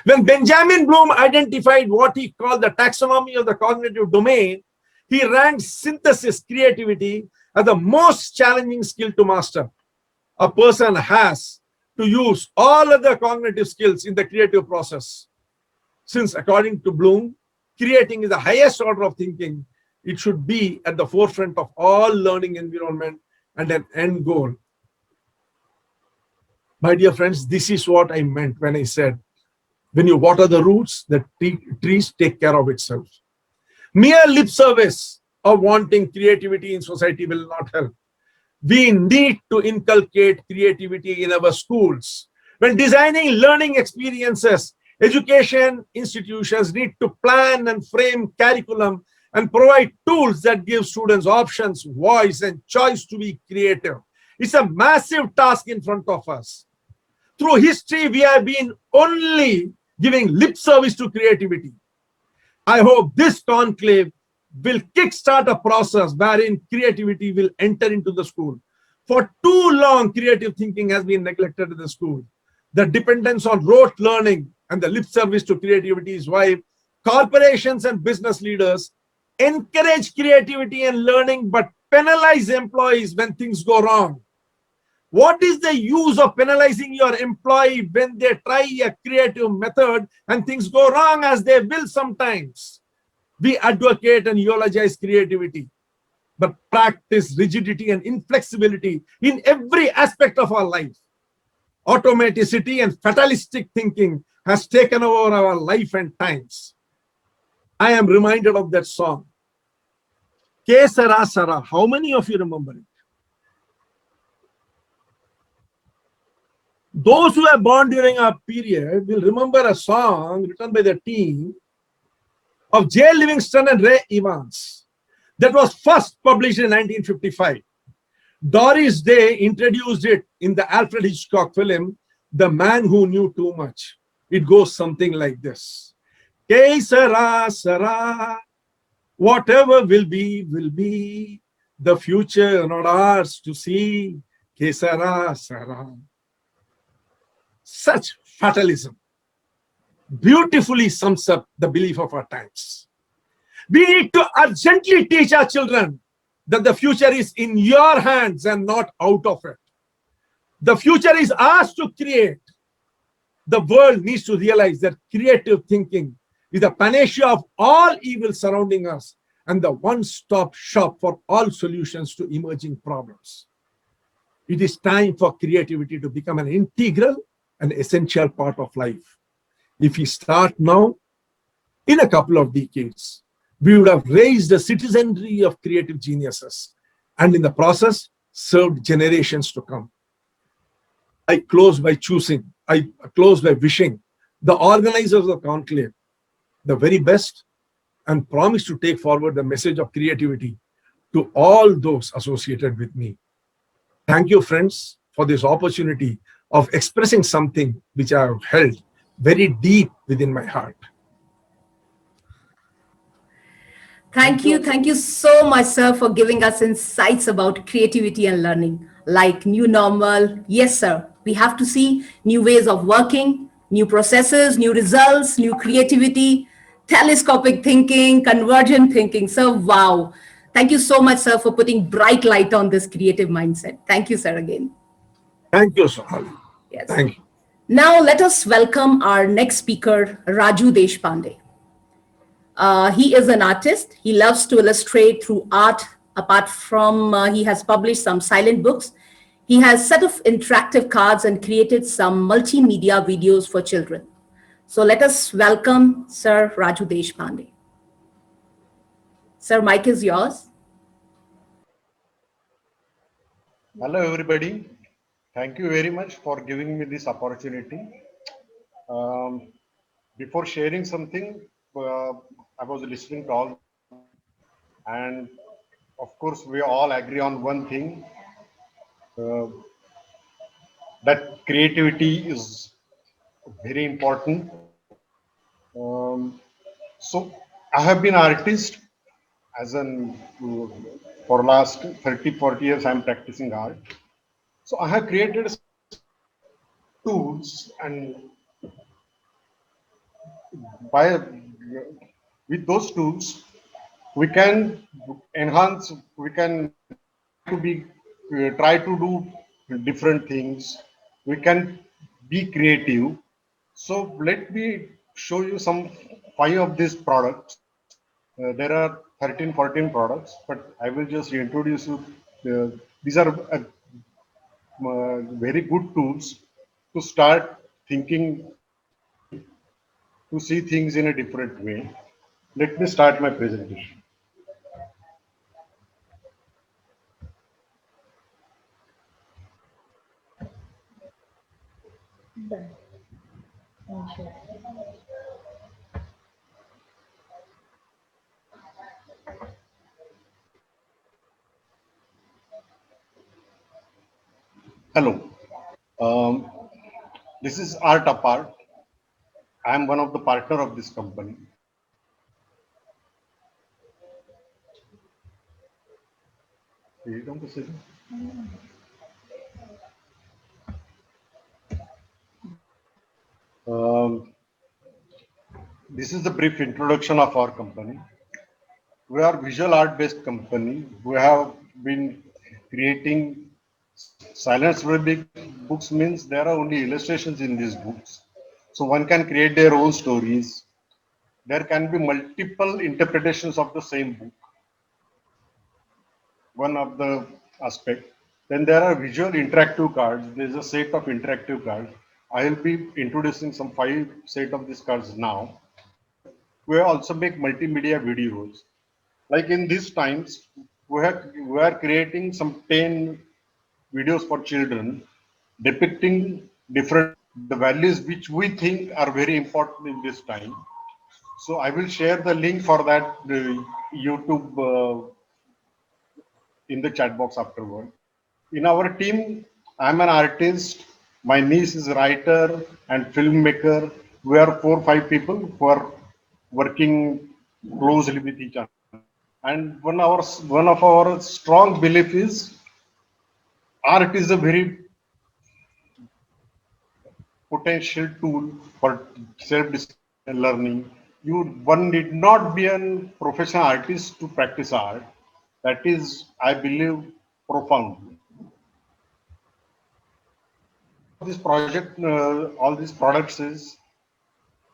When Benjamin Bloom identified what he called the taxonomy of the cognitive domain, he ranked synthesis, creativity, as the most challenging skill to master. A person has to use all other cognitive skills in the creative process. Since according to Bloom, creating is the highest order of thinking, it should be at the forefront of all learning environment and an end goal. My dear friends, this is what I meant when I said, when you water the roots, the trees take care of itself. Mere lip service of wanting creativity in society will not help. We need to inculcate creativity in our schools. When designing learning experiences, education institutions need to plan and frame curriculum and provide tools that give students options, voice, and choice to be creative. It's a massive task in front of us. Through history, we have been only giving lip service to creativity. I hope this conclave will kickstart a process wherein creativity will enter into the school. For too long, creative thinking has been neglected in the school. The dependence on rote learning and the lip service to creativity is why corporations and business leaders encourage creativity and learning but penalize employees when things go wrong. What is the use of penalizing your employee when they try a creative method and things go wrong, as they will sometimes? We advocate and eulogize creativity, but practice rigidity and inflexibility in every aspect of our life. Automaticity and fatalistic thinking has taken over our life and times. I am reminded of that song, Ke Sara Sara. How many of you remember it? Those who are born during our period will remember a song written by the team of J. Livingston and Ray Evans that was first published in 1955. Doris Day introduced it in the Alfred Hitchcock film, The Man Who Knew Too Much. It goes something like this. Que sera, sera, whatever will be, the future not ours to see. Que sera, sera. Such fatalism beautifully sums up the belief of our times. We need to urgently teach our children that the future is in your hands and not out of it. The future is ours to create. The world needs to realize that creative thinking is the panacea of all evil surrounding us and the one-stop shop for all solutions to emerging problems. It is time for creativity to become an integral and essential part of life. If we start now, in a couple of decades, we would have raised a citizenry of creative geniuses and in the process served generations to come. I close by wishing the organizers of the conclave the very best and promise to take forward the message of creativity to all those associated with me. Thank you, friends, for this opportunity of expressing something which I have held very deep within my heart. Thank you so much, sir, for giving us insights about creativity and learning, like new normal. Yes, sir, we have to see new ways of working, new processes, new results, new creativity, telescopic thinking, convergent thinking. So, wow. Thank you so much, sir, for putting bright light on this creative mindset. Thank you, sir, again. Thank you, Sonali. Yes. Thank you. Now, let us welcome our next speaker, Raju Deshpande. He is an artist. He loves to illustrate through art. Apart from, he has published some silent books. He has set of interactive cards and created some multimedia videos for children. So let us welcome Sir Raju Deshpande. Sir, mic is yours. Hello, everybody. Thank you very much for giving me this opportunity. Um, Before sharing something, I was listening to all the speakers, and of course, we all agree on one thing, uh, that creativity is very important. Um, so, I have been artist as an for last 30, 40 years. I'm practicing art. So, I have created some tools, and by with those tools we can enhance, we can try to do different things, we can be creative. So let me show you some five of these products. There are 13, 14 products, but I will just introduce you. These are very good tools to start thinking creatively, to see things in a different way. Let me start my presentation. Hello. Um, this is Art Apart. I am one of the partner of this company. You don't say that? This is the brief introduction of our company. We are visual art based company. We have been creating silence big books, means there are only illustrations in these books. So one can create their own stories. There can be multiple interpretations of the same book. One of the aspect. Then there are visual interactive cards. There is a set of interactive cards. I will be introducing some five set of these cards now. We also make multimedia videos. Like in these times, we are creating some 10 videos for children depicting different the values which we think are very important in this time. So I will share the link for that YouTube in the chat box afterward. In our team, I'm an artist. My niece is a writer and filmmaker. We are 4 5 people who are working closely with each other. And one of our strong belief is art is a very potential tool for self-discovery and learning. One need not be a professional artist to practice art. That is, I believe, profound. This project, all these products is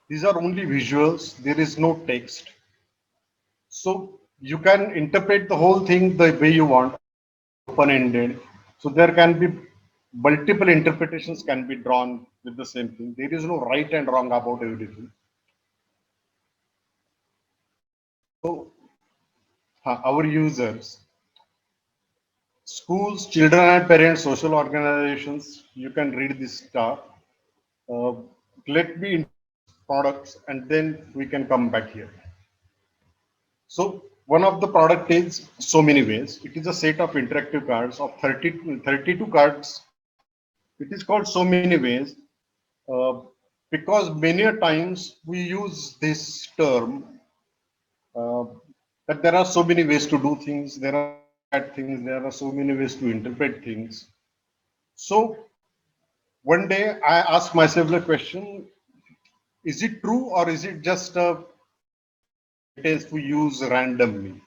these are only visuals. There is no text, so you can interpret the whole thing the way you want. Open-ended, so there can be multiple interpretations can be drawn with the same thing. There is no right and wrong about everything. So our users, schools, children and parents, social organizations, you can read this stuff. Uh, Let me introduce products and then we can come back here. So one of the product is So Many Ways. It is a set of interactive cards of 32 cards. It is called So Many Ways uh, because many a times we use this term uh, that there are so many ways to do things. There are so many bad things. There are so many ways to interpret things. So one day I asked myself the question: is it true or is it just a sentence we use randomly?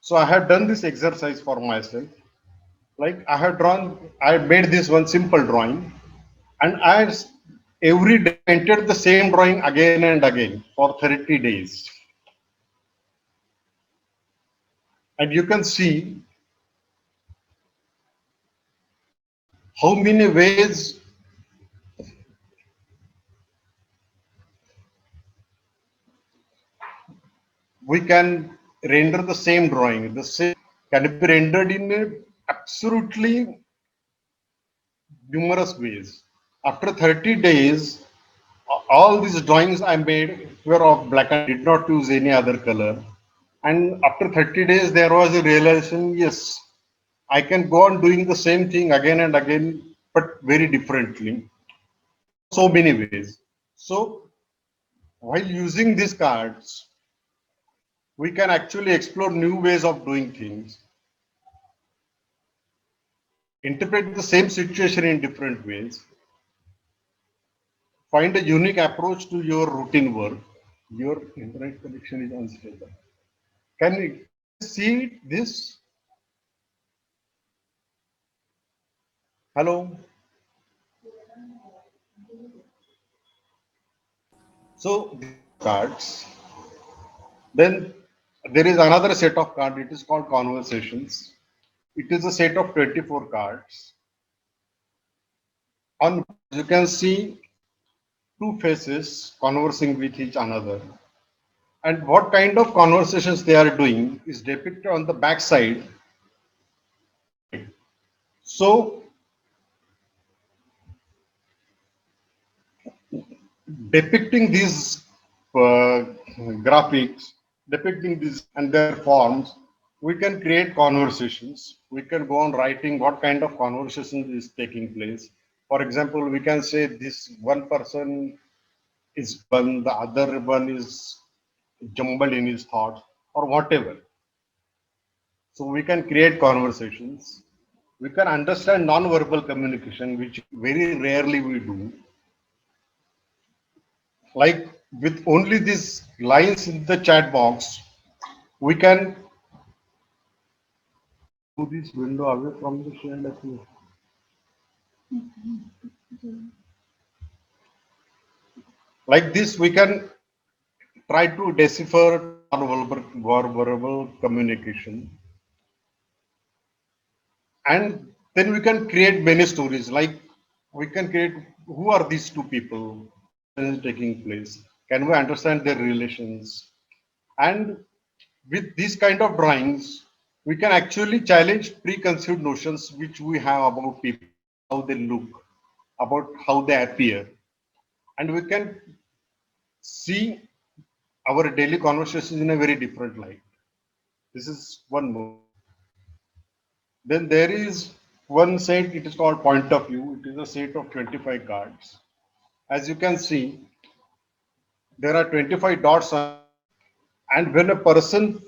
So I have done this exercise for myself. Like I made this one simple drawing, and every day painted the same drawing again and again for 30 days. And you can see how many ways we can render the same drawing. The same can be rendered in a absolutely numerous ways. After 30 days, all these drawings I made were of black and did not use any other color. And after 30 days, there was a realization, yes, I can go on doing the same thing again and again, but very differently. So many ways. So while using these cards, we can actually explore new ways of doing things, interpret the same situation in different ways, find a unique approach to your routine work. Your internet connection is unstable. Can you see this? Hello. So these cards. Then there is another set of cards. It is called conversations. It is a set of 24 cards. On you can see two faces conversing with each another. And what kind of conversations they are doing is depicted on the back side. So depicting these graphics, depicting these and their forms, we can create conversations. We can go on writing what kind of conversation is taking place. For example, we can say this one person is one, the other one is jumbled in his thoughts or whatever. So we can create conversations. We can understand non-verbal communication, which very rarely we do. Like with only these lines in the chat box, we can move this window away from the shared screen. Like this, we can try to decipher non-verbal communication. And then we can create many stories. Like we can create who are these two people is taking place. Can we understand their relations? And with these kind of drawings, we can actually challenge preconceived notions which we have about people, how they look, about how they appear. And we can see our daily conversations in a very different light. This is one more. Then there is one set, it is called point of view. It is a set of 25 cards. As you can see, there are 25 dots on, and when a person,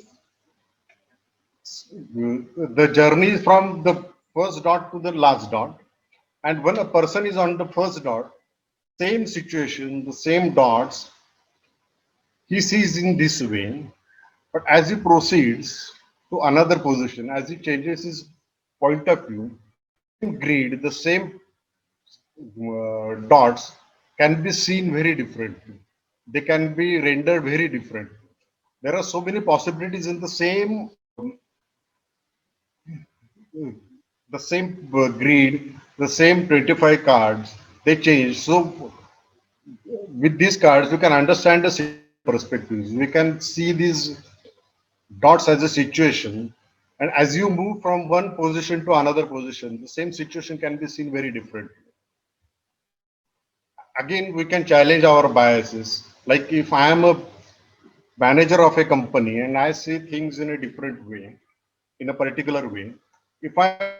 the journey is from the first dot to the last dot, and when a person is on the first dot, same situation, the same dots, he sees in this way. But as he proceeds to another position, as he changes his point of view, same grid, the same dots can be seen very differently. They can be rendered very different. There are so many possibilities in the same grid, the same 25 cards. They change. So with these cards, we can understand the perspectives. We can see these dots as a situation. And as you move from one position to another position, the same situation can be seen very differently. Again, we can challenge our biases. Like if I am a manager of a company and I see things in a different way, in a particular way, if I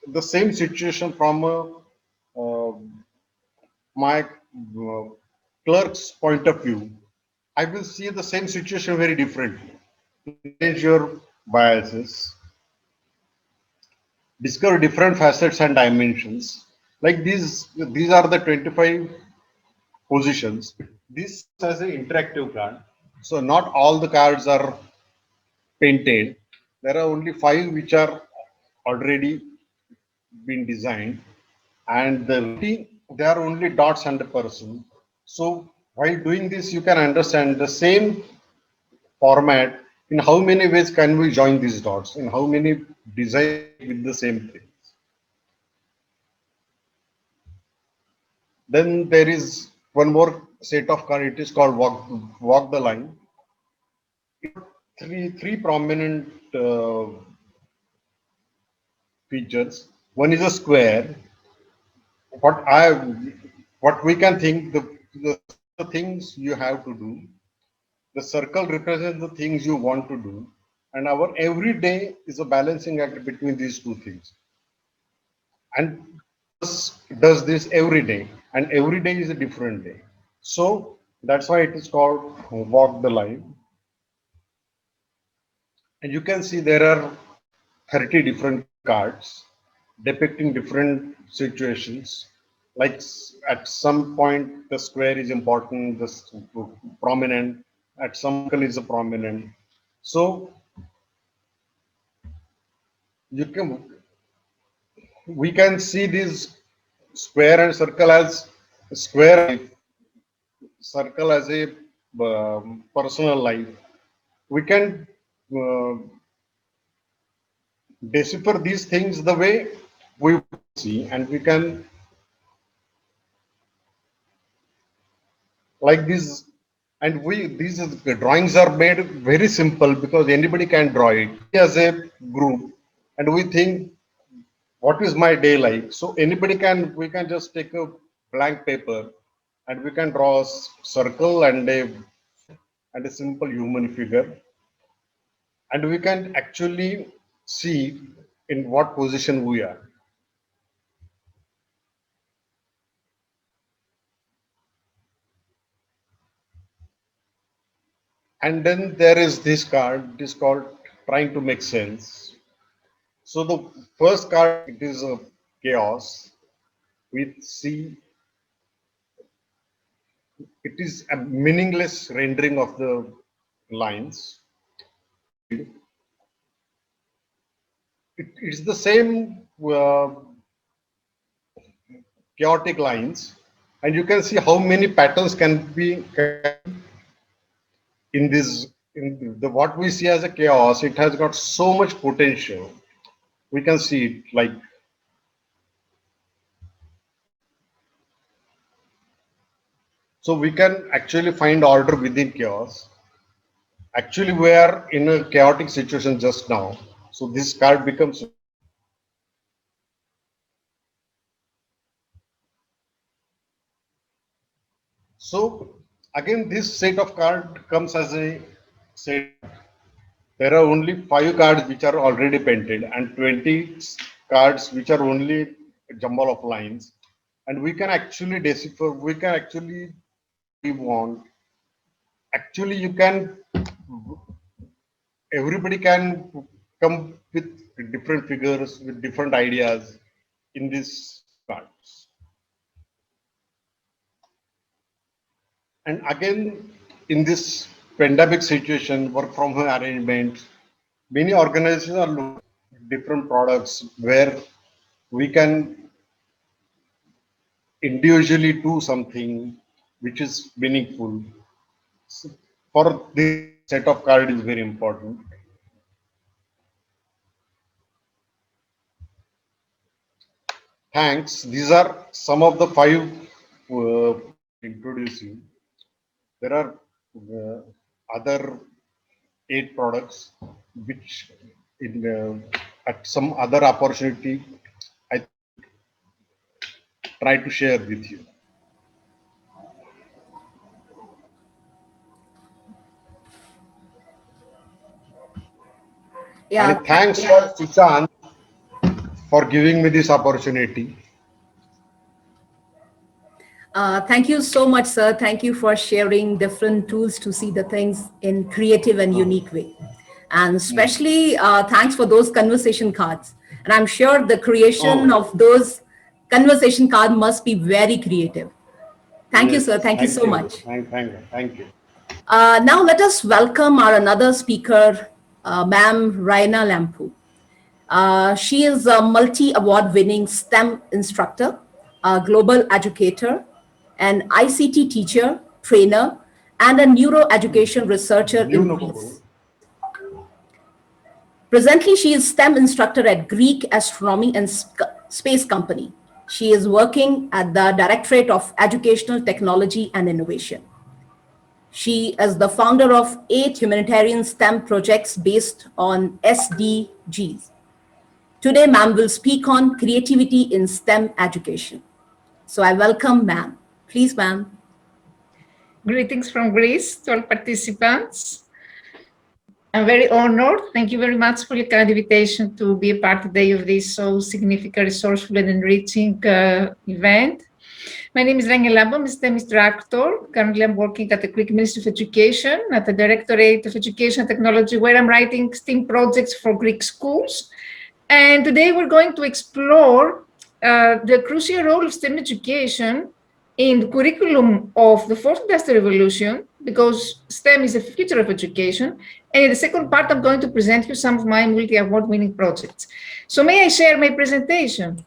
the same situation from my clerk's point of view, I will see the same situation very differently. Change your biases, discover different facets and dimensions. Like these are the 25 positions. This as an interactive card. So not all the cards are painted. There are only 5 which are already been designed, and they are only dots and a person. So while doing this, you can understand the same format. In how many ways can we join these dots? In how many design with the same thing? Then there is one more set of cards. It is called walk the line. Three prominent features. One is a square. what I what we can think, the things you have to do. The circle represents the things you want to do, and our every day is a balancing act between these two things. And does this every day, and every day is a different day. So that's why it is called walk the line. And you can see there are 30 different cards depicting different situations. Like at some point, the square is important, the prominent, at some circle is a prominent. So you can we can see this square and circle as square circle as a personal life. We can uh, decipher these things the way we see, and we can like this. And we these the drawings are made very simple because anybody can draw it as a group, and we think what is my day like. So anybody can we can just take a blank paper and we can draw a circle and a simple human figure, and we can actually see in what position we are. And then there is this card, it is called trying to make sense. So the first card, it is a chaos. We see it is a meaningless rendering of the lines. It is the same chaotic lines, and you can see how many patterns can be in this. In the what we see as a chaos, it has got so much potential. We can see it like so. We can actually find order within chaos. Actually, we are in a chaotic situation just now. So this card becomes so again. This set of card comes as a set. There are only 5 cards which are already painted and 20 cards which are only a jumble of lines. And we can actually decipher. We can actually we want. Actually, you can. Everybody can come with different figures with different ideas in these cards. And again, in this pandemic situation, work from home arrangement, many organizations are looking at different products where we can individually do something which is meaningful. So for this set of card is very important. Thanks. These are some of the 5 introducing. There are other 8 products which in at some other opportunity I try to share with you. Yeah. And thanks for Sushant for giving me this opportunity. Thank you so much, sir. Thank you for sharing different tools to see the things in creative and unique way. And especially thanks for those conversation cards. And I'm sure the creation of those conversation cards must be very creative. Thank you, sir. Yes, Thank you thank so you. much. Thank you. Now let us welcome our another speaker, Ma'am Raina Lampu. She is a multi-award winning STEM instructor, a global educator, an ICT teacher, trainer, and a neuroeducation researcher in Greece. Presently, she is STEM instructor at Greek Astronomy and Space Company. She is working at the Directorate of Educational Technology and Innovation. She is the founder of 8 humanitarian STEM projects based on SDGs. Today, ma'am will speak on creativity in STEM education. So I welcome ma'am. Please, ma'am. Greetings from Greece to all participants. I'm very honored. Thank you very much for your kind invitation to be a part today of this so significant, resourceful, and enriching event. My name is Rania Lamba. I'm a STEM instructor. Currently, I'm working at the Greek Ministry of Education, at the Directorate of Education and Technology, where I'm writing STEM projects for Greek schools. And today we're going to explore the crucial role of STEM education in the curriculum of the fourth industrial revolution, because STEM is the future of education. And in the second part, I'm going to present you some of my multi-award winning projects. So may I share my presentation?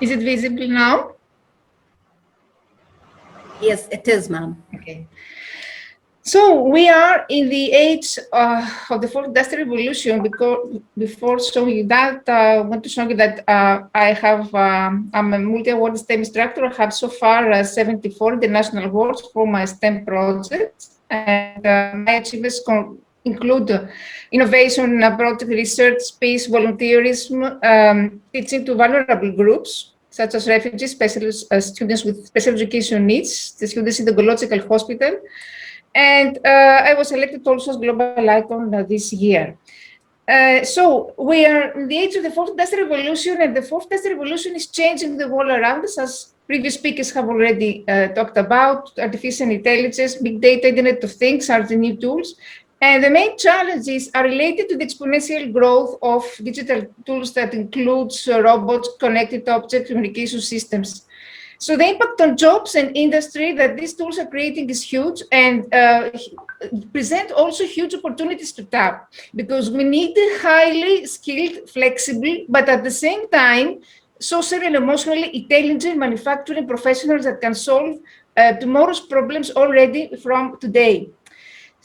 Is it visible now? Yes, it is, ma'am. Okay. So we are in the age of the fourth industrial revolution. Because before showing you that, I want to show you that I'm a multi-award STEM instructor. I have so far 74 international awards for my STEM projects, and my achievements include innovation, project research, space, volunteerism, teaching to vulnerable groups such as refugees, students with special education needs, the students in the Gological Hospital. And I was elected also as Global Icon this year. So we are in the age of the fourth industrial revolution, and the fourth industrial revolution is changing the world around us, as previous speakers have already talked about. Artificial intelligence, big data, Internet of Things are the new tools. And the main challenges are related to the exponential growth of digital tools that includes robots, connected object communication systems. So the impact on jobs and industry that these tools are creating is huge, and present also huge opportunities to tap, because we need highly skilled, flexible, but at the same time, socially and emotionally intelligent manufacturing professionals that can solve tomorrow's problems already from today.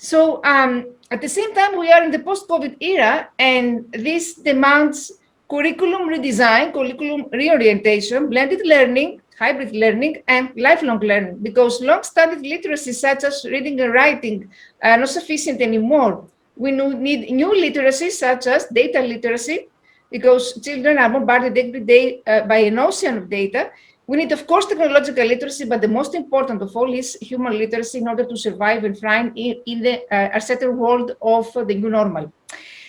So at the same time, we are in the post-COVID era, and this demands curriculum redesign, curriculum reorientation, blended learning, hybrid learning, and lifelong learning, because long-studied literacy such as reading and writing are not sufficient anymore. We need new literacy such as data literacy, because children are bombarded every day by an ocean of data. We need, of course, technological literacy, but the most important of all is human literacy in order to survive and thrive in the uncertain world of the new normal.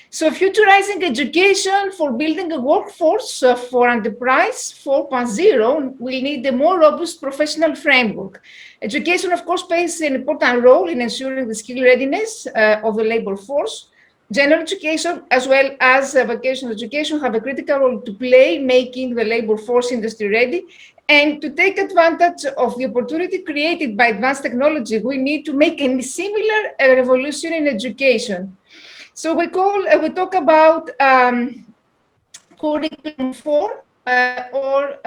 So futurizing education for building a workforce for enterprise 4.0, we need a more robust professional framework. Education, of course, plays an important role in ensuring the skill readiness of the labor force. General education, as well as vocational education, have a critical role to play, making the labor force industry ready. And to take advantage of the opportunity created by advanced technology, we need to make a similar revolution in education. So we talk about curriculum 4 or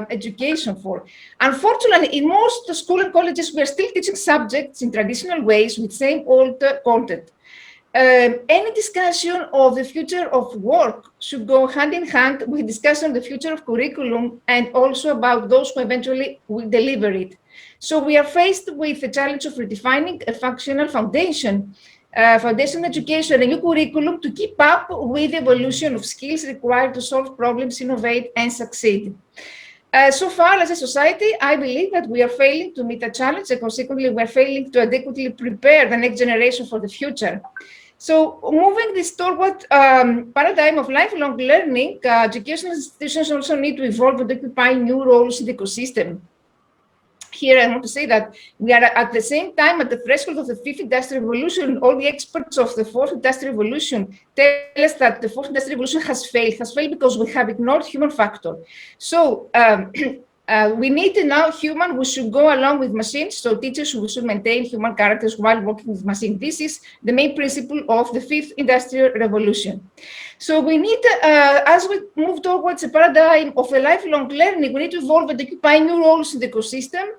education 4. Unfortunately, in most schools and colleges, we are still teaching subjects in traditional ways with same old content. Any discussion of the future of work should go hand in hand with discussion of the future of curriculum, and also about those who eventually will deliver it. So we are faced with the challenge of redefining a functional foundation education, a new curriculum to keep up with the evolution of skills required to solve problems, innovate, and succeed. So far as a society, I believe that we are failing to meet a challenge, and consequently, we are failing to adequately prepare the next generation for the future. So moving this toward paradigm of lifelong learning, educational institutions also need to evolve and occupy new roles in the ecosystem. Here, I want to say that we are at the same time at the threshold of the fifth industrial revolution. All the experts of the fourth industrial revolution tell us that the fourth industrial revolution has failed because we have ignored human factor. So we need now human who should go along with machines. So teachers who should maintain human characters while working with machines. This is the main principle of the fifth industrial revolution. So we need, as we move towards a paradigm of a lifelong learning, we need to evolve and occupy new roles in the ecosystem.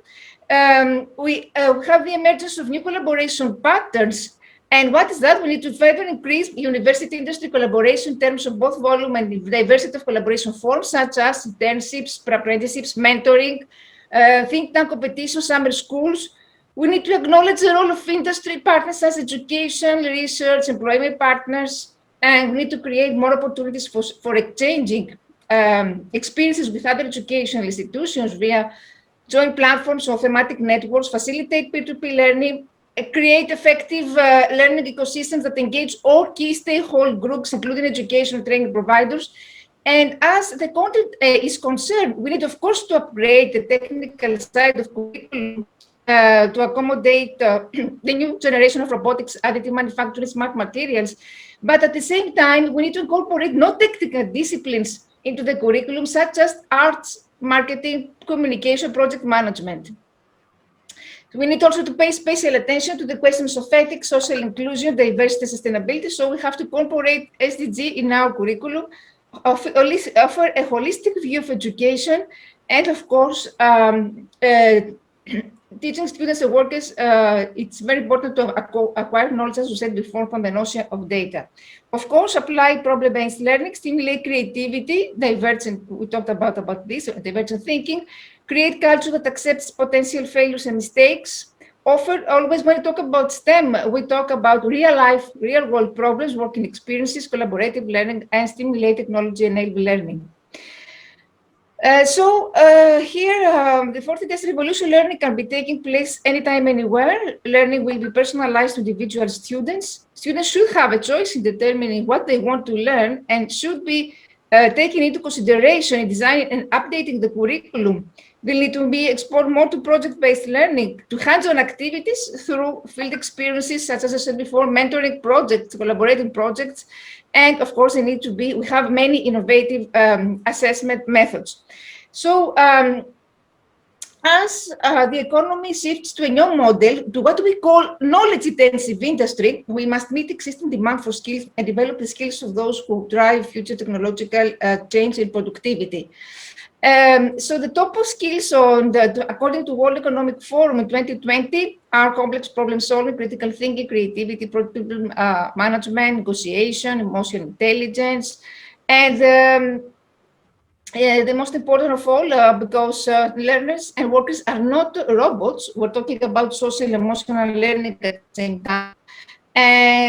we have the emergence of new collaboration patterns. And what is that? We need to further increase university-industry collaboration in terms of both volume and diversity of collaboration forms, such as internships, apprenticeships, mentoring, think tank competitions, summer schools. We need to acknowledge the role of industry partners as education, research, employment partners, and we need to create more opportunities for exchanging experiences with other educational institutions via joint platforms or thematic networks, facilitate peer-to-peer learning, create effective learning ecosystems that engage all key stakeholder groups, including education and training providers. And as the content is concerned, we need, of course, to upgrade the technical side of curriculum to accommodate the new generation of robotics, additive manufacturing, smart materials. But at the same time, we need to incorporate non-technical disciplines into the curriculum, such as arts, marketing, communication, project management. We need also to pay special attention to the questions of ethics, social inclusion, diversity, sustainability. So we have to incorporate SDG in our curriculum, offer a holistic view of education, and of course, teaching students and workers, it's very important to acquire knowledge, as we said before, from the notion of data. Of course, apply problem-based learning, stimulate creativity, divergent, we talked about this, divergent thinking, create culture that accepts potential failures and mistakes, offer, always when we talk about STEM, we talk about real-life, real-world problems, working experiences, collaborative learning, and stimulate technology-enabled learning. Here, the fourth industrial revolution, learning can be taking place anytime, anywhere. Learning will be personalized to individual students. Students should have a choice in determining what they want to learn and should be taken into consideration in designing and updating the curriculum. They need to be exposed more to project-based learning, to hands-on activities through field experiences, such as I said before, mentoring projects, collaborating projects, and of course, we have many innovative assessment methods. So as the economy shifts to a new model, to what we call knowledge-intensive industry, we must meet existing demand for skills and develop the skills of those who drive future technological change and productivity. So the top of skills according to World Economic Forum in 2020 are complex problem solving, critical thinking, creativity, problem management, negotiation, emotional intelligence, and the most important of all, because learners and workers are not robots. We're talking about social emotional learning at the same time.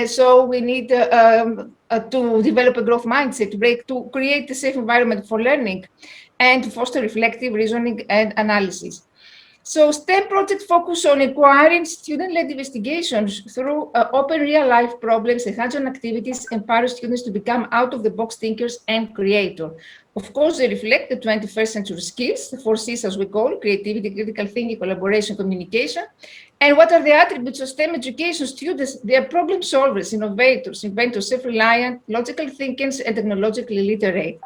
So we need to develop a growth mindset, to create a safe environment for learning, and to foster reflective reasoning and analysis. So STEM projects focus on acquiring student-led investigations through open real-life problems and hands-on activities, empower students to become out-of-the-box thinkers and creators. Of course, they reflect the 21st century skills, the 4 C's as we call, creativity, critical thinking, collaboration, communication. And what are the attributes of STEM education students? They are problem solvers, innovators, inventors, self-reliant, logical thinkers, and technologically literate.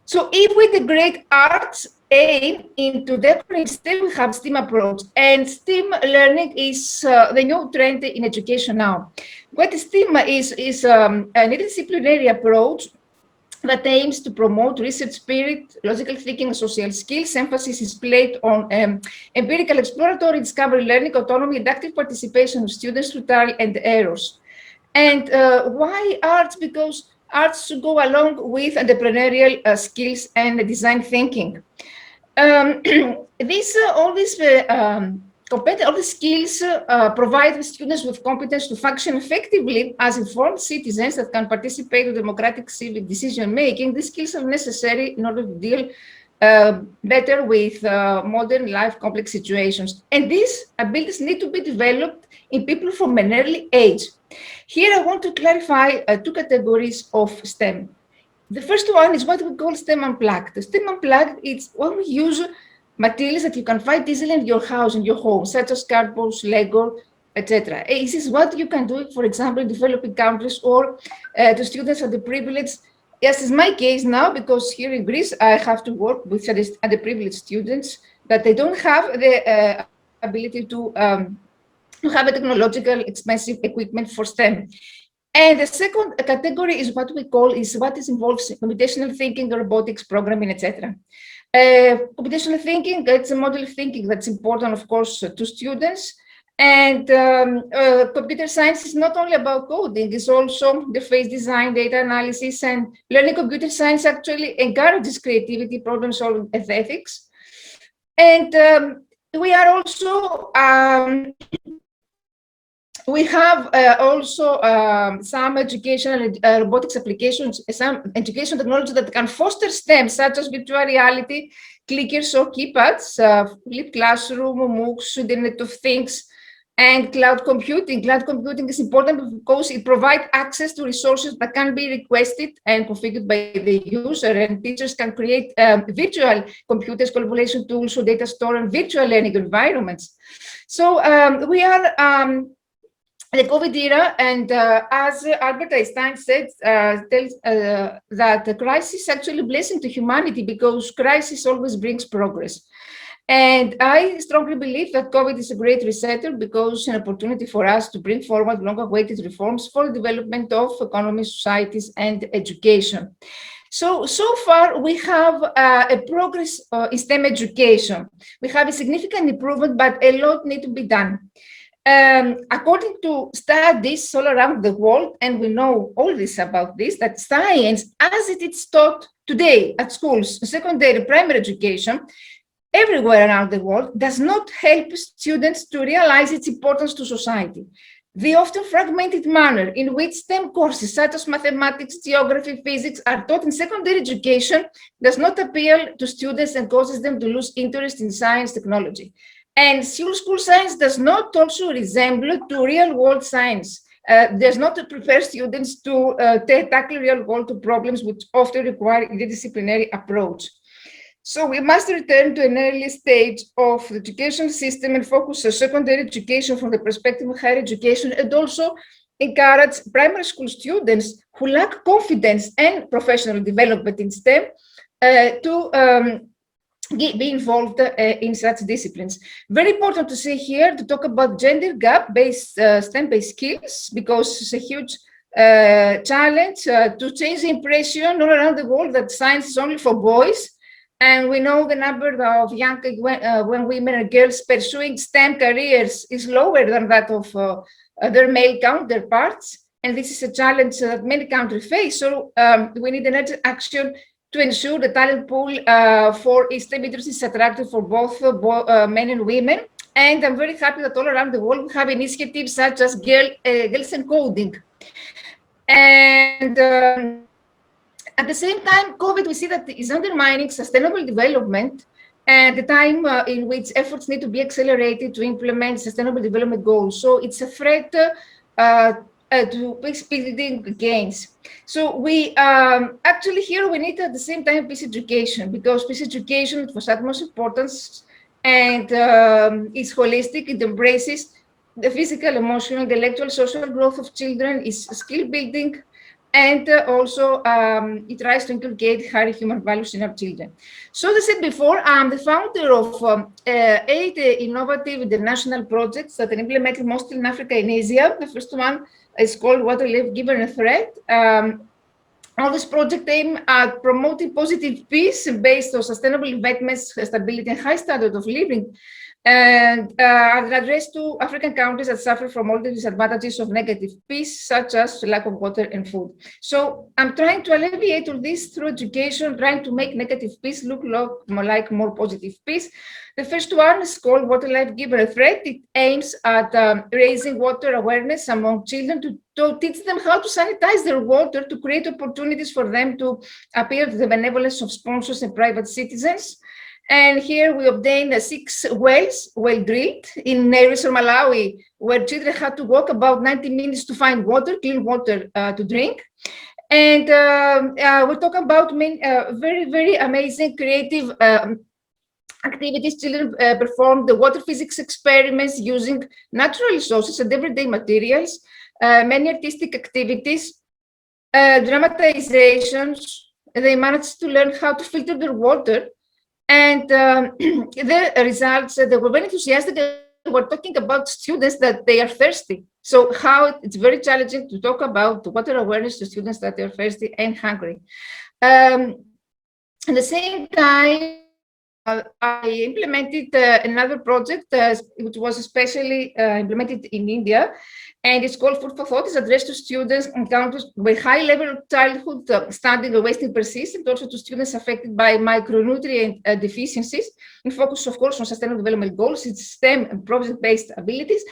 So if we integrate arts aim into decorating STEM, we have STEAM approach. And STEAM learning is the new trend in education now. What STEAM is an interdisciplinary approach that aims to promote research spirit, logical thinking, and social skills. Emphasis is placed on empirical exploratory discovery learning, autonomy, and active participation of students through trial and errors. And why arts? Because arts should go along with entrepreneurial skills and design thinking. All the skills provide the students with competence to function effectively as informed citizens that can participate in democratic civic decision-making. These skills are necessary in order to deal better with modern life complex situations. And these abilities need to be developed in people from an early age. Here I want to clarify 2 categories of STEM. The first one is what we call STEM Unplugged. The STEM Unplugged is when we use materials that you can find easily in your house, in your home, such as cardboard, Lego, etc. This is what you can do, for example, in developing countries or to students of the privileged. Yes, it's my case now, because here in Greece, I have to work with underprivileged students that they don't have the ability to have a technological expensive equipment for STEM. And the second category is what we call what is involves computational thinking, robotics, programming, etc. Computational thinking, it's a model of thinking that's important, of course, to students. And computer science is not only about coding, it's also interface design, data analysis, and learning computer science actually encourages creativity, problem solving, and ethics. And we are also, we have also some educational robotics applications, some education technology that can foster STEM, such as virtual reality, clickers or keypads, flipped classroom, MOOCs, Internet of Things, and cloud computing. Cloud computing is important because it provides access to resources that can be requested and configured by the user, and teachers can create virtual computers, collaboration tools, or data store, and virtual learning environments. So we are the COVID era, and as Albert Einstein said, tells that the crisis is actually a blessing to humanity because crisis always brings progress. And I strongly believe that COVID is a great resetter because an opportunity for us to bring forward long-awaited reforms for the development of economies, societies, and education. So far, we have a progress in STEM education. We have a significant improvement, but a lot needs to be done. According to studies all around the world, and we know all this about this, that science, as it is taught today at schools, secondary, primary education, everywhere around the world, does not help students to realize its importance to society. The often fragmented manner in which STEM courses such as mathematics, geography, physics are taught in secondary education does not appeal to students and causes them to lose interest in science technology. And school science does not also resemble to real-world science. Does not prepare students to tackle real-world problems which often require interdisciplinary approach. So we must return to an early stage of the education system and focus on secondary education from the perspective of higher education, and also encourage primary school students who lack confidence and professional development in STEM to be involved in such disciplines. Very important to say here to talk about gender gap-based STEM-based skills, because it's a huge challenge to change the impression all around the world that science is only for boys. And we know the number of young women and girls pursuing STEM careers is lower than that of their male counterparts. And this is a challenge that many countries face. So we need an urgent action to ensure the talent pool for STEM leaders is attractive for both men and women. And I'm very happy that all around the world we have initiatives such as Girls and Coding. And at the same time, COVID, we see that is undermining sustainable development and the time in which efforts need to be accelerated to implement sustainable development goals. So it's a threat to peace building gains. So we actually here we need at the same time peace education, because peace education was utmost importance and it's holistic. It embraces the physical, emotional, intellectual, social growth of children, is skill building, and also it tries to inculcate higher human values in our children. So as I said before, I'm the founder of 8 innovative international projects that are implemented mostly in Africa and Asia. The first one is called Water Life Given a Threat. All this project aim at promoting positive peace based on sustainable investments, stability, and high standard of living, and address to African countries that suffer from all the disadvantages of negative peace, such as lack of water and food. So I'm trying to alleviate all this through education, trying to make negative peace look like more positive peace. The first one is called Water Life Given a Threat. It aims at raising water awareness among children to teach them how to sanitize their water, to create opportunities for them to appeal to the benevolence of sponsors and private citizens. And here we obtained 6 wells, well drilled, in areas of Malawi, where children had to walk about 90 minutes to find water, clean water to drink. And we're talking about very, very amazing creative activities. Children performed the water physics experiments using natural resources and everyday materials, many artistic activities, dramatizations. They managed to learn how to filter their water. And the results, they were very enthusiastic. We're talking about students that they are thirsty. So how it's very challenging to talk about water awareness to students that are thirsty and hungry. At the same time, I implemented another project which was especially implemented in India, and it's called Food for Thought. It's addressed to students in countries where high level of childhood stunting or wasting persists, and also to students affected by micronutrient deficiencies. And focus, of course, on sustainable development goals. It's STEM and project-based abilities,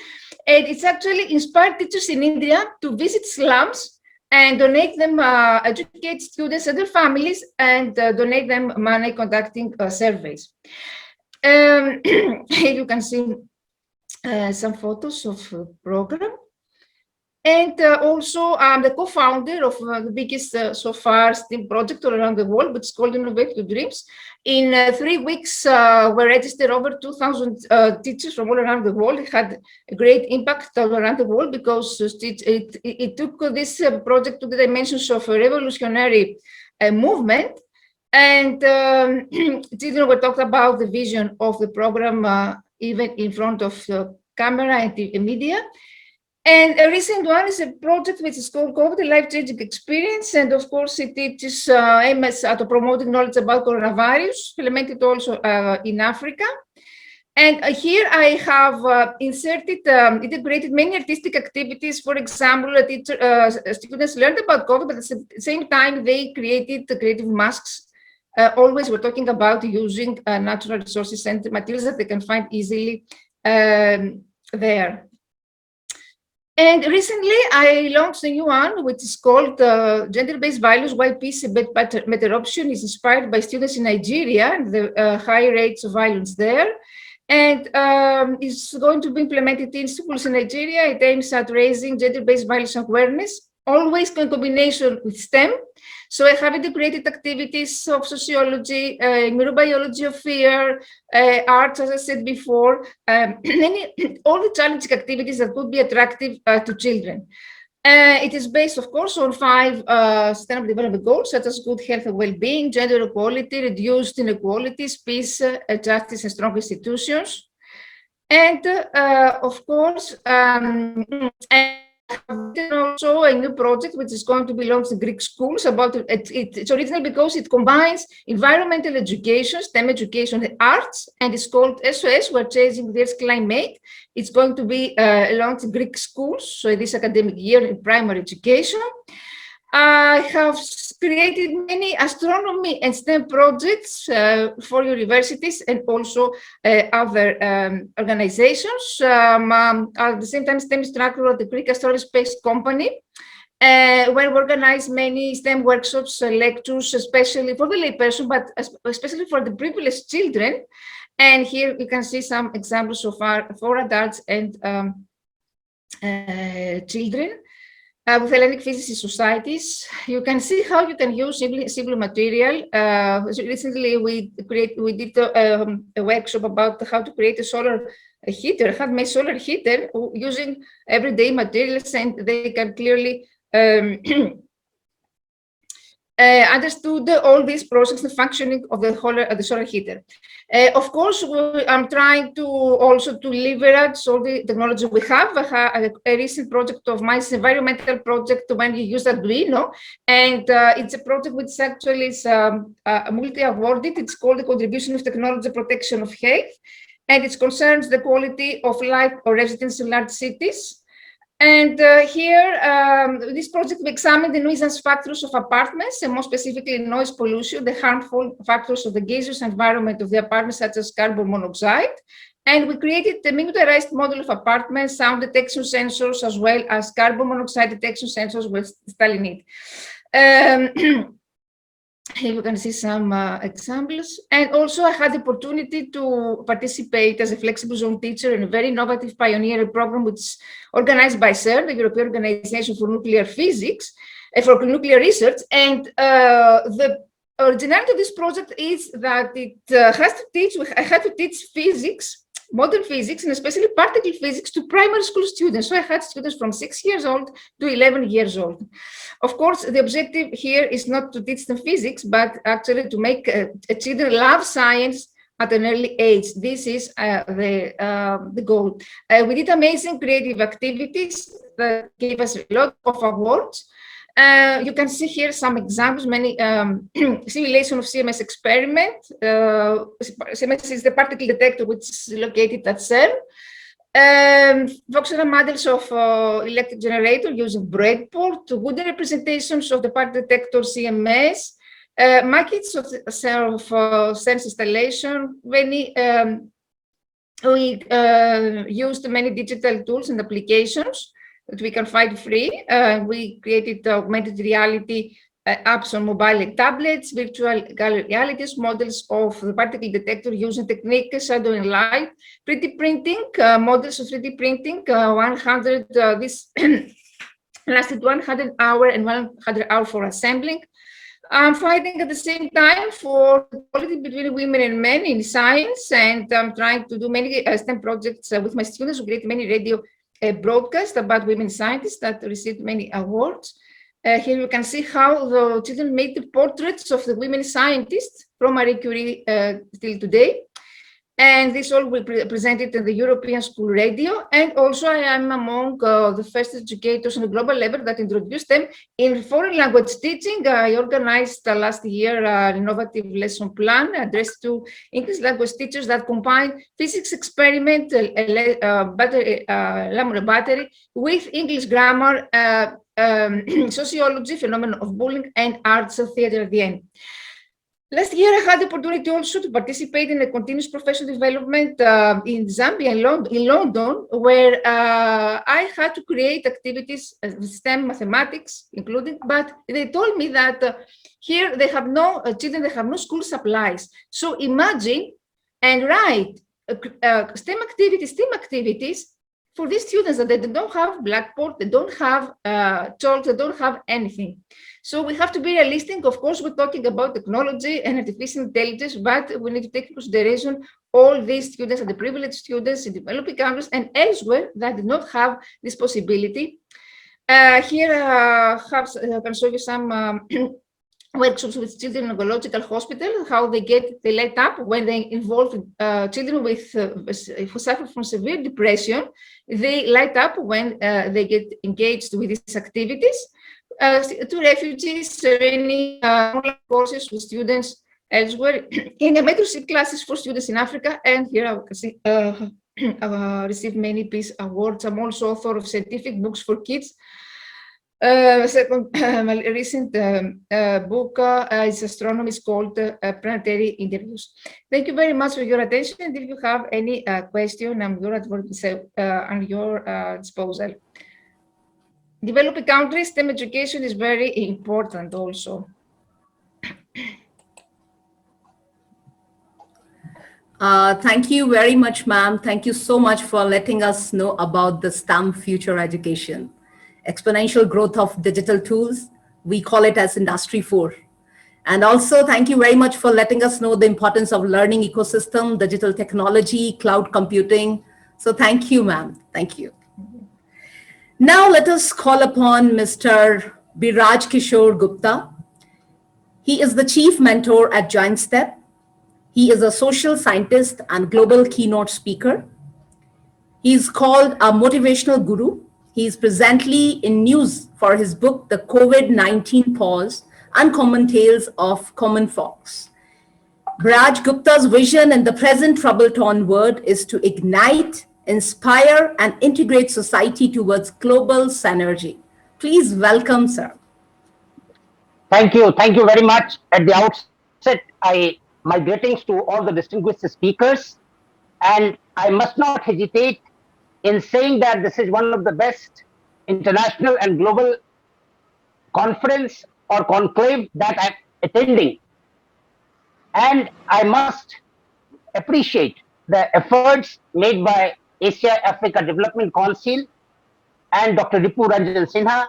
and it's actually inspired teachers in India to visit slums and donate them, educate students and their families, and donate them money conducting surveys. Here you can see some photos of the program. And also, I'm the co-founder of the biggest so far STEAM project all around the world, which is called Innovate Your Dreams. In 3 weeks, we registered over 2,000 teachers from all around the world. It had a great impact all around the world because it took this project to the dimensions of a revolutionary movement. And children were talked about the vision of the program even in front of the camera and the media. And a recent one is a project which is called COVID, Life-Changing Experience. And of course, it teaches aims at promoting knowledge about coronavirus, implemented also in Africa. And here I have integrated many artistic activities. For example, students learned about COVID, but at the same time, they created the creative masks. Always we're talking about using natural resources and materials that they can find easily there. And recently, I launched a new one, which is called Gender-Based Values, Why Peace a Better Option, is inspired by students in Nigeria and the high rates of violence there. And is going to be implemented in schools in Nigeria. It aims at raising gender-based violence awareness, always in combination with STEM. So I have integrated activities of sociology, neurobiology of fear, arts, as I said before, all the challenging activities that could be attractive to children. It is based, of course, on 5 sustainable development goals, such as good health and well-being, gender equality, reduced inequalities, peace, justice, and strong institutions. And of course, also a new project which is going to be launched in Greek schools about it's original because it combines environmental education, STEM education, and arts, and it's called SOS, We're Changing the Earth's Climate. It's going to be launched in Greek schools, so this academic year in primary education. I have created many astronomy and STEM projects for universities and also other organizations. At the same time, STEM instructor at the Greek Aerospace Company, where we organize many STEM workshops, lectures, especially for the layperson, but especially for the privileged children. And here you can see some examples so far for adults and children. With Hellenic Physics Societies, you can see how you can use simple material. Recently, we did a workshop about how to create a solar heater, handmade solar heater using everyday materials, and they can clearly understood all these processes and functioning of the solar heater. Of course, I'm trying to also to leverage all the technology we have. A recent project of mine is an environmental project when you use Arduino, and it's a project which actually is multi-awarded. It's called the Contribution of Technology Protection of Health, and it concerns the quality of life or residence in large cities. And here, this project we examined the nuisance factors of apartments, and more specifically noise pollution, the harmful factors of the gaseous environment of the apartment, such as carbon monoxide. And we created a miniaturized model of apartments, sound detection sensors, as well as carbon monoxide detection sensors with Stalinite. Here you can see some examples. And also I had the opportunity to participate as a flexible zone teacher in a very innovative pioneer program, which is organized by CERN, the European Organization for Nuclear Physics, for nuclear research. And the originality of this project is that it has to teach, I had to teach physics, modern physics, and especially particle physics to primary school students. So I had students from 6 years old to 11 years old. Of course, the objective here is not to teach them physics, but actually to make children love science at an early age. This is the goal. We did amazing creative activities that gave us a lot of awards. You can see here some examples, many simulation of CMS experiment. CMS is the particle detector which is located at CERN. Functional models of electric generator using breadboard, wooden representations of the particle detector CMS, maquettes of sense installation. We used many digital tools and applications that we can find free. We created augmented reality apps on mobile and tablets, virtual realities, models of the particle detector using techniques, shadow and light, 3D printing, models of 3D printing, 100, this lasted 100 hours and 100 hours for assembling. I'm fighting at the same time for equality between women and men in science, and I'm trying to do many STEM projects with my students. We create many radio broadcasts about women scientists that received many awards. Here you can see how the children made the portraits of the women scientists from Marie Curie till today. And this all will be presented in the European School Radio. And also I am among the first educators on a global level that introduced them in foreign language teaching. I organized last year an innovative lesson plan addressed to English language teachers that combine physics experiment, battery with English grammar, sociology, phenomenon of bullying, and arts of theater at the end. Last year, I had the opportunity also to participate in a continuous professional development in Zambia, in London, where I had to create activities, STEM, mathematics, including, but they told me that here they have no children, they have no school supplies. So imagine and write STEM activities for these students that they don't have blackboard, they don't have chalk, they don't have anything. So we have to be realistic. Of course, we're talking about technology and artificial intelligence, but we need to take into consideration all these students and the privileged students in developing countries and elsewhere that do not have this possibility. Here I can show you some workshops with children in oncological hospital, how they light up when they involve children who suffer from severe depression. They light up when they get engaged with these activities. To refugees, any online courses with students elsewhere, in a mentorship classes for students in Africa, and here I can see received many peace awards. I'm also author of scientific books for kids. Second, my recent book is astronomy, is called Planetary Interviews. Thank you very much for your attention. And if you have any question, I'm on your disposal. Developing countries, STEM education is very important also. Thank you very much, ma'am. Thank you so much for letting us know about the STEM future education. Exponential growth of digital tools, we call it as Industry 4. And also, thank you very much for letting us know the importance of learning ecosystem, digital technology, cloud computing. So thank you, ma'am. Thank you. Now let us call upon Mr. Biraj Kishore Gupta. He is the chief mentor at Giant Step. He is a social scientist and global keynote speaker. He is called a motivational guru. He is presently in news for his book, The COVID-19 Pause, Uncommon Tales of Common Folks. Biraj Gupta's vision in the present trouble-torn world is to ignite, inspire, and integrate society towards global synergy. Please welcome, sir. Thank you. Thank you very much. At the outset, my greetings to all the distinguished speakers. And I must not hesitate in saying that this is one of the best international and global conference or conclave that I'm attending. And I must appreciate the efforts made by Asia Africa Development Council and Dr. Ripu Ranjan Sinha,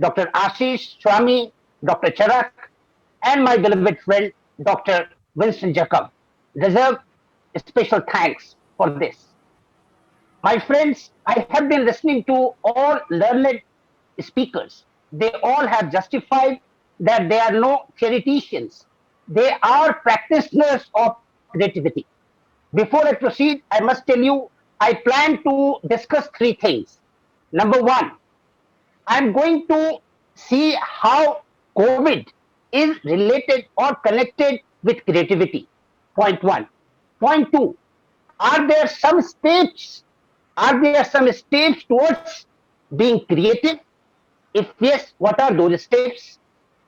Dr. Ashish Swami, Dr. Charak, and my beloved friend, Dr. Winston Jacob. Deserve special thanks for this. My friends, I have been listening to all learned speakers. They all have justified that they are no theoreticians. They are practitioners of creativity. Before I proceed, I must tell you, I plan to discuss three things. Number one, I'm going to see how COVID is related or connected with creativity. Point one. Point two, are there some steps? Are there some steps towards being creative? If yes, what are those steps?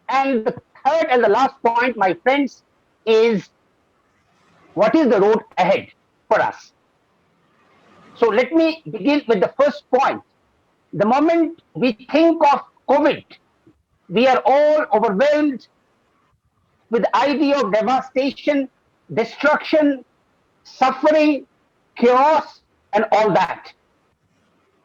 And the third and the last point, my friends, is what is the road ahead for us? So let me begin with the first point. The moment we think of COVID, we are all overwhelmed with the idea of devastation, destruction, suffering, chaos, and all that.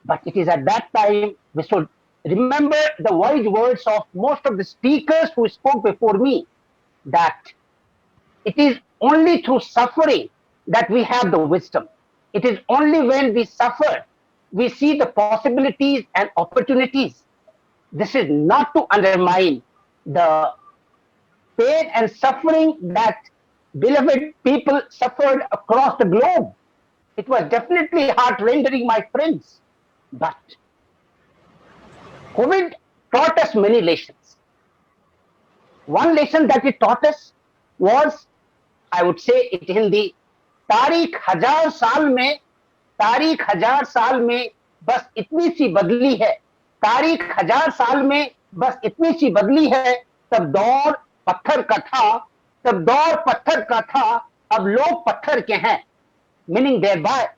But it is at that time we should remember the wise words of most of the speakers who spoke before me, that it is only through suffering that we have the wisdom. It is only when we suffer we see the possibilities and opportunities. This is not to undermine the pain and suffering that beloved people suffered across the globe. It was definitely heart-rending, my friends. But COVID taught us many lessons. One lesson that it taught us was, I would say it in the तारीख हजार साल में बस इतनी सी बदली है, तारीख हजार साल में बस इतनी सी बदली है, तब दौर पत्थर का था, तब दौर पत्थर का था, अब लोग पत्थर के हैं. Meaning thereby,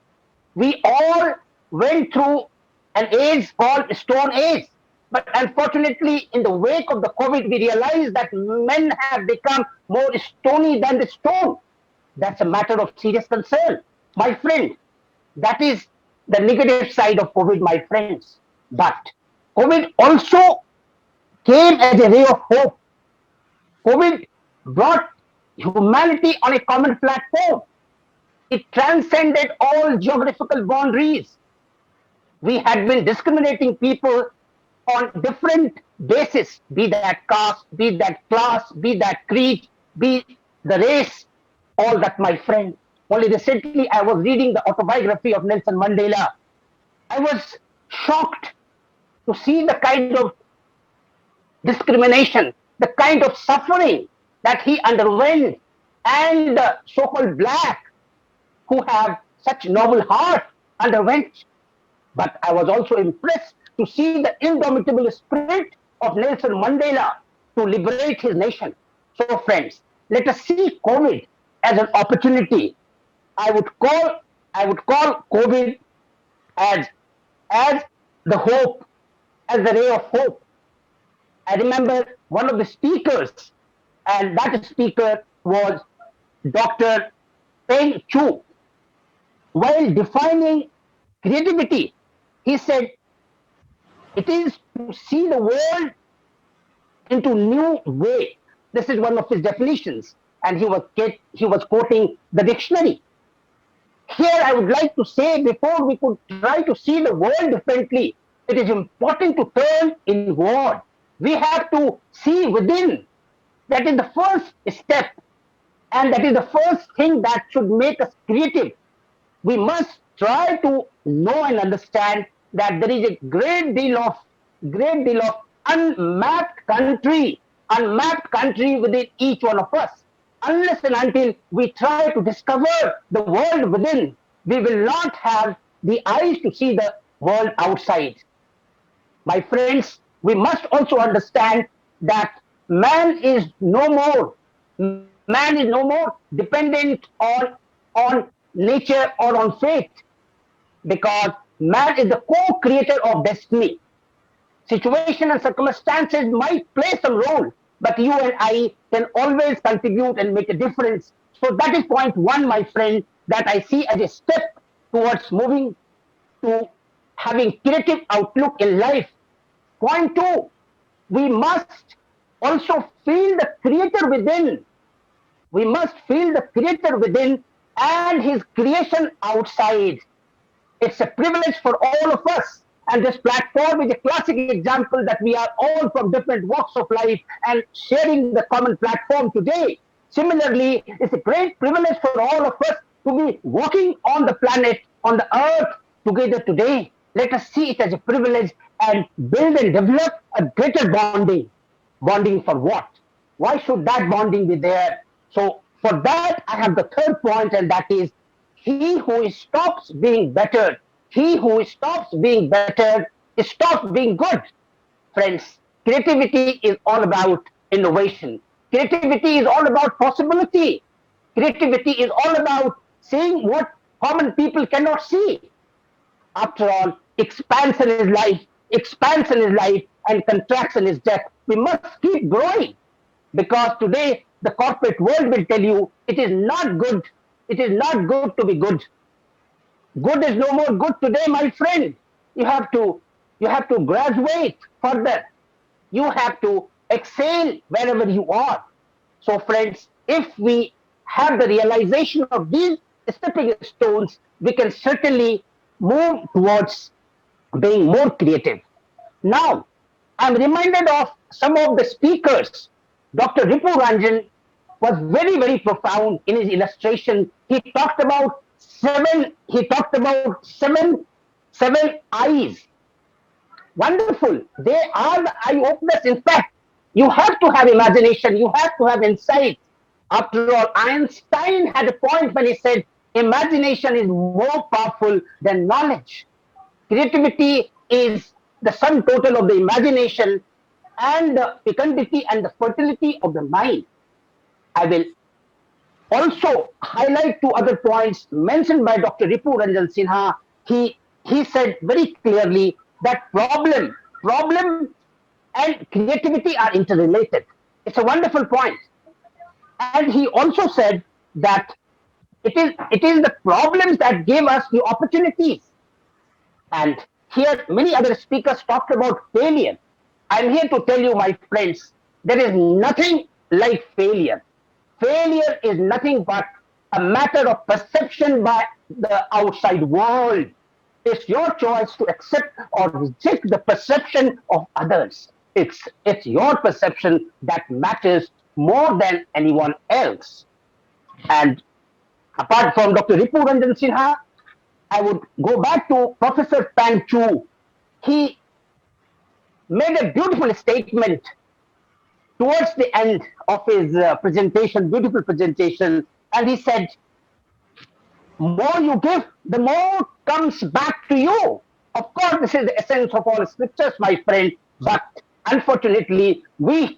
we all went through an age called Stone Age. But unfortunately, in the wake of the COVID, we realized that men have become more stony than the stone. That's a matter of serious concern. My friend, that is the negative side of COVID, my friends. But COVID also came as a ray of hope. COVID brought humanity on a common platform. It transcended all geographical boundaries. We had been discriminating people on different bases, be that caste, be that class, be that creed, be the race, all that, my friend. Only recently I was reading the autobiography of Nelson Mandela. I was shocked to see the kind of discrimination, the kind of suffering that he underwent, and the so-called black who have such noble heart underwent. But I was also impressed to see the indomitable spirit of Nelson Mandela to liberate his nation. So friends, let us see COVID as an opportunity. I would call COVID as the hope, as the ray of hope. I remember one of the speakers, and that speaker was Dr. Peng Chu. While defining creativity, he said, it is to see the world into new way. This is one of his definitions, and he was quoting the dictionary. Here I would like to say, before we could try to see the world differently, it is important to turn inward. We have to see within. That is the first step, and that is the first thing that should make us creative. We must try to know and understand that there is a great deal of unmapped country within each one of us. Unless and until we try to discover the world within, we will not have the eyes to see the world outside. My friends, we must also understand that man is no more dependent on nature or on fate, because man is the co-creator of destiny. Situation and circumstances might play some role, but you and I can always contribute and make a difference. So that is point one, my friend, that I see as a step towards moving to having creative outlook in life. Point two, we must also feel the creator within. We must feel the creator within and his creation outside. It's a privilege for all of us. And this platform is a classic example that we are all from different walks of life and sharing the common platform today. Similarly, it's a great privilege for all of us to be walking on the planet, on the earth together today. Let us see it as a privilege and build and develop a greater bonding. Bonding for what? Why should that bonding be there? So for that, I have the third point, and that is he who stops being better, he who stops being better, stops being good. Friends, creativity is all about innovation. Creativity is all about possibility. Creativity is all about seeing what common people cannot see. After all, expansion is life, expansion is life, and contraction is death. We must keep growing because today the corporate world will tell you it is not good. It is not good to be good. Good is no more good today, my friend. You have to graduate further. You have to excel wherever you are. So, friends, if we have the realization of these stepping stones, we can certainly move towards being more creative. Now, I'm reminded of some of the speakers. Dr. Ripu Ranjan was very, very profound in his illustration. He talked about seven eyes. Wonderful. They are the eye openers. In fact, you have to have imagination, you have to have insight. After all, Einstein had a point when he said, imagination is more powerful than knowledge. Creativity is the sum total of the imagination and the fecundity and the fertility of the mind. I will also highlight two other points mentioned by Dr. Ripu Ranjan Sinha. He said very clearly that problem and creativity are interrelated. It's a wonderful point. And he also said that it is the problems that give us the opportunities. And here many other speakers talked about failure. I'm here to tell you, my friends, there is nothing like failure. Failure is nothing but a matter of perception by the outside world. It's your choice to accept or reject the perception of others. It's your perception that matters more than anyone else. And apart from Dr. Ripu Ranjan Sinha, I would go back to Professor Pang Chu. He made a beautiful statement towards the end of his presentation, beautiful presentation, and he said, more you give, the more comes back to you. Of course, this is the essence of all scriptures, my friend, but unfortunately, we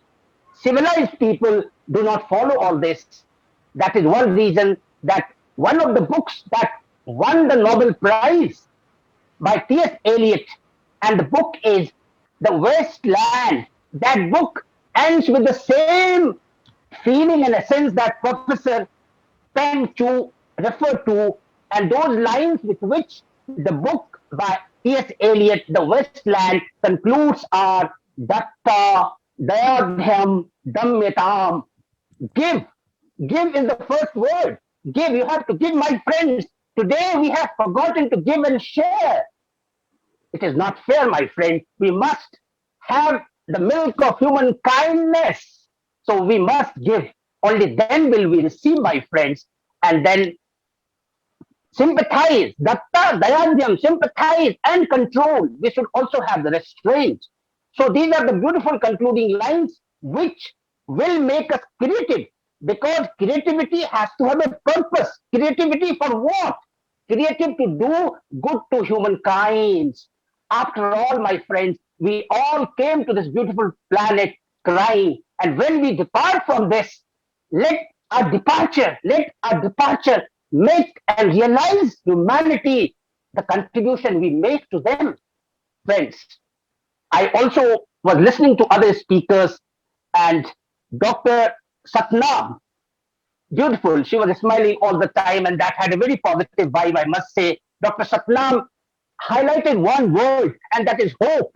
civilized people do not follow all this. That is one reason that one of the books that won the Nobel Prize by T.S. Eliot, and the book is The Wasteland. That book ends with the same feeling and essence that Professor Peng Chu referred to, and those lines with which the book by T.S. Eliot, The Wasteland, concludes are Datta Dayadhyam Damyatam. Give. Give is the first word. Give. You have to give, my friends. Today we have forgotten to give and share. It is not fair, my friend. We must have the milk of human kindness. So we must give. Only then will we receive, my friends. And then sympathize. Datta, Dayandyam, sympathize and control. We should also have the restraint. So these are the beautiful concluding lines which will make us creative, because creativity has to have a purpose. Creativity for what? Creative to do good to humankind. After all, my friends, we all came to this beautiful planet crying. And when we depart from this, let our departure make and realize humanity, the contribution we make to them. Friends, I also was listening to other speakers, and Dr. Satnam, beautiful, she was smiling all the time, and that had a very positive vibe, I must say. Dr. Satnam highlighted one word, and that is hope.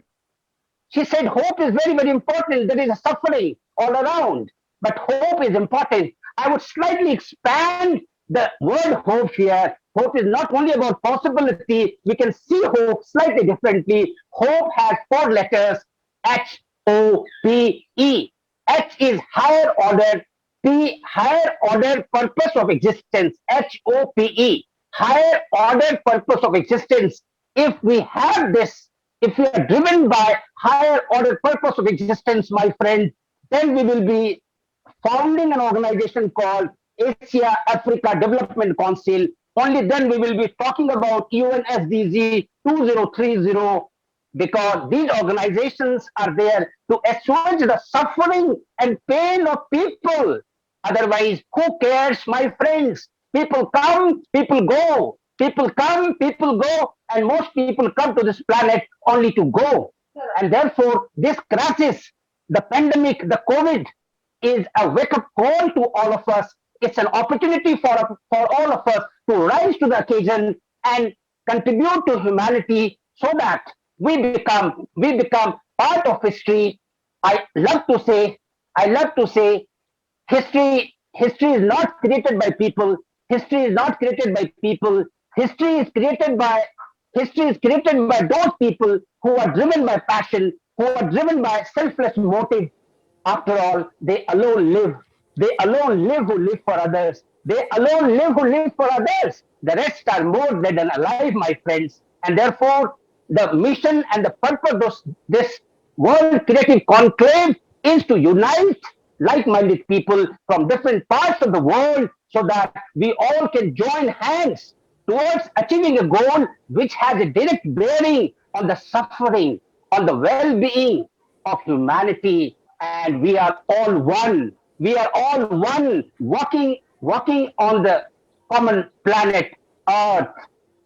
She said hope is very, very important. There is a suffering all around, but hope is important. I would slightly expand the word hope here. Hope is not only about possibility. We can see hope slightly differently. Hope has four letters, H-O-P-E. H is higher order, P, higher order purpose of existence, H-O-P-E. Higher order purpose of existence. If we have this, if we are driven by higher order purpose of existence, my friend, then we will be founding an organization called Asia Africa Development Council. Only then we will be talking about UNSDG 2030, because these organizations are there to assuage the suffering and pain of people. Otherwise, who cares, my friends? People come, people go. People come, people go, and most people come to this planet only to go. And therefore, this crisis, the pandemic, the COVID, is a wake-up call to all of us. It's an opportunity for all of us to rise to the occasion and contribute to humanity so that we become part of history. I love to say history is not created by people. History is not created by people. History is created by history is created by those people who are driven by passion, who are driven by selfless motive. After all, they alone live. They alone live who live for others. They alone live who live for others. The rest are more dead than alive, my friends. And therefore, the mission and the purpose of this World Creative Conclave is to unite like-minded people from different parts of the world so that we all can join hands towards achieving a goal which has a direct bearing on the suffering, on the well-being of humanity. And we are all one. We are all one, walking on the common planet Earth.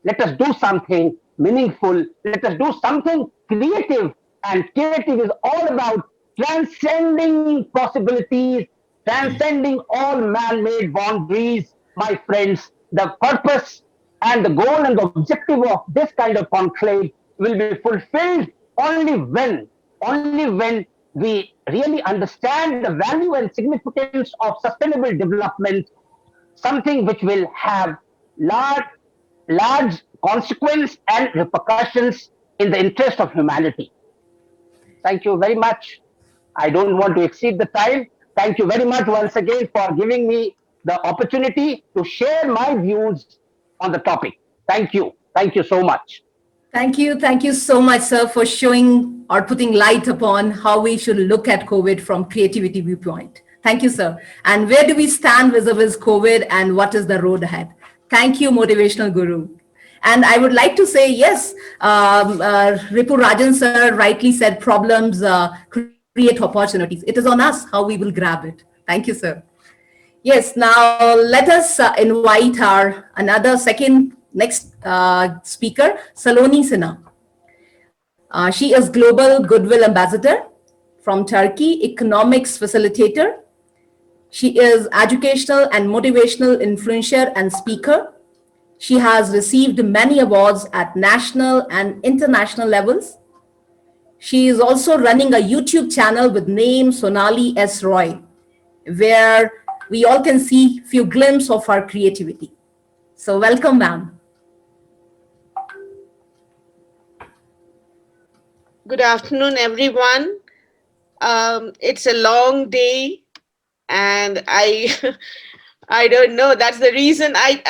Let us do something meaningful. Let us do something creative. And creative is all about transcending possibilities, transcending all man-made boundaries, my friends. The purpose and the goal and the objective of this kind of conclave will be fulfilled only when we really understand the value and significance of sustainable development, something which will have large large consequence and repercussions in the interest of humanity. Thank you very much. I don't want to exceed the time. Thank you very much once again for giving me the opportunity to share my views on the topic. Thank you. Thank you so much. Thank you. Thank you so much, sir, for showing or putting light upon how we should look at COVID from creativity viewpoint. Thank you, sir. And where do we stand vis-a-vis COVID and what is the road ahead? Thank you, Motivational Guru. And I would like to say, yes, Ripu Rajan, sir, rightly said problems create opportunities. It is on us how we will grab it. Thank you, sir. Yes, now let us invite our another next speaker, Saloni Sinha. She is Global Goodwill Ambassador from Turkey, economics facilitator. She is educational and motivational influencer and speaker. She has received many awards at national and international levels. She is also running a YouTube channel with name Sonali S. Roy, where we all can see few glimpses of our creativity. So welcome, ma'am. Good afternoon, everyone. It's a long day, and I don't know. That's the reason I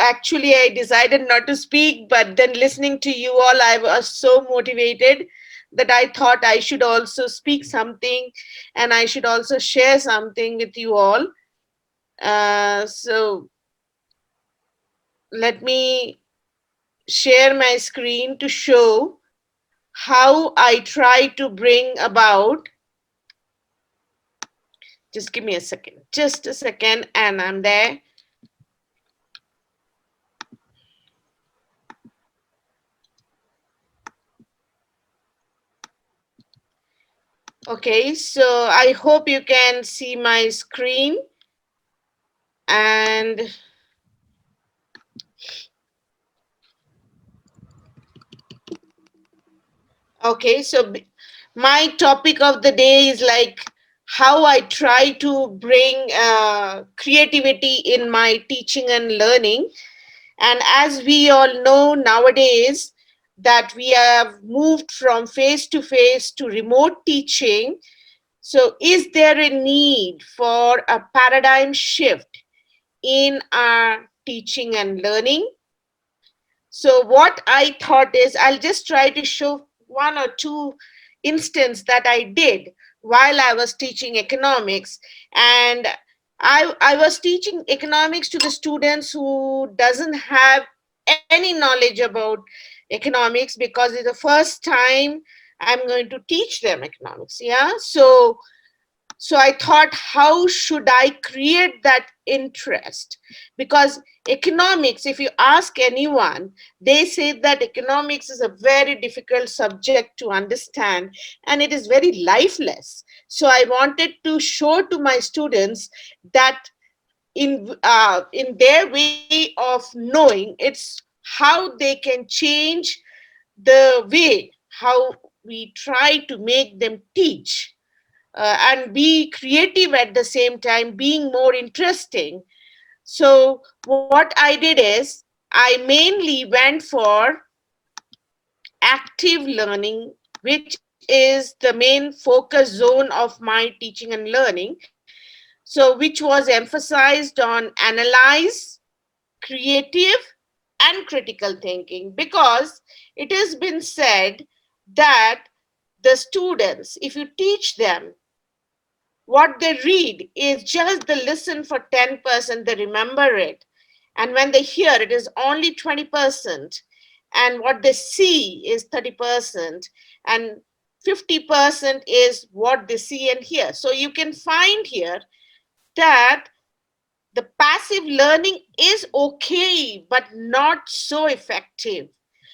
decided not to speak. But then listening to you all, I was so motivated that I thought I should also speak something, and I should also share something with you all. So let me share my screen to show how I try to bring about. Just give me a second, just a second, and I'm there. Okay, so I hope you can see my screen. And okay, so my topic of the day is like how I try to bring creativity in my teaching and learning. And as we all know nowadays that we have moved from face-to-face to remote teaching, so is there a need for a paradigm shift in our teaching and learning? So what I thought is I'll just try to show one or two instances that I did while I was teaching economics. And I was teaching economics to the students who doesn't have any knowledge about economics, because it's the first time I'm going to teach them economics. Yeah. So I thought, how should I create that interest? Because economics, if you ask anyone, they say that economics is a very difficult subject to understand and it is very lifeless. So I wanted to show to my students that in their way of knowing, it's how they can change the way how we try to make them teach, and be creative at the same time, being more interesting. So what I did is I mainly went for active learning, which is the main focus zone of my teaching and learning. So which was emphasized on analyze, creative, and critical thinking, because it has been said that the students, if you teach them, what they read is just the listen for 10%, they remember it. And when they hear, it is only 20%. And what they see is 30%. And 50% is what they see and hear. So you can find here that the passive learning is okay, but not so effective.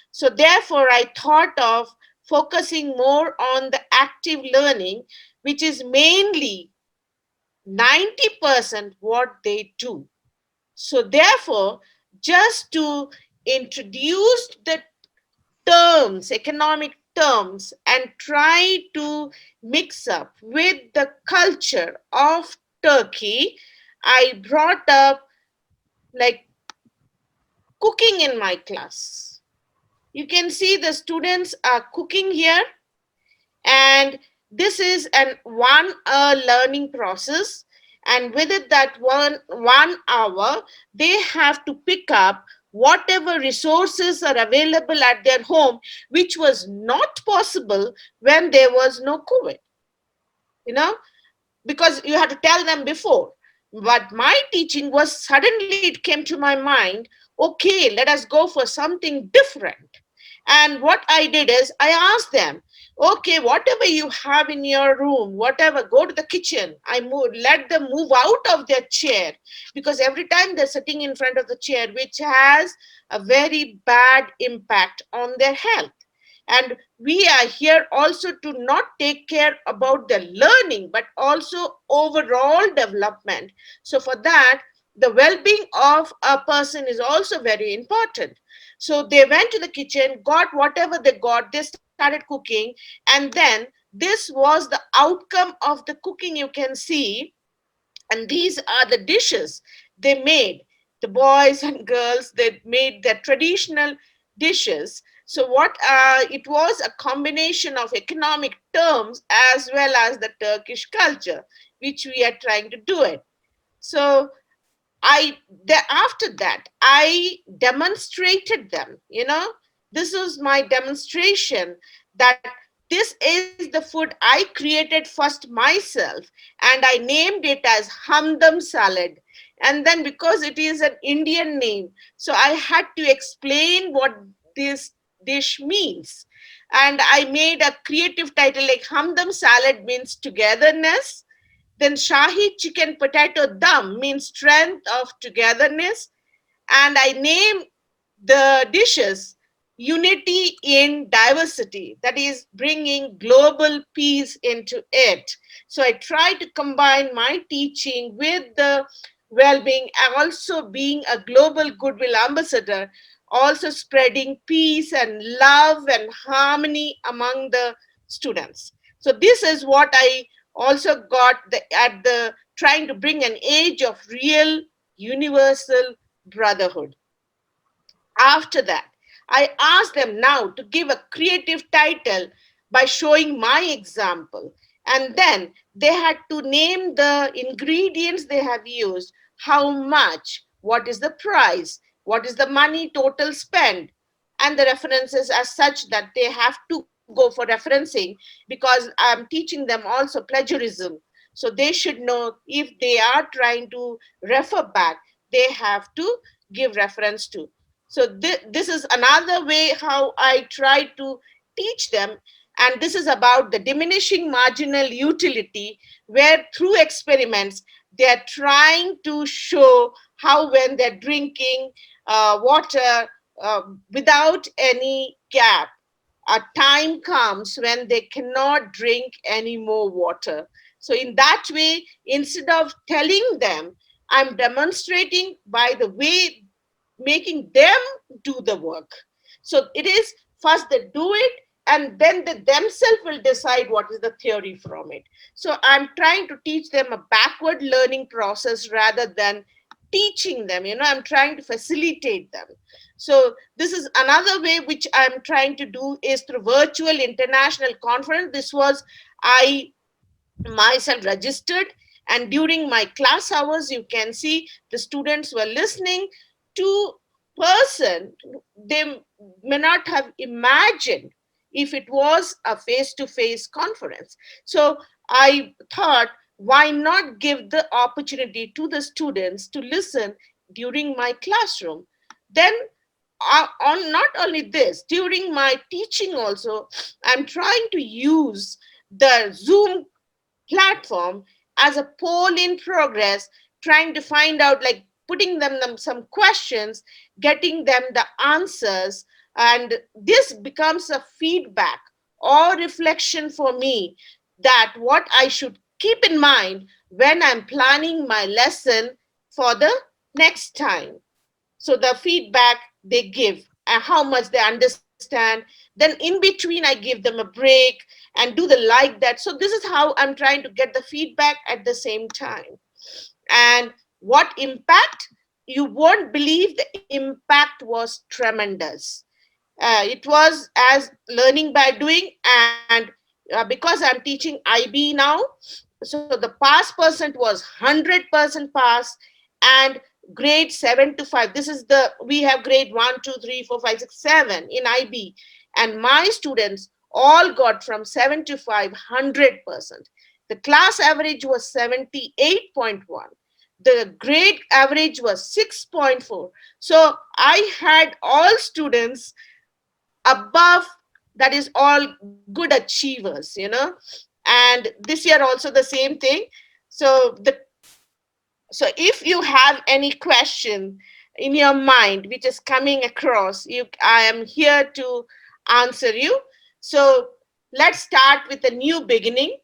So therefore, I thought of focusing more on the active learning, which is mainly 90% what they do. So therefore, just to introduce the terms, economic terms, and try to mix up with the culture of Turkey, I brought up like cooking in my class. You can see the students are cooking here, and this is an 1 hour learning process, and within that one hour they have to pick up whatever resources are available at their home, which was not possible when there was no COVID, you know, because you had to tell them before. But my teaching was, suddenly it came to my mind, okay, let us go for something different. And what I did is I asked them, okay, whatever you have in your room, whatever, go to the kitchen. Let them move out of their chair, because every time they're sitting in front of the chair, which has a very bad impact on their health. And we are here also to not take care about the learning, but also overall development. So for that, the well-being of a person is also very important. So they went to the kitchen, got whatever they got, they started cooking, and then this was the outcome of the cooking. You can see, and these are the dishes they made. The boys and girls, they made their traditional dishes. So what it was a combination of economic terms as well as the Turkish culture, which we are trying to do it. So after that, I demonstrated them, you know, this was my demonstration that this is the food I created first myself, and I named it as Hamdam salad. And then because it is an Indian name, so I had to explain what this dish means. And I made a creative title like Hamdam salad means togetherness, then Shahi chicken potato dum means strength of togetherness. And I name the dishes unity in diversity, that is bringing global peace into it. So I try to combine my teaching with the well-being, and also being a global goodwill ambassador, also spreading peace and love and harmony among the students. So this is what I also got at the trying to bring an age of real universal brotherhood. After that, I asked them now to give a creative title by showing my example. And then they had to name the ingredients they have used, how much, what is the price, what is the money total spent, and the references are such that they have to go for referencing, because I'm teaching them also plagiarism. So they should know, if they are trying to refer back, they have to give reference to. So this is another way how I try to teach them. And this is about the diminishing marginal utility, where through experiments they are trying to show how, when they're drinking water without any gap, a time comes when they cannot drink any more water. So in that way, instead of telling them, I'm demonstrating by the way, making them do the work. So it is first they do it, and then they themselves will decide what is the theory from it. So I'm trying to teach them a backward learning process rather than teaching them. I'm trying to facilitate them. So this is another way which I'm trying to do, is through virtual international conference. This was, I myself registered, and during my class hours, you can see the students were listening to person they may not have imagined if it was a face-to-face conference. So I thought, why not give the opportunity to the students to listen during my classroom? Then on not only this, during my teaching also, I'm trying to use the Zoom platform as a poll in progress, trying to find out, like putting them some questions, getting them the answers, and this becomes a feedback or reflection for me, that what I should keep in mind when I'm planning my lesson for the next time. So the feedback they give and how much they understand, then in between I give them a break and do the like that. So this is how I'm trying to get the feedback at the same time. And what impact? You won't believe, the impact was tremendous. It was as learning by doing, and because I'm teaching IB now, so the pass percent was 100% pass, and grade 7 to 5. This is the, we have grade 1, 2, 3, 4, 5, 6, 7 in IB, and my students all got from 7 to 5 100%. The class average was 78.1. The grade average was 6.4. So I had all students above, that is all good achievers. And this year also the same thing. So if you have any question in your mind which is coming across, I am here to answer you. So let's start with a new beginning.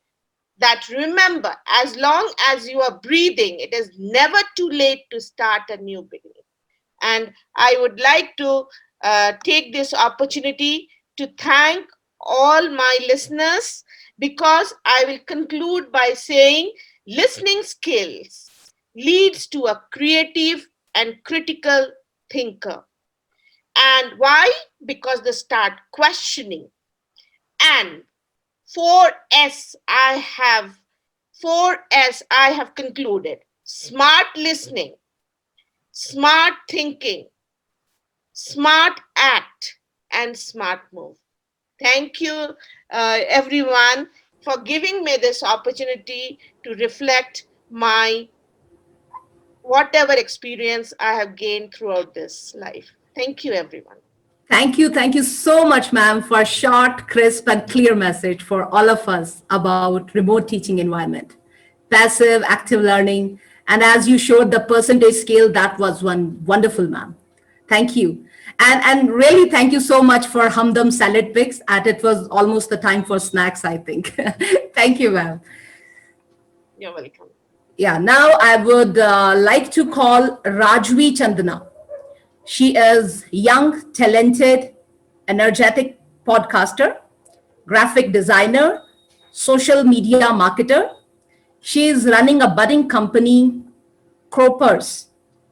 That remember, as long as you are breathing, it is never too late to start a new beginning. And I would like to take this opportunity to thank all my listeners, because I will conclude by saying listening skills leads to a creative and critical thinker. And why? Because they start questioning. And 4S I have concluded: smart listening, smart thinking, smart act, and smart move. Thank you, everyone, for giving me this opportunity to reflect my whatever experience I have gained throughout this life. Thank you, everyone. Thank you so much, ma'am, for a short, crisp, and clear message for all of us about remote teaching environment, passive, active learning, and as you showed the percentage scale, that was one wonderful, ma'am. Thank you. And really thank you so much for Hamdam salad picks. And it was almost the time for snacks, I think. Thank you, ma'am. You're welcome. Yeah, now I would like to call Rajvi Chandana. She is young, talented, energetic podcaster, graphic designer, social media marketer. She is running a budding company, Croppers.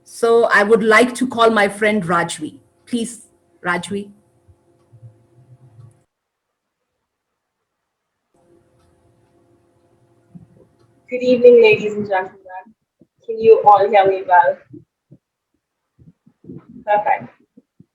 So I would like to call my friend Rajvi. Please, Rajvi. Good evening, ladies and gentlemen. Can you all hear me well? Perfect.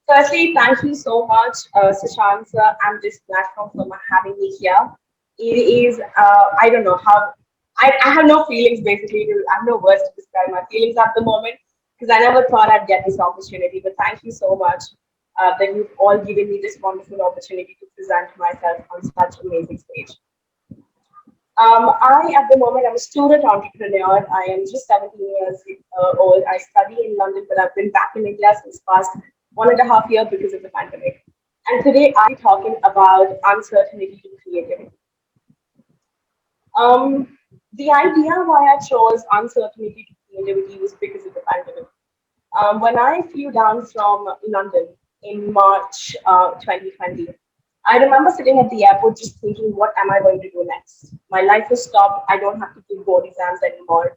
Firstly, thank you so much, Sushant sir, and this platform for having me here. It is, I don't know how, I have no feelings basically. I have no words to describe my feelings at the moment because I never thought I'd get this opportunity. But thank you so much that you've all given me this wonderful opportunity to present myself on such amazing stage. At the moment, I'm a student entrepreneur. I am just 17 years old. I study in London, but I've been back in India since past 1.5 years because of the pandemic. And today I'm talking about uncertainty to creativity. The idea why I chose uncertainty to creativity was because of the pandemic. When I flew down from London in March 2020, I remember sitting at the airport just thinking, what am I going to do next? My life has stopped. I don't have to give board exams anymore.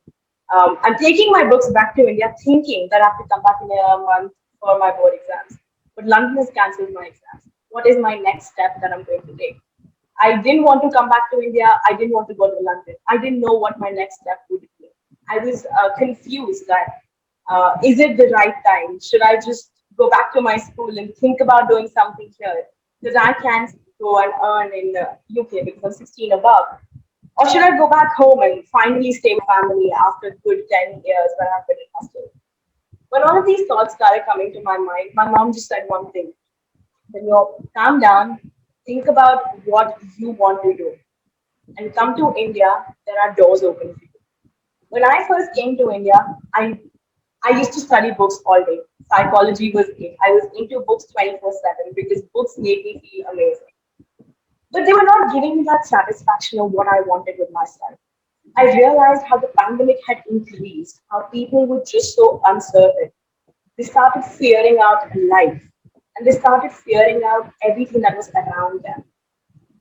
I'm taking my books back to India thinking that I have to come back in a month for my board exams. But London has cancelled my exams. What is my next step that I'm going to take? I didn't want to come back to India. I didn't want to go to London. I didn't know what my next step would be. I was confused that is it the right time? Should I just go back to my school and think about doing something here? Because I can't go and earn in the UK because I'm 16 above. Or should I go back home and finally stay with family after a good 10 years when I've been in hostel? When all of these thoughts started coming to my mind, my mom just said one thing. Then you calm down, think about what you want to do, and come to India, there are doors open for you. When I first came to India, I used to study books all day. Psychology was it. I was into books 24/7 because books made me feel amazing. But they were not giving me that satisfaction of what I wanted with myself. I realized how the pandemic had increased, how people were just so uncertain. They started fearing out life and they started fearing out everything that was around them.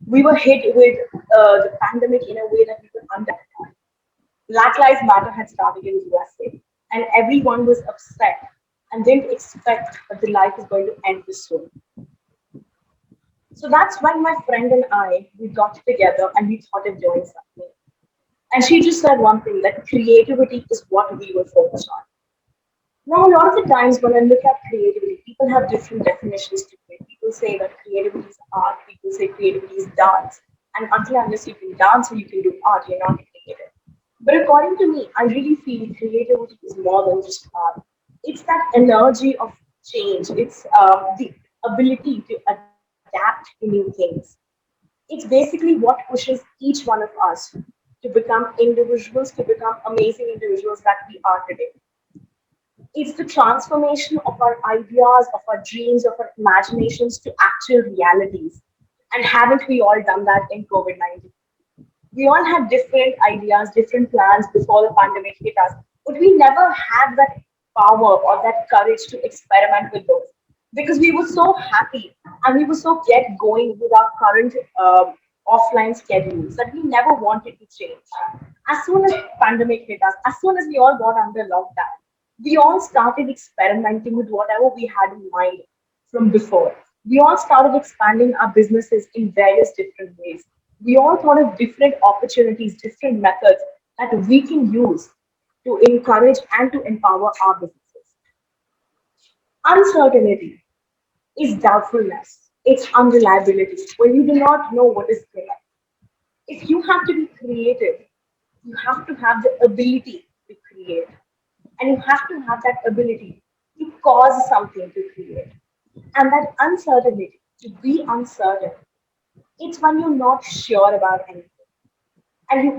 We were hit with the pandemic in a way that we could understand. Black Lives Matter had started in the USA, and everyone was upset and didn't expect that the life is going to end this soon. So that's when my friend and I we got together and we thought of doing something. And she just said one thing that creativity is what we will focus on. Now, a lot of the times when I look at creativity, people have different definitions to it. People say that creativity is art. People say creativity is dance. And until unless you can dance or you can do art, you're not creative. But according to me, I really feel creativity is more than just art. It's that energy of change. It's the ability to adapt to new things. It's basically what pushes each one of us to become individuals, to become amazing individuals that we are today. It's the transformation of our ideas, of our dreams, of our imaginations to actual realities. And haven't we all done that in COVID-19? We all had different ideas, different plans before the pandemic hit us, but we never had that power or that courage to experiment with those because we were so happy and we were so get going with our current offline schedules that we never wanted to change. As soon as pandemic hit us, as soon as we all got under lockdown, we all started experimenting with whatever we had in mind from before. We all started expanding our businesses in various different ways. We all thought of different opportunities, different methods that we can use to encourage and to empower our businesses. Uncertainty is doubtfulness, it's unreliability, when you do not know what is correct. If you have to be creative, you have to have the ability to create, and you have to have that ability to cause something to create. And that uncertainty, to be uncertain, it's when you're not sure about anything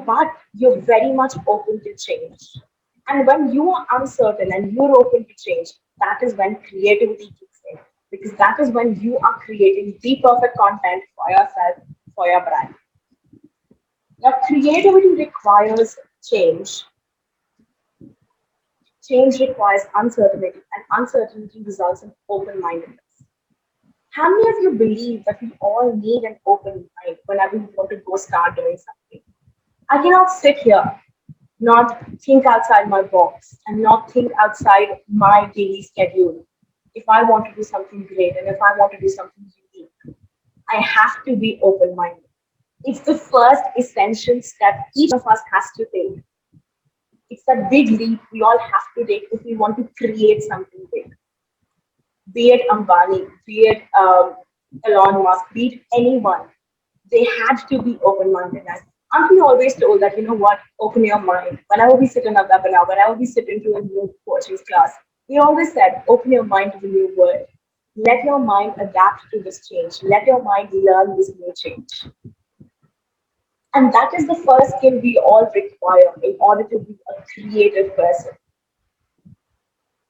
but you're very much open to change. And when you are uncertain and you're open to change, that is when creativity kicks in. Because that is when you are creating the perfect content for yourself, for your brand. Now, creativity requires change. Change requires uncertainty, and uncertainty results in open mindedness. How many of you believe that we all need an open mind whenever we want to go start doing something? I cannot sit here, not think outside my box, and not think outside my daily schedule. If I want to do something great and if I want to do something unique, I have to be open minded. It's the first essential step each of us has to take. It's that big leap we all have to take if we want to create something big. be it Ambani, be it Elon Musk, be it anyone, they had to be open-minded. And aren't we always told that, you know what, open your mind? Whenever we sit in a webinar, whenever we sit into a new coaching class, we always said, open your mind to the new world. Let your mind adapt to this change. Let your mind learn this new change. And that is the first skill we all require in order to be a creative person.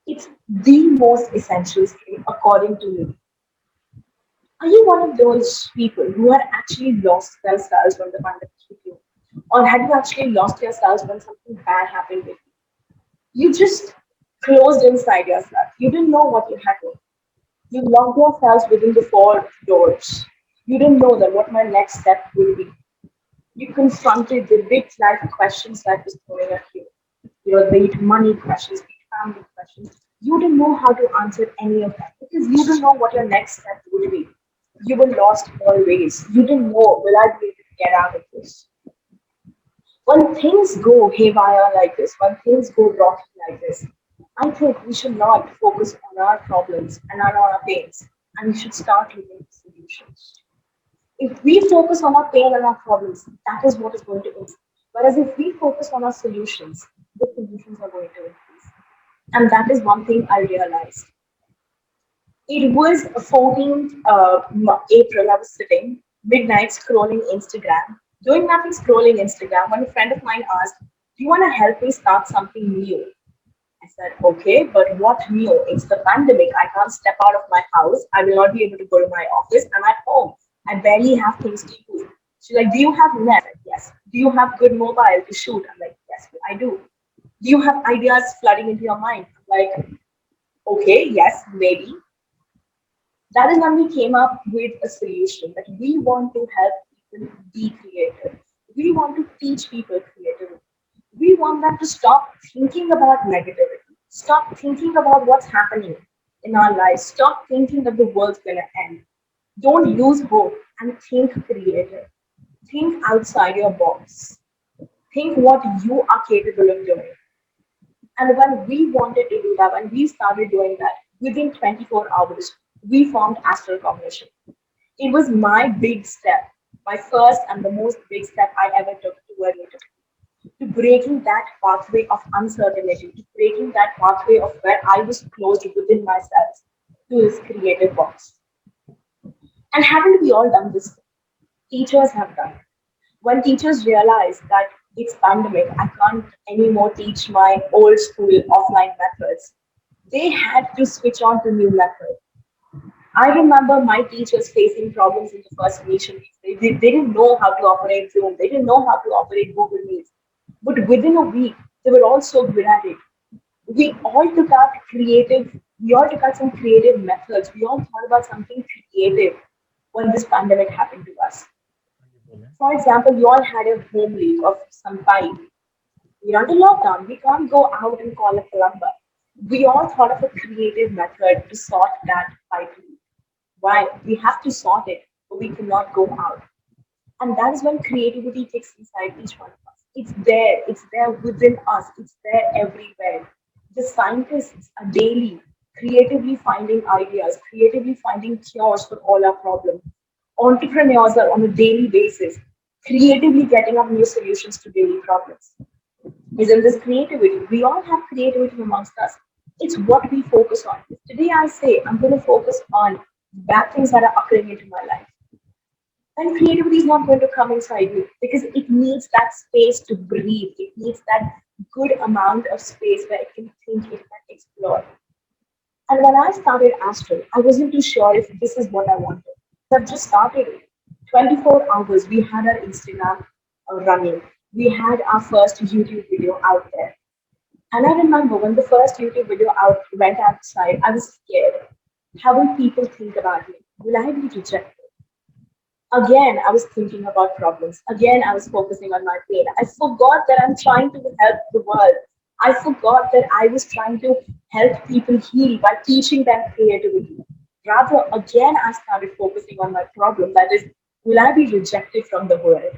It's the most essential skill, according to me. Are you one of those people who had actually lost themselves when the pandemic hit you? Or had you actually lost yourselves when something bad happened with you? You just closed inside yourself. You didn't know what you had to. You locked yourselves within the four doors. You didn't know that what my next step would be. You confronted the big life questions that was throwing at you. You know, be it money questions, be it family questions. You didn't know how to answer any of that because you didn't know what your next step would be. You were lost always. You didn't know, will I be able to get out of this? When things go haywire like this, when things go rocky like this, I think we should not focus on our problems and on our pains, and we should start looking for solutions. If we focus on our pain and our problems, that is what is going to increase. Whereas if we focus on our solutions, the solutions are going to increase. And that is one thing I realized. It was 14th April. I was sitting midnight scrolling Instagram, doing nothing scrolling Instagram, when a friend of mine asked, do you want to help me start something new? I said, okay, but what new? It's the pandemic. I can't step out of my house. I will not be able to go to my office. I'm at home. I barely have things to use. She's like, do you have net? Like, yes. Do you have good mobile to shoot? I'm like, yes, I do. Do you have ideas flooding into your mind? I'm like, okay, yes, maybe. That is when we came up with a solution that we want to help people be creative. We want to teach people creativity. We want them to stop thinking about negativity, stop thinking about what's happening in our lives, stop thinking that the world's going to end. Don't lose hope and think creative. Think outside your box. Think what you are capable of doing. And when we wanted to do that, when we started doing that, within 24 hours, we formed Astral Cognition. It was my big step, my first and the most big step I ever took toward it, to breaking that pathway of uncertainty, to breaking that pathway of where I was closed within myself to this creative box. And haven't we all done this? Teachers have done it. When teachers realize that it's pandemic, I can't anymore teach my old school offline methods, they had to switch on to new methods. I remember my teachers facing problems in the first initial weeks. They didn't know how to operate Zoom. They didn't know how to operate Google Meets. But within a week, they were all so good at it. We all took out some creative methods. We all thought about something creative when this pandemic happened to us. For example, we all had a home leak of some pipe. We're under lockdown. We can't go out and call a plumber. We all thought of a creative method to sort that pipe leak. Why? We have to sort it, but we cannot go out. And that is when creativity kicks inside each one of us. It's there within us, it's there everywhere. The scientists are daily creatively finding ideas, creatively finding cures for all our problems. Entrepreneurs are on a daily basis creatively getting up new solutions to daily problems. Isn't this creativity? We all have creativity amongst us. It's what we focus on. If today I say I'm going to focus on bad things that are occurring into my life, then creativity is not going to come inside you because it needs that space to breathe. It needs that good amount of space where it can think, it can explore. And when I started Astral, I wasn't too sure if this is what I wanted. I've just started it. 24 hours, we had our Instagram running. We had our first YouTube video out there. And I remember when the first YouTube video went outside, I was scared. How will people think about me? Will I be rejected? Again, I was thinking about problems. Again, I was focusing on my pain. I forgot that I'm trying to help the world. I forgot that I was trying to help people heal by teaching them creativity. Rather, again, I started focusing on my problem. That is, will I be rejected from the world?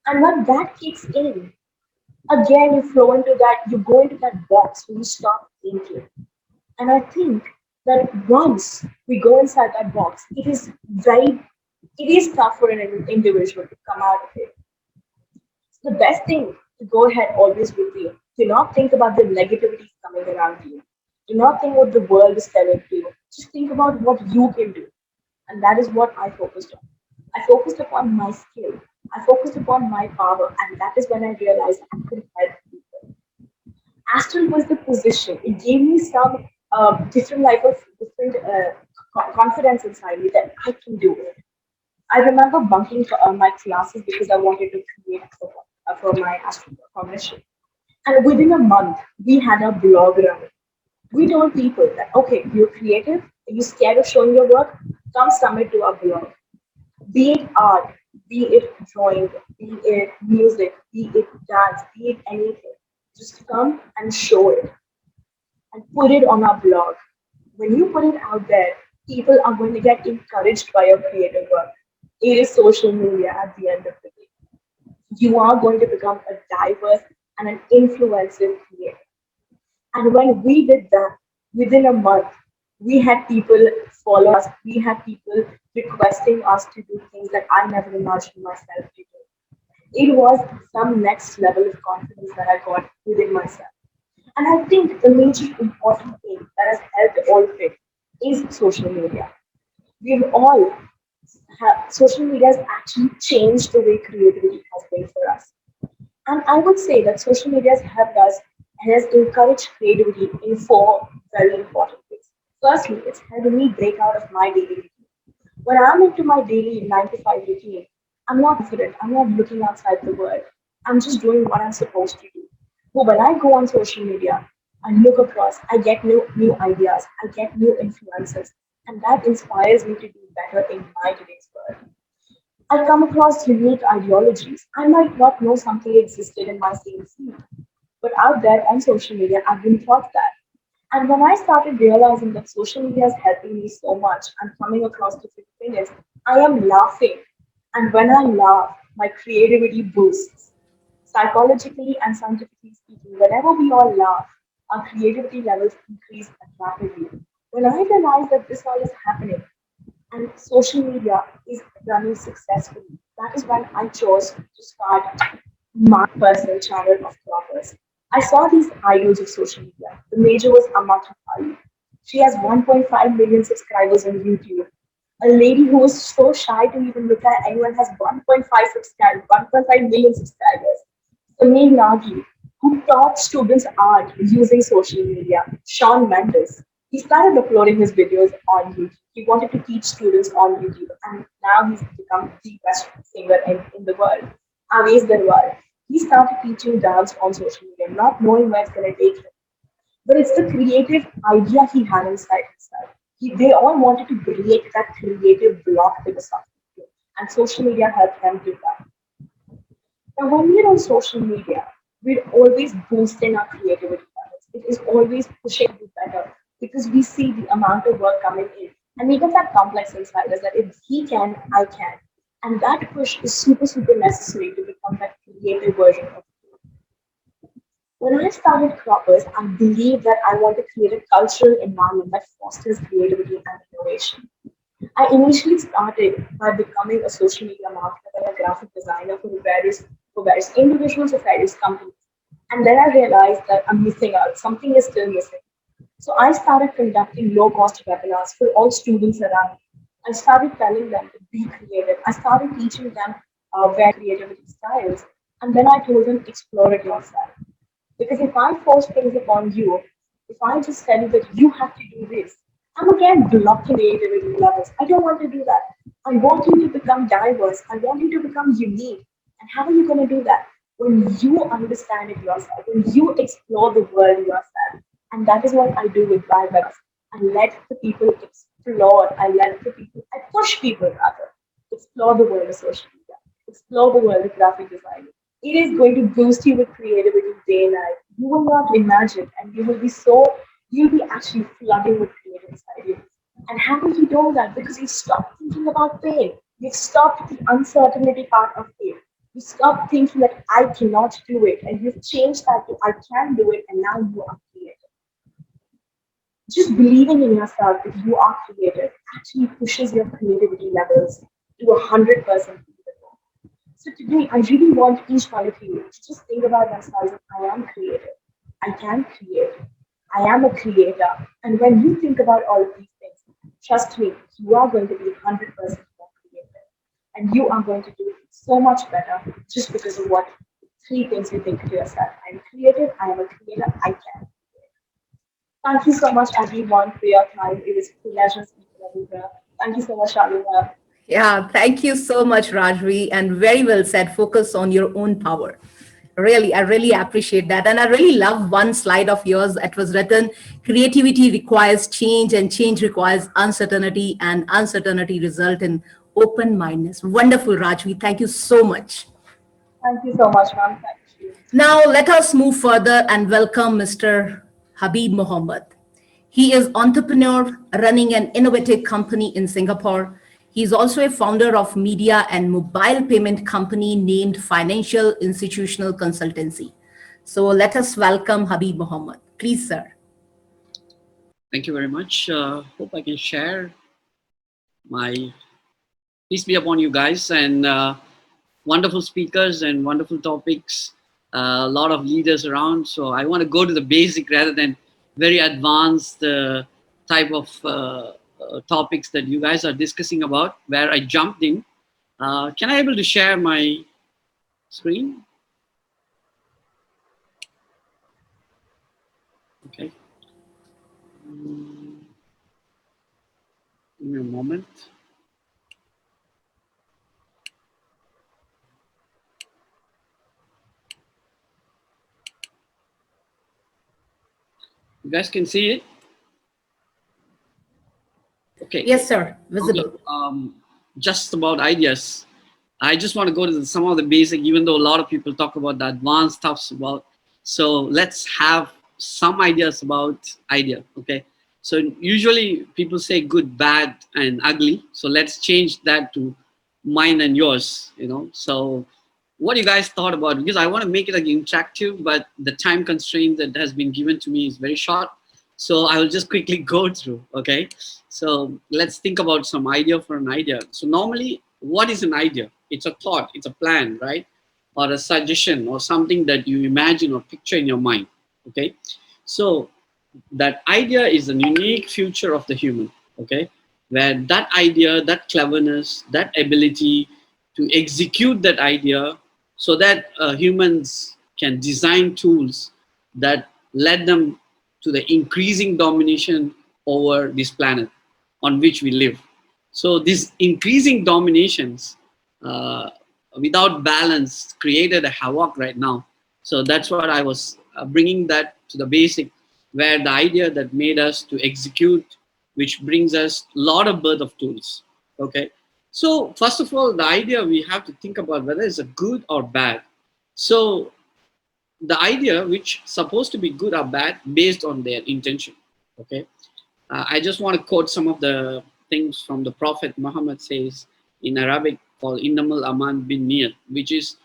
And when that kicks in, again, you flow into that, you go into that box when you stop thinking. And I think that once we go inside that box, it is tough for an individual to come out of it. The best thing to go ahead always would be do not think about the negativity coming around you. Do not think what the world is telling you. Just think about what you can do. And that is what I focused on. I focused upon my skill. I focused upon my power. And that is when I realized I could help people. Astral was the position. It gave me some different life of different confidence inside me that I can do it. I remember bunking my classes because I wanted to create for my astral cognition. And within a month, we had a blog running. We told people that, okay, you're creative, you're scared of showing your work, come submit to our blog. Be it art, be it drawing, be it music, be it dance, be it anything. Just come and show it and put it on our blog. When you put it out there, people are going to get encouraged by your creative work. It is social media at the end of the day. You are going to become a diverse and an influential creator. And when we did that, within a month, we had people follow us. We had people requesting us to do things that I never imagined myself to do. It was some next level of confidence that I got within myself. And I think the major important thing that has helped all of it is social media. We've all social media has actually changed the way creativity has been for us. And I would say that social media has helped us and has encouraged creativity in four very important ways. Firstly, it's helped me break out of my daily routine. When I'm into my daily 9 to 5 routine, I'm not confident, I'm not looking outside the world. I'm just doing what I'm supposed to do. But when I go on social media, I look across, I get new ideas, I get new influences, and that inspires me to do better in my today's world. I come across unique ideologies. I might not know something existed in my same field, but out there on social media, I've been taught that. And when I started realizing that social media is helping me so much, I'm coming across different opinions, I am laughing. And when I laugh, my creativity boosts. Psychologically and scientifically speaking, whenever we all laugh, our creativity levels increase rapidly. When I realized that this all is happening, and social media is running successfully. That is when I chose to start my personal channel of croppers. I saw these idols of social media. The major was Amata Ali. She has 1.5 million subscribers on YouTube. A lady who was so shy to even look at anyone has 1.5 subscribers, 1.5 million subscribers. Samir Nagi, who taught students art using social media. Sean Mendes, he started uploading his videos on YouTube. He wanted to teach students on YouTube, and now he's become the best singer in the world. Aviz Darwal, he started teaching dance on social media, not knowing where it's going to take him. But it's the creative idea he had inside himself. They all wanted to break that creative block they were suffering from, and social media helped them do that. Now, when we're on social media, we're always boosting our creativity levels. It is always pushing to better because we see the amount of work coming in. And we get that complex inside us that if he can, I can. And that push is super, super necessary to become that creative version of you. When I started Croppers, I believed that I want to create a cultural environment that fosters creativity and innovation. I initially started by becoming a social media marketer and a graphic designer for various individuals or various companies. And then I realized that I'm missing out. Something is still missing. So I started conducting low-cost webinars for all students around me. I started telling them to be creative. I started teaching them their creativity styles. And then I told them, explore it yourself. Because if I force things upon you, if I just tell you that you have to do this, I'm again blocking creativity levels. I don't want to do that. I want you to become diverse. I want you to become unique. And how are you going to do that? When you understand it yourself, when you explore the world yourself. And that is what I do with my webs. I let the people explore. I push people rather, explore the world of social media, explore the world of graphic design. It is going to boost you with creativity day and night. You will not imagine, and you'll be actually flooding with creative ideas. And how do you do that? Because you stop thinking about pain. You've stopped the uncertainty part of pain. You stop thinking that I cannot do it, and you've changed that to I can do it, and now you are creative. Just believing in yourself that you are creative actually pushes your creativity levels to 100%. So today, I really want each one of you to just think about themselves as I am creative. I can create. I am a creator. And when you think about all of these things, trust me, you are going to be 100% more creative. And you are going to do so much better just because of what three things you think to yourself. I'm creative, I am a creator, I can. Thank you so much, everyone, for your time. It was a pleasure speaking with you. Thank you so much, Shalina. Yeah, thank you so much, Rajvi, and very well said. Focus on your own power. Really, I really appreciate that. And I really love one slide of yours that was written, creativity requires change and change requires uncertainty and uncertainty result in open-mindedness. Wonderful, Rajvi. Thank you so much. Thank you so much, ma'am. Thank you. Now let us move further and welcome Mr. Habib Mohammed. He is entrepreneur running an innovative company in Singapore. He is also a founder of media and mobile payment company named Financial Institutional Consultancy. So let us welcome Habib Mohammed. Please, sir. Thank you very much. Hope I can share my peace be upon you guys and wonderful speakers and wonderful topics. A lot of leaders around. So I want to go to the basic rather than very advanced type of topics that you guys are discussing about. Where I jumped in. Can I able to share my screen? Okay. Give me a moment. You guys can see it? Okay. Yes, sir. Visible. Just about ideas. I just want to go to some of the basic, even though a lot of people talk about the advanced stuffs about. So let's have some ideas about idea. Okay. So usually people say good, bad, and ugly. So let's change that to mine and yours. You know. So what you guys thought about? Because I want to make it like interactive, but the time constraint that has been given to me is very short. So I will just quickly go through. Okay. So let's think about some idea for an idea. So normally, what is an idea? It's a thought, it's a plan, right? Or a suggestion or something that you imagine or picture in your mind. Okay. So that idea is a unique future of the human. Okay. Where that idea, that cleverness, that ability to execute that idea so that humans can design tools that led them to the increasing domination over this planet on which we live. So these increasing dominations uh, without balance created a havoc right now. So that's what I was bringing that to the basic, where the idea that made us to execute, which brings us a lot of birth of tools. Okay. So first of all, the idea we have to think about whether it's a good or bad. So the idea which supposed to be good or bad based on their intention. Okay. I just want to quote some of the things from the Prophet Muhammad says in Arabic called Innamal Aman bin Niyat, which is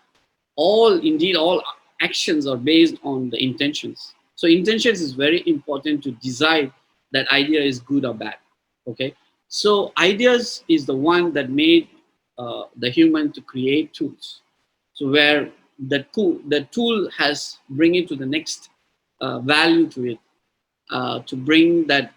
indeed all actions are based on the intentions. So intentions is very important to decide that idea is good or bad. Okay. So ideas is the one that made the human to create tools. So where the tool has bring it to the next value to it, to bring that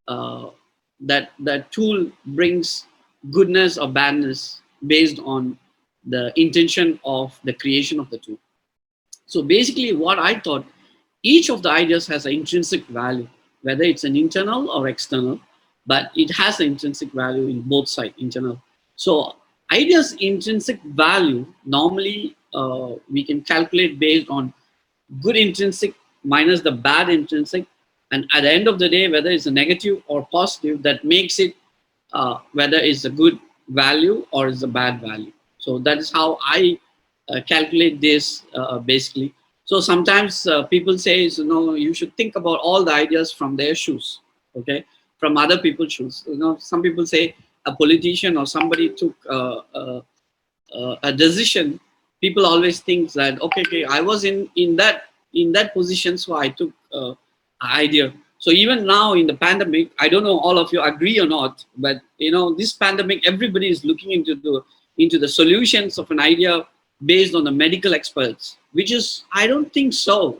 that tool brings goodness or badness based on the intention of the creation of the tool. So basically what I thought, each of the ideas has an intrinsic value, whether it's an internal or external, but it has an intrinsic value in both sides, internal. So ideas intrinsic value, normally we can calculate based on good intrinsic minus the bad intrinsic, and at the end of the day, whether it's a negative or positive, that makes it whether it's a good value or it's a bad value. So that is how I calculate this basically. So sometimes people say, you know, you should think about all the ideas from their shoes, okay, from other people's shoes. You know, some people say a politician or somebody took a decision. People always think that okay, I was in that position, so I took idea. So So even now in the pandemic, I don't know all of you agree or not, but this pandemic, everybody is looking into the solutions of an idea based on the medical experts, which is, I don't think so.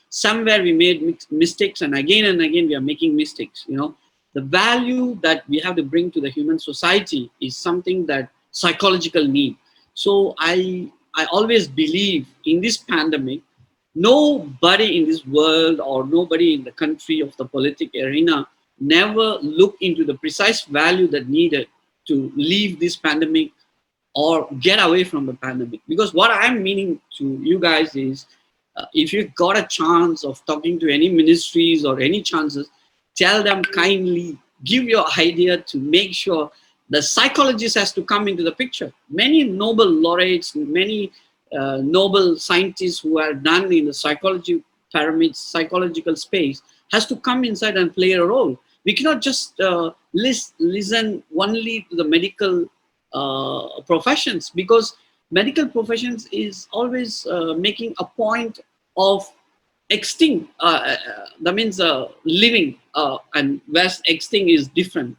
Somewhere we made mistakes, and again we are making mistakes. The value that we have to bring to the human society is something that psychological need. So I always believe in this pandemic, nobody in this world or nobody in the country of the political arena never look into the precise value that needed to leave this pandemic or get away from the pandemic. Because what I'm meaning to you guys is, if you got a chance of talking to any ministries or any chances, tell them kindly, give your idea to make sure the psychologist has to come into the picture. Many Nobel laureates, many Nobel scientists who are done in the psychology pyramids, psychological space, has to come inside and play a role. We cannot just listen only to the medical professions, because medical professions is always making a point of extinct, that means living, and whereas extinct is different.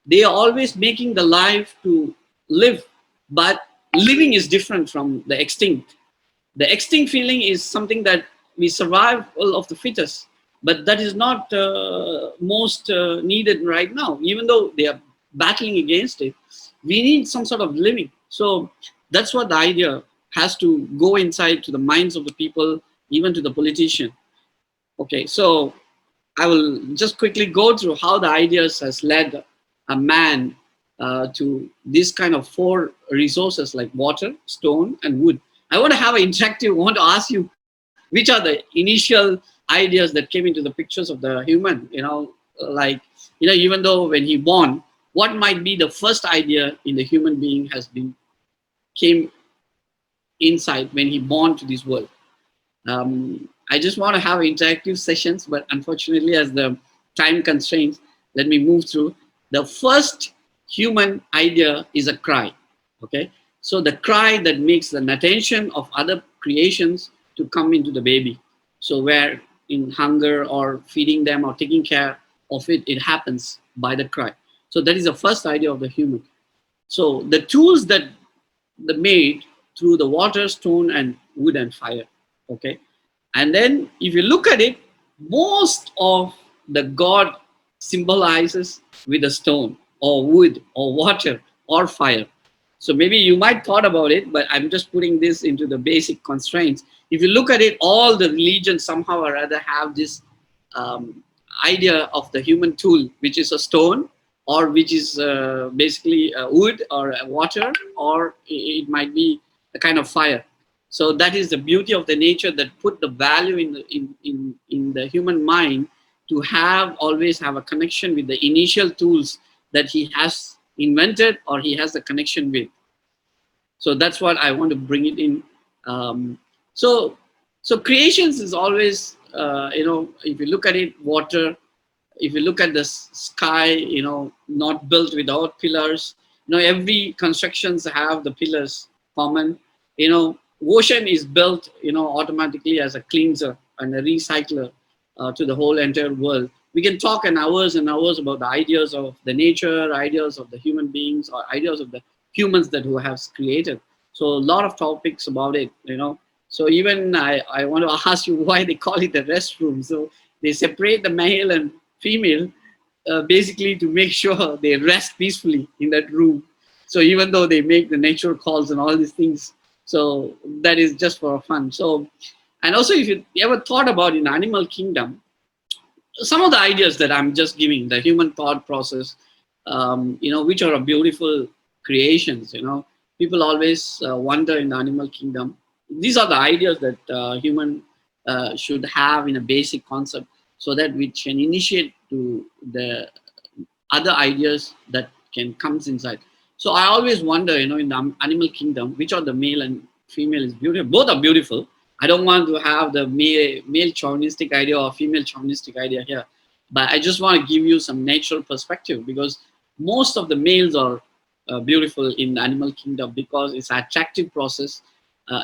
They are always making the life to live, but living is different from the extinct. The extinct feeling is something that we survival of the fittest, but that is not most needed right now. Even though they are battling against it, we need some sort of living. So that's what the idea has to go inside to the minds of the people, even to the politician. Okay, so I will just quickly go through how the ideas has led a man to this kind of 4 resources like water, stone, and wood. I want to have an interactive. I want to ask you, which are the initial ideas that came into the pictures of the human? Even though when he born, what might be the first idea in the human being came inside when he born to this world? I just want to have interactive sessions, but unfortunately, as the time constraints, let me move through. The first human idea is a cry. Okay, so the cry that makes the attention of other creations to come into the baby. So where in hunger or feeding them or taking care of it, it happens by the cry. So that is the first idea of the human. So the tools that they made through the water, stone, and wood and fire. Okay, and then if you look at it, most of the God symbolizes with a stone or wood or water or fire. So maybe you might thought about it, but I'm just putting this into the basic constraints. If you look at it, all the religions somehow or other have this idea of the human tool, which is a stone, or which is basically a wood or a water, or it might be a kind of fire. So that is the beauty of the nature that put the value in the human mind to always have a connection with the initial tools that he has invented or he has a connection with. So that's what I want to bring it in. So creations is always, if you look at it, water, if you look at the sky, not built without pillars. Every constructions have the pillars common. Ocean is built, automatically as a cleanser and a recycler to the whole entire world. We can talk in hours and hours about the ideas of the nature, ideas of the human beings, or ideas of the humans that who have created. So a lot of topics about it, So even I want to ask you why they call it a restroom. So they separate the male and female basically to make sure they rest peacefully in that room. So even though they make the natural calls and all these things, so that is just for fun. So, and also if you ever thought about in animal kingdom, some of the ideas that I'm just giving, the human thought process, which are beautiful creations, people always wonder in the animal kingdom. These are the ideas that human should have in a basic concept, so that we can initiate to the other ideas that can comes inside. So I always wonder, in the animal kingdom, which are the male and female is beautiful. Both are beautiful. I don't want to have the male chauvinistic idea or female chauvinistic idea here, but I just want to give you some natural perspective, because most of the males are beautiful in the animal kingdom, because it's an attractive process.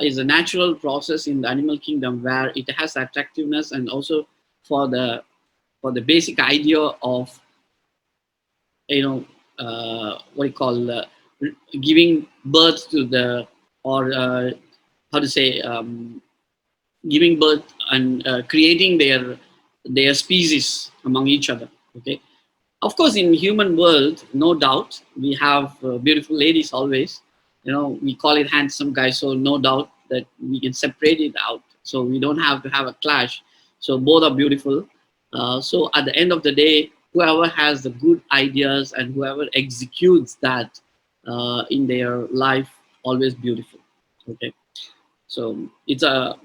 It's a natural process in the animal kingdom where it has attractiveness, and also for the for the basic idea of, what you call giving birth to the, or how to say, giving birth and creating their species among each other. Okay, of course, in human world, no doubt we have beautiful ladies always. We call it handsome guys, so no doubt that we can separate it out, so we don't have to have a clash. So both are beautiful. So at the end of the day, whoever has the good ideas and whoever executes that in their life, always beautiful. Okay, so it's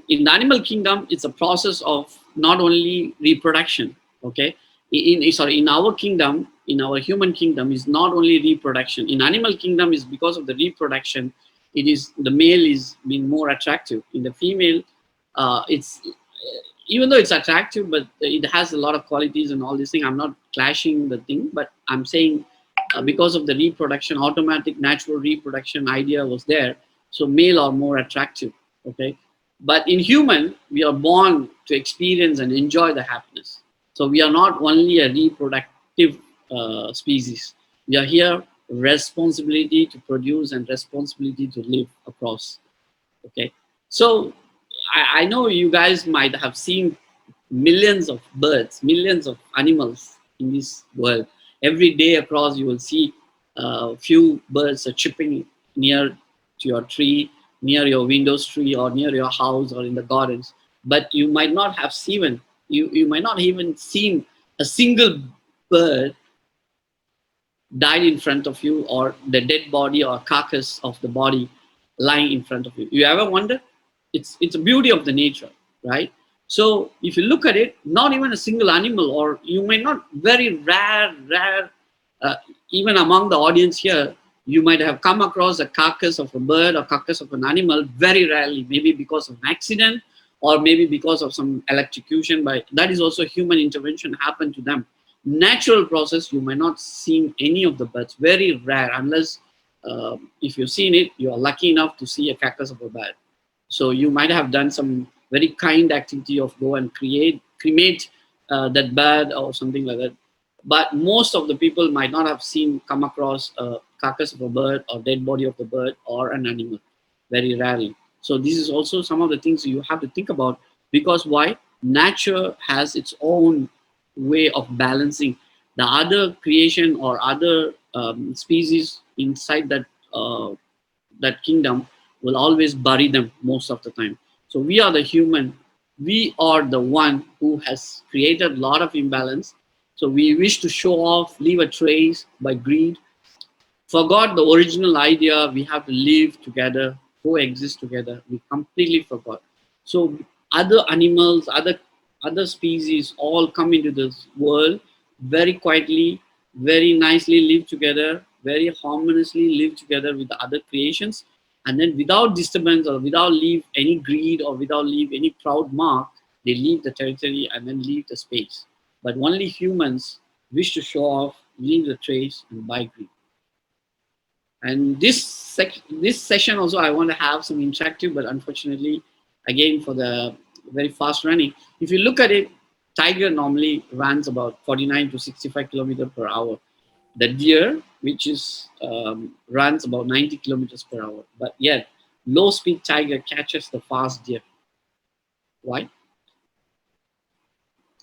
in the animal kingdom, it's a process of not only reproduction. Okay, in our kingdom, in our human kingdom, is not only reproduction. In animal kingdom, is because of the reproduction, it is the male is being more attractive. In the female, it's even though it's attractive, but it has a lot of qualities and all these things. I'm not clashing the thing, but I'm saying because of the reproduction, automatic natural reproduction idea was there, so male are more attractive. Okay, but in human, we are born to experience and enjoy the happiness. So we are not only a reproductive species. We are here responsibility to produce and responsibility to live across. Okay, so I know you guys might have seen millions of birds, millions of animals in this world. Every day across, you will see a few birds are chirping near to your tree, near your windows tree, or near your house, or in the gardens. But you might not have seen, you might not even seen a single bird died in front of you, or the dead body or carcass of the body lying in front of you. You ever wonder? It's a beauty of the nature, right? So if you look at it, not even a single animal, or you may not, very rare, even among the audience here, you might have come across a carcass of a bird or carcass of an animal very rarely, maybe because of an accident, or maybe because of some electrocution. By that is also human intervention happened to them. Natural process, you might not seen any of the birds, very rare, unless if you've seen it, you are lucky enough to see a carcass of a bird. So you might have done some very kind activity of go and cremate that bird or something like that. But most of the people might not have come across a carcass of a bird or dead body of the bird or an animal, very rarely. So this is also some of the things you have to think about, because why? Nature has its own way of balancing. The other creation or other species inside that kingdom will always bury them most of the time. So we are the human. We are the one who has created a lot of imbalance. So we wish to show off, leave a trace by greed, forgot the original idea. We have to live together, coexist together. We completely forgot. So other animals, other species all come into this world very quietly, very nicely live together, very harmoniously live together with the other creations, and then without disturbance or without leave any greed or without leave any proud mark, they leave the territory and then leave the space. But only humans wish to show off, leave the trace, and buy greed. And this session also I want to have some interactive, but unfortunately, again, for the very fast running, if you look at it, tiger normally runs about 49 to 65 kilometers per hour. The deer, which is runs about 90 kilometers per hour, but yet low speed tiger catches the fast deer. Why?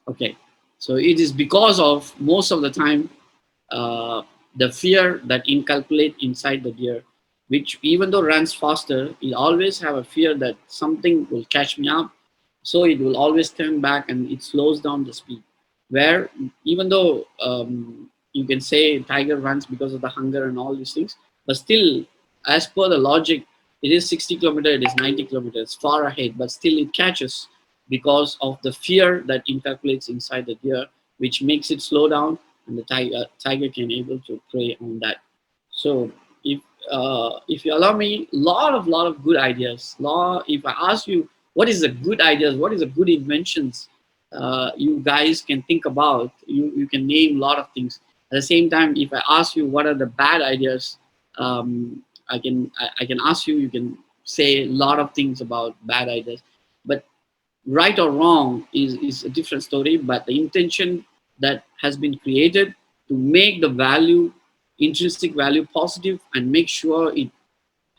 Okay, so it is because of most of the time the fear that inculcate inside the deer, which even though runs faster, it always have a fear that something will catch me up, so it will always turn back and it slows down the speed. Where even though you can say tiger runs because of the hunger and all these things, but still, as per the logic, it is 60 kilometers, it is 90 kilometers, far ahead, but still it catches because of the fear that inculcates inside the deer, which makes it slow down, and the tiger can able to prey on that. So if you allow me, lot of good ideas. If I ask you what is the good ideas, what is the good inventions, you guys can think about. You can name a lot of things. At the same time, if I ask you what are the bad ideas, I can ask you. You can say a lot of things about bad ideas, but right or wrong is a different story. But the intention that has been created to make the value, intrinsic value, positive, and make sure it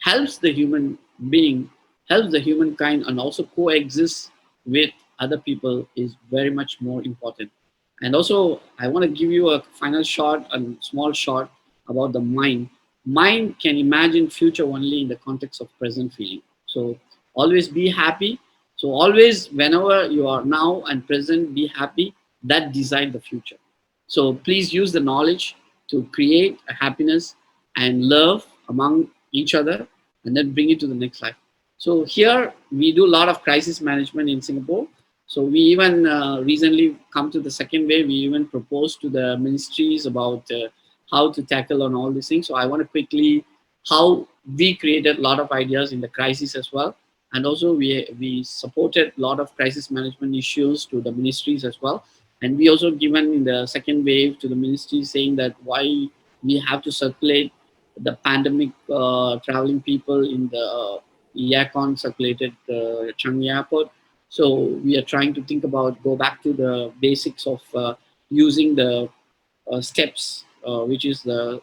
helps the human being, helps the humankind, and also coexists with other people is very much more important. And also, I want to give you a final shot, a small shot about the mind. Mind can imagine future only in the context of present feeling. So always be happy. So always, whenever you are now and present, be happy. That decide the future. So please use the knowledge to create a happiness and love among each other, and then bring it to the next life. So here we do a lot of crisis management in Singapore. So we even recently come to the second wave. We even proposed to the ministries about how to tackle on all these things. So I want to quickly how we created a lot of ideas in the crisis as well, and also we supported a lot of crisis management issues to the ministries as well. And we also given in the second wave to the ministries saying that why we have to circulate the pandemic traveling people in the Yakon circulated Changi Airport. So we are trying to think about go back to the basics of using the steps, which is the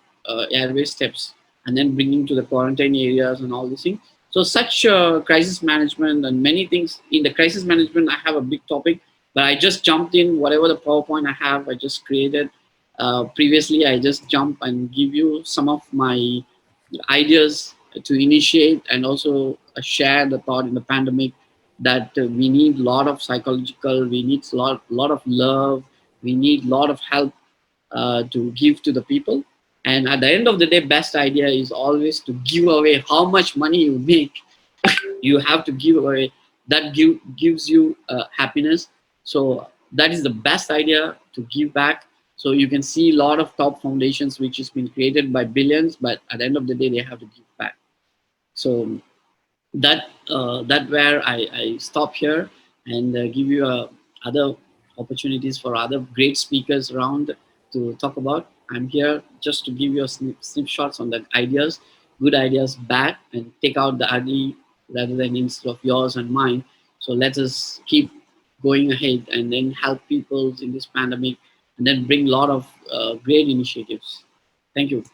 airway steps, and then bringing to the quarantine areas and all these things. So such crisis management and many things in the crisis management, I have a big topic, but I just jumped in whatever the PowerPoint I have, I just created. Previously, I just jump and give you some of my ideas to initiate and also share the thought in the pandemic that we need a lot of psychological, we need lot of love, we need a lot of help to give to the people. And at the end of the day, best idea is always to give away how much money you make. You have to give away. That gives you happiness. So that is the best idea to give back. So you can see a lot of top foundations which has been created by billions, but at the end of the day, they have to give back. So that where I stop here and give you other opportunities for other great speakers around to talk about. I'm here just to give you a snapshots on the ideas, good ideas, bad, and take out the ugly rather than instead of yours and mine. So let us keep going ahead and then help people in this pandemic and then bring a lot of great initiatives. Thank you.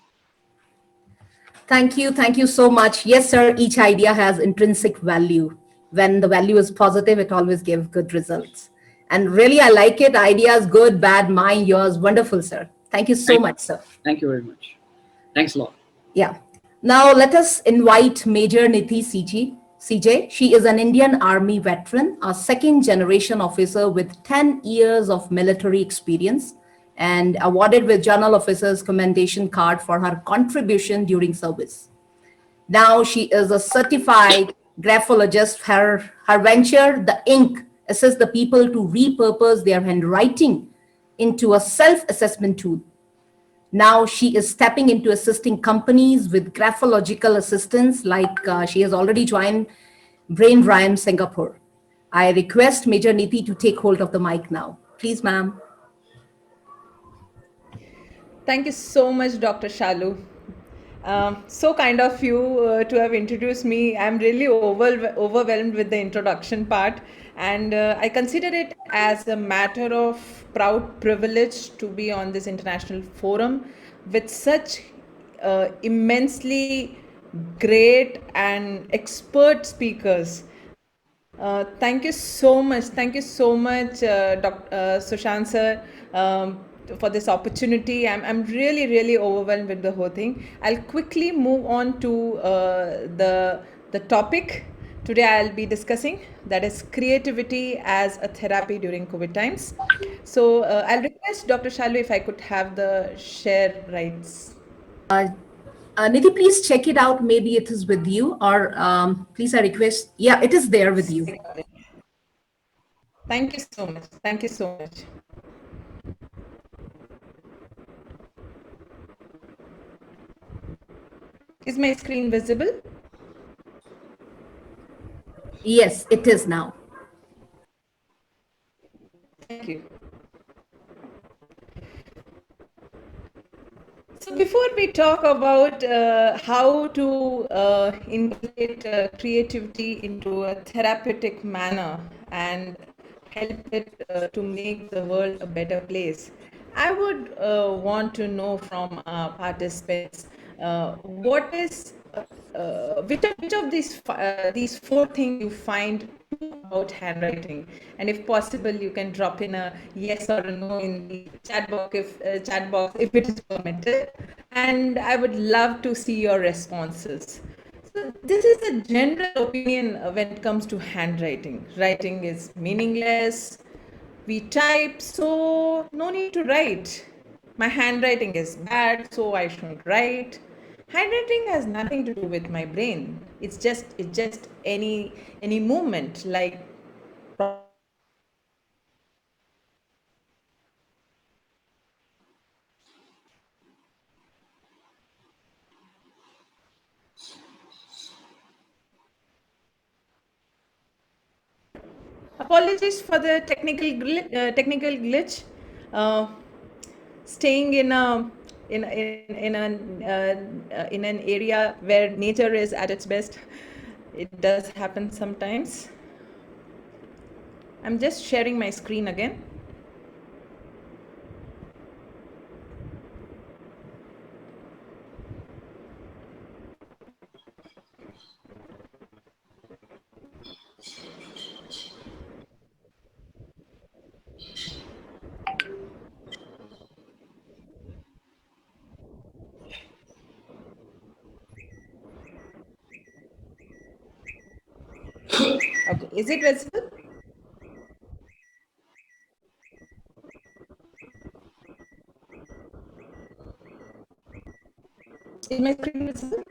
Thank you. Thank you so much. Yes, sir. Each idea has intrinsic value. When the value is positive, it always gives good results. And really, I like it. Ideas, good, bad, mine, yours. Wonderful, sir. Thank you so much, sir. Thank you very much. Thanks a lot. Yeah. Now let us invite Major Niti CJ. She is an Indian Army veteran, a second generation officer with 10 years of military experience and awarded with General Officer's Commendation Card for her contribution during service. Now she is a certified graphologist. Her venture, The Ink, assists the people to repurpose their handwriting into a self-assessment tool. Now she is stepping into assisting companies with graphological assistance, like she has already joined Brain Rhyme Singapore. I request Major Niti to take hold of the mic now. Please, ma'am. Thank you so much, Dr. Shalu. So kind of you to have introduced me. I'm really overwhelmed with the introduction part, and I consider it as a matter of proud privilege to be on this international forum with such immensely great and expert speakers. Thank you so much. Thank you so much, Sushant sir, for this opportunity. I'm really, really overwhelmed with the whole thing. I'll quickly move on to the topic today I'll be discussing, that is creativity as a therapy during COVID times. So I'll request Dr. Shalu if I could have the share rights. Nidhi, please check it out. Maybe it is with you, or please, I request. Yeah, it is there with you. Thank you so much. Thank you so much. Is my screen visible? Yes, it is now. Thank you. So before we talk about how to integrate creativity into a therapeutic manner and help it to make the world a better place, I would want to know from participants what is which of these four things you find true about handwriting, and if possible, you can drop in a yes or a no in the chat box if it is permitted, and I would love to see your responses. So this is a general opinion when it comes to handwriting. Writing is meaningless. We type, so no need to write. My handwriting is bad, so I shouldn't write. Handwriting has nothing to do with my brain. It's just any movement like apologies for the technical glitch. Uh, Staying in an area where nature is at its best, it does happen sometimes. I'm just sharing my screen again. Okay, is it visible? Is my screen visible?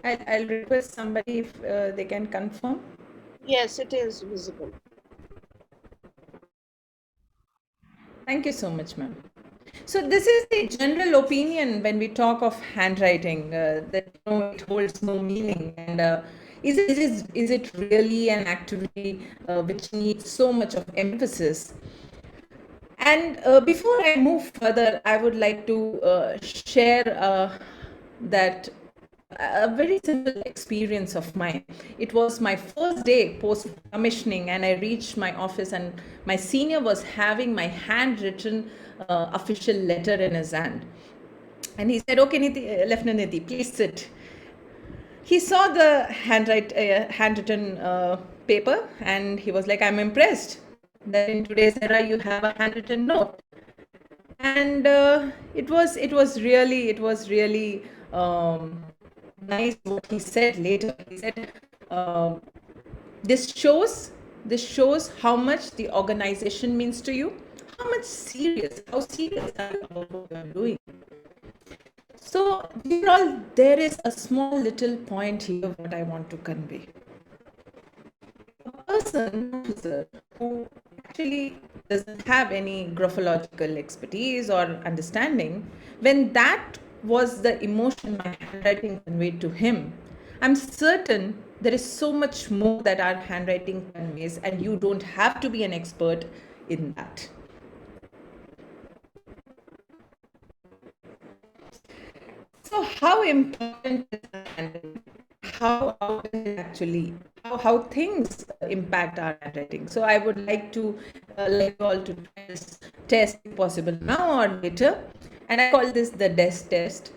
I'll request somebody if they can confirm. Yes, it is visible. Thank you so much, ma'am. So this is the general opinion when we talk of handwriting, that it holds no meaning, and is it really an activity which needs so much of emphasis? And before I move further, I would like to share that a very simple experience of mine. It was my first day post commissioning, and I reached my office, and my senior was having my handwritten official letter in his hand. And he said, "Okay, Lieutenant Niti, please sit." He saw the handwritten paper, and he was like, "I'm impressed that in today's era you have a handwritten note." And it was really nice what he said later. He said, um, this shows how much the organization means to you, how serious are you about what you are doing. So overall, there is a small little point here what I want to convey. A person, officer, who actually doesn't have any graphological expertise or understanding, when that was the emotion my handwriting conveyed to him, I'm certain there is so much more that our handwriting conveys, and you don't have to be an expert in that. So how important is handwriting? How does it actually how things impact our handwriting? So I would like you all to try this test if possible now or later, and I call this the desk test.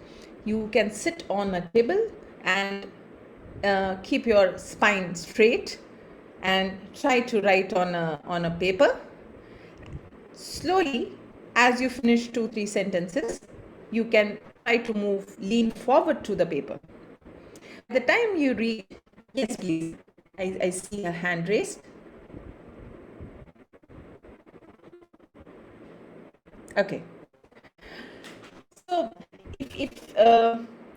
You can sit on a table and keep your spine straight and try to write on a paper. Slowly, as you finish 2-3 sentences, you can try to lean forward to the paper. By the time you read, yes, please, I see a hand raised. Okay. So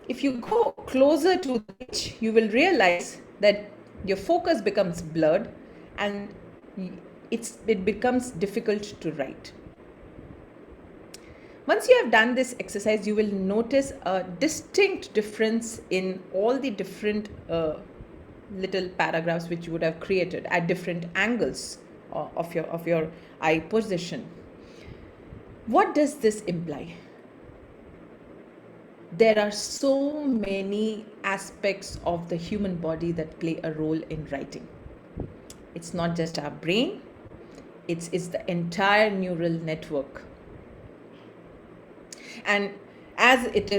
if you go closer to the page, you will realize that your focus becomes blurred, and it becomes difficult to write. Once you have done this exercise, you will notice a distinct difference in all the different little paragraphs which you would have created at different angles of your eye position. What does this imply? there are so many aspects of the human body that play a role in writing. It's not just our brain, it's the entire neural network. And as it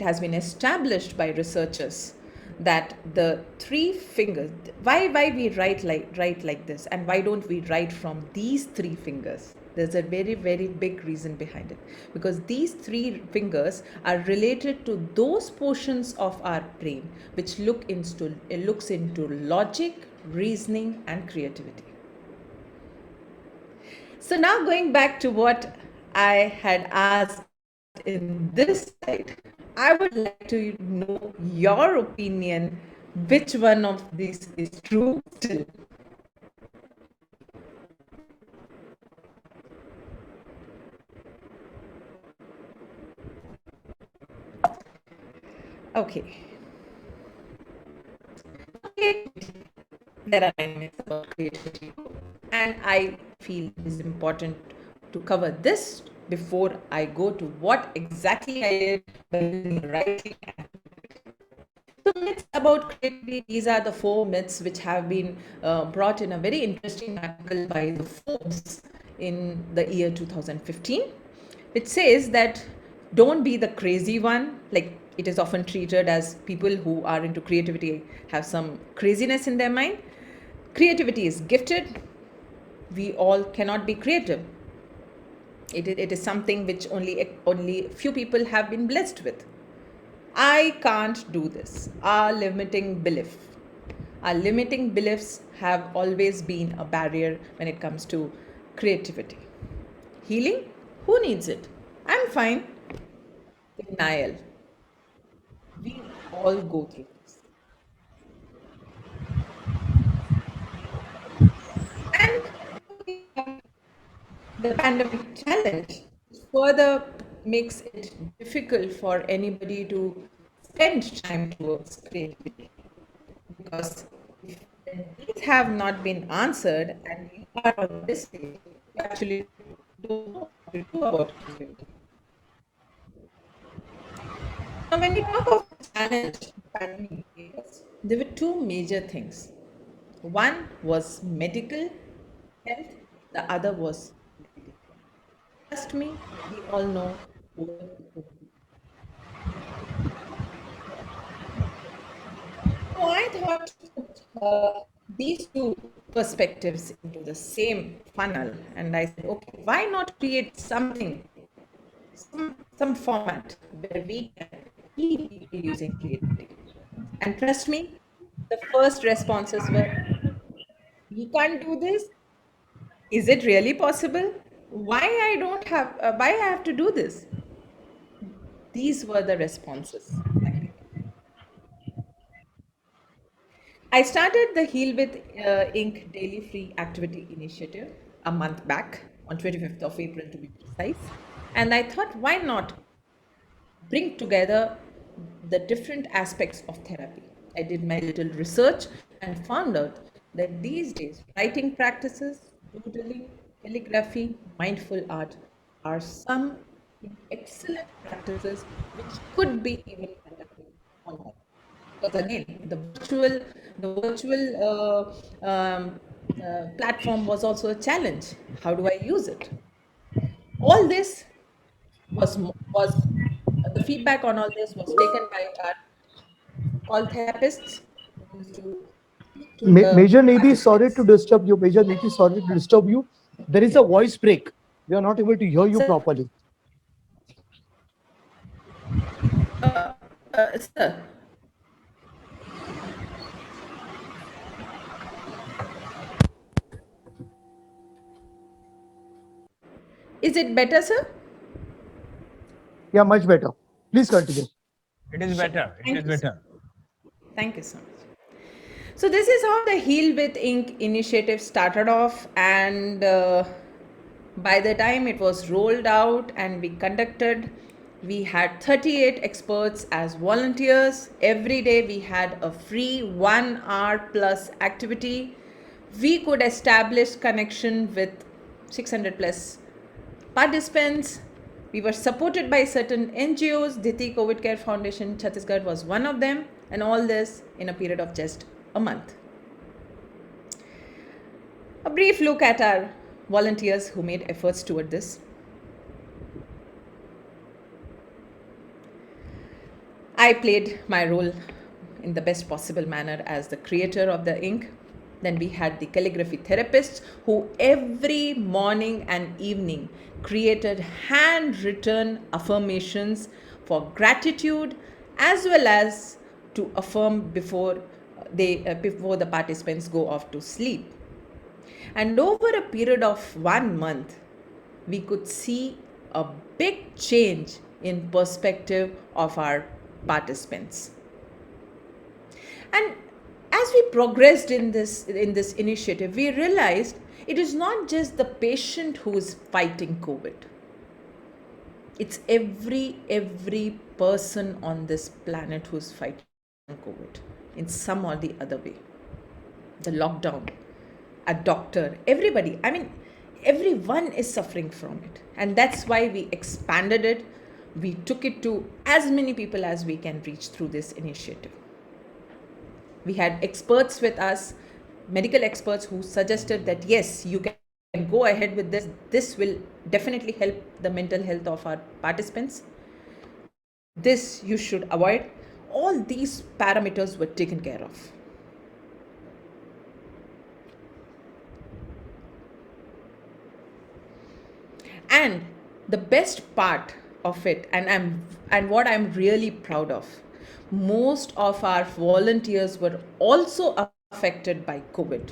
has been established by researchers that the three fingers, why we write like this, and why don't we write from these three fingers? There's a very, very big reason behind it, because these three fingers are related to those portions of our brain which looks into logic, reasoning, and creativity. So now going back to what I had asked in this slide, I would like to know your opinion, which one of these is true still? Okay. There are many myths about creativity, and I feel it is important to cover this before I go to what exactly I did by using writing. So myths about creativity, these are the 4 myths which have been brought in a very interesting article by the Forbes in the year 2015. It says that don't be the crazy one. Like, it is often treated as people who are into creativity have some craziness in their mind. Creativity is gifted. We all cannot be creative. It is something which only few people have been blessed with. I can't do this. Our limiting beliefs have always been a barrier when it comes to creativity. Healing? Who needs it? I'm fine. Denial. We all go through this. And the pandemic challenge further makes it difficult for anybody to spend time towards creativity, because if these have not been answered and you are on this stage, you actually don't know what to do about creativity. Now, when we talk of the challenge pandemic gave us, there were 2 major things. One was medical health, the other was political. Trust me, we all know what it would be. So I thought to put these 2 perspectives into the same funnel, and I said, okay, why not create something, some format where we can keep people using creativity? And trust me, the first responses were, we can't do this. Is it really possible? Why I have to do this? These were the responses. I started the Heal with Ink Daily Free Activity Initiative a month back, on 25th of April to be precise. And I thought, why not bring together the different aspects of therapy? I did my little research and found out that these days, writing practices, doodling, calligraphy, mindful art are some excellent practices which could be even conducted online. Because again, the virtual platform was also a challenge. How do I use it? All this was the feedback on all this was taken by our call therapists who used to speak to the Major Nidhi, sorry to participants. disturb you. Major Nidhi, sorry to disturb you. There is a voice break. We are not able to hear you properly. Sir, is it better, sir? Yeah, much better. Please continue. It is better. It is better. Thank you so much. So this is how the Heal with Ink initiative started off, and by the time it was rolled out and we conducted, we had 38 experts as volunteers. Every day we had a free 1 hour plus activity. We could establish connection with 600 plus participants. We were supported by certain NGOs. Diti COVID Care Foundation Chhattisgarh was one of them, and all this in a period of just a month. A brief look at our volunteers who made efforts toward this. I played my role in the best possible manner as the creator of the ink. Then we had the calligraphy therapists who every morning and evening created handwritten affirmations for gratitude as well as to affirm before the participants go off to sleep. And over a period of 1 month, we could see a big change in perspective of our participants. And as we progressed in this initiative, we realized it is not just the patient who is fighting COVID. It's every person on this planet who is fighting COVID in some or the other way. The lockdown, a doctor, everybody. I mean, everyone is suffering from it. And that's why we expanded it. We took it to as many people as we can reach through this initiative. We had experts with us, medical experts who suggested that yes, you can go ahead with this. This will definitely help the mental health of our participants. This you should avoid. All these parameters were taken care of. And the best part of it, and what I'm really proud of, most of our volunteers were also affected by COVID,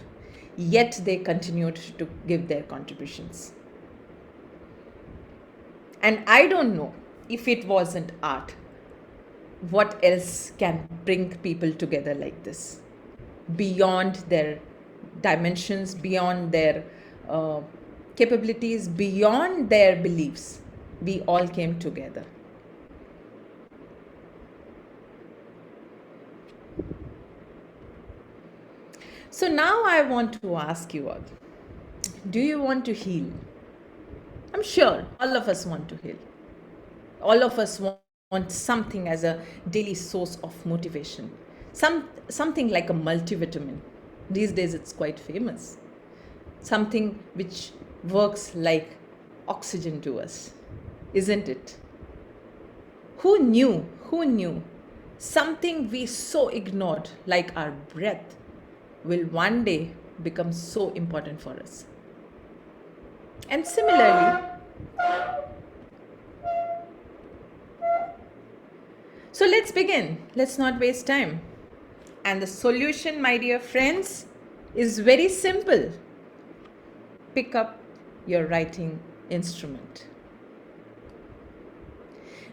yet they continued to give their contributions. And I don't know if it wasn't art, what else can bring people together like this, beyond their dimensions, beyond their capabilities, beyond their beliefs. We all came together. So now I want to ask you all, do you want to heal? I'm sure all of us want to heal. All of us want something as a daily source of motivation. Something like a multivitamin. These days it's quite famous. Something which works like oxygen to us, isn't it? Who knew something we so ignored, like our breath, will one day become so important for us? And similarly, so let's begin. Let's not waste time. And the solution, my dear friends, is very simple. Pick up your writing instrument.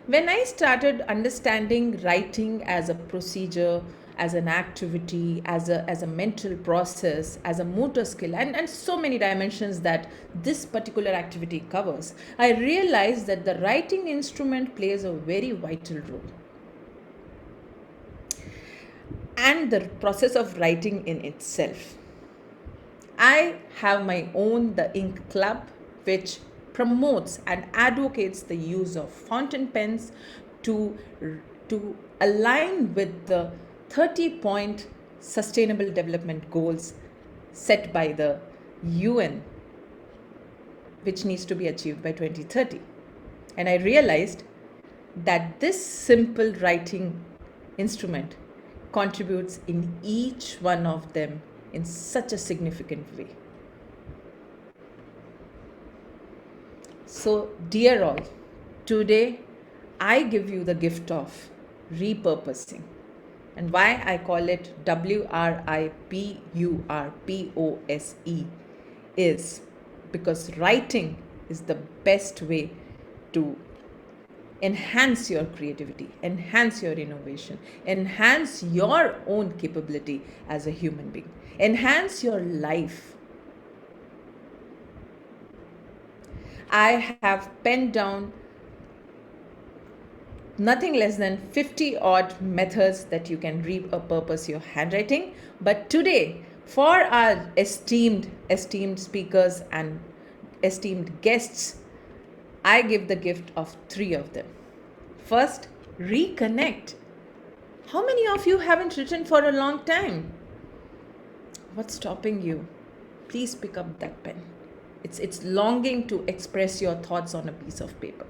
When I started understanding writing as a procedure, as an activity, as a mental process, as a motor skill, and so many dimensions that this particular activity covers, I realized that the writing instrument plays a very vital role. And the process of writing in itself. I have my own The Ink Club, which promotes and advocates the use of fountain pens to align with the 30-point Sustainable Development Goals set by the UN, which needs to be achieved by 2030. And I realized that this simple writing instrument contributes in each one of them in such a significant way. So, dear all, today I give you the gift of repurposing. And why I call it WRIPURPOSE is because writing is the best way to enhance your creativity, enhance your innovation, enhance your own capability as a human being, enhance your life. I have penned down nothing less than 50 odd methods that you can repurpose your handwriting. But today, for our esteemed speakers and esteemed guests, I give the gift of 3 of them. First, reconnect. How many of you haven't written for a long time? What's stopping you? Please pick up that pen. It's longing to express your thoughts on a piece of paper.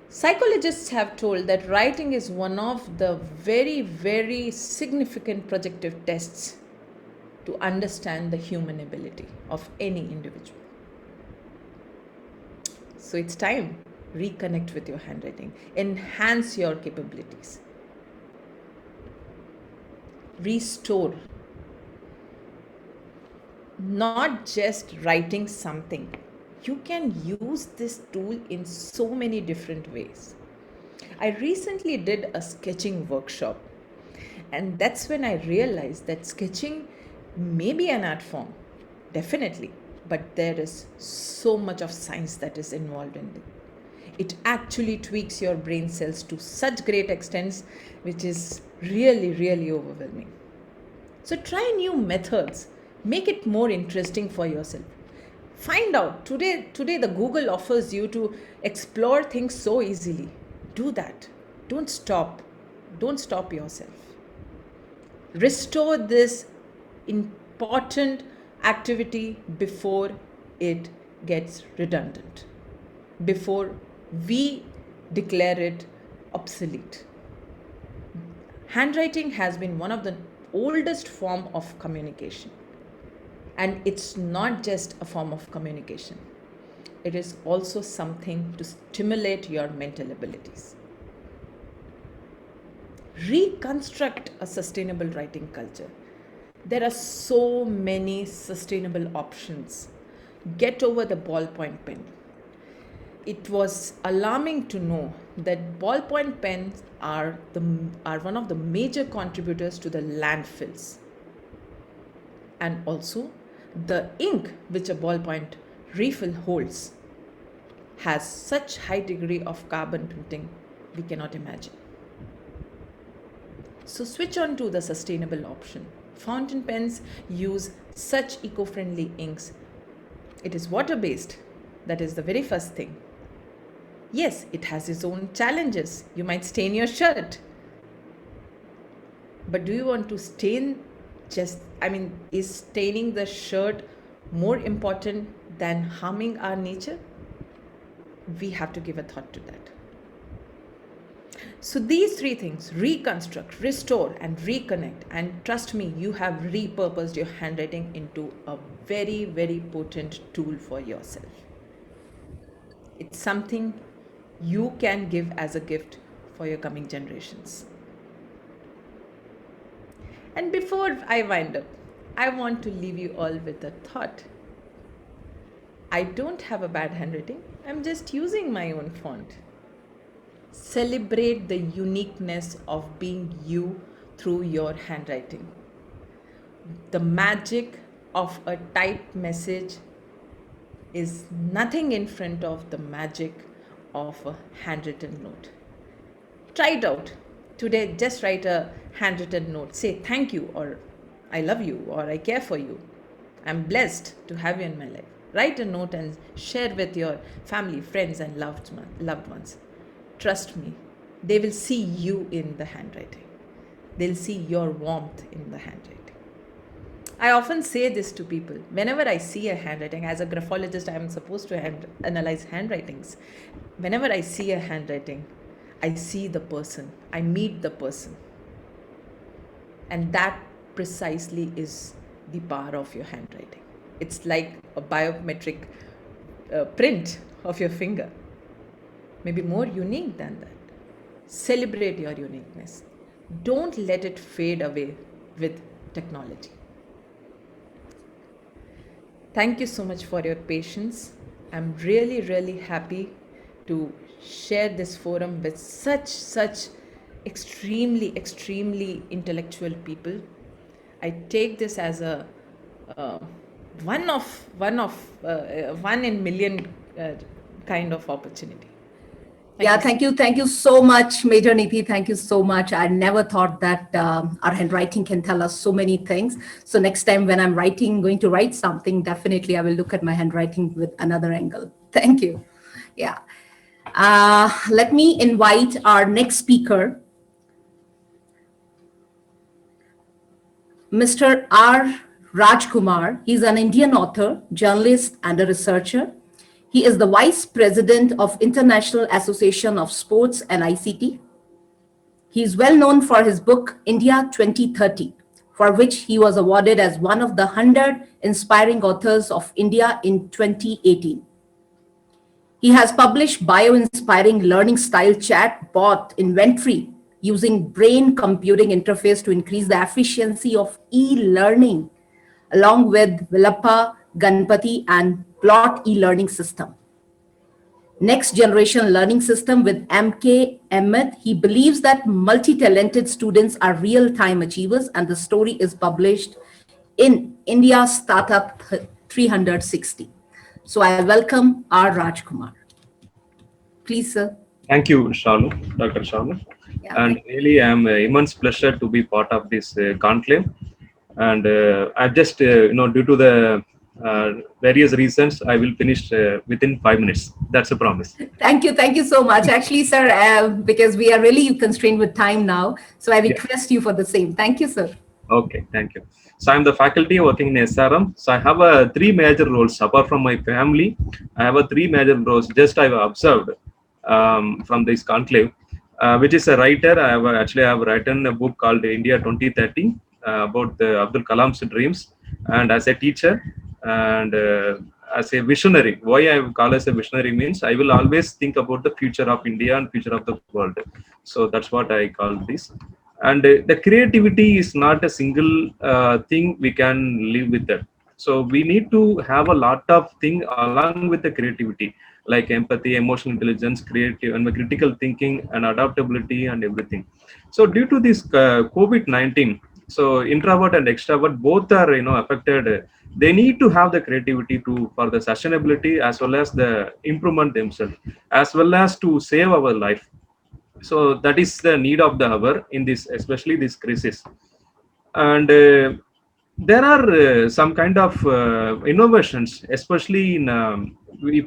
Psychologists have told that writing is one of the very, very significant projective tests to understand the human ability of any individual. So it's time. Reconnect with your handwriting. Enhance your capabilities. Restore. Not just writing something. You can use this tool in so many different ways. I recently did a sketching workshop, and that's when I realized that sketching may be an art form, definitely, but there is so much of science that is involved in it. It actually tweaks your brain cells to such great extents, which is really, really overwhelming. So try new methods. Make it more interesting for yourself. Find out. Today the Google offers you to explore things so easily. Do that. Don't stop. Don't stop yourself. Restore this important activity before it gets redundant, before we declare it obsolete. Handwriting has been one of the oldest form of communication. And it's not just a form of communication. It is also something to stimulate your mental abilities. Reconstruct a sustainable writing culture. There are so many sustainable options. Get over the ballpoint pen. It was alarming to know that ballpoint pens are one of the major contributors to the landfills. And also, the ink which a ballpoint refill holds has such high degree of carbon printing we cannot imagine. So switch on to the sustainable option. Fountain pens use such eco-friendly inks. It is water-based. That is the very first thing. Yes, it has its own challenges. You might stain your shirt. But do you want to stain is staining the shirt more important than harming our nature? We have to give a thought to that. So these 3 things, reconstruct, restore, and reconnect. And trust me, you have repurposed your handwriting into a very, very potent tool for yourself. It's something you can give as a gift for your coming generations. And before I wind up, I want to leave you all with a thought. I don't have a bad handwriting. I'm just using my own font. Celebrate the uniqueness of being you through your handwriting. The magic of a typed message is nothing in front of the magic of a handwritten note. Try it out. Today, just write a handwritten note. Say thank you, or I love you, or I care for you. I'm blessed to have you in my life. Write a note and share with your family, friends, and loved ones. Trust me, they will see you in the handwriting. They'll see your warmth in the handwriting. I often say this to people. Whenever I see a handwriting, as a graphologist, I am supposed to analyze handwritings. Whenever I see a handwriting, I see the person. I meet the person. And that precisely is the power of your handwriting. It's like a biometric print of your finger. Maybe more unique than that. Celebrate your uniqueness. Don't let it fade away with technology. Thank you so much for your patience. I'm really, really happy to share this forum with such extremely intellectual people. I take this as a one in million kind of opportunity. Thank you so much, Major Niti. Thank you so much. I never thought that our handwriting can tell us so many things. So next time when I'm going to write something, definitely I will look at my handwriting with another angle. Thank you. Yeah. Let me invite our next speaker, Mr. R. Rajkumar. He's an Indian author, journalist, and a researcher. He is the Vice President of International Association of Sports and ICT. He is well known for his book, India 2030, for which he was awarded as one of the 100 inspiring authors of India in 2018. He has published bio-inspiring learning style chat bot inventory using brain computing interface to increase the efficiency of e-learning, along with Vilappa, Ganpati, and Plot e-learning system. Next generation learning system with MK Ahmed. He believes that multi-talented students are real-time achievers, and the story is published in India Startup 360. So I welcome R. Rajkumar. Please, sir. Thank you, Shalu, Dr. Shalu. And really, I'm immense pleasure to be part of this conclave. And I just, due to the various reasons, I will finish within 5 minutes. That's a promise. Thank you. Thank you so much. Actually, sir, because we are really constrained with time now. So I request you for the same. Thank you, sir. Okay, thank you. So I'm the faculty working in SRM. So I have three major roles apart from my family. I have three major roles. Just I've observed from this conclave, which is a writer. I have written a book called India 2030 about Abdul Kalam's dreams, and as a teacher and as a visionary. Why I call as a visionary means I will always think about the future of India and future of the world. So that's what I call this. And the creativity is not a single thing we can live with that. So we need to have a lot of things along with the creativity, like empathy, emotional intelligence, creative and critical thinking and adaptability and everything. So due to this COVID-19, so introvert and extrovert both are affected. They need to have the creativity for the sustainability as well as the improvement themselves, as well as to save our life. So that is the need of the hour in this, especially this crisis. And there are some kind of innovations, especially in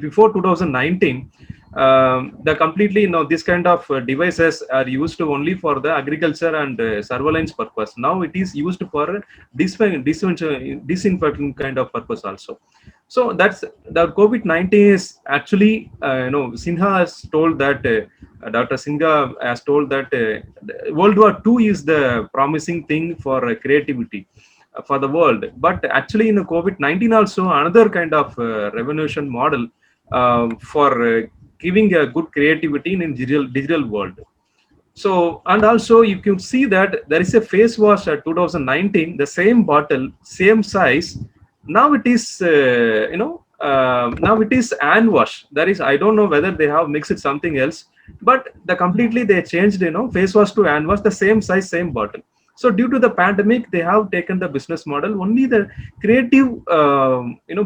before 2019. The completely this kind of devices are used only for the agriculture and surveillance purpose. Now it is used for disinfecting kind of purpose also. So that's the COVID-19 is actually Sinha has told that Dr. Sinha has told that World War II is the promising thing for creativity for the world. But actually in the COVID-19 also another kind of revolution model for giving a good creativity in digital world. So, and also you can see that there is a face wash at 2019, the same bottle, same size. Now it is, now it is hand wash. That is, I don't know whether they have mixed something else, but completely they changed, face wash to hand wash, the same size, same bottle. So due to the pandemic, they have taken the business model. Only the creative,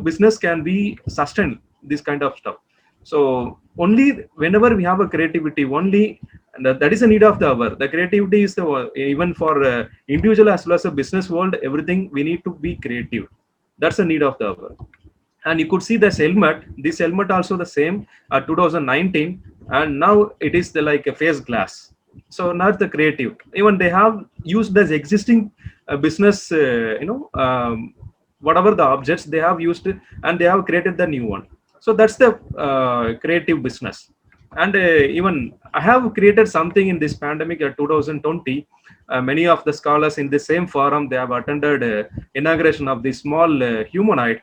business can be sustained, this kind of stuff. So only whenever we have a creativity, only and that is a need of the hour. The creativity is the even for individual as well as a business world. Everything we need to be creative. That's the need of the hour. And you could see this helmet. This helmet also the same 2019, and now it is like a face glass. So not the creative. Even they have used as existing business, whatever the objects they have used, and they have created the new one. So that's the creative business. And even I have created something in this pandemic at 2020. Many of the scholars in the same forum, they have attended inauguration of the small humanoid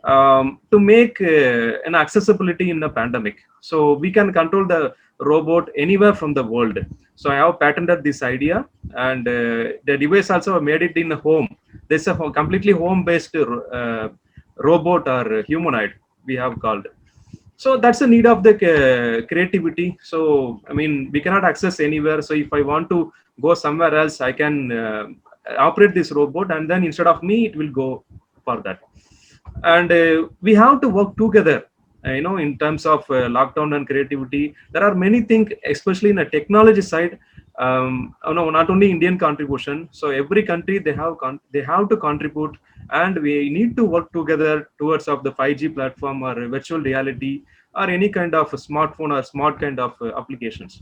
to make an accessibility in the pandemic. So we can control the robot anywhere from the world. So I have patented this idea, and the device also made it in a home. This is a completely home-based robot or humanoid we have called. So that's the need of the creativity. So I mean, we cannot access anywhere. So if I want to go somewhere else, I can operate this robot, and then instead of me, it will go for that. And we have to work together. In terms of lockdown and creativity, there are many things, especially in the technology side. Not only Indian contribution. So every country they have to contribute, and we need to work together towards of the 5G platform or virtual reality or any kind of a smartphone or smart kind of applications.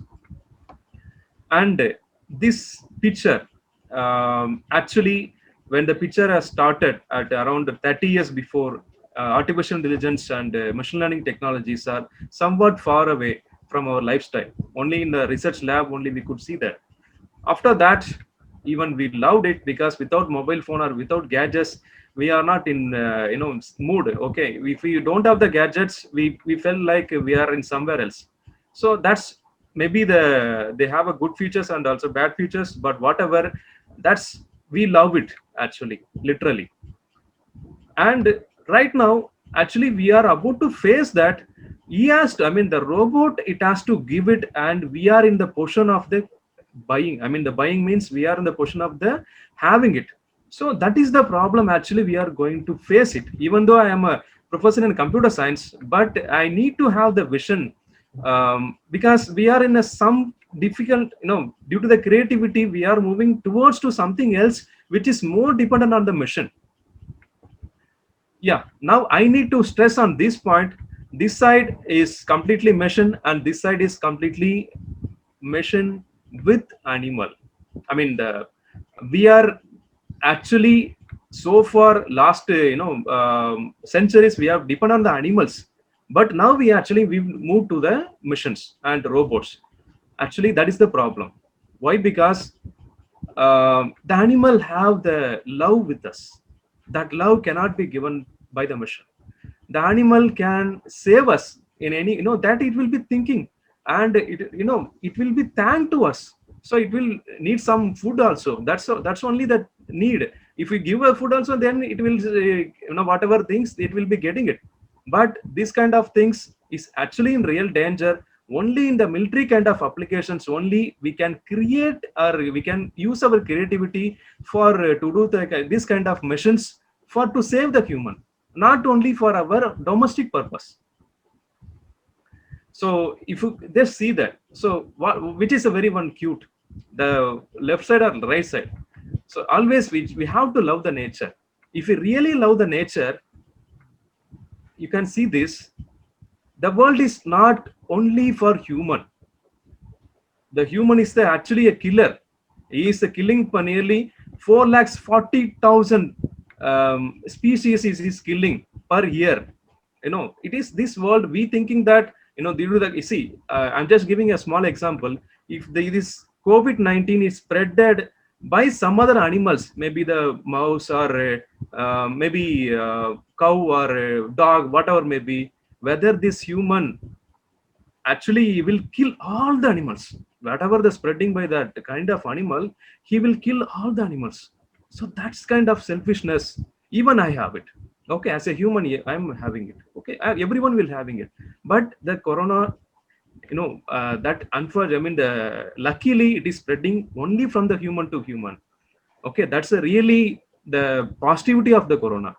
And this picture, actually, when the picture has started at around 30 years before, artificial intelligence and machine learning technologies are somewhat far away from our lifestyle. Only in the research lab only we could see that. After that, even we loved it, because without mobile phone or without gadgets, we are not in mood. Okay, if we don't have the gadgets, we felt like we are in somewhere else. So that's maybe they have a good features and also bad features, but whatever, that's we love it actually, literally. And right now, actually, we are about to face that. He has to, I mean, the robot, it has to give it, and we are in the position of the buying. I mean, the buying means we are in the position of the having it. So that is the problem. Actually, we are going to face it. Even though I am a professor in computer science, but I need to have the vision, because we are in a some difficult, due to the creativity, we are moving towards to something else which is more dependent on the machine. Yeah, now I need to stress on this point. This side is completely machine, and this side is completely machine with animal. I mean, we are actually, so far last centuries, we have depended on the animals, but now we've moved to the machines and robots. Actually, that is the problem. Why? Because the animal have the love with us. That love cannot be given by the machine. The animal can save us in any, that it will be thinking, and it will be thanked to us. So it will need some food also. That's only the need. If we give a food also, then it will, whatever things, it will be getting it. But this kind of things is actually in real danger. Only in the military kind of applications only we can create, or we can use our creativity for to do this kind of missions for to save the human, not only for our domestic purpose. So if you just see that, so which is a very one cute, the left side or right side. So always we have to love the nature. If we really love the nature, you can see this. The world is not only for human. The human is actually a killer. He is killing for nearly 440,000 species is killing per year. It is this world we thinking that, due to the, you see, I'm just giving a small example. If this COVID-19 is spreaded by some other animals, maybe the mouse or maybe cow or dog, whatever may be, whether this human actually will kill all the animals, whatever the spreading by that kind of animal, he will kill all the animals. So that's kind of selfishness. Even I have it. Okay, as a human, I'm having it. Okay, everyone will having it. But the corona, that unfortunately, I mean, luckily it is spreading only from the human to human. Okay, that's really the positivity of the corona.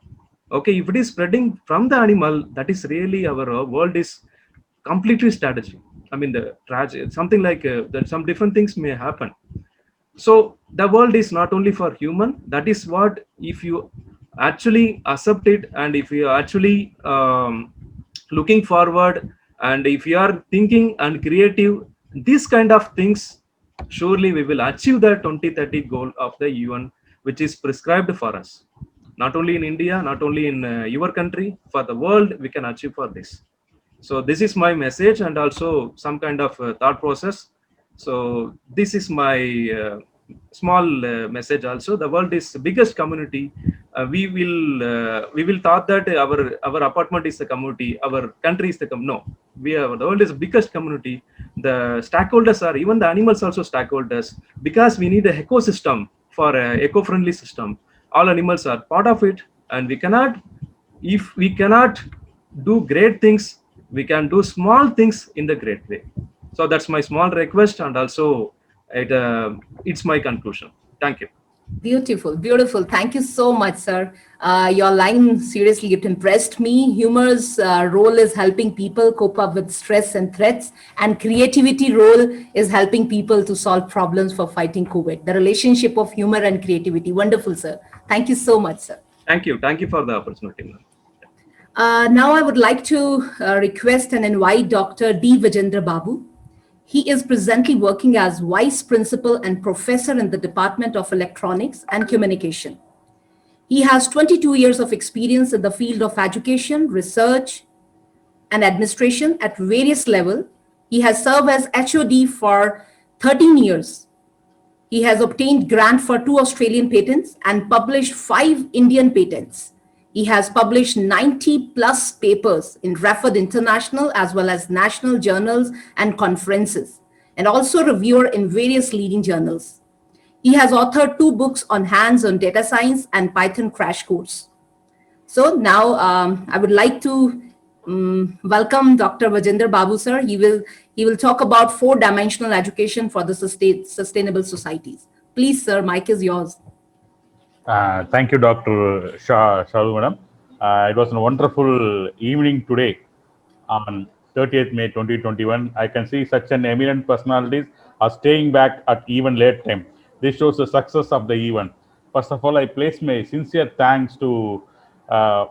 Okay, if it is spreading from the animal, that is really our world is completely strategy. I mean, the tragedy, something like that, some different things may happen. So the world is not only for human. That is what, if you actually accept it, and if you are actually looking forward, and if you are thinking and creative, these kind of things, surely we will achieve the 2030 goal of the UN, which is prescribed for us. Not only in India, not only in your country, for the world, we can achieve for this. So this is my message, and also some kind of thought process. So this is my small message. Also, the world is the biggest community. We will thought that our apartment is the community, our country is the no. The world is the biggest community. The stakeholders are, even the animals also stakeholders, because we need an ecosystem for an eco-friendly system. All animals are part of it, and we cannot, if we cannot do great things, we can do small things in the great way. So that's my small request, and also it's my conclusion. Thank you. Beautiful, beautiful. Thank you so much, sir. Your line, seriously, it impressed me. Humor's role is helping people cope up with stress and threats, and creativity role is helping people to solve problems for fighting COVID. The relationship of humor and creativity. Wonderful, sir. Thank you so much, sir. Thank you. Thank you for the opportunity. Now I would like to request and invite Dr. D. Vijendra Babu. He is presently working as Vice Principal and Professor in the Department of Electronics and Communication. He has 22 years of experience in the field of education, research, and administration at various levels. He has served as HOD for 13 years. He has obtained grant for 2 Australian patents and published 5 Indian patents. He has published 90 plus papers in referred international as well as national journals and conferences, and also reviewer in various leading journals. He has authored 2 books on hands-on data science and Python crash course. So now I would like to welcome Dr. Vijendra Babu, sir. He will talk about 4-dimensional education for the sustainable societies. Please, sir, mic is yours. Thank you, Dr. Shalu, madam. It was a wonderful evening today on 30th May 2021. I can see such an eminent personalities are staying back at even late time. This shows the success of the event. First of all, I place my sincere thanks to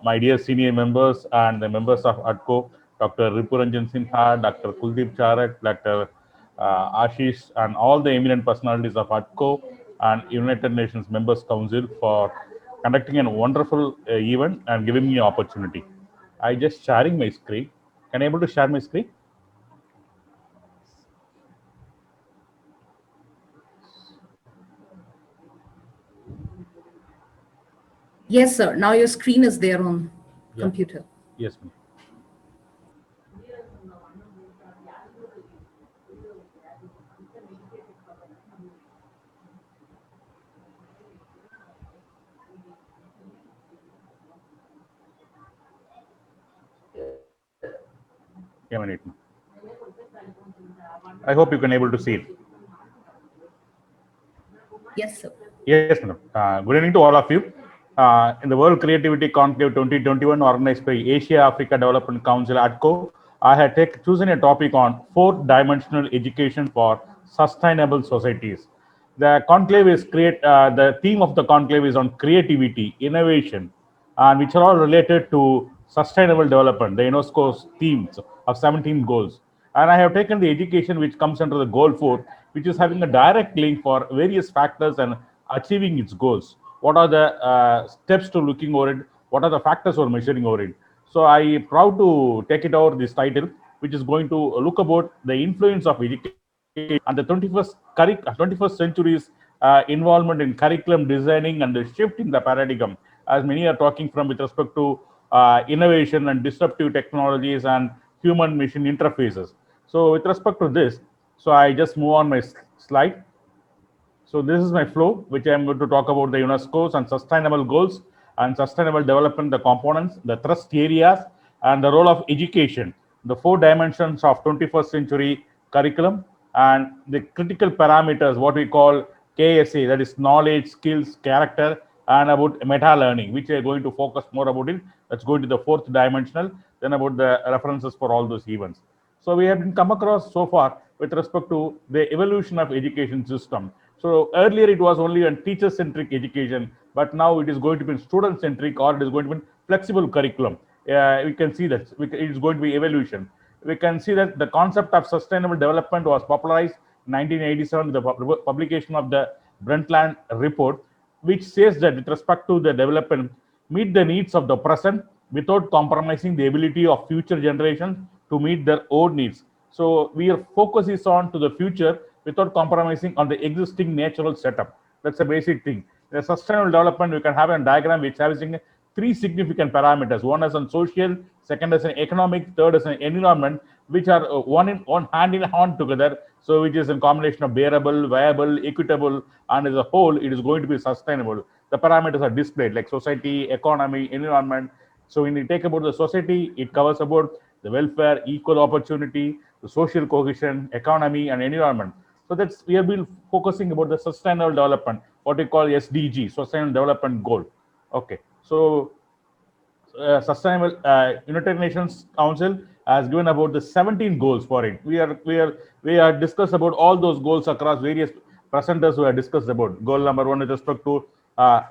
my dear senior members and the members of ADCO, Dr. Ripuranjan Sinha, Dr. Kuldeep Charak, Dr. Ashish, and all the eminent personalities of ADCO and United Nations Members Council for conducting a wonderful event and giving me an opportunity. I just sharing my screen. Can I able to share my screen? Yes, sir. Now your screen is there on computer. Yes, ma'am. Yeah, minute. I hope you can able to see it. Yes, sir. Yes, madam. Good evening to all of you. In the World Creativity Conclave 2021 organized by Asia Africa Development Council ADCO, I had chosen a topic on 4-dimensional education for sustainable societies. The conclave is the theme of the conclave is on creativity, innovation, and which are all related to sustainable development, the UNESCO's themes of 17 goals. And I have taken the education which comes under the goal 4, which is having a direct link for various factors and achieving its goals. What are the steps to looking over it? What are the factors for measuring over it? So I proud to take it over this title, which is going to look about the influence of education and the 21st century's involvement in curriculum designing and the shift in the paradigm, as many are talking from with respect to innovation and disruptive technologies and human machine interfaces. So with respect to this, so I just move on my slide. So this is my flow, which I'm going to talk about the UNESCO's and sustainable goals and sustainable development, the components, the thrust areas, and the role of education, the 4 dimensions of 21st century curriculum, and the critical parameters, what we call KSA, that is knowledge, skills, character, and about meta learning, which are going to focus more about it. That's going to the 4th dimensional, then about the references for all those events. So we have been come across so far with respect to the evolution of education system. So earlier it was only a teacher-centric education, but now it is going to be student-centric, or it is going to be flexible curriculum. We can see that it is going to be evolution. We can see that the concept of sustainable development was popularized in 1987 with the publication of the Brundtland report, which says that with respect to the development, meet the needs of the present without compromising the ability of future generations to meet their own needs. So our focus is on to the future without compromising on the existing natural setup. That's a basic thing. In a sustainable development, we can have a diagram which having 3 significant parameters. One is on social, second is an economic, third is an environment, which are one hand in hand together. So which is a combination of bearable, viable, equitable, and as a whole, it is going to be sustainable. The parameters are displayed like society, economy, environment. So when you take about the society, it covers about the welfare, equal opportunity, the social cohesion, economy, and environment. So that's we have been focusing about the sustainable development, what we call SDG, Sustainable Development Goal. Okay, so Sustainable United Nations Council has given about the 17 goals for it. We are discussed about all those goals across various presenters who have discussed about. Goal number 1 with respect to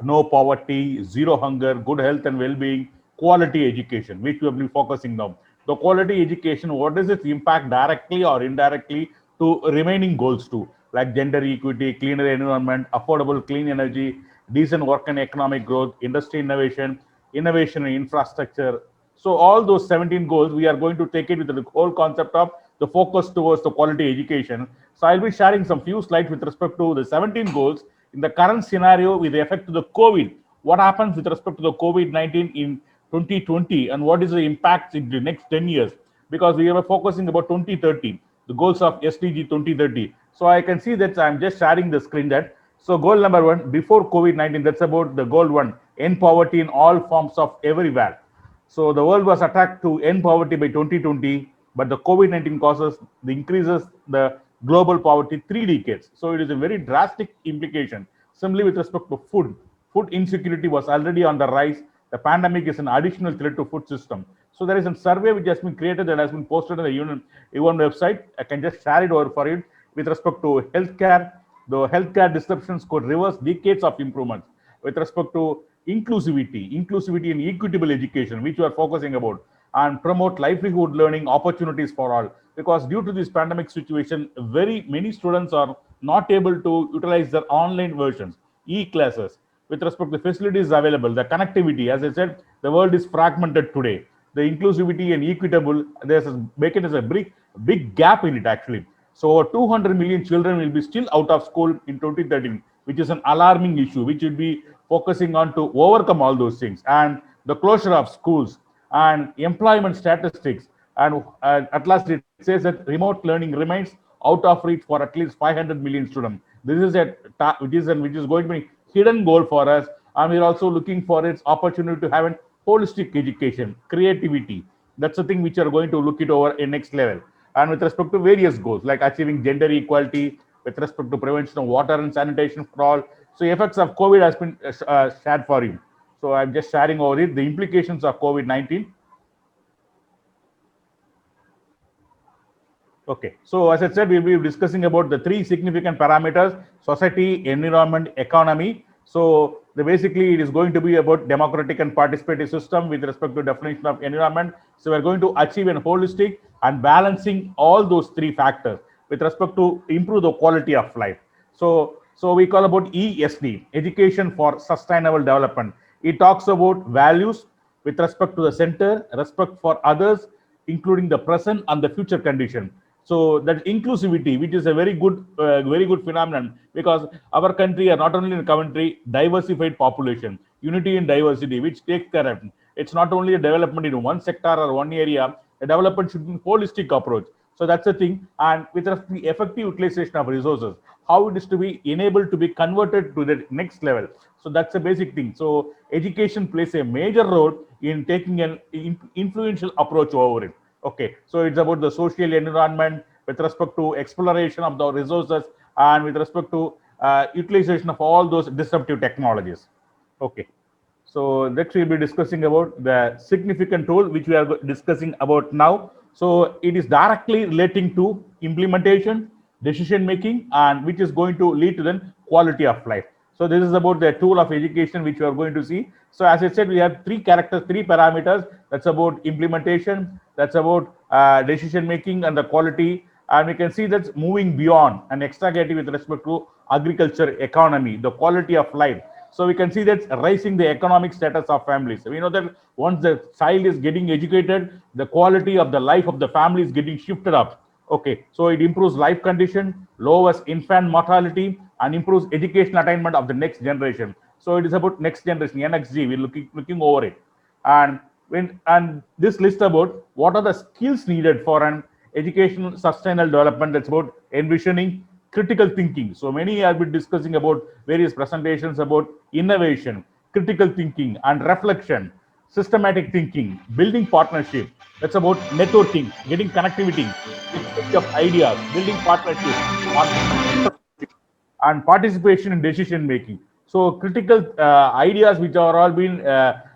no poverty, zero hunger, good health and well-being, quality education, which we have been focusing now. The quality education, what is its impact directly or indirectly to remaining goals too, like gender equity, cleaner environment, affordable clean energy, decent work and economic growth, industry innovation, innovation in infrastructure. So all those 17 goals, we are going to take it with the whole concept of the focus towards the quality education. So I'll be sharing some few slides with respect to the 17 goals in the current scenario with the effect of the COVID. What happens with respect to the COVID-19 in 2020 and what is the impact in the next 10 years? Because we are focusing about 2030, the goals of SDG 2030. So I can see that I'm just sharing the screen that. So goal number one, before COVID-19, that's about the goal one, end poverty in all forms of everywhere. So the world was attacked to end poverty by 2020, but the COVID-19 causes the increases the global poverty 3 decades. So it is a very drastic implication. Similarly, with respect to food, food insecurity was already on the rise. The pandemic is an additional threat to food system. So there is a survey which has been created that has been posted on the UN website. I can just share it over for it with respect to healthcare. The healthcare disruptions could reverse decades of improvements with respect to inclusivity and equitable education, which we are focusing about, and promote livelihood learning opportunities for all. Because due to this pandemic situation, very many students are not able to utilize their online versions, e-classes. With respect to facilities available, the connectivity, as I said, the world is fragmented today. The inclusivity and equitable, there's a making is a big gap in it actually. So over 200 million children will be still out of school in 2013, which is an alarming issue, which will be focusing on to overcome all those things. And the closure of schools and employment statistics. And at last, it says that remote learning remains out of reach for at least 500 million students. This is which is going to be hidden goal for us. And we're also looking for its opportunity to have an holistic education, creativity. That's the thing which are going to look it over in next level. And with respect to various goals like achieving gender equality, with respect to prevention of water and sanitation for all. So effects of COVID has been shared for you. So I'm just sharing over it the implications of COVID-19. Okay, so as I said, we'll be discussing about the three significant parameters: society, environment, economy. So basically, it is going to be about democratic and participatory system with respect to definition of environment. So we're going to achieve an holistic and balancing all those three factors with respect to improve the quality of life. So we call about ESD, Education for Sustainable Development. It talks about values with respect to the center, respect for others, including the present and the future condition. So that inclusivity, which is a very good phenomenon, because our country are not only a country, diversified population, unity in diversity, which takes care of it. It's not only a development in one sector or one area. A development should be a holistic approach. So that's the thing. And with the effective utilization of resources, how it is to be enabled to be converted to the next level. So that's a basic thing. So education plays a major role in taking an influential approach over it. Okay, so it's about the social environment with respect to exploration of the resources and with respect to utilization of all those disruptive technologies. Okay, so next we'll be discussing about the significant role which we are discussing about now. So it is directly relating to implementation, decision making, and which is going to lead to the quality of life. So this is about the tool of education which we are going to see. So as I said, we have three parameters. That's about implementation, that's about decision making and the quality. And we can see that's moving beyond and extracting with respect to agriculture, economy, the quality of life. So we can see that raising the economic status of families. We know that once the child is getting educated, the quality of the life of the family is getting shifted up. Okay, so it improves life condition, lowers infant mortality, and improves education attainment of the next generation. So it is about next generation, NXG. We're looking over it, and this list about what are the skills needed for an educational sustainable development. That's about envisioning critical thinking. So many have been discussing about various presentations about innovation, critical thinking, and reflection, systematic thinking, building partnership. That's about networking, getting connectivity, exchange of ideas, building partnerships, and participation in decision making. So critical ideas which are all been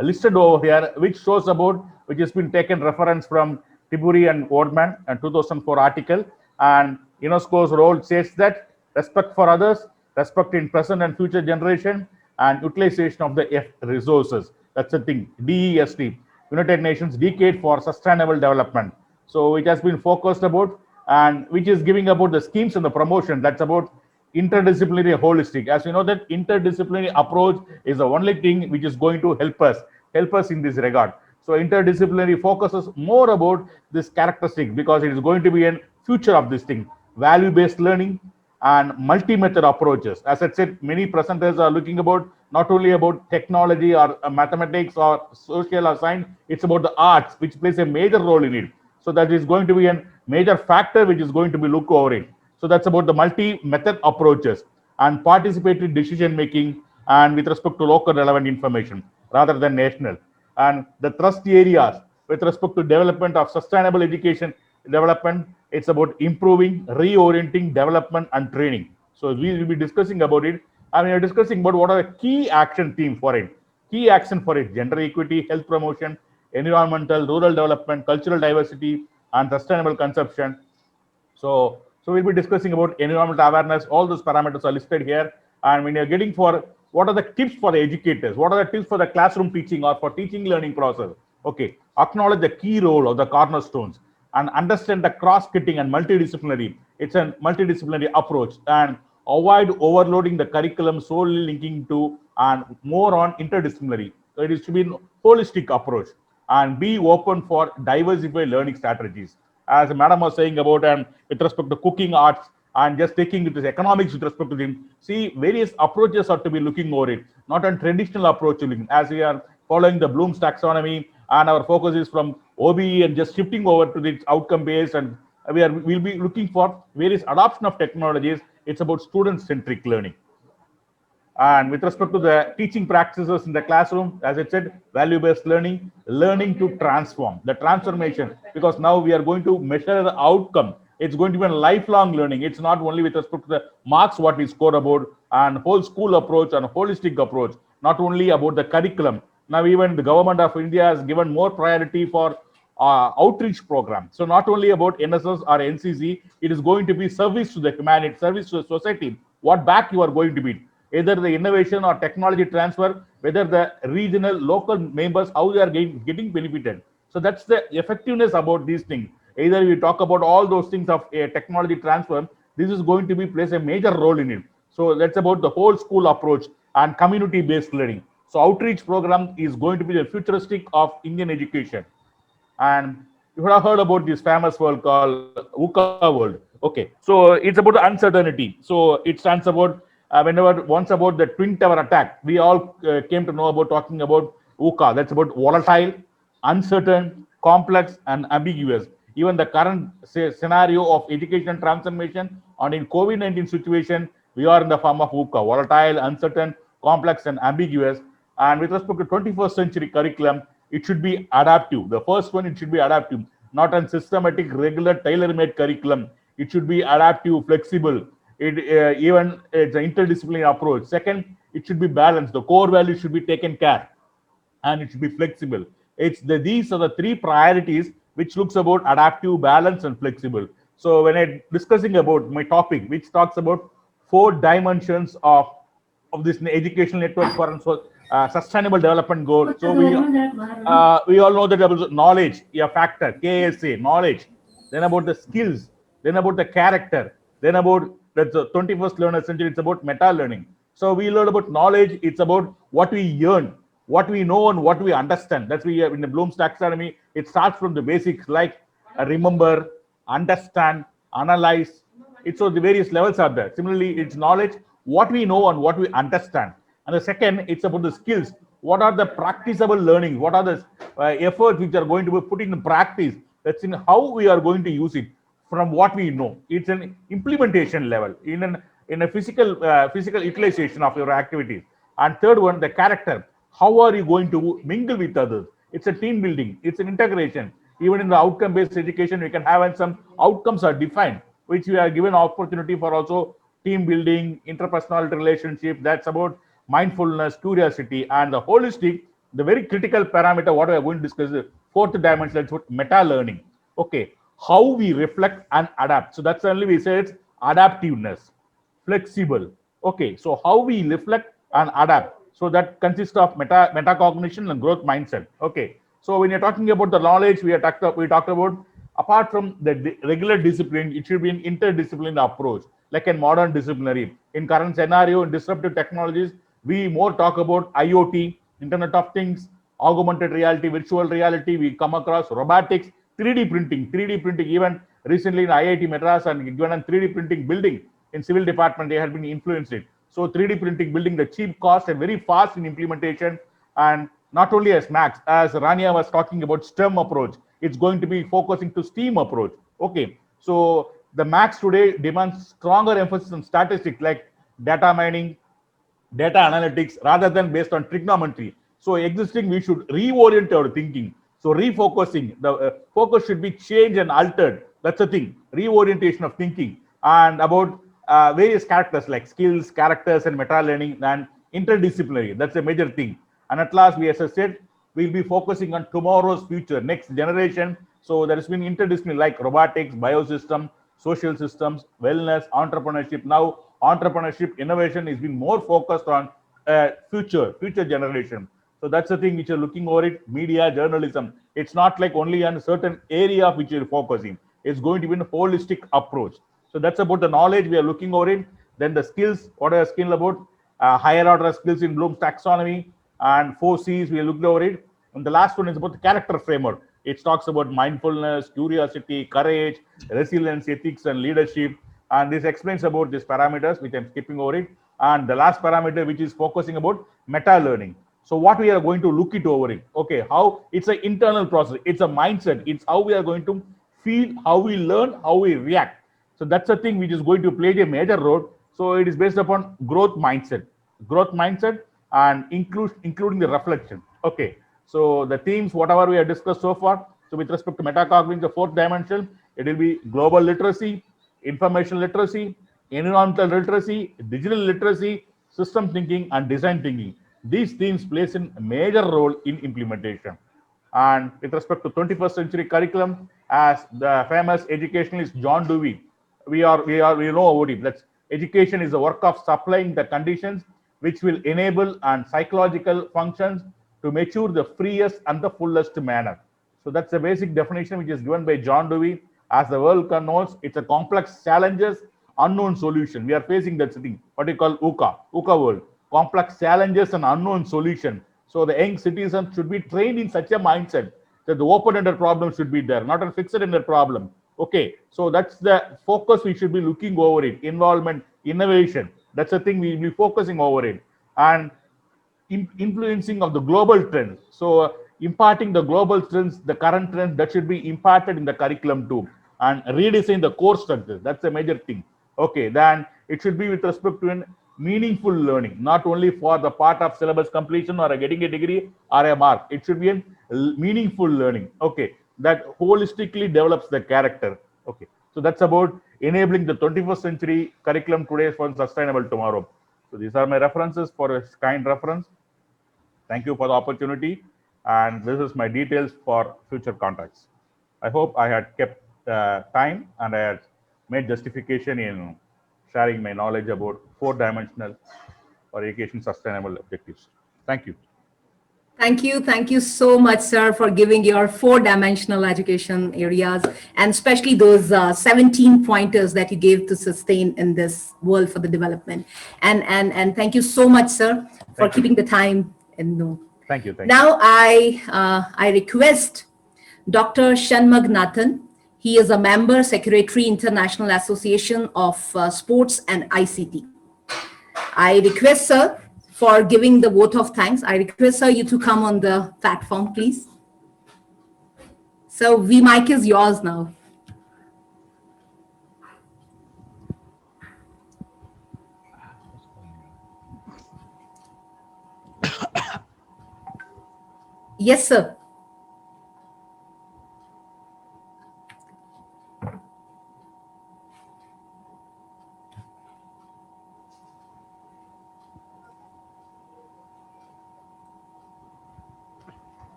listed over here, which shows about which has been taken reference from Tiburi and Wardman, a 2004 article. And UNESCO's role says that respect for others, respect in present and future generation, and utilization of the resources. That's the thing. DEST. United Nations Decade for Sustainable Development. So it has been focused about, and which is giving about the schemes and the promotion that's about interdisciplinary holistic. As you know that interdisciplinary approach is the only thing which is going to help us in this regard. So interdisciplinary focuses more about this characteristic because it is going to be a future of this thing. Value-based learning and multi-method approaches. As I said, many presenters are looking about not only about technology or mathematics or social or science, it's about the arts, which plays a major role in it. So that is going to be a major factor which is going to be looked over it. So that's about the multi-method approaches and participatory decision making and with respect to local relevant information rather than national. And the thrust areas with respect to development of sustainable education development, it's about improving, reorienting, development, and training. So we will be discussing about it. I mean, we're discussing about what are the key action themes for it. Key action for it: gender equity, health promotion, environmental, rural development, cultural diversity, and sustainable consumption. So we'll be discussing about environmental awareness. All those parameters are listed here. And when you're getting for what are the tips for the educators, what are the tips for the classroom teaching or for teaching learning process? Okay, acknowledge the key role of the cornerstones and understand the cross-cutting and multidisciplinary. It's a multidisciplinary approach and avoid overloading the curriculum solely linking to and more on interdisciplinary. So it is to be a holistic approach and be open for diversified learning strategies. As Madam was saying about and with respect to cooking arts and just taking it as economics with respect to them, see various approaches are to be looking over it, not a traditional approach as we are following the Bloom's taxonomy and our focus is from OBE and just shifting over to the outcome based and we'll be looking for various adoption of technologies. It's about student centric learning. And with respect to the teaching practices in the classroom, as I said, value-based learning, learning to transform, the transformation, because now we are going to measure the outcome. It's going to be a lifelong learning. It's not only with respect to the marks, what we score about, and whole school approach and a holistic approach, not only about the curriculum. Now, even the government of India has given more priority for outreach program. So not only about NSS or NCC, it is going to be service to the humanity, service to the society. What back you are going to be, either the innovation or technology transfer, whether the regional, local members, how they are getting benefited. So that's the effectiveness about these things. Either we talk about all those things of a technology transfer, this is going to be plays a major role in it. So that's about the whole school approach and community-based learning. So outreach program is going to be the futuristic of Indian education. And you would have heard about this famous world called VUCA world. Okay, so it's about the uncertainty. So it stands about whenever once about the twin tower attack, we all came to know about talking about VUCA. That's about volatile, uncertain, complex, and ambiguous. Even the current scenario of education transformation and in COVID-19 situation, we are in the form of VUCA: volatile, uncertain, complex, and ambiguous. And with respect to 21st century curriculum, it should be adaptive. The first one, it should be adaptive, not a systematic, regular, tailor-made curriculum. It should be adaptive, flexible. Even it's an interdisciplinary approach. Second, it should be balanced. The core values should be taken care, and it should be flexible. These are the three priorities which looks about adaptive, balance, and flexible. So when I discussing about my topic, which talks about 4 dimensions of this educational network for sustainable development goal. So we all know that there was knowledge, a factor, KSA, knowledge, then about the skills, then about the character, then about the 21st learner century, it's about meta learning. So we learn about knowledge, it's about what we learn, what we know, and what we understand. That's why in the Bloom's taxonomy, it starts from the basics like remember, understand, analyze. It's so the various levels are there. Similarly, it's knowledge, what we know and what we understand. And the second, it's about the skills. What are the practicable learning? What are the efforts which are going to be put in practice? That's in how we are going to use it from what we know. It's an implementation level in a physical utilization of your activities. And third one, the character. How are you going to mingle with others? It's a team building. It's an integration. Even in the outcome-based education, we can have and some outcomes are defined, which we are given opportunity for also team building, interpersonal relationship. That's about mindfulness, curiosity, and the holistic, the very critical parameter, what we are going to discuss, the fourth dimension, that's what meta learning. Okay, how we reflect and adapt. So that's only we say it's adaptiveness, flexible. Okay, so how we reflect and adapt. So that consists of metacognition and growth mindset. Okay, So when you're talking about the knowledge, we talked about, apart from the regular discipline, it should be an interdisciplinary approach, like a modern disciplinary. In current scenario, in disruptive technologies, we more talk about IoT, Internet of Things, augmented reality, virtual reality. We come across robotics, 3D printing. 3D printing, even recently in IIT Madras and given a 3D printing building in civil department, they had been influenced it. So 3D printing building, the cheap cost and very fast in implementation, and not only as Max, as Rania was talking about STEM approach, it's going to be focusing to STEAM approach. Okay, so the Max today demands stronger emphasis on statistics like data mining, data analytics, rather than based on trigonometry. So existing, we should reorient our thinking. So refocusing, the focus should be changed and altered. That's the thing, reorientation of thinking, and about various characters like skills, characters, and meta learning and interdisciplinary. That's a major thing. And at last, we, as I said, we'll be focusing on tomorrow's future, next generation. So there has been interdisciplinary like robotics, biosystem, social systems, wellness, entrepreneurship. Now, entrepreneurship, innovation is being more focused on future generation. So that's the thing which you're looking over it. Media, journalism. It's not like only on a certain area of which you're focusing. It's going to be a holistic approach. So that's about the knowledge we are looking over it. Then the skills. What are skill about? Higher order skills in Bloom's taxonomy, and 4 C's we looked over it. And the last one is about the character framework. It talks about mindfulness, curiosity, courage, resilience, ethics, and leadership. And this explains about these parameters, which I'm skipping over it. And the last parameter, which is focusing about meta learning. So what we are going to look it over it. Okay, how it's an internal process. It's a mindset. It's how we are going to feel, how we learn, how we react. So that's the thing which is going to play a major role. So it is based upon growth mindset, and including the reflection. Okay, so the themes, whatever we have discussed so far. So with respect to metacognition, the 4th dimension, it will be global literacy, information literacy, environmental literacy, digital literacy, system thinking, and design thinking. These themes plays a major role in implementation. And with respect to 21st century curriculum, as the famous educationalist John Dewey, we know about it. That's education is the work of supplying the conditions which will enable and psychological functions to mature the freest and the fullest manner. So that's the basic definition which is given by John Dewey. As the world knows, it's a complex challenges, unknown solution. We are facing that thing, what you call UCA world, complex challenges and unknown solution. So the young citizens should be trained in such a mindset that the open-ended problem should be there, not a fixed-ended problem. Okay, so that's the focus we should be looking over it. Involvement, innovation. That's the thing we'll be focusing over it. And influencing of the global trends. So imparting the global trends, the current trends, that should be imparted in the curriculum too. And redesign the core structure. That's a major thing. Okay, then it should be with respect to meaningful learning, not only for the part of syllabus completion or getting a degree or a mark. It should be a meaningful learning. Okay, that holistically develops the character. Okay, so that's about enabling the 21st century curriculum today for sustainable tomorrow. So these are my references for a kind reference. Thank you for the opportunity, and this is my details for future contacts. I hope I had kept time and I had made justification in sharing my knowledge about 4-dimensional or education sustainable objectives. Thank you. Thank you so much, sir, for giving your 4-dimensional education areas, and especially those 17 pointers that you gave to sustain in this world for the development. And thank you so much, sir, for keeping the time. Thank you. Now I request Dr. Shanmug Nathan. He is a member, Secretary, International Association of Sports and ICT. I request, sir, for giving the vote of thanks. I request, sir, you to come on the platform, please. So, mic is yours now. Yes, sir.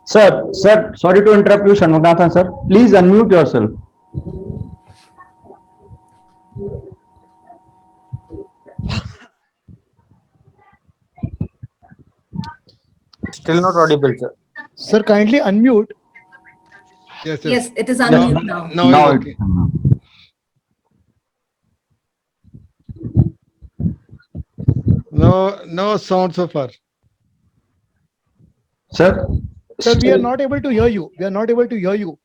Sir, sorry to interrupt you, Shanmugathan, sir. Please unmute yourself. Still not audible, sir. Sir, kindly unmute. Yes, Yes, it is Now, unmute now. now Now it's okay. No sound so far. Sir, Sir, we are still not able to hear you. We are not able to hear you.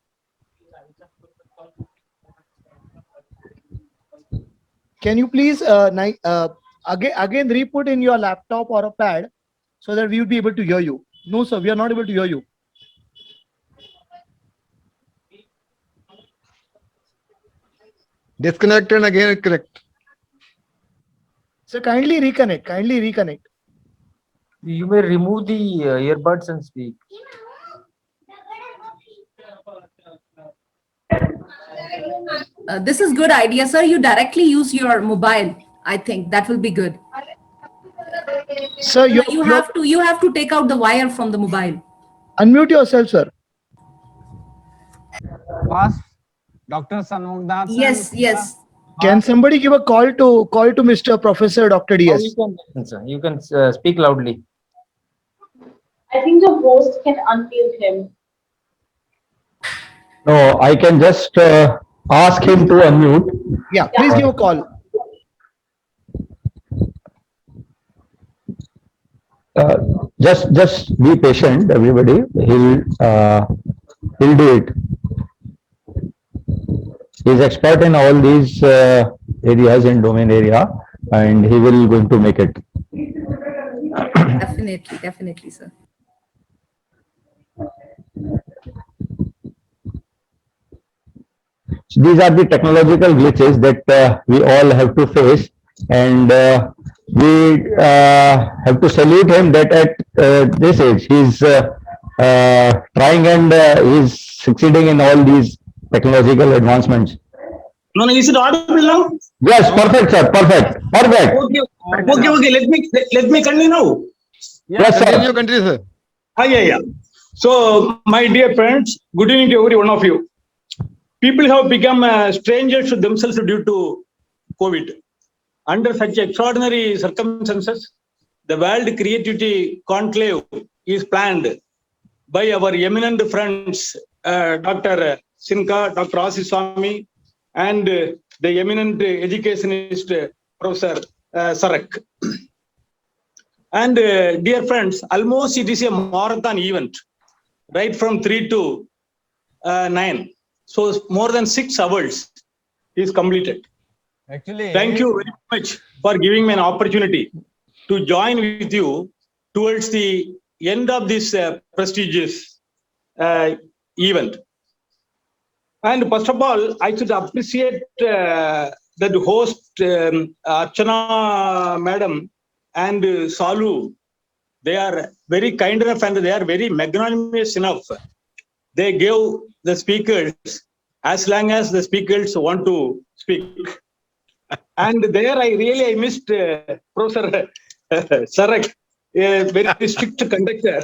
Can you please again re-put in your laptop or a pad so that we will be able to hear you? No, sir, we are not able to hear you. Disconnect and again connect. So kindly reconnect. Kindly reconnect. you may remove the earbuds and speak. This is good idea, sir. You directly use your mobile. I think that will be good. Sir, You have to take out the wire from the mobile. Unmute yourself, sir. Past Dr. Sanmugnath. Yes. Can somebody give a call to Mr. Professor Dr. Or DS? you can listen, sir. You can speak loudly. I think the host can unmute him. No, I can just ask him to unmute. Yeah, please give a call. Just be patient, everybody. He'll do it. He's expert in all these areas and domain area, and he will going to make it. Definitely, sir. These are the technological glitches that we all have to face, and we have to salute him that at this age he's trying and he's succeeding in all these technological advancements. No, is it audible now? Yes, perfect, sir. Perfect. Okay. Let me continue. Yes, sir. Continue, sir. Yeah. So, my dear friends, good evening to every one of you. People have become strangers to themselves due to COVID. Under such extraordinary circumstances, the World Creativity Conclave is planned by our eminent friends, Dr. Sinka, Dr. Asiswamy, and the eminent educationist, Professor Sarak. And dear friends, almost it is a marathon event, right from 3 to 9. So more than 6 hours is completed. Actually, thank you very much for giving me an opportunity to join with you towards the end of this prestigious event. And first of all, I should appreciate that host Archana Madam and Salu. They are very kind enough and they are very magnanimous enough. They gave the speakers as long as the speakers want to speak. And there I missed Professor Sarak, a very strict conductor.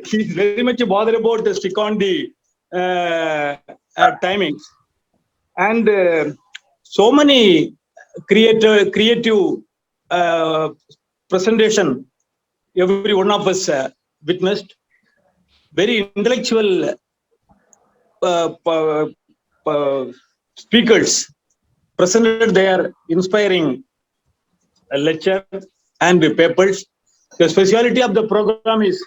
He's very much bothered about the stick on the timings. And so many creative presentation every one of us witnessed. Very intellectual speakers presented their inspiring lecture and papers. The speciality of the program is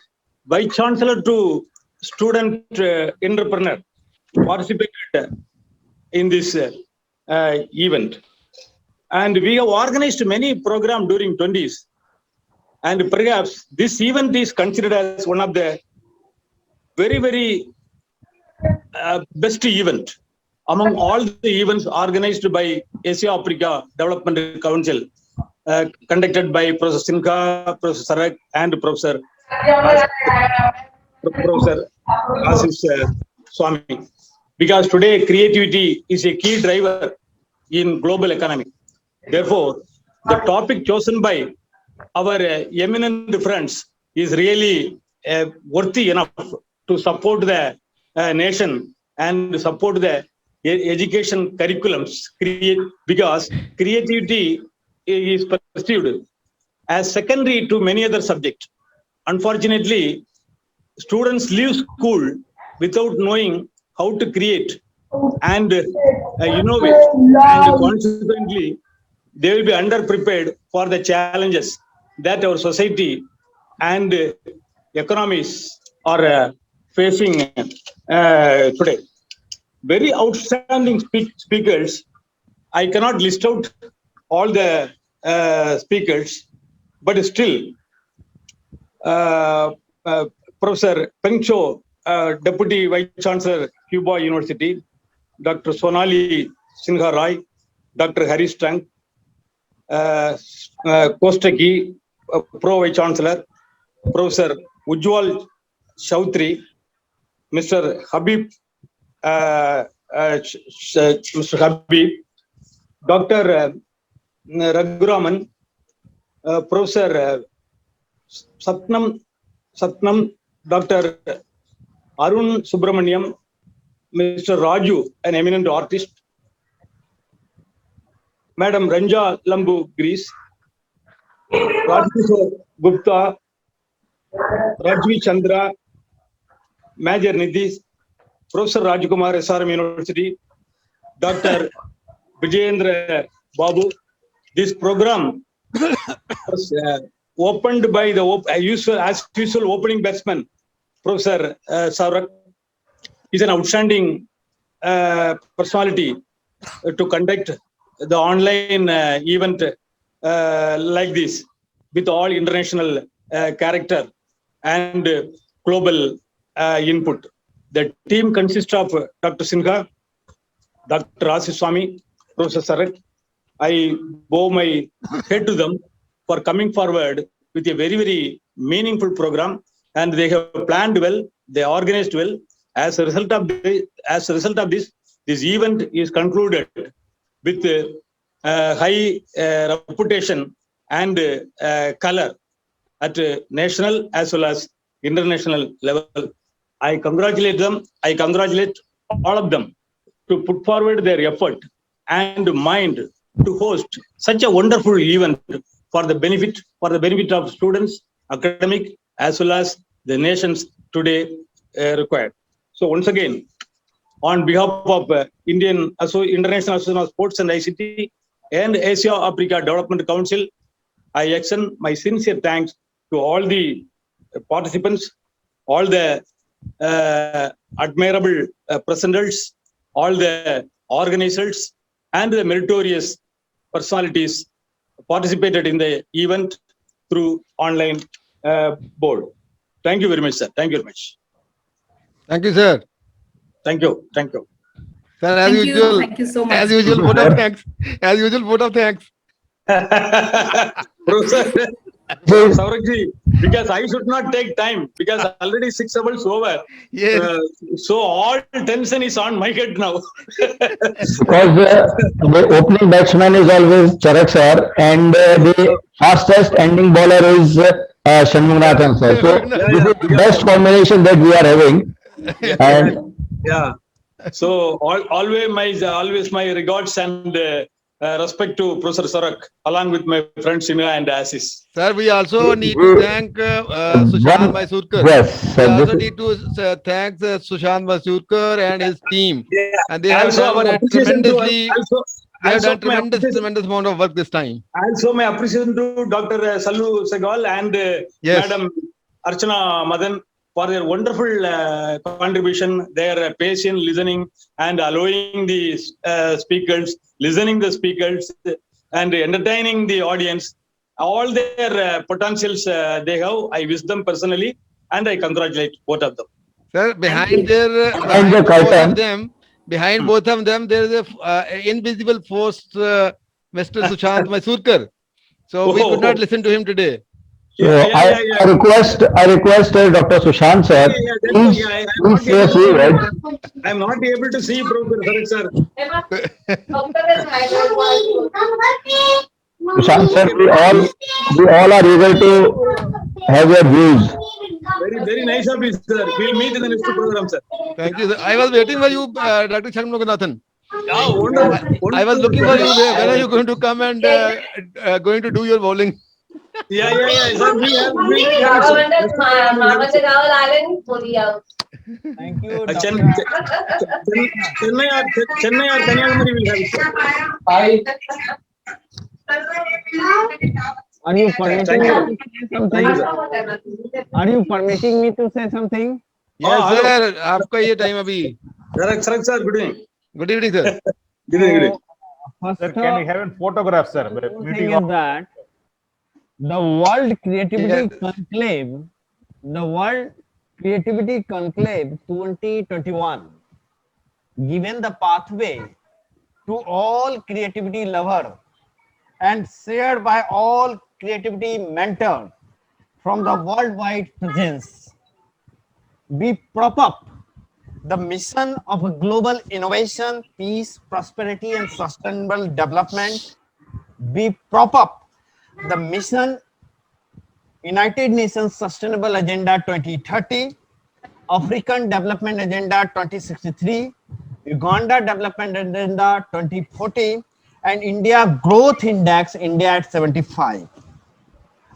Vice Chancellor to student entrepreneur participated in this event. And we have organized many programs during 20s. And perhaps this event is considered as one of the very best event among all the events organized by Asia Africa Development Council, conducted by Professor Sinha, Professor Sarak, and Professor Asif Swami. Because today creativity is a key driver in global economy. Therefore, the topic chosen by our eminent friends is really worthy enough to support the nation and support the education curriculums, because creativity is perceived as secondary to many other subjects. unfortunately, students leave school without knowing how to create and innovate, and consequently, they will be underprepared for the challenges that our society and economies are facing today. Very outstanding speakers. I cannot list out all the speakers, but still, uh, Professor Peng Cho, Deputy Vice Chancellor, Cuba University, Dr. Sonali Sinha Rai, Dr. Harry Strang, Kostaki, Pro Vice Chancellor, Professor Ujwal Chaudhry, Mr. Habib, Mr. Habib, Dr. Raghuraman, Professor Satnam, Dr. Arun Subramaniam, Mr. Raju, an eminent artist, Madam Ranja Lambu Greece, Rajkishore Gupta, Rajvi Chandra, Major Nidhi, Professor Rajkumar, SRM University, Dr. Vijayendra Babu. This program was opened by the as usual opening batsman, Professor Saurak. He's an outstanding personality to conduct the online event like this with all international character and global input. The team consists of Dr. Sinha, Dr. Asif Swami, Professor Sarak. I bow my head to them for coming forward with a very, very meaningful program, and they have planned well, they organized well. As a result of this, this event is concluded with high reputation and color at national as well as international level. I congratulate them. I congratulate all of them to put forward their effort and mind to host such a wonderful event for the benefit of students, academic as well as the nations today required. So once again, on behalf of International Association of Sports and ICT and Asia Africa Development Council, I extend my sincere thanks to all the participants, all the admirable presenters, all the organizers, and the meritorious personalities participated in the event through online board. Thank you very much, sir. Thank you very much. Thank you, sir. Thank you. Thank you. Sir, as usual, Thank you so much. as usual, vote of thanks. As usual, vote of thanks. Professor Saurakji, because I should not take time because already 6 hours over. Yes. So all tension is on my head now. Because the opening batsman is always Charak sir, and the fastest ending bowler is Shanmugathan sir. So this is the best combination that we are having. And yeah. So always my regards and respect to Professor Sarak, along with my friends Sina and Asis. Sir, we also need to thank Sushant Mysurkar. Yes, we also need to thank Sushant Mysurkar and his team. Yeah. And they have done a tremendously. They have done tremendous amount of work this time. Also, my appreciation to Dr. Sallu Segal and Madam Archana Madan for their wonderful contribution, their patient listening and allowing the speakers, listening the speakers and entertaining the audience. All their potentials they have, I wish them personally and I congratulate both of them. Sir, behind both of them, there is a invisible force, Mr. Sushant Mysurkar. So we could not listen to him today. So I request Dr. Sushant sir, please say a few words. I am not able to see Professor sir. Sushant sir, we all are eager to have your views. Very nice of you, sir. We'll meet in the next program, sir. Thank you, sir. I was waiting for you, Dr. Shanmugathan. Yeah, wonderful. I was looking for you. When are you going to come and going to do your bowling? Yeah. Sir, we have Thank you, Dr. Chennai or Kanyakumari will have it, sir. Are you permitting Thank me you. to say something? Thank you, sir. Are you permitting me to say something? Yes, hello. sir. आपका ये time अभी. Correct, sir. Good evening. Good evening, sir. Good evening. First, Sir, can we have a photograph, sir? thing is that the World Creativity Conclave, the World Creativity Conclave 2021, given the pathway to all creativity lovers and shared by all creativity mentors from the worldwide presence. We prop up the mission of global innovation, peace, prosperity, and sustainable development. We prop up the mission United Nations Sustainable Agenda 2030, African Development Agenda 2063, Uganda Development Agenda 2040, and India Growth Index India at 75.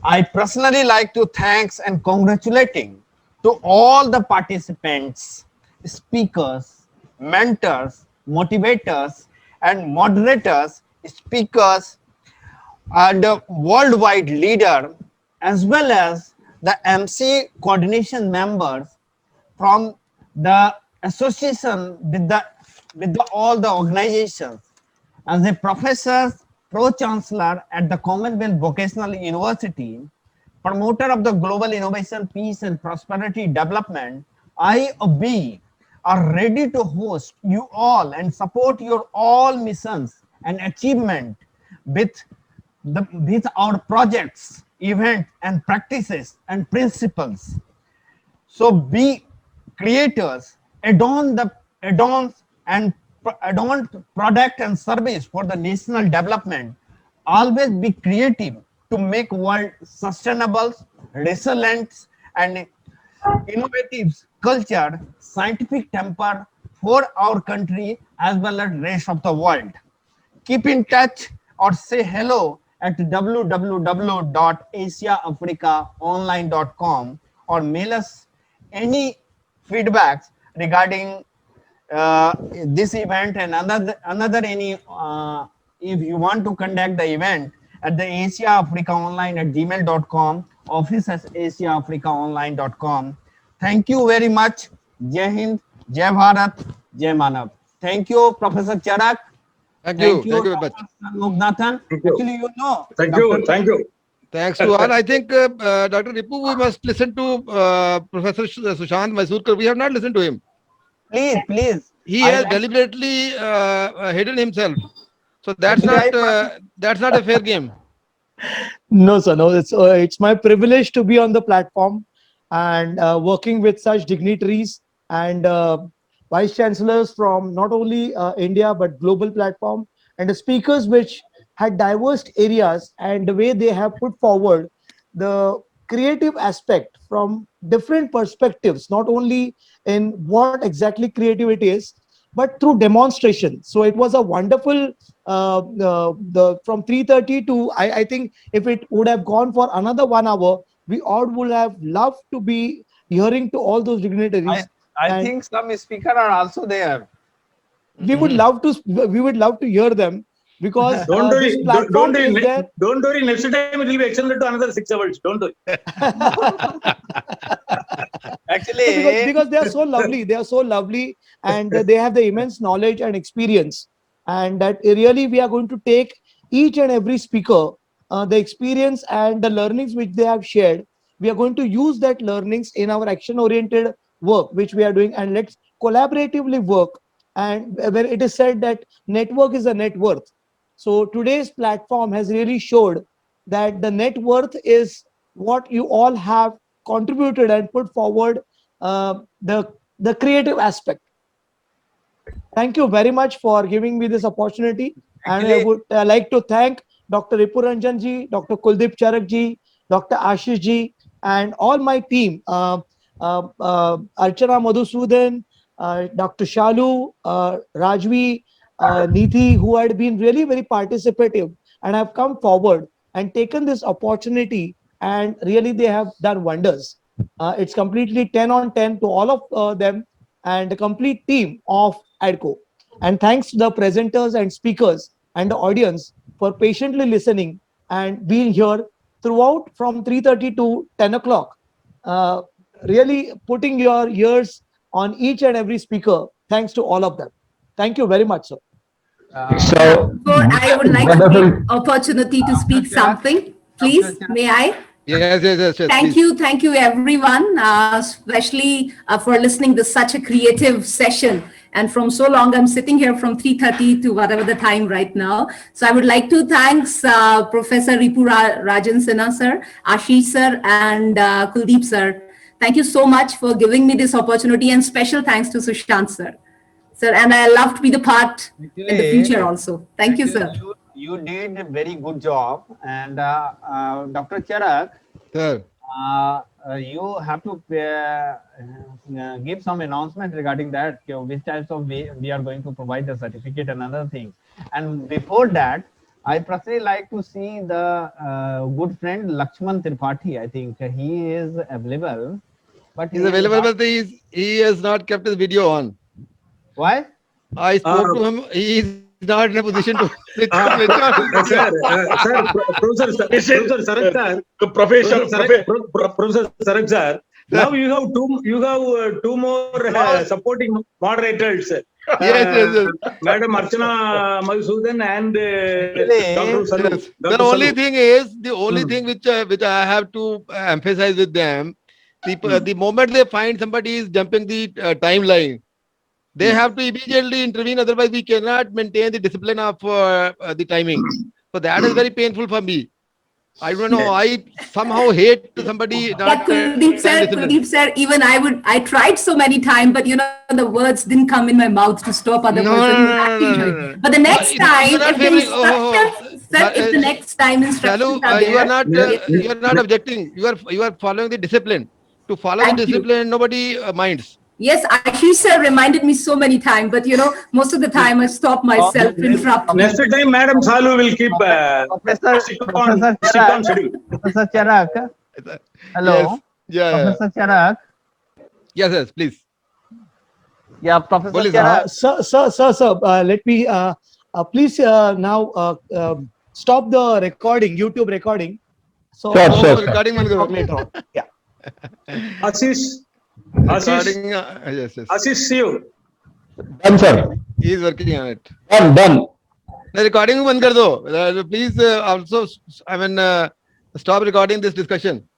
I personally like to thanks and congratulating to all the participants, speakers, mentors, motivators, and moderators, speakers, and worldwide leader, as well as the MC coordination members from the association with all the organizations. As a professor, pro-chancellor at the Commonwealth Vocational University, promoter of the global innovation, peace and prosperity development, I, we are ready to host you all and support your all missions and achievement with with our projects, events and practices and principles. So be creators, adorns and adorn product and service for the national development. Always be creative to make world sustainable, resilient and innovative culture, scientific temper for our country as well as rest of the world. Keep in touch or say hello at www.asiaafricaonline.com or mail us any feedbacks regarding this event and another any if you want to conduct the event at the asiaafricaonline@gmail.com, office at asiaafricaonline.com. Thank you very much. Jai Hind, Jai Bharat, Jai Manav. Thank you, Professor Charak. Thank you very much. Mugnathan. Actually, you know. Thank you. Thanks to all. I think, Dr. Ripu, we must listen to Professor Sushant Mysurkar. We have not listened to him. Please. He has deliberately hidden himself. So that's not a fair game. No, sir. No, it's my privilege to be on the platform and working with such dignitaries and vice chancellors from not only India but global platform and the speakers which had diverse areas and the way they have put forward the creative aspect from different perspectives, not only in what exactly creativity is, but through demonstration. So it was a wonderful the from 3:30 to I think if it would have gone for another 1 hour, we all would have loved to be hearing to all those dignitaries. I think some speakers are also there. We would love to hear them because this platform is there. Don't worry. Next time it will be extended to another 6 hours. Don't worry. Actually, because they are so lovely, and they have the immense knowledge and experience, and that really we are going to take each and every speaker the experience and the learnings which they have shared. We are going to use that learnings in our action oriented work which we are doing, and let's collaboratively work. And where it is said that network is a net worth, so today's platform has really showed that the net worth is what you all have contributed and put forward the creative aspect. Thank you very much for giving me this opportunity. And I would like to thank Dr. Ripuranjan ji, Dr. Kuldeep Charak ji, Dr. Ashish ji, and all my team, Archana Madhusudan, Dr. Shalu, Rajvi, Niti, who had been really very participative and have come forward and taken this opportunity, and really they have done wonders. It's completely 10 on 10 to all of them and the complete team of ADCO. And thanks to the presenters and speakers and the audience for patiently listening and being here throughout from 3:30 to 10 o'clock. Uh, Really putting your ears on each and every speaker. Thanks to all of them. Thank you very much, sir. So, Before I would like to take wonderful. opportunity to speak something, please, may I? Yes, Thank please. you, everyone, especially for listening to such a creative session. And from so long, I'm sitting here from 3:30 to whatever the time right now. So I would like to thanks Professor Ripu Rajan Sinha sir, Ashish sir, and Kuldeep sir. Thank you so much for giving me this opportunity, and special thanks to Sushant sir. Sir, and I love to be the part in the future also. Thank you, sir. You did a very good job. And Dr. Charak, Sir. You have to give some announcement regarding that, which types of we are going to provide the certificate and other things. And before that, I personally like to see the good friend Lakshman Tripathi. I think he is available. But He's available, but he has not kept his video on. Why? I spoke to him. He is not in a position to switch on his Professor Sarak sir, Professor Sarak sir, now you have two more supporting moderators. Yes. Madam Archana Madhusudan and Dr. Salu. Yes. The only thing is, which I have to emphasize with them, the moment they find somebody is jumping the timeline, they have to immediately intervene. Otherwise, we cannot maintain the discipline of the timing. So that is very painful for me. I don't know. I somehow hate somebody not Kuldeep sir, even I tried so many times, but the words didn't come in my mouth to stop other person. But the next time, if the instructions, sir, if the next time instructions are there, you are not objecting. You are following the discipline. To follow the discipline, nobody minds. Yes, Ashish sir reminded me so many times, but most of the time I stop myself, interrupt. Next time, Madam Salu will keep Professor Charak. Hello. Yes. Professor Charak. Yes, please. Yeah, Professor Charak. Sir, let me please now stop the recording, YouTube recording. So recording later on. Yeah. Ashish, yes. see you. Done, sir. He is working on it. Done. The recording बंद कर दो. Please also, stop recording this discussion.